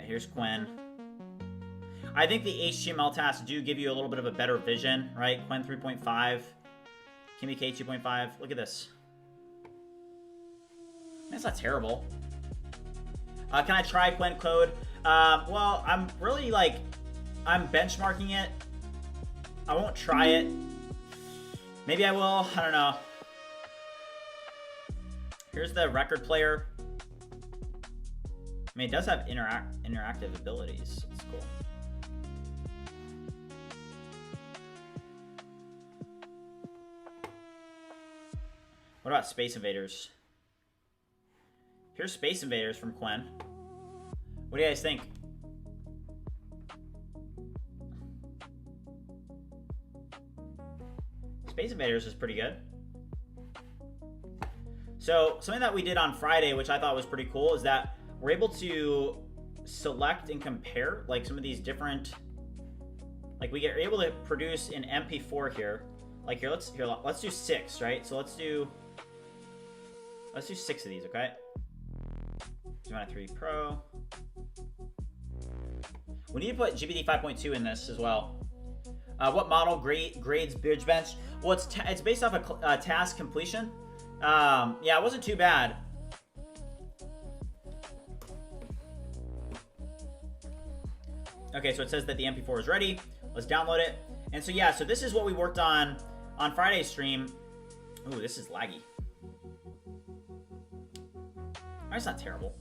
Here's Qwen. I think the HTML tasks do give you a little bit of a better vision, right? Qwen 3.5, Kimmy K 2.5. Look at this. That's not terrible. Can I try Qwen code? Well, I'm really I'm benchmarking it. I won't try it. Maybe I will. I don't know. Here's the record player. I mean, it does have interactive abilities. It's cool. What about Space Invaders? Here's Space Invaders from Qwen. What do you guys think? Space Invaders is pretty good. So something that we did on Friday, which I thought was pretty cool, is that we're able to select and compare like some of these different, like we get able to produce an MP4 here. Like here, let's do 6, right? So let's do 6 of these, okay? Gemini 3 Pro. We need to put GPT 5.2 in this as well. What model grades BridgeBench? Well, it's based off of task completion. Yeah, it wasn't too bad. Okay, so it says that the MP4 is ready. Let's download it. And so yeah, so this is what we worked on Friday's stream. Ooh, this is laggy. That's not terrible.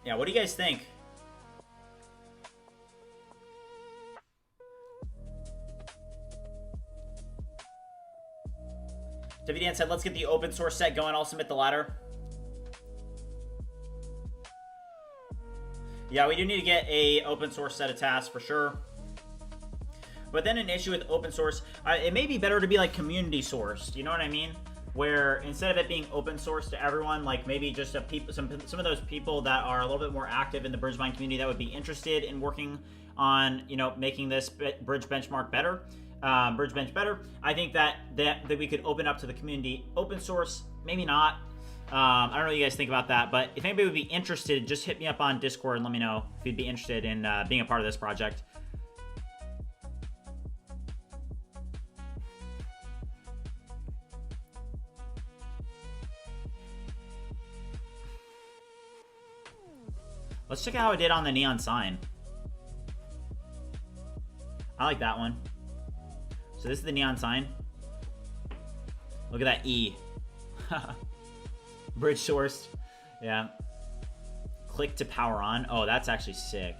Yeah, what do you guys think? WDN said, let's get the open source set going. I'll submit the ladder. Yeah, we do need to get a open source set of tasks for sure. But then an issue with open source, it may be better to be like community sourced. You know what I mean? Where instead of it being open source to everyone, like maybe just some of those people that are a little bit more active in the BridgeMind community that would be interested in working on, you know, making this bridge benchmark better, BridgeBench better. I think that we could open up to the community open source. Maybe not. I don't know what you guys think about that, but if anybody would be interested, just hit me up on Discord and let me know if you'd be interested in being a part of this project. Let's check out how I did on the neon sign. I like that one. So this is the neon sign. Look at that E. Bridge sourced. Yeah. Click to power on. Oh, that's actually sick.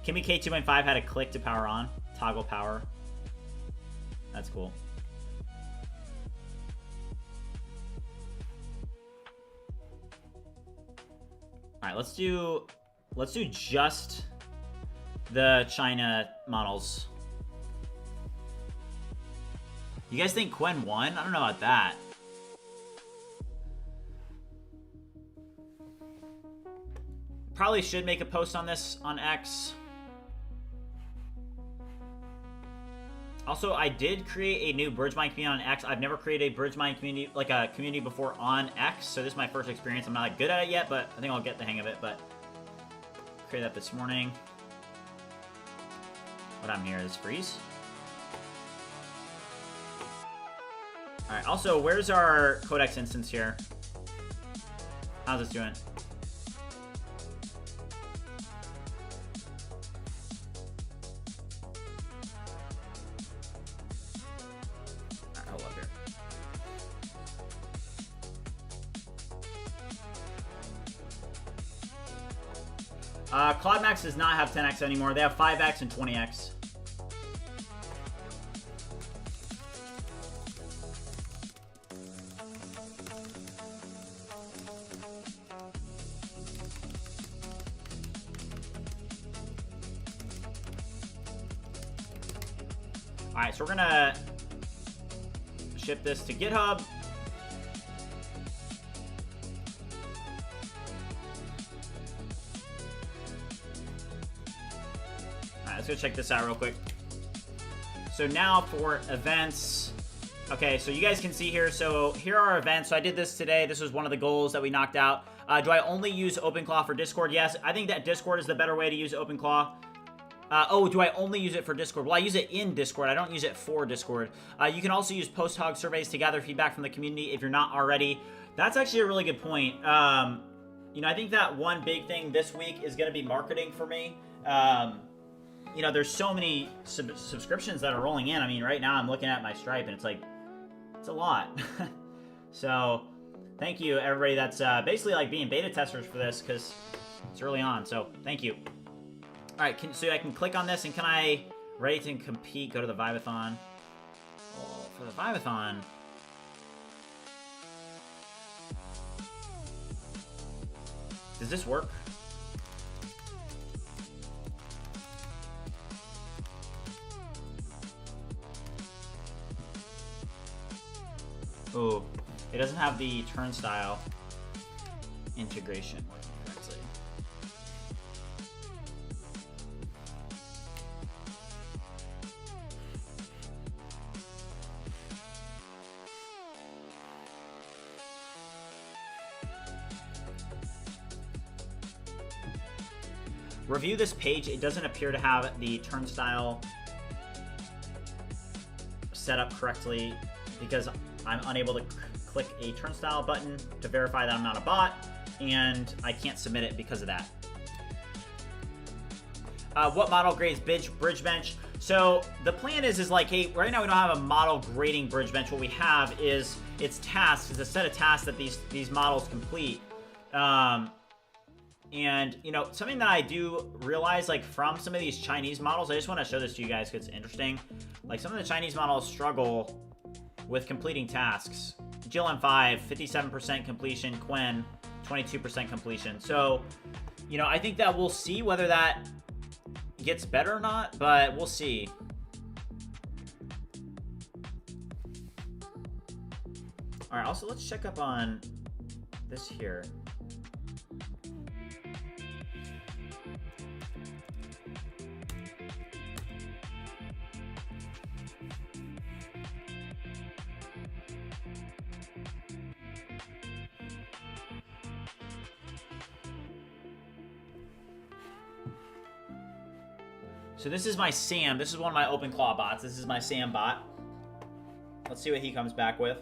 Kimmy K2.5 had a click to power on. Toggle power. That's cool. All right, let's do just the China models. You guys think Qwen won? I don't know about that. Probably should make a post on this on X. Also, I did create a new BridgeMind community on X. I've never created a BridgeMind community, like a community before on X, so this is my first experience. I'm not that good at it yet, but I think I'll get the hang of it. But create that this morning. What I'm here is freeze. All right. Also, where's our Codex instance here? How's this doing? Claude Max does not have 10x anymore. They have 5x and 20x. All right, so we're gonna ship this to GitHub. Let's go check this out real quick. So now for events. Okay, so you guys can see here. So here are our events. So I did this today. This was one of the goals that we knocked out. Do I only use OpenClaw for Discord? Yes, I think that Discord is the better way to use OpenClaw. Oh, do I only use it for Discord? Well, I use it in Discord. I don't use it for Discord. You can also use PostHog surveys to gather feedback from the community if you're not already. That's actually a really good point. You know, I think that one big thing this week is going to be marketing for me. You know, there's so many subscriptions that are rolling in. I mean, right now I'm looking at my Stripe and it's like, it's a lot. So thank you everybody that's basically like being beta testers for this because it's early on. So thank you. All right, so I can click on this and can I, ready to compete, go to the Vibathon. Oh, for the Vibathon. Does this work? Oh, it doesn't have the turnstile integration working correctly. Review this page. It doesn't appear to have the turnstile set up correctly because I'm unable to click a turnstile button to verify that I'm not a bot, and I can't submit it because of that. What model grades BridgeBench? So the plan is like, hey, right now we don't have a model grading BridgeBench. What we have is it's tasks. It's a set of tasks that these models complete. And, you know, something that I do realize, like, from some of these Chinese models, I just want to show this to you guys because it's interesting. Like, some of the Chinese models struggle with completing tasks. GLM5, 57% completion. Qwen, 22% completion. So, you know, I think that we'll see whether that gets better or not, but we'll see. All right, also, let's check up on this here. So this is my Sam. This is one of my OpenClaw bots. This is my Sam bot. Let's see what he comes back with.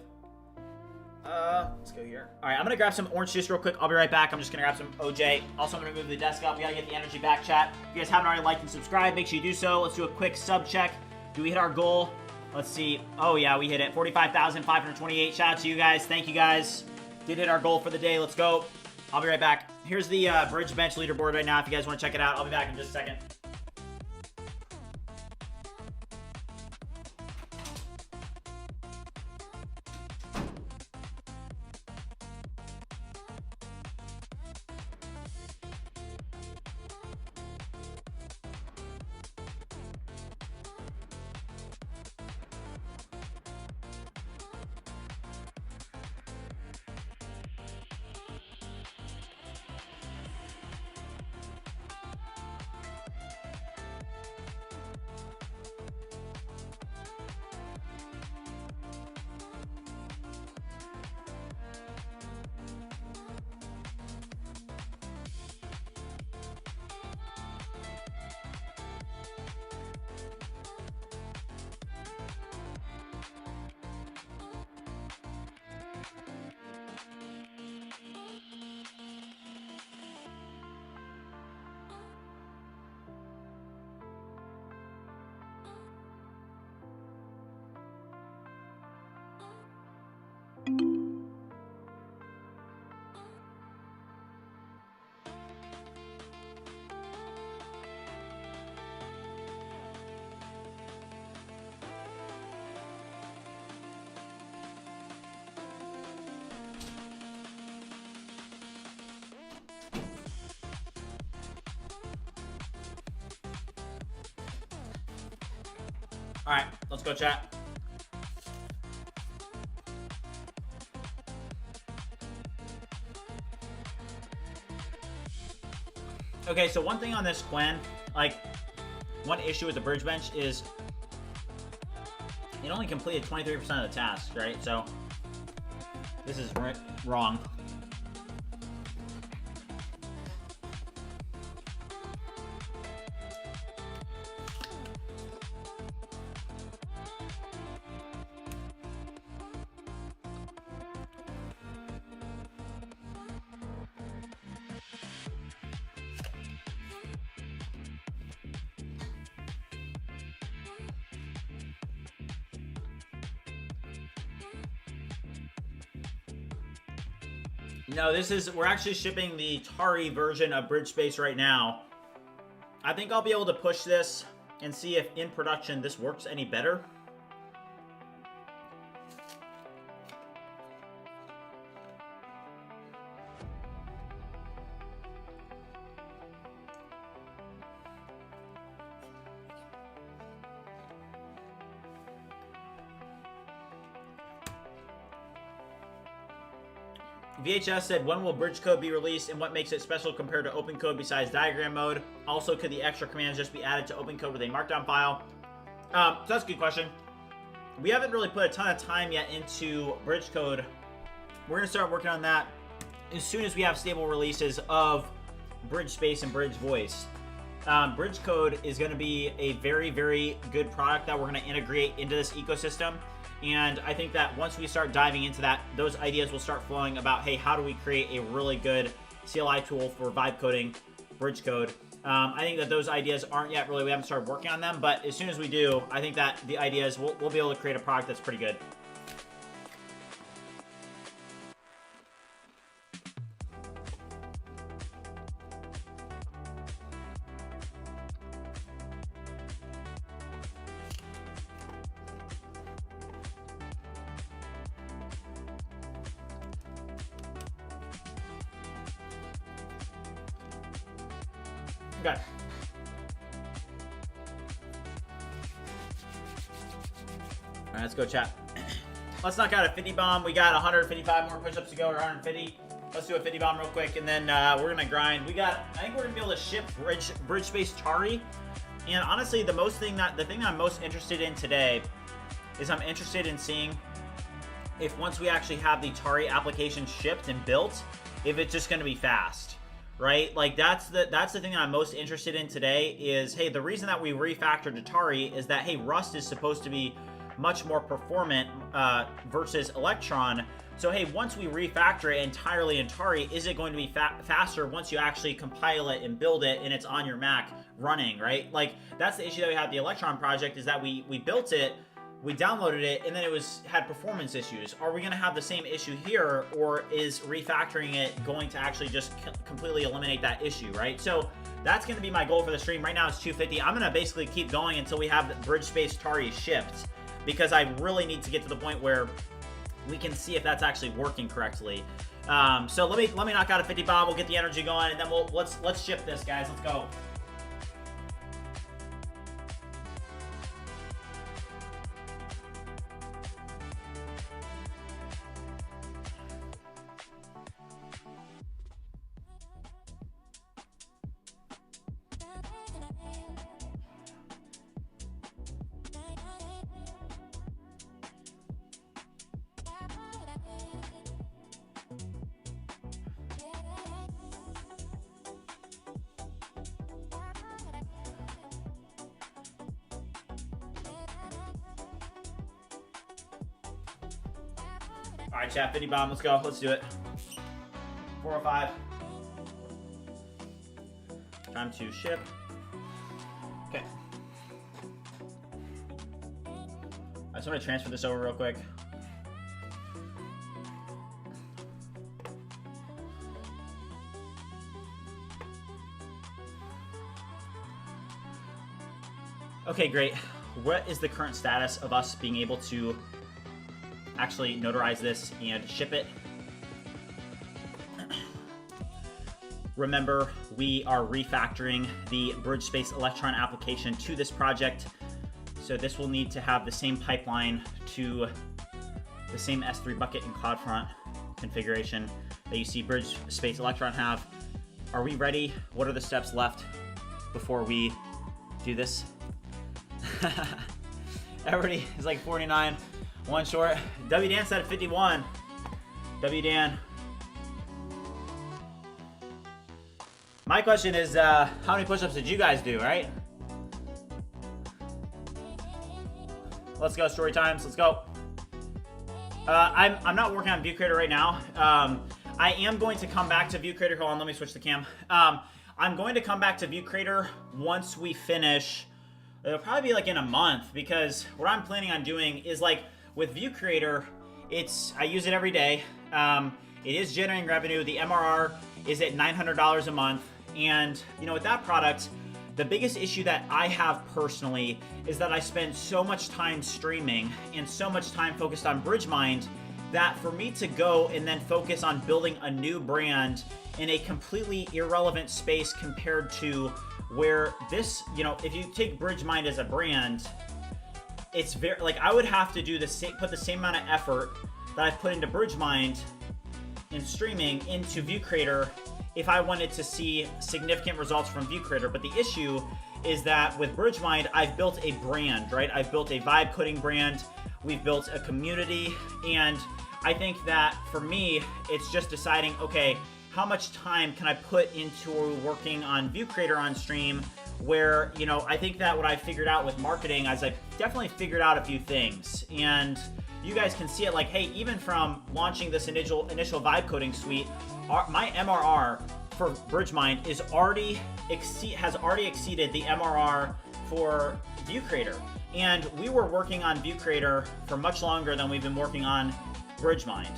Let's go here. All right, I'm gonna grab some orange juice real quick. I'll be right back. I'm just gonna grab some OJ. Also, I'm gonna move the desk up. We gotta get the energy back, chat. If you guys haven't already liked and subscribed, make sure you do so. Let's do a quick sub check. Do we hit our goal? Let's see. Oh yeah, we hit it. 45,528. Shout out to you guys. Thank you guys. Did hit our goal for the day. Let's go. I'll be right back. Here's the BridgeBench leaderboard right now. If you guys want to check it out, I'll be back in just a second. All right, let's go chat. Okay, so one thing on this Qwen, like, one issue with the BridgeBench is it only completed 23% of the tasks, right? So this is wrong. No, we're actually shipping the Tari version of BridgeSpace right now. I think I'll be able to push this and see if in production this works any better. VHS said, when will bridge code be released and what makes it special compared to open code besides diagram mode? Also, could the extra commands just be added to open code with a markdown file? So that's a good question. We haven't really put a ton of time yet into bridge code. We're going to start working on that as soon as we have stable releases of BridgeSpace and Bridge Voice. Bridge code is going to be a very, very good product that we're going to integrate into this ecosystem. And I think that once we start diving into that, those ideas will start flowing about, hey, how do we create a really good CLI tool for vibe coding bridge code? I think that those ideas aren't yet really, we haven't started working on them, but as soon as we do, I think that the ideas, we'll be able to create a product that's pretty good. Okay. All right, let's go, chat. Let's knock out a 50 bomb. We got 155 more push-ups to go, or 150. Let's do a 50 bomb real quick, and then we're gonna grind. I think we're gonna be able to ship BridgeSpace Tari. And honestly, the thing that I'm most interested in today is I'm interested in seeing if once we actually have the Tari application shipped and built, if it's just gonna be fast. Right? Like that's the thing that I'm most interested in today is, hey, the reason that we refactored Atari is that, hey, Rust is supposed to be much more performant versus Electron. So, hey, once we refactor it entirely in Atari, is it going to be faster once you actually compile it and build it and it's on your Mac running, right? Like that's the issue that we had with the Electron project, is that we built it, we downloaded it, and then it had performance issues. Are we going to have the same issue here, or is refactoring it going to actually just completely eliminate that issue, right? So that's going to be my goal for the stream. Right now it's 250. I'm going to basically keep going until we have the BridgeSpace Tari shipped, because I really need to get to the point where we can see if that's actually working correctly. So let me knock out a 50 bomb. We'll get the energy going, and then let's ship this, guys. Let's go. All right, chat, 50 bomb. Let's go. Let's do it. 405. Time to ship. Okay. I just want to transfer this over real quick. Okay, great. What is the current status of us being able to actually notarize this and ship it? Remember, we are refactoring the BridgeSpace Electron application to this project, so this will need to have the same pipeline to the same S3 bucket and CloudFront configuration that you see BridgeSpace Electron have. Are we ready? What are the steps left before we do this? Everybody is like 49. One short. W Dan said 51. W Dan. My question is, how many push-ups did you guys do, right? Let's go, story times. Let's go. I'm not working on View Creator right now. I am going to come back to View Creator. Hold on, let me switch the cam. I'm going to come back to View Creator once we finish. It'll probably be like in a month, because what I'm planning on doing is, like, with View Creator, I use it every day. It is generating revenue. The MRR is at $900 a month. And, you know, with that product, the biggest issue that I have personally is that I spend so much time streaming and so much time focused on BridgeMind that for me to go and then focus on building a new brand in a completely irrelevant space compared to where this, you know, if you take BridgeMind as a brand, it's very, like, I would have to do put the same amount of effort that I've put into BridgeMind in streaming into View Creator if I wanted to see significant results from View Creator. But the issue is that with BridgeMind, I've built a brand, right? I've built a vibe coding brand. We've built a community. And I think that for me, it's just deciding, okay, how much time can I put into working on View Creator on stream, where, you know, I think that what I figured out with marketing is I've definitely figured out a few things. And you guys can see it, like, hey, even from launching this initial vibe coding suite, my MRR for BridgeMind has already exceeded the MRR for View Creator. And we were working on View Creator for much longer than we've been working on BridgeMind.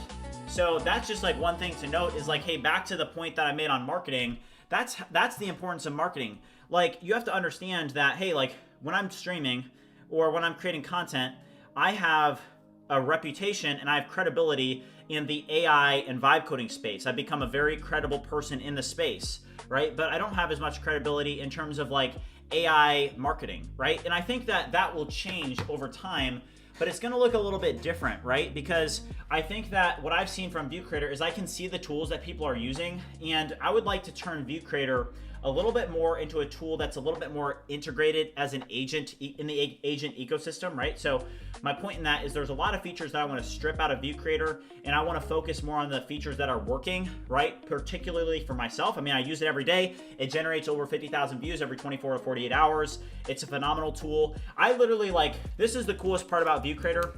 So that's just like one thing to note is like, hey, back to the point that I made on marketing, that's the importance of marketing. Like, you have to understand that, hey, like when I'm streaming or when I'm creating content, I have a reputation and I have credibility in the AI and vibe coding space. I've become a very credible person in the space, right? But I don't have as much credibility in terms of like AI marketing, right? And I think that that will change over time, but it's gonna look a little bit different, right? Because I think that what I've seen from View Creator is I can see the tools that people are using, and I would like to turn View Creator a little bit more into a tool that's a little bit more integrated as an agent in the agent ecosystem, right? So my point in that is there's a lot of features that I want to strip out of View Creator, and I want to focus more on the features that are working, right? Particularly for myself. I mean, I use it every day. It generates over 50,000 views every 24 to 48 hours. It's a phenomenal tool. I literally this is the coolest part about View Creator,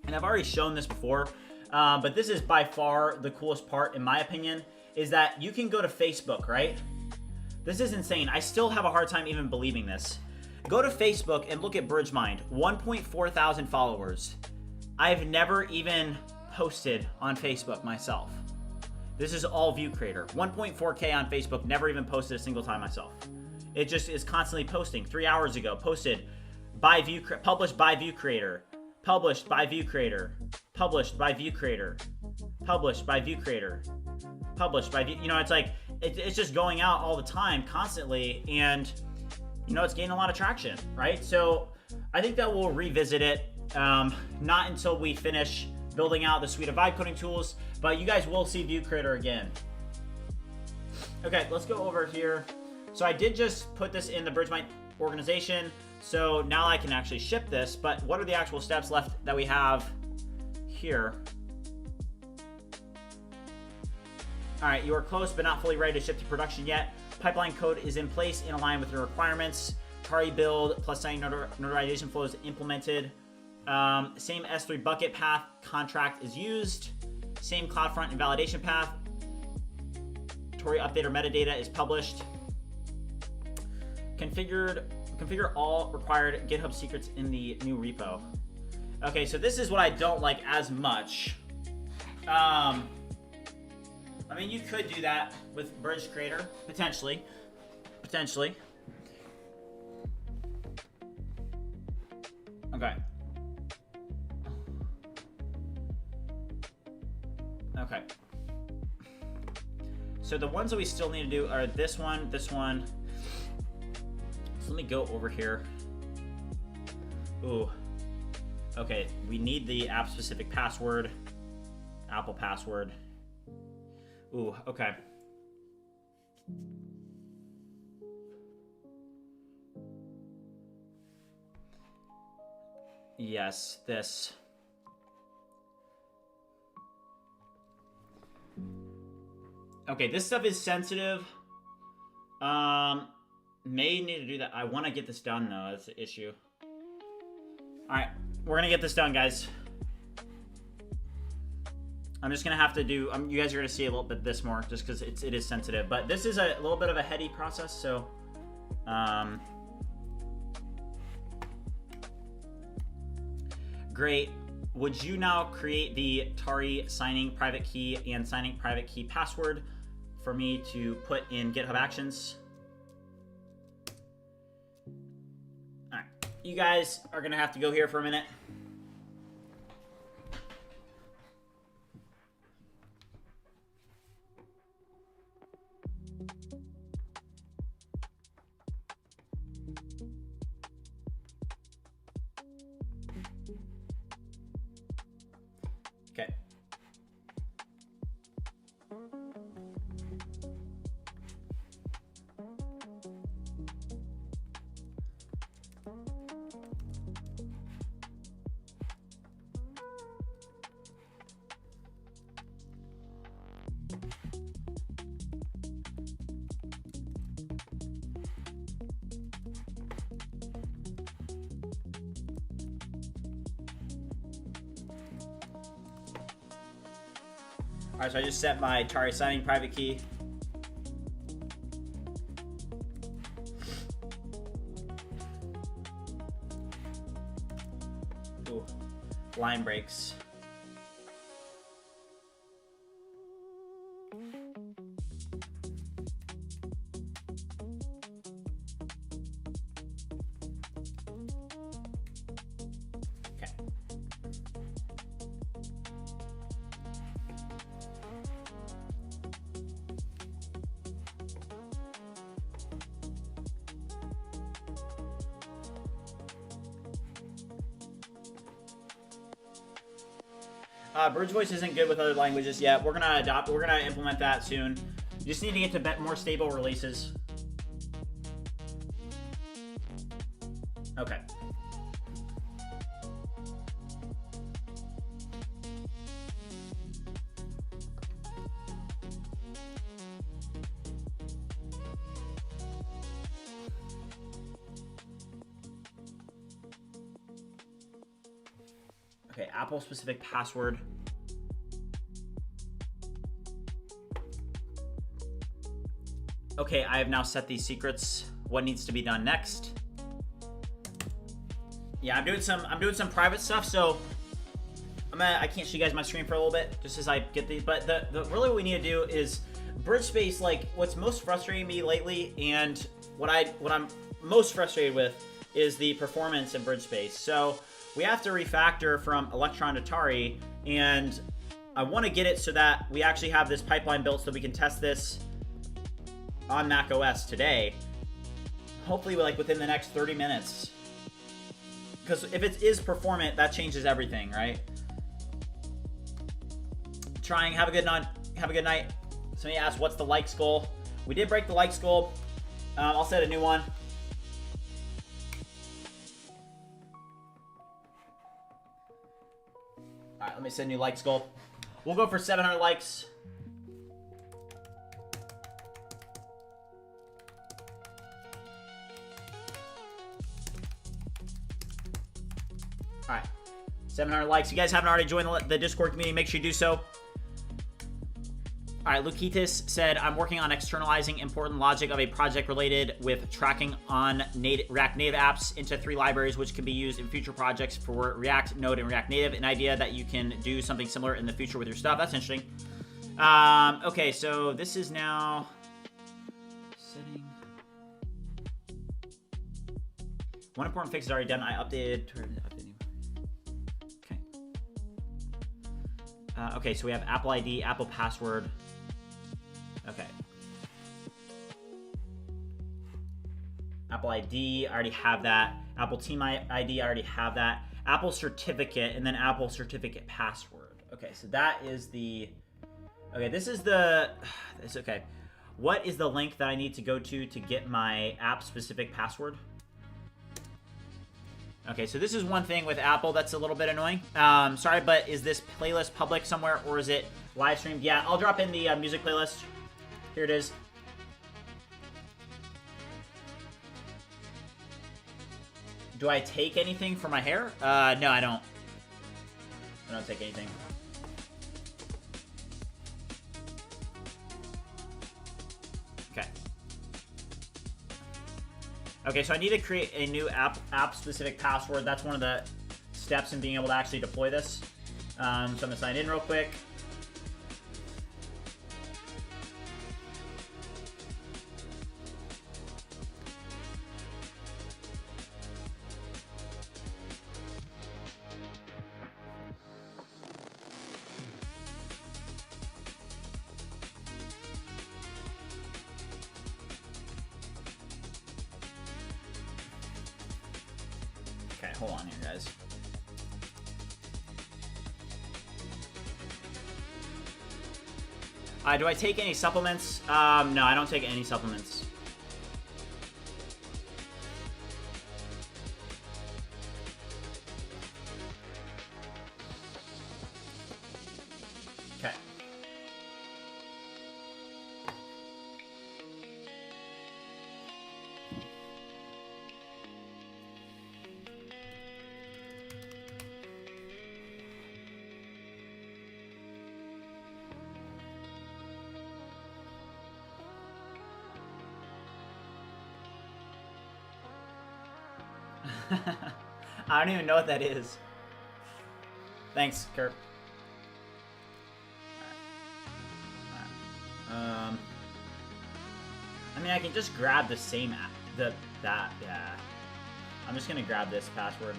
and I've already shown this before, but this is by far the coolest part in my opinion, is that you can go to Facebook, right? This is insane. I still have a hard time even believing this. Go to Facebook and look at BridgeMind, 1.4 thousand followers. I've never even posted on Facebook myself. This is all View Creator. 1.4K on Facebook, never even posted a single time myself. It just is constantly posting. 3 hours ago, posted by published by View Creator, published by View Creator, published by View Creator, published by View Creator, published by View, you know, it's like, it's just going out all the time, constantly, and you know, it's gaining a lot of traction, right? So I think that we'll revisit it, not until we finish building out the suite of vibe coding tools, but you guys will see View Creator again. Okay, let's go over here. So I did just put this in the BridgeMind organization, so now I can actually ship this, but what are the actual steps left that we have here? All right, you are close but not fully ready to ship to production yet. Pipeline code is in place and aligned with your requirements. Tari build plus signing notarization flow is implemented. Same S3 bucket path contract is used. Same CloudFront and validation path. Tori update or metadata is published. Configure all required GitHub secrets in the new repo. Okay, so this is what I don't like as much. I mean, you could do that with Bridge Creator, potentially. Okay. Okay. So the ones that we still need to do are this one. So let me go over here. Ooh. Okay, we need the app-specific password, Apple password. Ooh, okay. Yes, this. Okay, this stuff is sensitive. May need to do that. I want to get this done, though. That's the issue. Alright, we're going to get this done, guys. I'm just going to have to do... you guys are going to see a little bit this more, just because it is sensitive. But this is a little bit of a heady process, so... Great. Would you now create the Tari signing private key and signing private key password for me to put in GitHub Actions? All right. You guys are going to have to go here for a minute. Okay. All right, so I just set my Tari signing private key. Ooh, line breaks. Bridge voice isn't good with other languages yet. We're gonna implement that soon. You just need to get to more stable releases. Okay. Okay, Apple specific password. Okay, I have now set these secrets. What needs to be done next? Yeah, I'm doing some private stuff, so I can't show you guys my screen for a little bit, just as I get these. But the really what we need to do is BridgeSpace. Like, what's most frustrating me lately, and what I'm most frustrated with is the performance in BridgeSpace. So we have to refactor from Electron to Tari, and I want to get it so that we actually have this pipeline built so we can test this on Mac OS today, hopefully like within the next 30 minutes. Because if it is performant, that changes everything, right? Trying. Have a good night. Have a good night. Somebody asked, what's the likes goal? We did break the likes goal. I'll set a new one. All right, let me set a new likes goal. We'll go for 700 likes. All right, 700 likes. If you guys haven't already joined the Discord community, make sure you do so. All right, Lukitis said, I'm working on externalizing important logic of a project related with tracking on React Native apps into 3 libraries, which can be used in future projects for React, Node, and React Native. An idea that you can do something similar in the future with your stuff. That's interesting. Okay, so this is now setting. One important fix is already done. I updated. Okay. Okay, so we have Apple ID, Apple password. Okay. Apple ID, I already have that. Apple Team ID, I already have that. Apple certificate, and then Apple certificate password. Okay, so that is the... Okay, this is the... It's okay. What is the link that I need to go to get my app-specific password? Okay, so this is one thing with Apple that's a little bit annoying. Sorry, but is this playlist public somewhere, or is it live streamed? Yeah, I'll drop in the music playlist. Here it is. Do I take anything for my hair? No, I don't. I don't take anything. Okay. Okay, so I need to create a new app-specific password. That's one of the steps in being able to actually deploy this. So I'm gonna sign in real quick. Okay, hold on here, guys. Do I take any supplements? No, I don't take any supplements. Okay. I don't even know what that is. Thanks, Kurt. Alright. I mean, I can just grab the same yeah. I'm just gonna grab this password.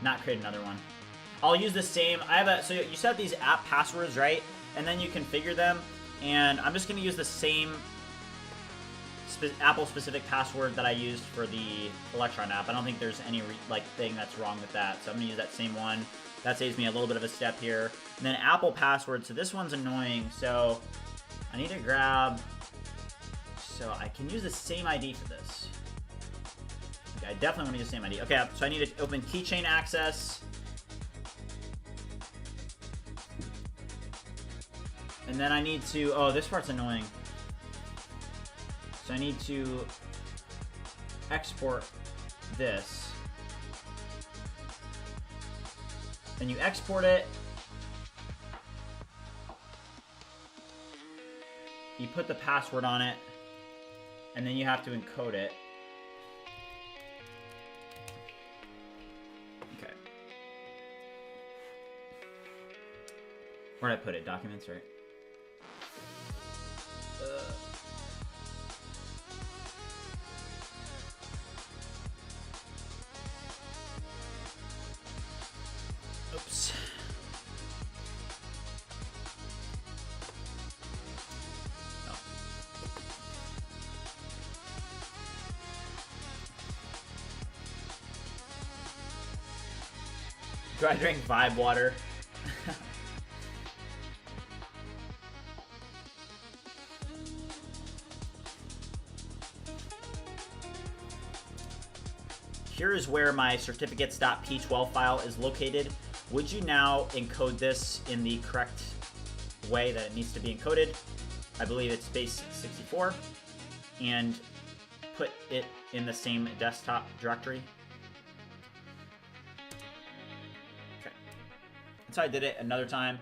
Not create another one. I'll use the same. So you set these app passwords, right? And then you configure them. And I'm just gonna use the same Apple specific password that I used for the Electron app. I don't think there's any thing that's wrong with that. So I'm gonna use that same one. That saves me a little bit of a step here. And then Apple password. So this one's annoying. So I need to grab. So I can use the same ID for this. Okay, I definitely want to use the same ID. Okay, so I need to open keychain access. And then I need to, oh, this part's annoying. So I need to export this. Then you export it. You put the password on it. And then you have to encode it. Okay. Where'd I put it? Documents, right? Oops. Do I drink Vibe water? Here is where my certificates.p12 file is located. Would you now encode this in the correct way that it needs to be encoded? I believe it's space 64, and put it in the same desktop directory. So I did it another time.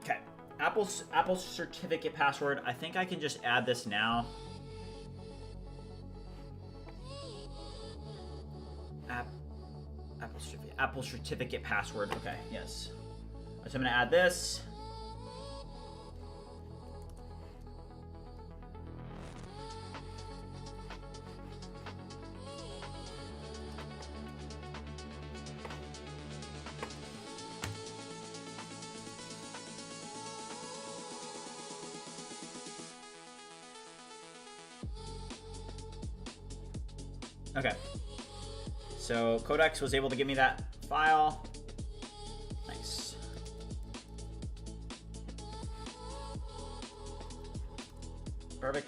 Okay, Apple's certificate password. I think I can just add this now. Apple certificate password. Okay, yes. So I'm gonna add this. Okay, so Codex was able to give me that file. Nice. Perfect.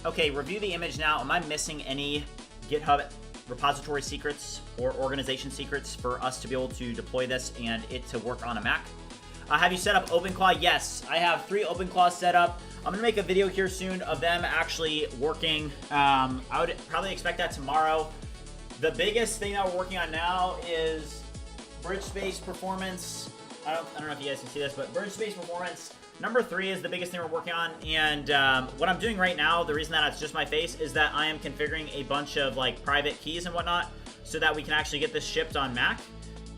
Okay, review the image now. Am I missing any GitHub repository secrets or organization secrets for us to be able to deploy this and it to work on a Mac? Have you set up OpenClaw? Yes, I have 3 OpenClaws set up. I'm gonna make a video here soon of them actually working. I would probably expect that tomorrow. The biggest thing that we're working on now is BridgeSpace performance. I don't know if you guys can see this, but BridgeSpace performance. Number 3 is the biggest thing we're working on, and what I'm doing right now, the reason that it's just my face, is that I am configuring a bunch of like private keys and whatnot, so that we can actually get this shipped on Mac.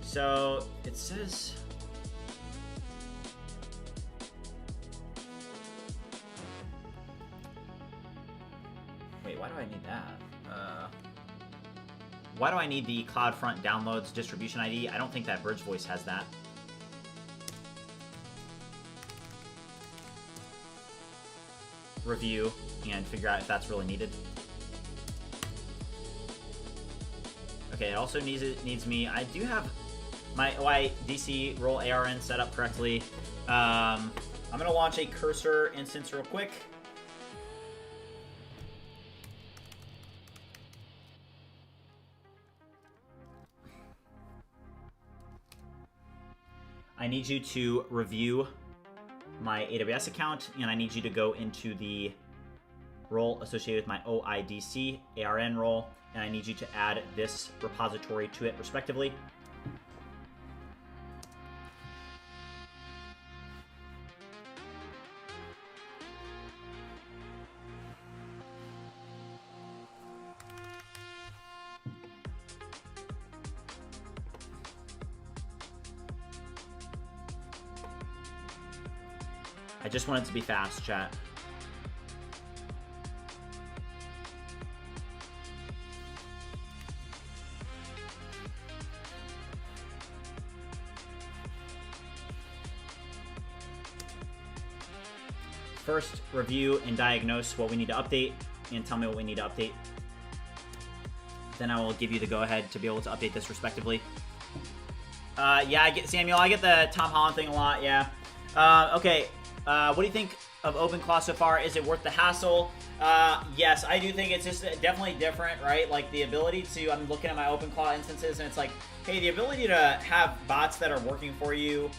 So it says, wait, why do I need that? Why do I need the CloudFront downloads distribution ID? I don't think that BridgeVoice has that. Review and figure out if that's really needed. Okay, it also needs me. I do have my OIDC role ARN set up correctly. I'm gonna launch a cursor instance real quick. I need you to review my AWS account, and I need you to go into the role associated with my OIDC ARN role, and I need you to add this repository to it respectively. I just want it to be fast, chat. First, review and diagnose what we need to update, and tell me what we need to update. Then I will give you the go-ahead to be able to update this respectively. Yeah, I get Samuel. I get the Tom Holland thing a lot. Yeah. Okay. What do you think of OpenClaw so far? Is it worth the hassle? Yes, I do think it's just definitely different, right? Like the ability to, I'm looking at my OpenClaw instances and it's like, hey, the ability to have bots that are working for you,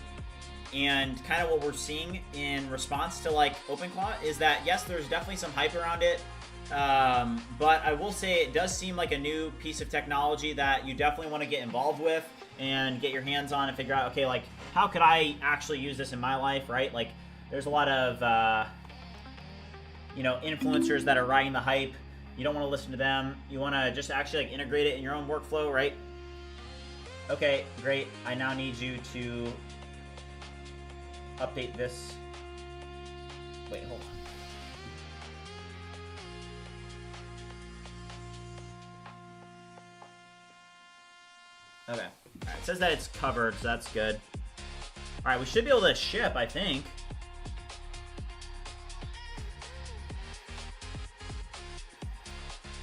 and kind of what we're seeing in response to like OpenClaw is that, yes, there's definitely some hype around it. But I will say it does seem like a new piece of technology that you definitely want to get involved with and get your hands on and figure out, okay, like how could I actually use this in my life, right? Like there's a lot of, you know, influencers that are riding the hype. You don't want to listen to them. You want to just actually like integrate it in your own workflow, right? Okay, great. I now need you to update this. Wait, hold on. Okay. Alright, it says that it's covered, so that's good. Alright, we should be able to ship, I think.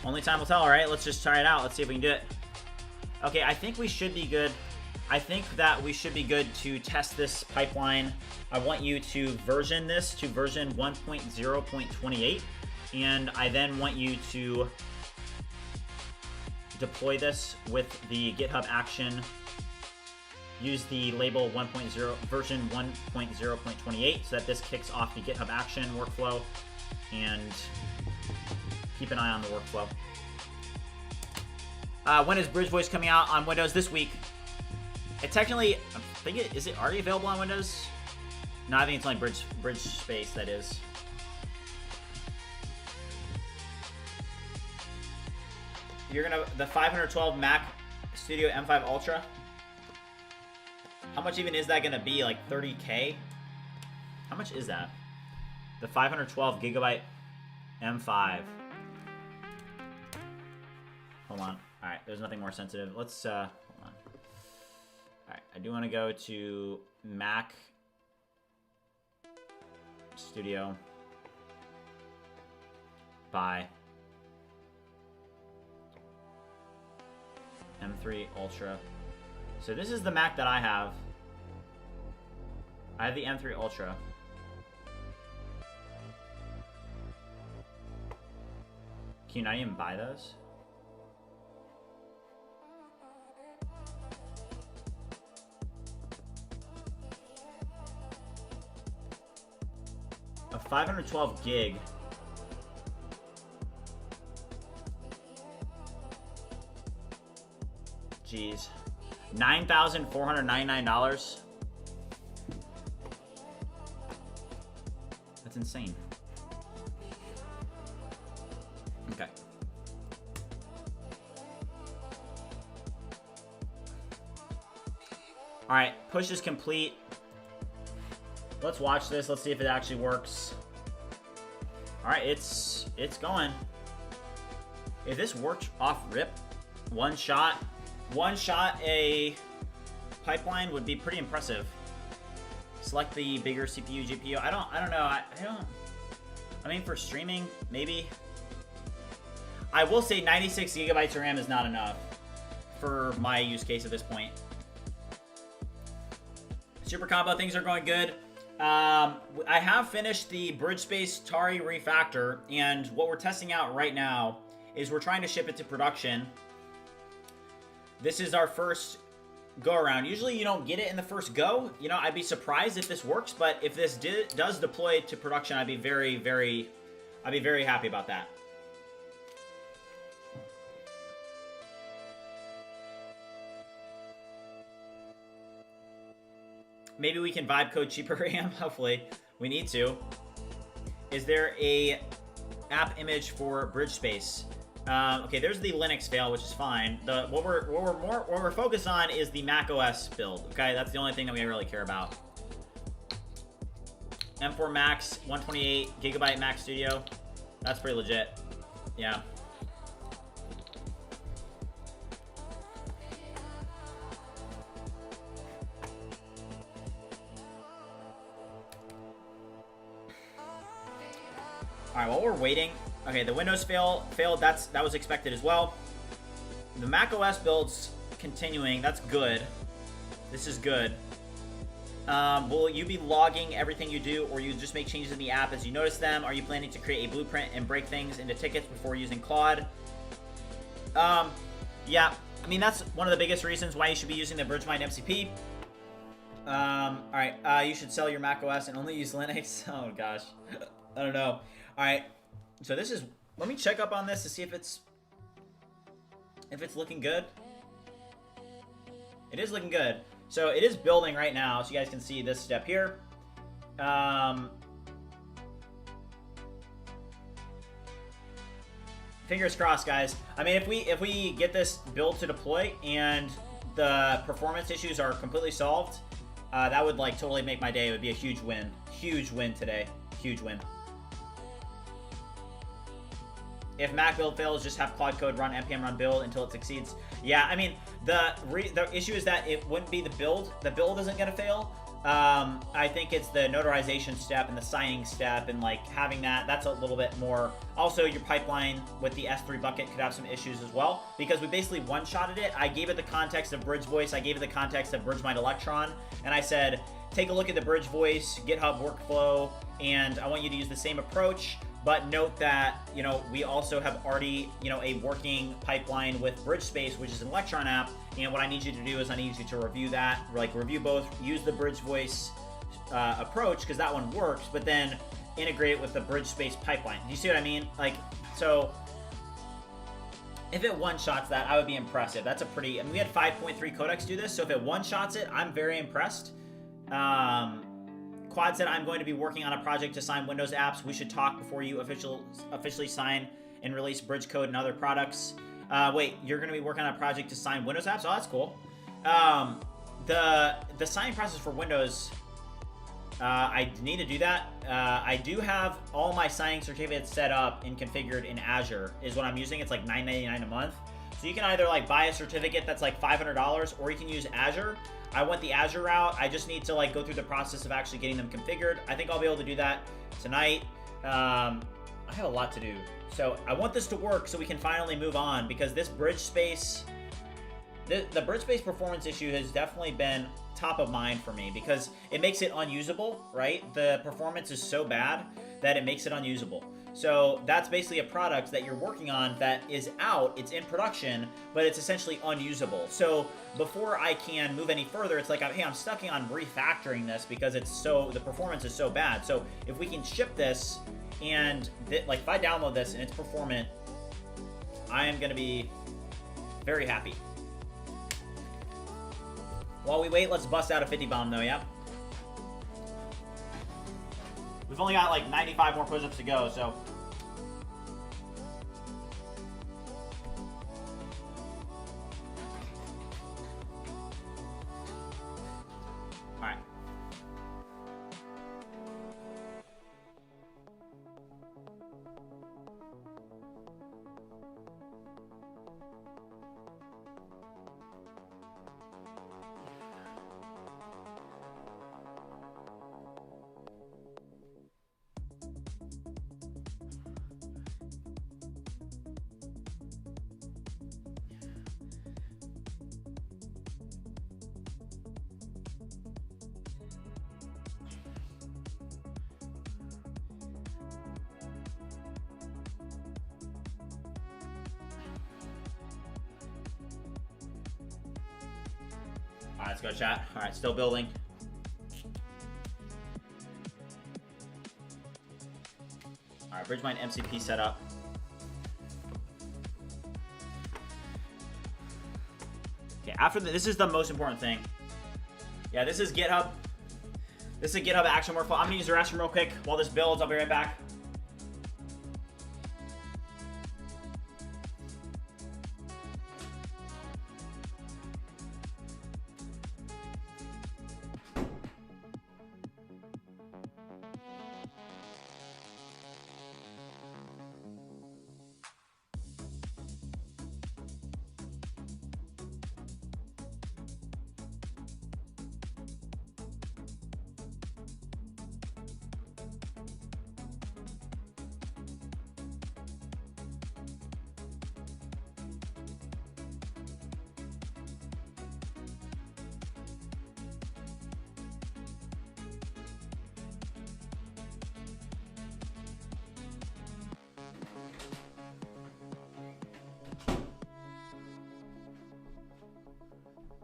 Only time will tell, alright? Let's just try it out. Let's see if we can do it. Okay, I think we should be good. I think that we should be good to test this pipeline. I want you to version this to version 1.0.28, and I then want you to deploy this with the GitHub action. Use the label 1.0 version 1.0.28 so that this kicks off the GitHub action workflow, and keep an eye on the workflow. When is Bridge Voice coming out on Windows? This week. It technically, I think is it already available on Windows? No, I think it's only BridgeSpace that is. You're gonna, the 512 Mac Studio M5 Ultra. How much even is that gonna be? Like 30K? How much is that? The 512 gigabyte M5. Hold on. All right, there's nothing more sensitive. Let's hold on. All right, I do want to go to Mac Studio. Buy M3 Ultra. So this is the Mac that I have. I have the M3 Ultra. Can you not even buy those? A 512 gig. Jeez. $9,499. That's insane. Okay. All right, push is complete. Let's watch this. Let's see if it actually works. All right, it's going. If this worked off rip, one shot a pipeline would be pretty impressive. Select the bigger CPU, GPU. I don't know. I mean, for streaming, maybe. I will say 96 gigabytes of RAM is not enough for my use case at this point. Super combo, things are going good. I have finished the BridgeSpace Tari refactor, and what we're testing out right now is we're trying to ship it to production. This is our first go around. Usually you don't get it in the first go. You know, I'd be surprised if this works, but if this does deploy to production, I'd be very happy about that. Maybe we can vibe code cheaper RAM. Hopefully, we need to. Is there a app image for BridgeSpace? Okay, there's the Linux fail, which is fine. What we're focused on is the Mac OS build. Okay, that's the only thing that we really care about. M4 Max, 128 gigabyte Mac Studio. That's pretty legit. Yeah. All right, while we're waiting, okay, the Windows failed. That was expected as well. The Mac OS build's continuing. That's good. This is good. Will you be logging everything you do, or you just make changes in the app as you notice them? Are you planning to create a blueprint and break things into tickets before using Claude? Yeah, I mean, that's one of the biggest reasons why you should be using the BridgeMind MCP. All right, you should sell your Mac OS and only use Linux. Oh gosh, I don't know. All right, so this is, let me check up on this to see if it's looking good. It is looking good. So it is building right now, so you guys can see this step here. Fingers crossed, guys. I mean, if we get this build to deploy and the performance issues are completely solved, that would like totally make my day. It would be a huge win. Huge win today. Huge win. If Mac build fails, just have Claude code run npm run build until it succeeds. Yeah, I mean, the issue is that it wouldn't be the build. The build isn't going to fail. I think it's the notarization step and the signing step and like having that. That's a little bit more. Also, your pipeline with the S3 bucket could have some issues as well because we basically one-shotted it. I gave it the context of Bridge Voice. I gave it the context of BridgeMind Electron. And I said, take a look at the Bridge Voice GitHub workflow. And I want you to use the same approach. But note that, you know, we also have already, you know, a working pipeline with BridgeSpace, which is an Electron app. And what I need you to do is I need you to review that, like review both, use the Bridge Voice approach, because that one works, but then integrate it with the BridgeSpace pipeline. Do you see what I mean? Like, so if it one-shots that, I would be impressive. That's a pretty, I mean, we had 5.3 Codex do this, so if it one-shots it, I'm very impressed. Quad said, I'm going to be working on a project to sign Windows apps. We should talk before you officially sign and release bridge code and other products. Wait, you're going to be working on a project to sign Windows apps? Oh, that's cool. The signing process for Windows, I need to do that. I do have all my signing certificates set up and configured in Azure is what I'm using. It's like $9.99 a month. So you can either like buy a certificate that's like $500 or you can use Azure. I went the Azure route. I just need to like go through the process of actually getting them configured. I think I'll be able to do that tonight. I have a lot to do. So I want this to work so we can finally move on because this BridgeSpace, the BridgeSpace performance issue has definitely been top of mind for me because it makes it unusable, right? The performance is so bad that it makes it unusable. So that's basically a product that you're working on that is out, it's in production, but it's essentially unusable. So before I can move any further, it's like, hey, I'm stuck on refactoring this because the performance is so bad. So if we can ship this and like if I download this and it's performant, I am gonna be very happy. While we wait, let's bust out a 50 bomb though, yeah? We've only got like 95 more push-ups to go, so. All right. All right, let's go chat. All right, still building. All right, BridgeMind MCP setup. Okay, after this is the most important thing. Yeah, this is GitHub. This is a GitHub action workflow. I'm gonna use the restroom real quick while this builds. I'll be right back.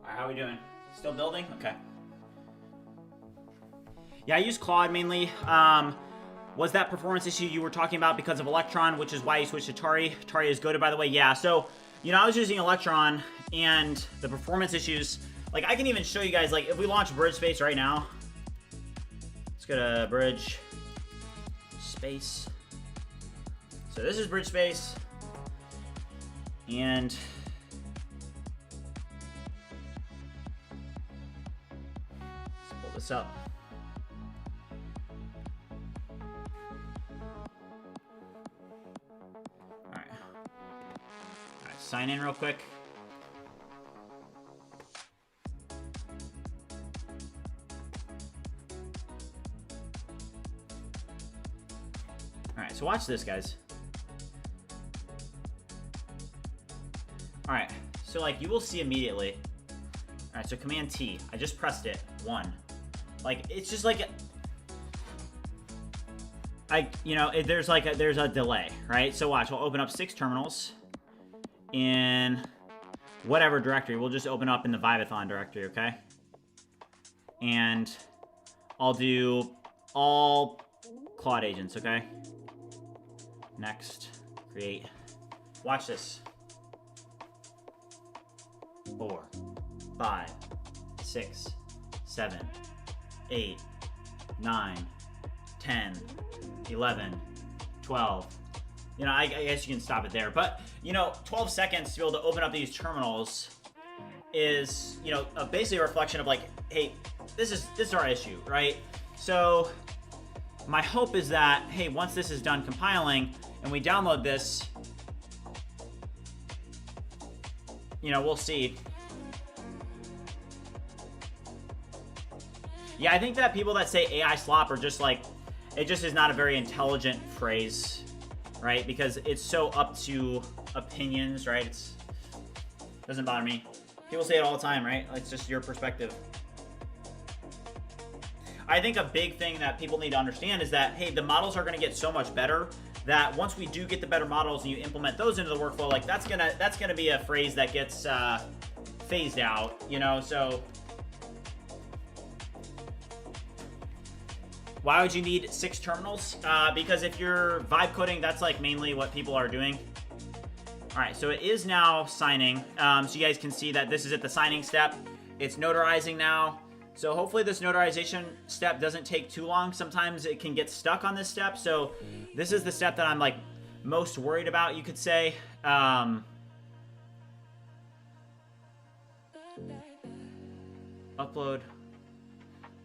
How are we doing? Still building? Okay. Yeah, I use Claude mainly. Was that performance issue you were talking about because of Electron, which is why you switched to Tari? Tari is goated, by the way. Yeah, so, you know, I was using Electron, and the performance issues, like, I can even show you guys, like, if we launch BridgeSpace right now. Let's go to BridgeSpace. So this is BridgeSpace. And this up. All right, sign in real quick. All right, so watch this, guys. All right, so like you will see immediately. All right, so Command T. I just pressed it. 1. Like, it's just like, there's a delay, right? So watch, we'll open up 6 terminals in whatever directory. We'll just open up in the Vibathon directory, okay? And I'll do all Claude agents, okay? Next, create. Watch this. 4, 5, 6, 7, 8, 9, 10, 11, 12. You know, I guess you can stop it there. But, you know, 12 seconds to be able to open up these terminals is, you know, basically a reflection of like, hey, this is our issue, right? So my hope is that, hey, once this is done compiling and we download this, you know, we'll see. Yeah, I think that people that say AI slop are just like, it just is not a very intelligent phrase, right? Because it's so up to opinions, right? Doesn't bother me. People say it all the time, right? It's just your perspective. I think a big thing that people need to understand is that, hey, the models are going to get so much better that once we do get the better models and you implement those into the workflow, like that's gonna be a phrase that gets phased out, you know. So why would you need 6 terminals? Because if you're vibe coding, that's like mainly what people are doing. All right, so it is now signing. So you guys can see that this is at the signing step. It's notarizing now. So hopefully this notarization step doesn't take too long. Sometimes it can get stuck on this step. So this is the step that I'm like most worried about, you could say. Upload.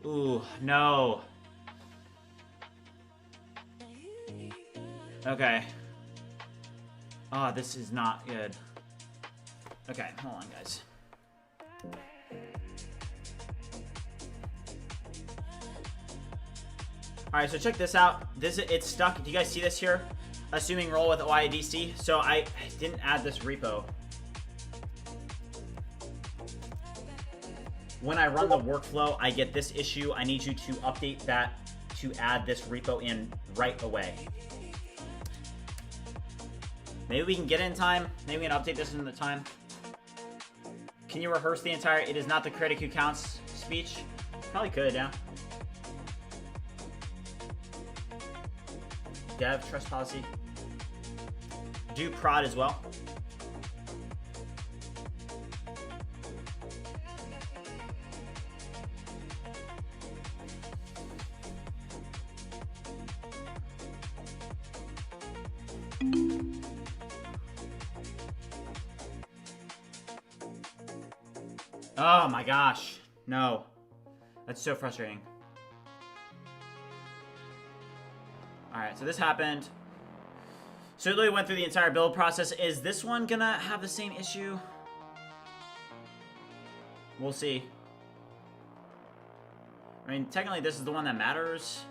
Ooh, no. Okay. Oh, this is not good. Okay, hold on, guys. All right, so check this out. It's stuck. Do you guys see this here? Assuming roll with OIDC. So I didn't add this repo. When I run the workflow, I get this issue. I need you to update that to add this repo in right away. Maybe we can get it in time. Maybe we can update this in the time. Can you rehearse the entire "it is not the critic who counts" speech? Probably could, yeah. Dev, trust policy. Do prod as well. Oh my gosh. No. That's so frustrating. Alright, so this happened. So it literally went through the entire build process. Is this one gonna have the same issue? We'll see. I mean, technically this is the one that matters.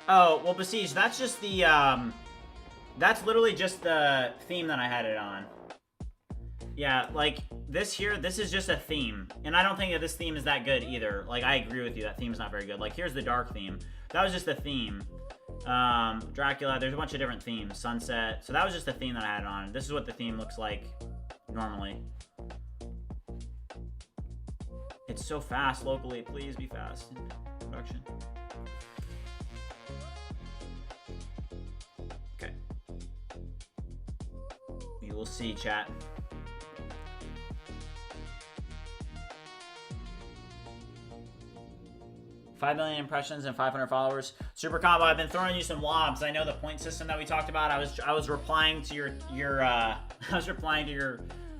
Oh, well, Besiege, that's just the, that's literally just the theme that I had it on. Yeah, like, this here, this is just a theme. And I don't think that this theme is that good either. Like, I agree with you, that theme's not very good. Like, here's the dark theme. That was just a theme. Dracula, there's a bunch of different themes. Sunset. So that was just the theme that I had it on. This is what the theme looks like normally. It's so fast locally. Please be fast in production. Okay. We will see, chat. $5 million impressions and 500 followers. Super Combo, I've been throwing you some lobs. I know the point system that we talked about. I was replying to your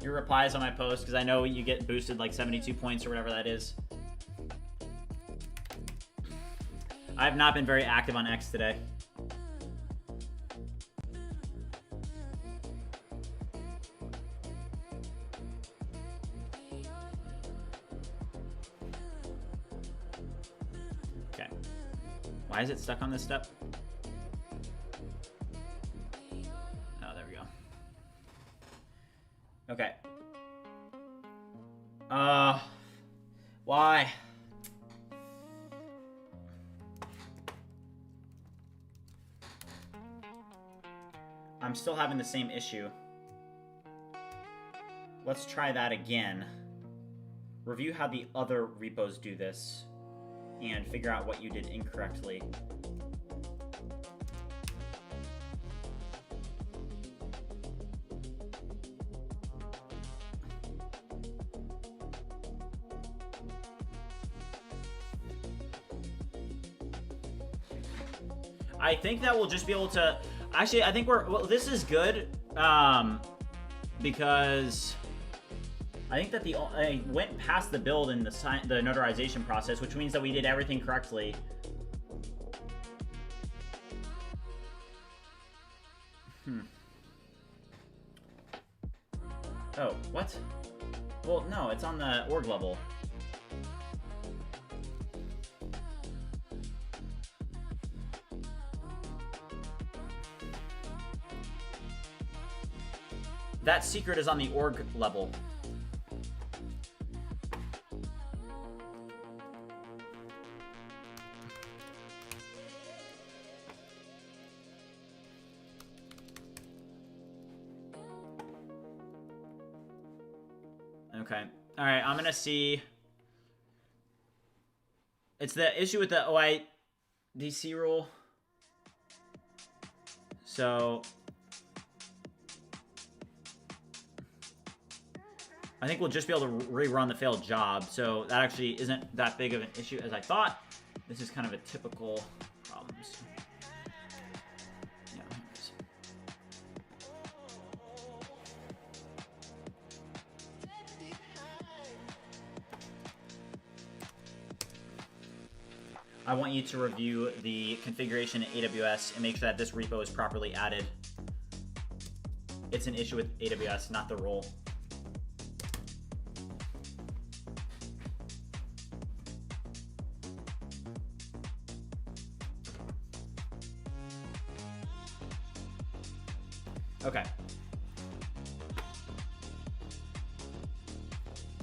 replies on my post because I know you get boosted like 72 points or whatever that is. I have not been very active on X today. Why is it stuck on this step? Oh, there we go. Okay. Why? I'm still having the same issue. Let's try that again. Review how the other repos do this and figure out what you did incorrectly. I think that we'll just be able to... Actually, I think well, this is good, because I think that I went past the build and the notarization process, which means that we did everything correctly. Oh, what? Well, no, it's on the org level. That secret is on the org level. Okay. All right, I'm going to see. It's the issue with the OIDC rule. So I think we'll just be able to rerun the failed job. So that actually isn't that big of an issue as I thought. This is kind of a typical problem. Yeah. I want you to review the configuration in AWS and make sure that this repo is properly added. It's an issue with AWS, not the role. Okay.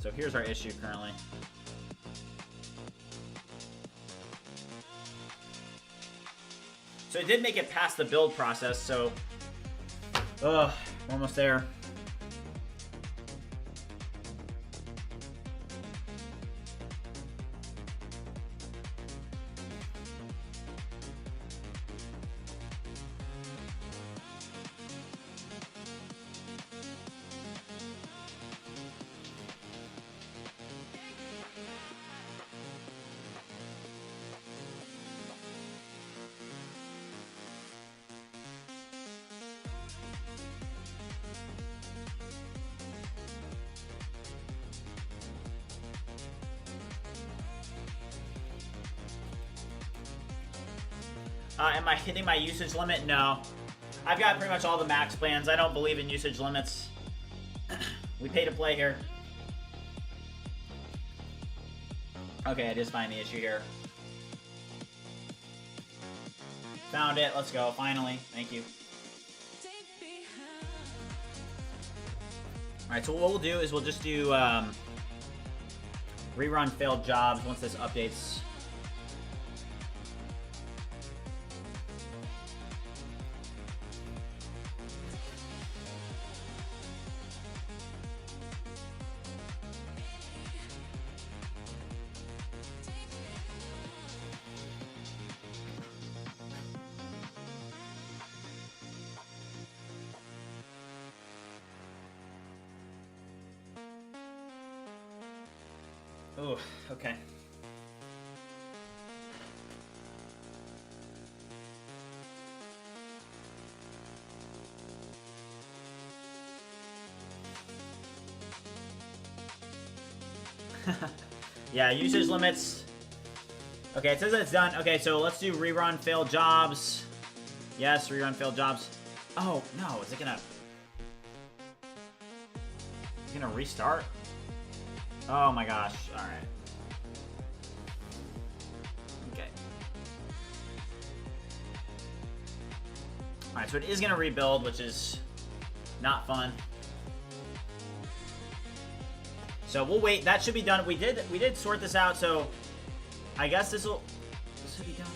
So here's our issue currently. So it did make it past the build process, so... Ugh, we're almost there. Am I hitting my usage limit? No. I've got pretty much all the max plans. I don't believe in usage limits. We pay to play here. Okay, I just find the issue here. Found it. Let's go. Finally. Thank you. Alright, so what we'll do is we'll just do rerun failed jobs once this updates. Oh, okay. Yeah, usage limits. Okay, it says that it's done. Okay, so let's do rerun failed jobs. Yes, rerun failed jobs. Oh, no, is it gonna restart? Oh my gosh, alright. Okay. Alright, so it is gonna rebuild, which is not fun. So we'll wait. That should be done. We did sort this out, so I guess this will be done.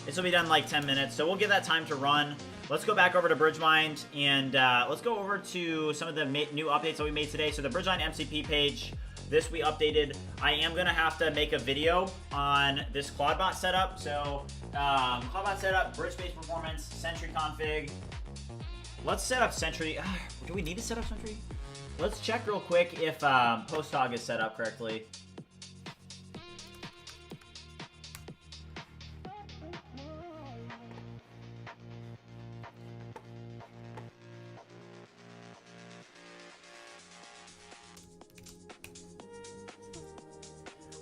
This will be done in like 10 minutes, so we'll give that time to run. Let's go back over to BridgeMind, and let's go over to some of the new updates that we made today. So the BridgeMind MCP page, this we updated. I am going to have to make a video on this Clawbot setup. So Clawbot setup, BridgeSpace performance, Sentry config. Let's set up Sentry. Do we need to set up Sentry? Let's check real quick if PostHog is set up correctly.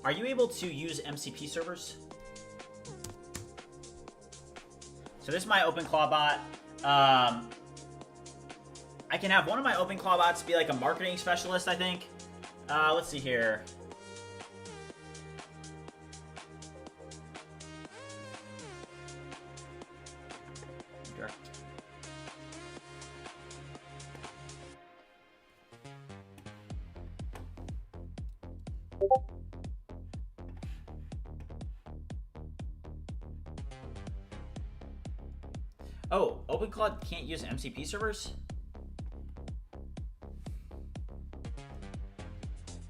Are you able to use MCP servers? So this is my OpenClaw bot. I can have one of my OpenClaw bots be like a marketing specialist, I think. Let's see here. Direct. Oh, OpenClaw can't use MCP servers?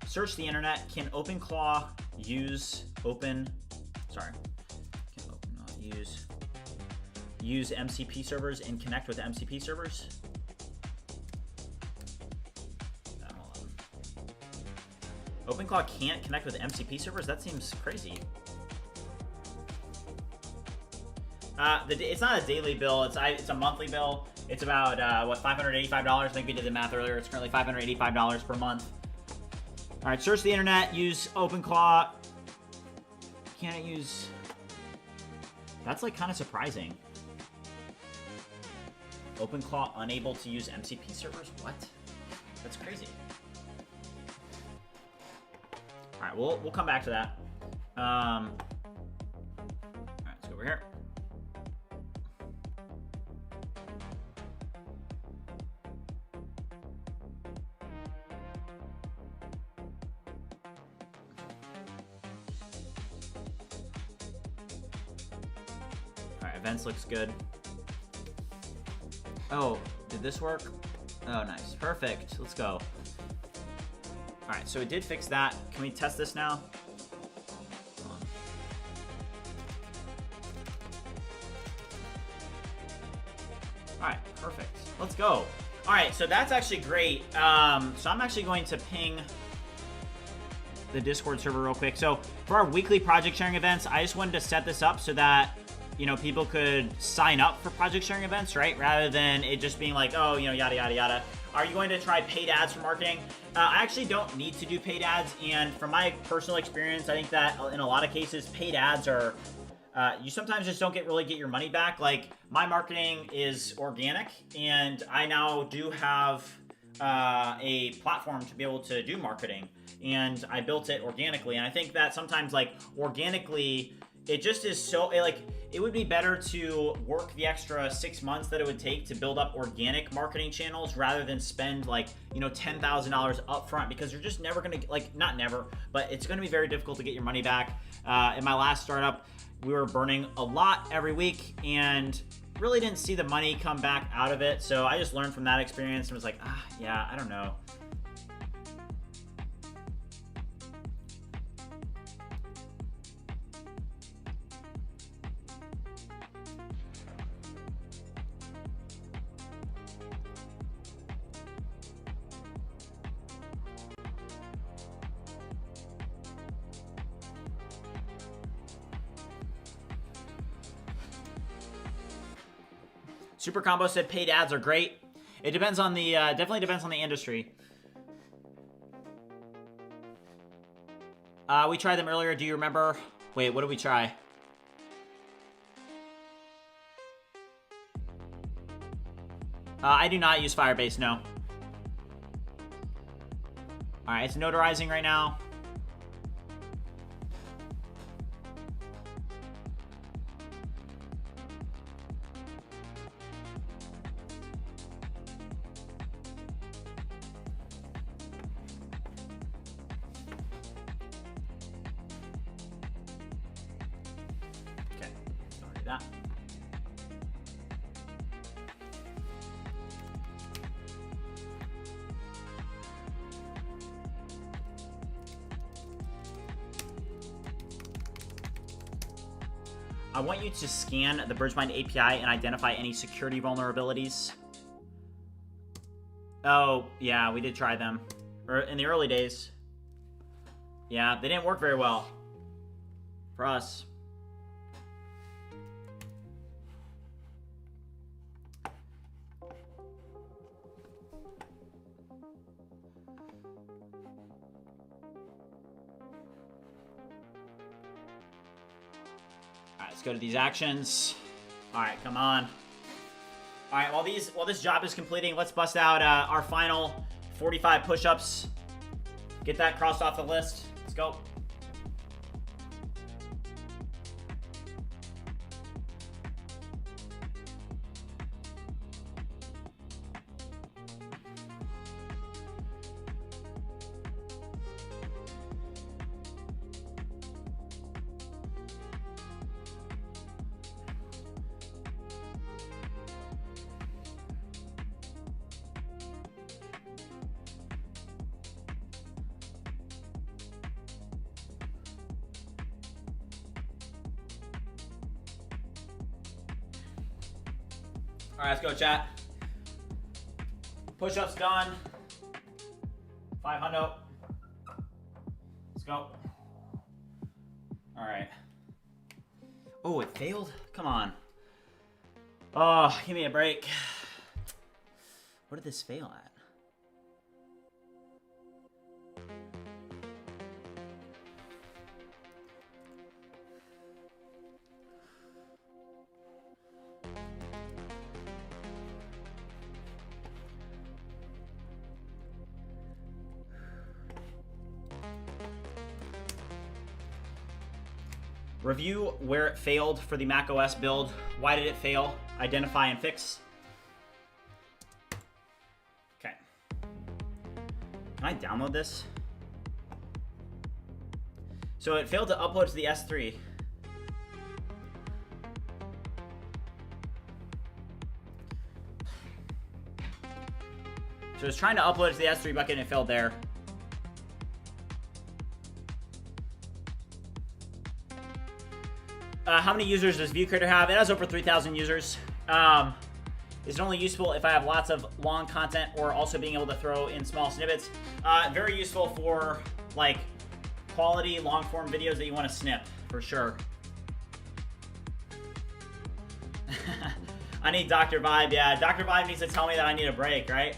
Search the internet. Can OpenClaw use use MCP servers and connect with MCP servers? Hold on. OpenClaw can't connect with MCP servers? That seems crazy. It's not a daily bill. It's a monthly bill. It's about what, $585? I think we did the math earlier. It's currently $585 per month. All right, search the internet. Use OpenClaw. Can it use? That's like kind of surprising. OpenClaw unable to use MCP servers? What? That's crazy. All right, we'll come back to that. All right, let's go over here. events looks good. Oh, did this work? Oh, nice. Perfect. Let's go. All right, so it did fix that. Can we test this now? All right, perfect. Let's go. All right, so that's actually great. So I'm actually going to ping the Discord server real quick. So for our weekly project sharing events, I just wanted to set this up so that, you know, people could sign up for project sharing events, right? Rather than it just being like, oh, you know, yada, yada, yada. Are you going to try paid ads for marketing? I actually don't need to do paid ads. And from my personal experience, I think that in a lot of cases, paid ads are, you sometimes just don't really get your money back. Like, my marketing is organic, and I now do have a platform to be able to do marketing, and I built it organically. And I think that sometimes, like, organically, it just is so, like, it would be better to work the extra 6 months that it would take to build up organic marketing channels rather than spend, like, you know, $10,000 up front, because you're just never going to, like, not never, but it's going to be very difficult to get your money back. In my last startup, we were burning a lot every week and really didn't see the money come back out of it. So I just learned from that experience and was like, yeah, I don't know. Super Combo said paid ads are great. It depends on the, definitely depends on the industry. We tried them earlier. Do you remember? Wait, what did we try? I do not use Firebase, no. All right, it's notarizing right now. That. I want you to scan the BridgeMind API and identify any security vulnerabilities. Oh, yeah, we did try them in the early days. Yeah, they didn't work very well for us. Let's go to these actions. All right, come on. All right, while this job is completing, let's bust out our final 45 push-ups. Get that crossed off the list. Let's go. All right, let's go, chat. Push-ups done. 500. Let's go. All right. Oh, it failed? Come on. Oh, give me a break. What did this fail at? Review where it failed for the macOS build. Why did it fail? Identify and fix. Okay. Can I download this? So it failed to upload to the S3. So I was trying to upload it to the S3 bucket and it failed there. How many users does ViewCreator have? It has over 3,000 users. Is it only useful if I have lots of long content or also being able to throw in small snippets? Very useful for like quality long form videos that you want to snip, for sure. I need Dr. Vibe. Yeah, Dr. Vibe needs to tell me that I need a break, right?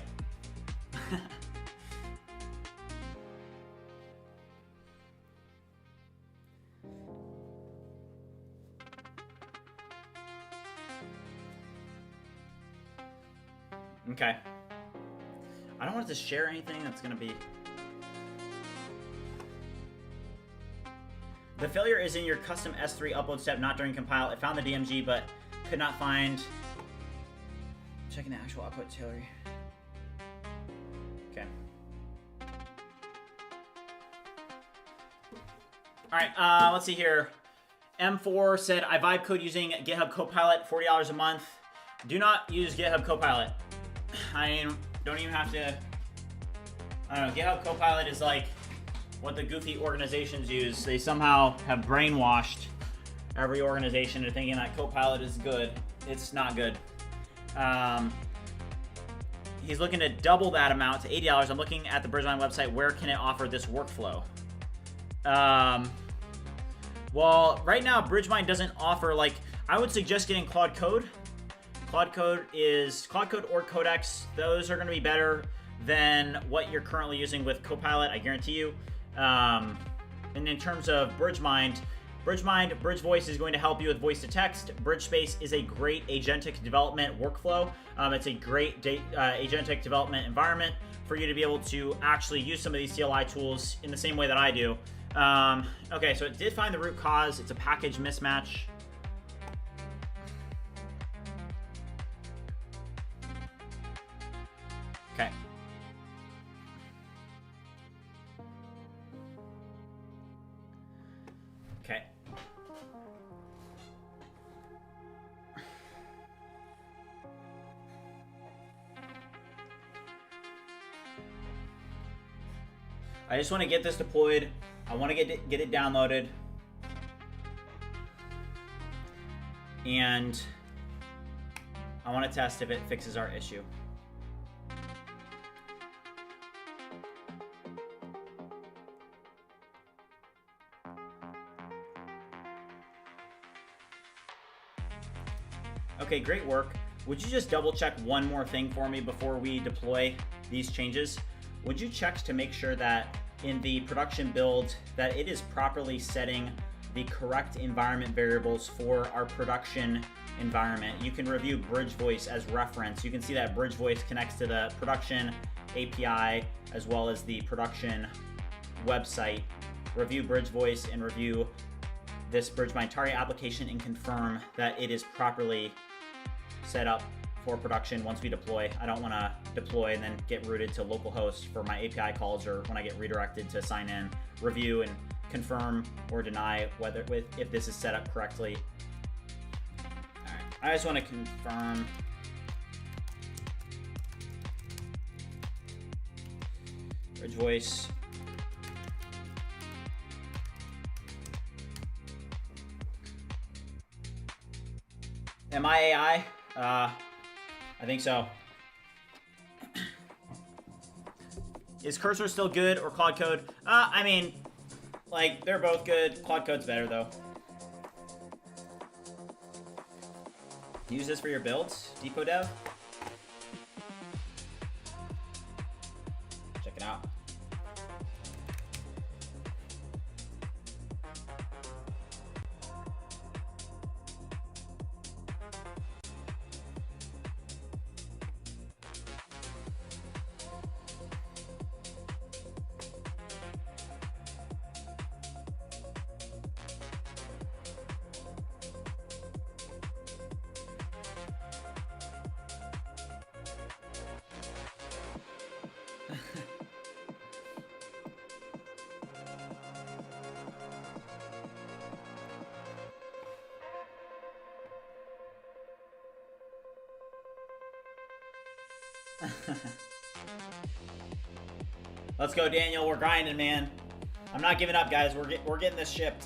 Okay. I don't want to share anything that's going to be... The failure is in your custom S3 upload step, not during compile. It found the DMG, but could not find... Checking the actual output failure. Okay. Alright, let's see here. M4 said, I vibe code using GitHub Copilot, $40 a month. Do not use GitHub Copilot. I mean, don't even have to... I don't know, GitHub Copilot is like what the goofy organizations use. They somehow have brainwashed every organization into thinking that Copilot is good. It's not good. He's looking to double that amount to $80. I'm looking at the BridgeMind website. Where can it offer this workflow? Well, right now, BridgeMind doesn't offer, like, I would suggest getting Claude Code. Claude Code or Codex. Those are going to be better than what you're currently using with Copilot, I guarantee you. And in terms of BridgeMind, BridgeVoice is going to help you with voice to text. BridgeSpace is a great agentic development workflow. It's a great agentic development environment for you to be able to actually use some of these CLI tools in the same way that I do. Okay, so it did find the root cause. It's a package mismatch. Okay. Okay. I just want to get this deployed. I want to get it downloaded. And I want to test if it fixes our issue. Okay, great work. Would you just double check one more thing for me before we deploy these changes? Would you check to make sure that in the production build that it is properly setting the correct environment variables for our production environment? You can review BridgeVoice as reference. You can see that BridgeVoice connects to the production API as well as the production website. Review BridgeVoice and review this BridgeMind target application and confirm that it is properly set up for production once we deploy. I don't want to deploy and then get routed to localhost for my API calls or when I get redirected to sign in. Review and confirm or deny whether if this is set up correctly. All right, I just want to confirm. BridgeVoice. Am I AI? I think so. Is Cursor still good or Claude Code? I mean, like, they're both good. Claude Code's better, though. Use this for your builds, Depot Dev. Check it out. Let's go, Daniel. We're grinding, man. I'm not giving up, guys. We're getting this shipped.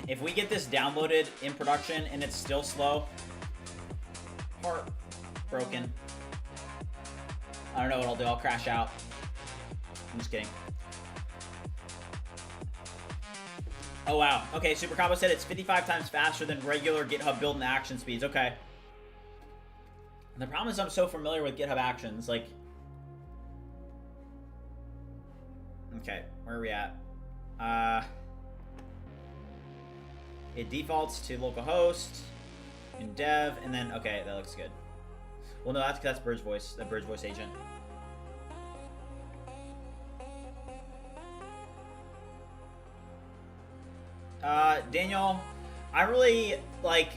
If we get this downloaded in production and it's still slow, heartbroken. I don't know what I'll do. I'll crash out. I'm just kidding. Oh, wow. Okay, Super Combo said it's 55 times faster than regular GitHub build and action speeds. Okay. And the problem is I'm so familiar with GitHub Actions. Like, okay, where are we at? It defaults to localhost in dev, and then, okay, that looks good. Well, no, that's Bridge Voice, the Bridge Voice agent. Daniel, I really, like,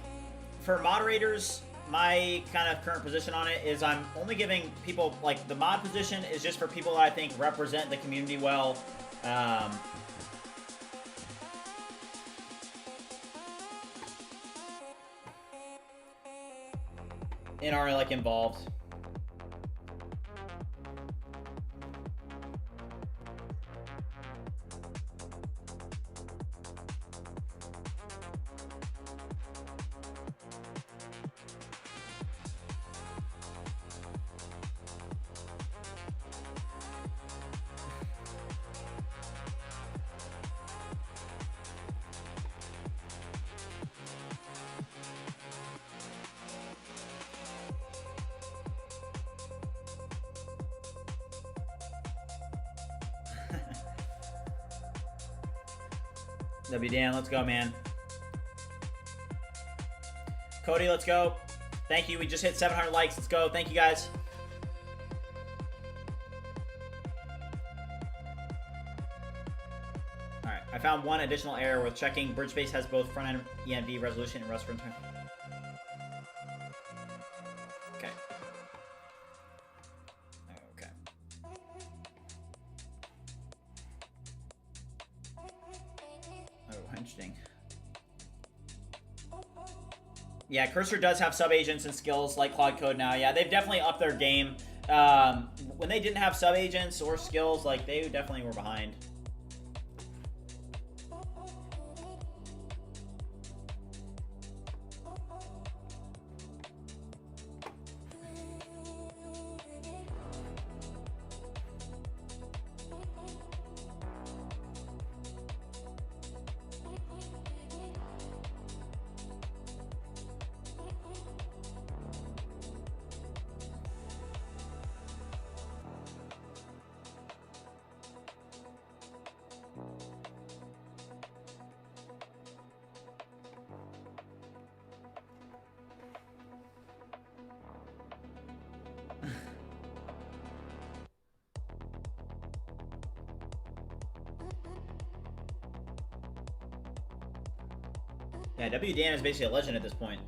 for moderators, my kind of current position on it is I'm only giving people, like, the mod position is just for people that I think represent the community well. And are, like, involved. WDan, let's go, man. Cody, let's go. Thank you. We just hit 700 likes. Let's go. Thank you, guys. All right. I found one additional error with checking. BridgeSpace has both front-end ENV resolution and Rust runtime. Okay. Okay. Oh, interesting. Yeah, Cursor does have sub-agents and skills like Claude Code now. Yeah, they've definitely upped their game. When they didn't have sub-agents or skills, like, they definitely were behind. Yeah, WDan is basically a legend at this point.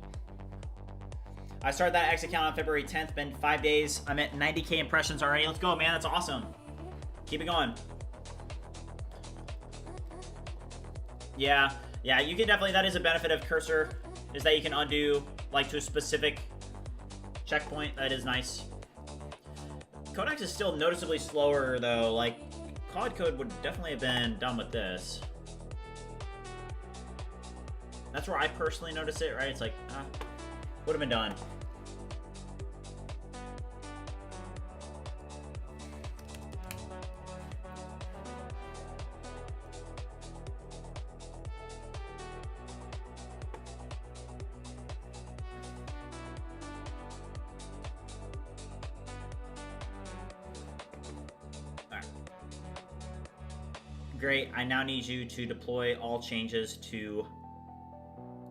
I started that X account on February 10th, been 5 days. I'm at 90K impressions already. Let's go, man. That's awesome. Keep it going. Yeah, you can definitely, that is a benefit of Cursor, is that you can undo, like, to a specific checkpoint. That is nice. Codex is still noticeably slower, though. Like, Claude Code would definitely have been done with this. That's where I personally notice it, right? It's like, would have been done. Alright. Great, I now need you to deploy all changes to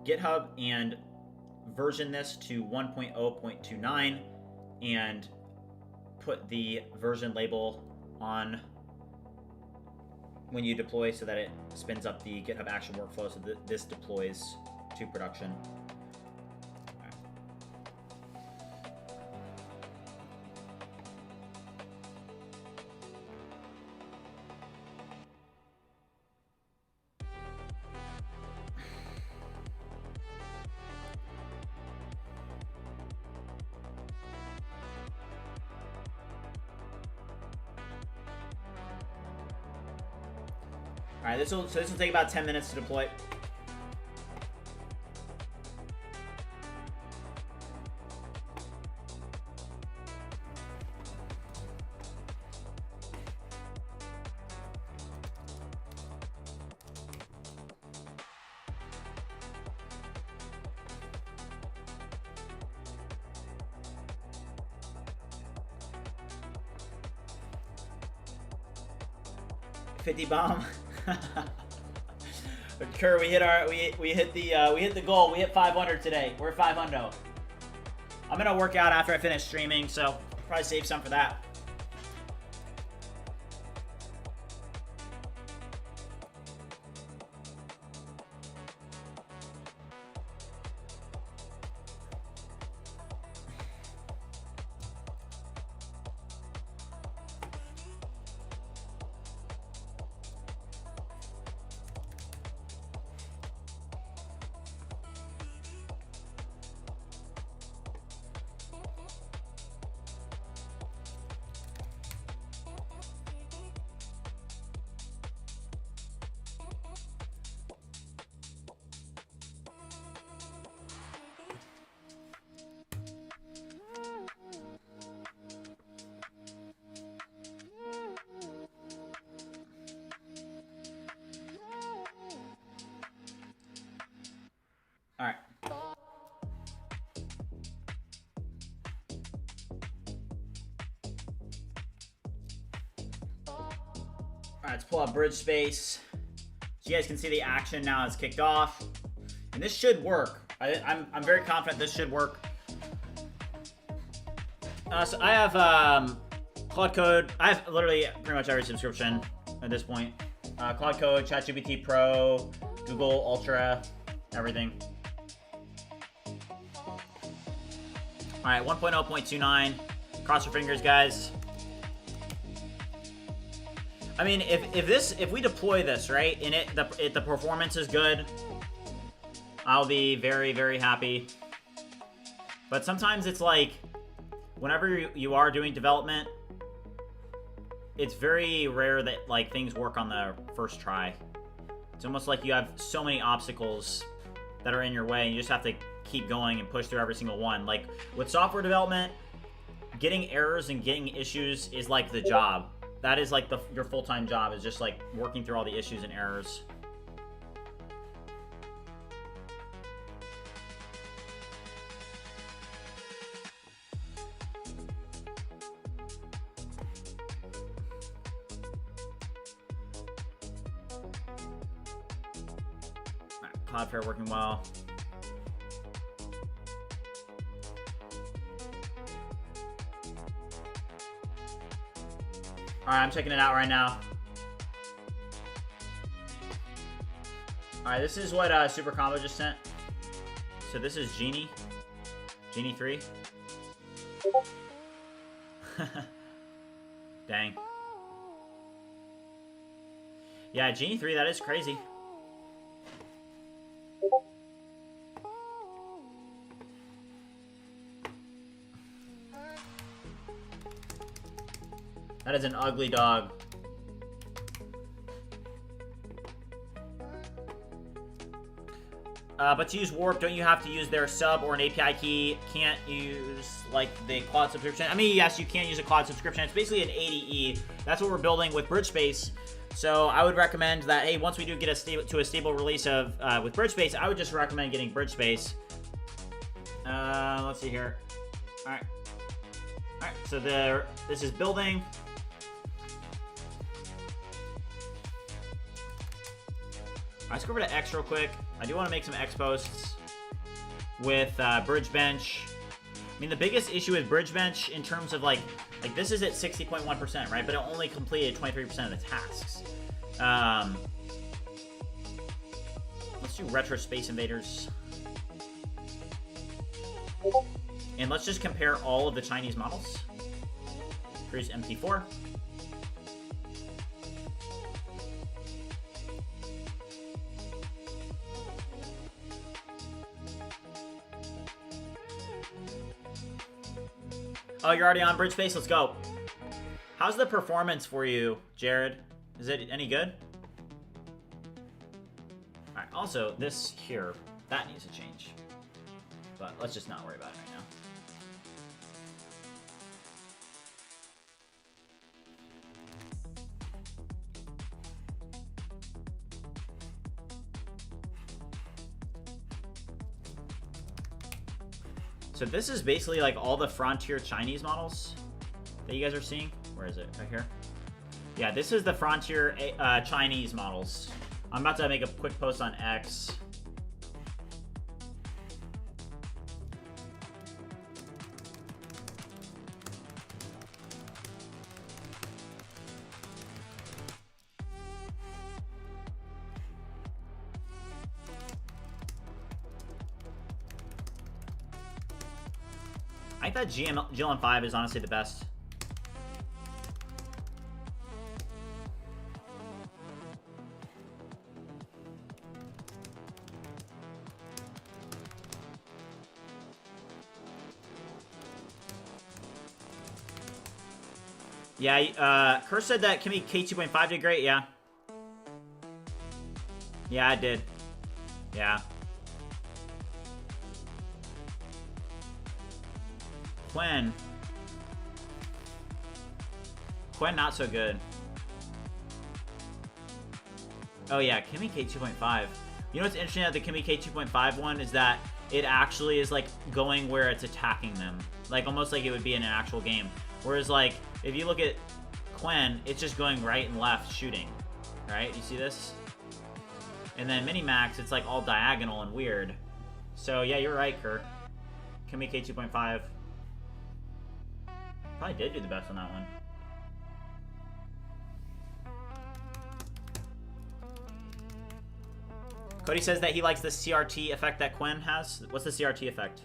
GitHub and version this to 1.0.29 and put the version label on when you deploy so that it spins up the GitHub action workflow so that this deploys to production. All right, this will take about 10 minutes to deploy. $50 bomb. But Kerr, we hit the goal. We hit 500 today. We're 500. I'm gonna work out after I finish streaming, so probably save some for that. All right. All right, let's pull up BridgeSpace. So you guys can see the action now has kicked off. And this should work. I'm very confident this should work. So I have Claude Code. I have literally pretty much every subscription at this point. Claude Code, ChatGPT Pro, Google Ultra, everything. All right, 1.0.29. Cross your fingers, guys. I mean, if we deploy this, right, and the performance is good, I'll be very, very happy. But sometimes it's like, whenever you are doing development, it's very rare that like things work on the first try. It's almost like you have so many obstacles that are in your way, and you just have to keep going and push through every single one. Like with software development, getting errors and getting issues is like the job. That is like your full-time job, is just like working through all the issues and errors. Cloudflare working well. Alright, I'm checking it out right now. Alright, this is what Super Combo just sent. So this is Genie 3. Dang. Yeah, Genie 3, that is crazy. That is an ugly dog. But to use Warp, don't you have to use their sub or an API key? Can't use, like, the Claude subscription? I mean, yes, you can use a Claude subscription. It's basically an ADE. That's what we're building with BridgeSpace. So I would recommend that, hey, once we do get to a stable release of with BridgeSpace, I would just recommend getting BridgeSpace. Let's see here. All right. All right, so this is building. Let's go over to X real quick. I do want to make some X posts with BridgeBench. I mean, the biggest issue with BridgeBench in terms of like this is at 60.1%, right? But it only completed 23% of the tasks. Let's do Retro Space Invaders. And let's just compare all of the Chinese models. Here's MT4. Oh, you're already on BridgeSpace? Let's go. How's the performance for you, Jared? Is it any good? Also, this here, that needs to change. But let's just not worry about it right now. So this is basically like all the frontier Chinese models that you guys are seeing. Where is it? Right here? Yeah, this is the frontier Chinese models. I'm about to make a quick post on X. I thought GLM5 is honestly the best. Yeah, Curse said that Kimmy K2.5 did great, yeah. Yeah, I did. Yeah. Qwen, not so good. Oh yeah, Kimmy K 2.5. You know what's interesting about the Kimmy K 2.5 one is that it actually is like going where it's attacking them. Like almost like it would be in an actual game. Whereas like, if you look at Qwen, it's just going right and left shooting. Right, you see this? And then Minimax, it's like all diagonal and weird. So yeah, you're right, Kurt. Kimmy K 2.5. Probably did do the best on that one. Cody says that he likes the CRT effect that Qwen has. What's the CRT effect?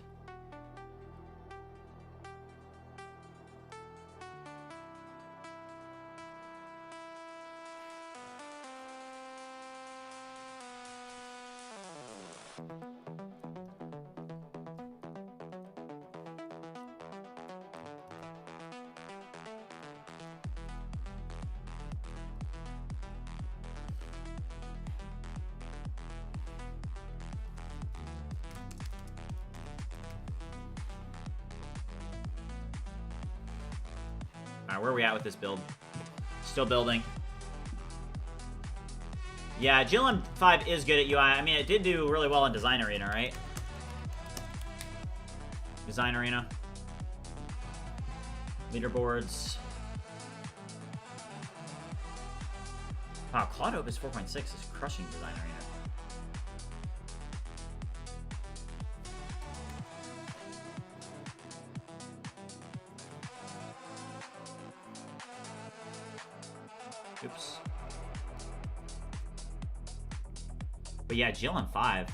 Alright, where are we at with this build? Still building. Yeah, GLM 5 is good at UI. I mean, it did do really well in Design Arena, right? Design Arena. Leaderboards. Wow, Claude Opus 4.6 is crushing Design Arena. Oops. But yeah, GLM 5.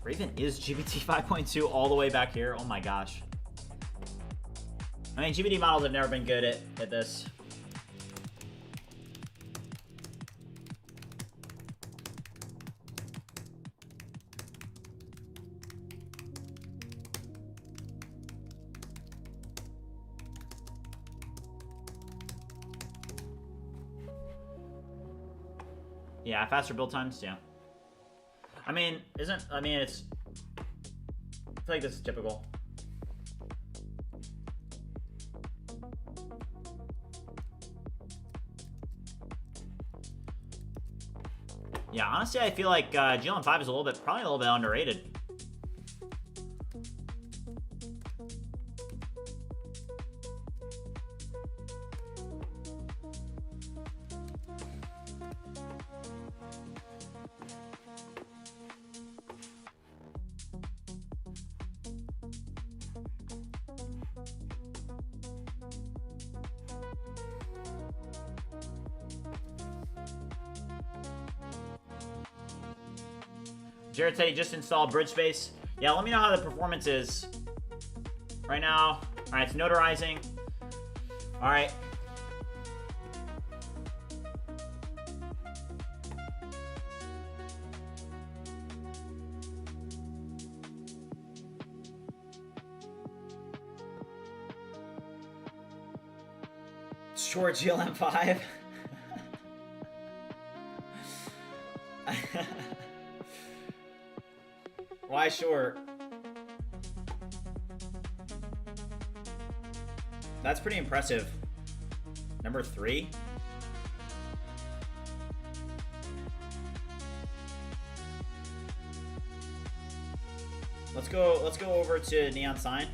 Raven is GPT 5.2 all the way back here. Oh my gosh. I mean, GPT models have never been good at this. Yeah, faster build times, yeah. I mean, it's, I feel like this is typical. Yeah, honestly, I feel like GLM 5 is probably a little bit underrated. Jared said he just installed BridgeSpace. Yeah, let me know how the performance is. Right now. Alright, it's notarizing. Alright. Short GLM 5. Why short? That's pretty impressive. Number 3. Let's go over to Neon Sign.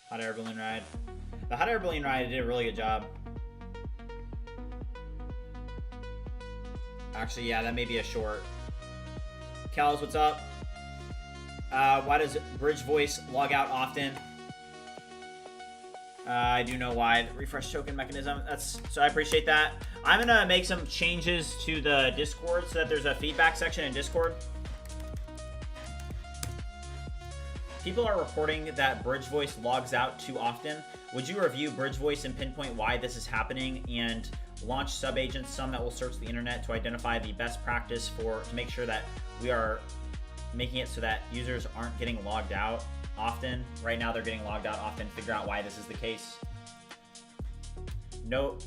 Hot air balloon ride. The hot air balloon ride did a really good job. Actually, yeah, that may be a short. Cal's, what's up? Why does Bridge Voice log out often? I do know why. The refresh token mechanism. So I appreciate that. I'm gonna make some changes to the Discord so that there's a feedback section in Discord. People are reporting that Bridge Voice logs out too often. Would you review Bridge Voice and pinpoint why this is happening and launch subagents, some that will search the internet to identify the best practice to make sure that we are making it so that users aren't getting logged out often. Right now they're getting logged out often. Figure out why this is the case. Note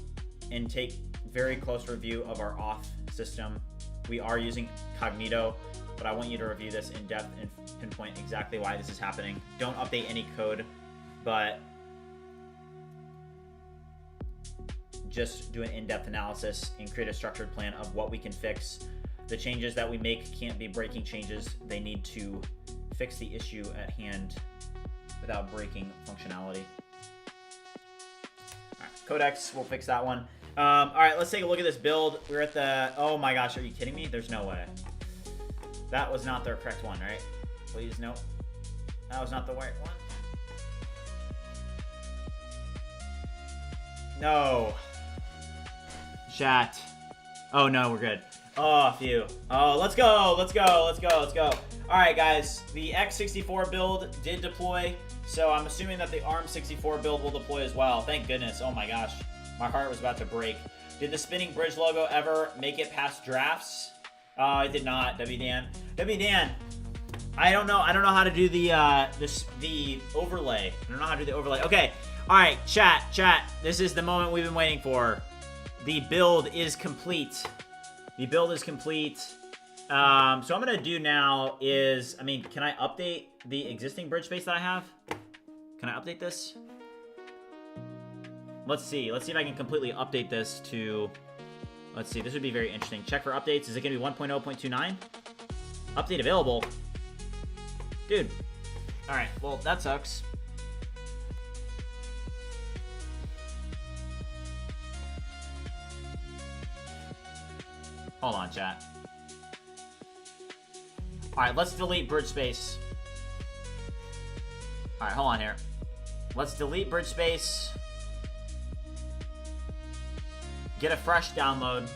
and take very close review of our auth system. We are using Cognito, but I want you to review this in depth and pinpoint exactly why this is happening. Don't update any code, but just do an in-depth analysis and create a structured plan of what we can fix. The changes that we make can't be breaking changes. They need to fix the issue at hand without breaking functionality. All right, Codex, we'll fix that one. All right, let's take a look at this build. We're at the, oh my gosh, are you kidding me? There's no way. That was not the correct one, right? Please, no. That was not the right one. No. Chat. Oh no, we're good. Oh, phew. Oh, let's go. Let's go. Let's go. Let's go. All right, guys. The x64 build did deploy, so I'm assuming that the ARM64 build will deploy as well. Thank goodness. Oh my gosh. My heart was about to break. Did the spinning bridge logo ever make it past drafts? It did not, W Dan. W Dan, I don't know how to do the overlay. I don't know how to do the overlay. Okay. All right, chat. This is the moment we've been waiting for. The build is complete. The build is complete. So what I'm gonna do now is, can I update the existing BridgeSpace that I have? Can I update this? Let's see if I can completely update this to, let's see, this would be very interesting. Check for updates. Is it gonna be 1.0.29? Update available. Dude. All right, well, that sucks. Hold on, chat. Alright, let's delete BridgeSpace. Alright, hold on here. Let's delete BridgeSpace. Get a fresh download.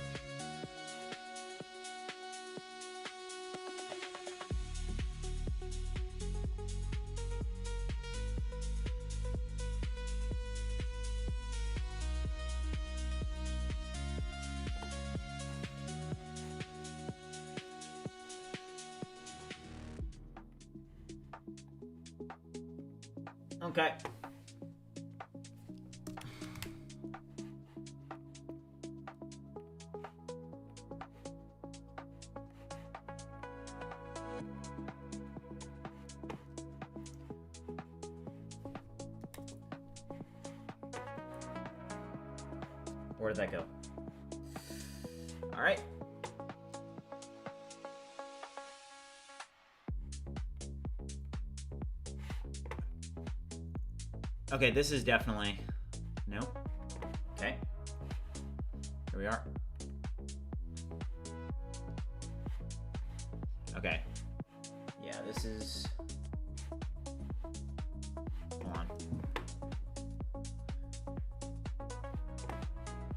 Okay. Where did that go? All right. Okay, this is definitely... No. Okay. Here we are. Okay. Yeah, this is... Hold on.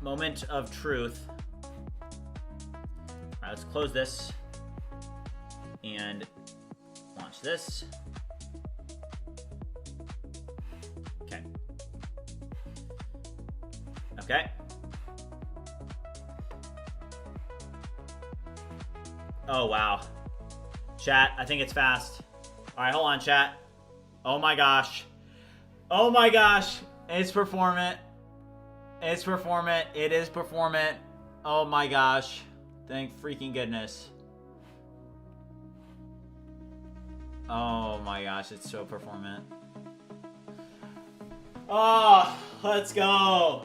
Moment of truth. Alright, let's close this. And launch this. Okay. Oh, wow. Chat, I think it's fast. All right, hold on, chat. Oh my gosh. Oh my gosh. It's performant. It's performant. It is performant. Oh my gosh. Thank freaking goodness. Oh my gosh, it's so performant. Oh, let's go.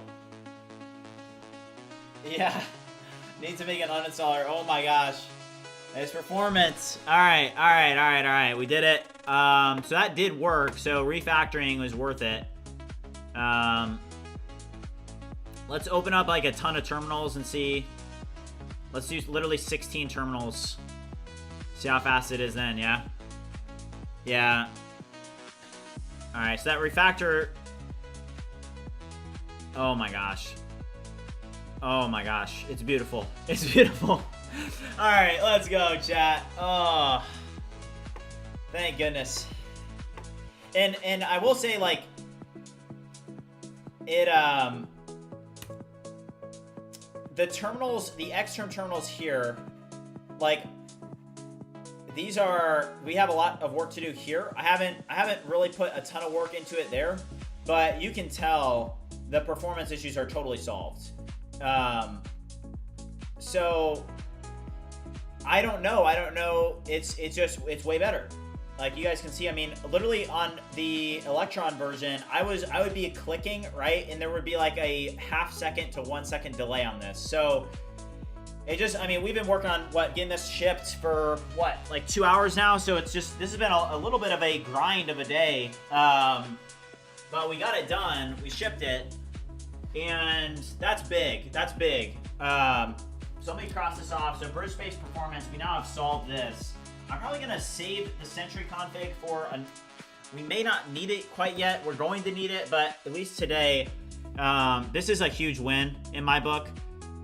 Yeah. Need to make an uninstaller. Oh my gosh. It's performance. Alright. We did it. So that did work. So refactoring was worth it. Let's open up like a ton of terminals and see. Let's do literally 16 terminals. See how fast it is then, yeah? Yeah. Alright, so that refactor. Oh my gosh. Oh my gosh. It's beautiful. It's beautiful. Alright, let's go, chat. Oh. Thank goodness. And I will say, like, it, the terminals, the external terminals here, like, these are, we have a lot of work to do here. I haven't really put a ton of work into it there, but you can tell the performance issues are totally solved. So I don't know. It's way better. Like you guys can see, I mean, literally on the Electron version, I would be clicking, right? And there would be like a half-second to 1 second delay on this. So it just, I mean, we've been working on getting this shipped for like 2 hours now. So it's just, this has been a little bit of a grind of a day. But we got it done. We shipped it. And that's big. That's big. So let me cross this off. So BridgeSpace performance, we now have solved this. I'm probably gonna save the Sentry config for we may not need it quite yet. We're going to need it, but at least today, this is a huge win in my book.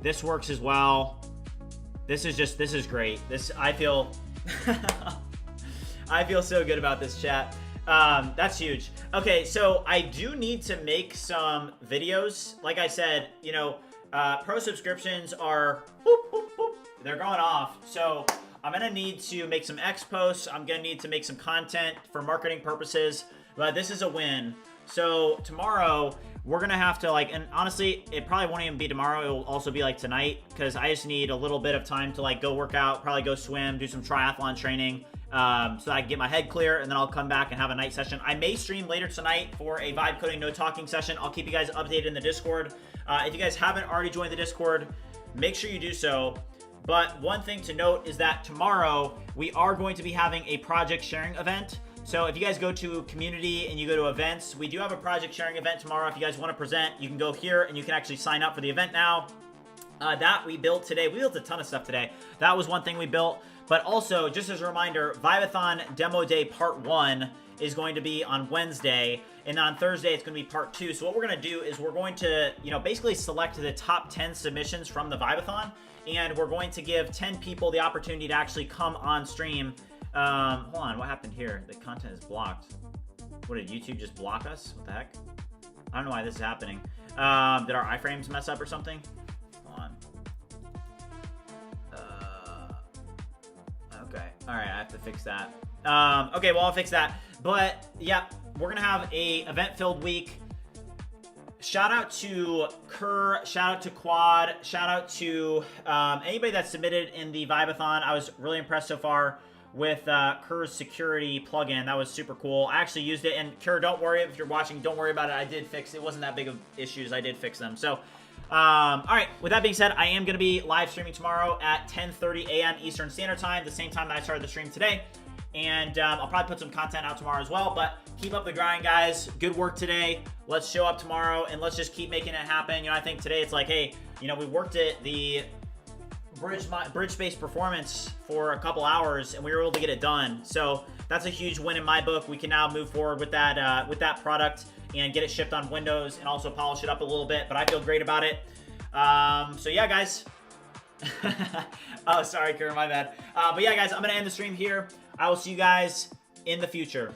This works as well. This is great. I feel, I feel so good about this, chat. That's huge. Okay, so I do need to make some videos. Like I said, you know, pro subscriptions are, boop, boop, boop, they're going off. So I'm gonna need to make some X posts. I'm gonna need to make some content for marketing purposes, but this is a win. So tomorrow we're gonna have to and honestly, it probably won't even be tomorrow. It will also be like tonight because I just need a little bit of time to go work out, probably go swim, do some triathlon training, so that I can get my head clear, and then I'll come back and have a night session. I may stream later tonight for a vibe coding no talking session. I'll keep you guys updated in the Discord. If you guys haven't already joined the Discord, make sure you do so. But one thing to note is that tomorrow we are going to be having a project sharing event. So if you guys go to community and you go to events, we do have a project sharing event tomorrow. If you guys want to present, you can go here and you can actually sign up for the event now. That we built today. We built a ton of stuff today. That was one thing we built. But also, just as a reminder, Vibathon Demo Day Part 1 is going to be on Wednesday. And on Thursday, it's going to be Part 2. So what we're going to do is we're going to, basically select the top 10 submissions from the Vibathon. And we're going to give 10 people the opportunity to actually come on stream. Hold on, what happened here? The content is blocked. What, did YouTube just block us? What the heck? I don't know why this is happening. Did our iframes mess up or something? Hold on. Okay, alright, I have to fix that. Okay, well, I'll fix that. But, yeah, we're going to have a event-filled week. Shout out to Kerr, shout out to Quad, shout out to anybody that submitted in the Vibathon. I was really impressed so far with Kerr's security plugin. That was super cool. I actually used it, and Kerr, don't worry if you're watching, don't worry about it. I did fix it. It wasn't that big of issues. I did fix them. So, all right, with that being said, I am going to be live streaming tomorrow at 10:30 a.m. Eastern Standard Time, the same time that I started the stream today. And I'll probably put some content out tomorrow as well, but keep up the grind, guys. Good work today. Let's show up tomorrow, and let's just keep making it happen. I think today it's like, hey, we worked at the BridgeSpace performance for a couple hours, and we were able to get it done. So that's a huge win in my book. We can now move forward with that product and get it shipped on Windows and also polish it up a little bit, but I feel great about it. So yeah, guys. Oh, sorry, Karen, my bad. But yeah, guys, I'm going to end the stream here. I will see you guys in the future.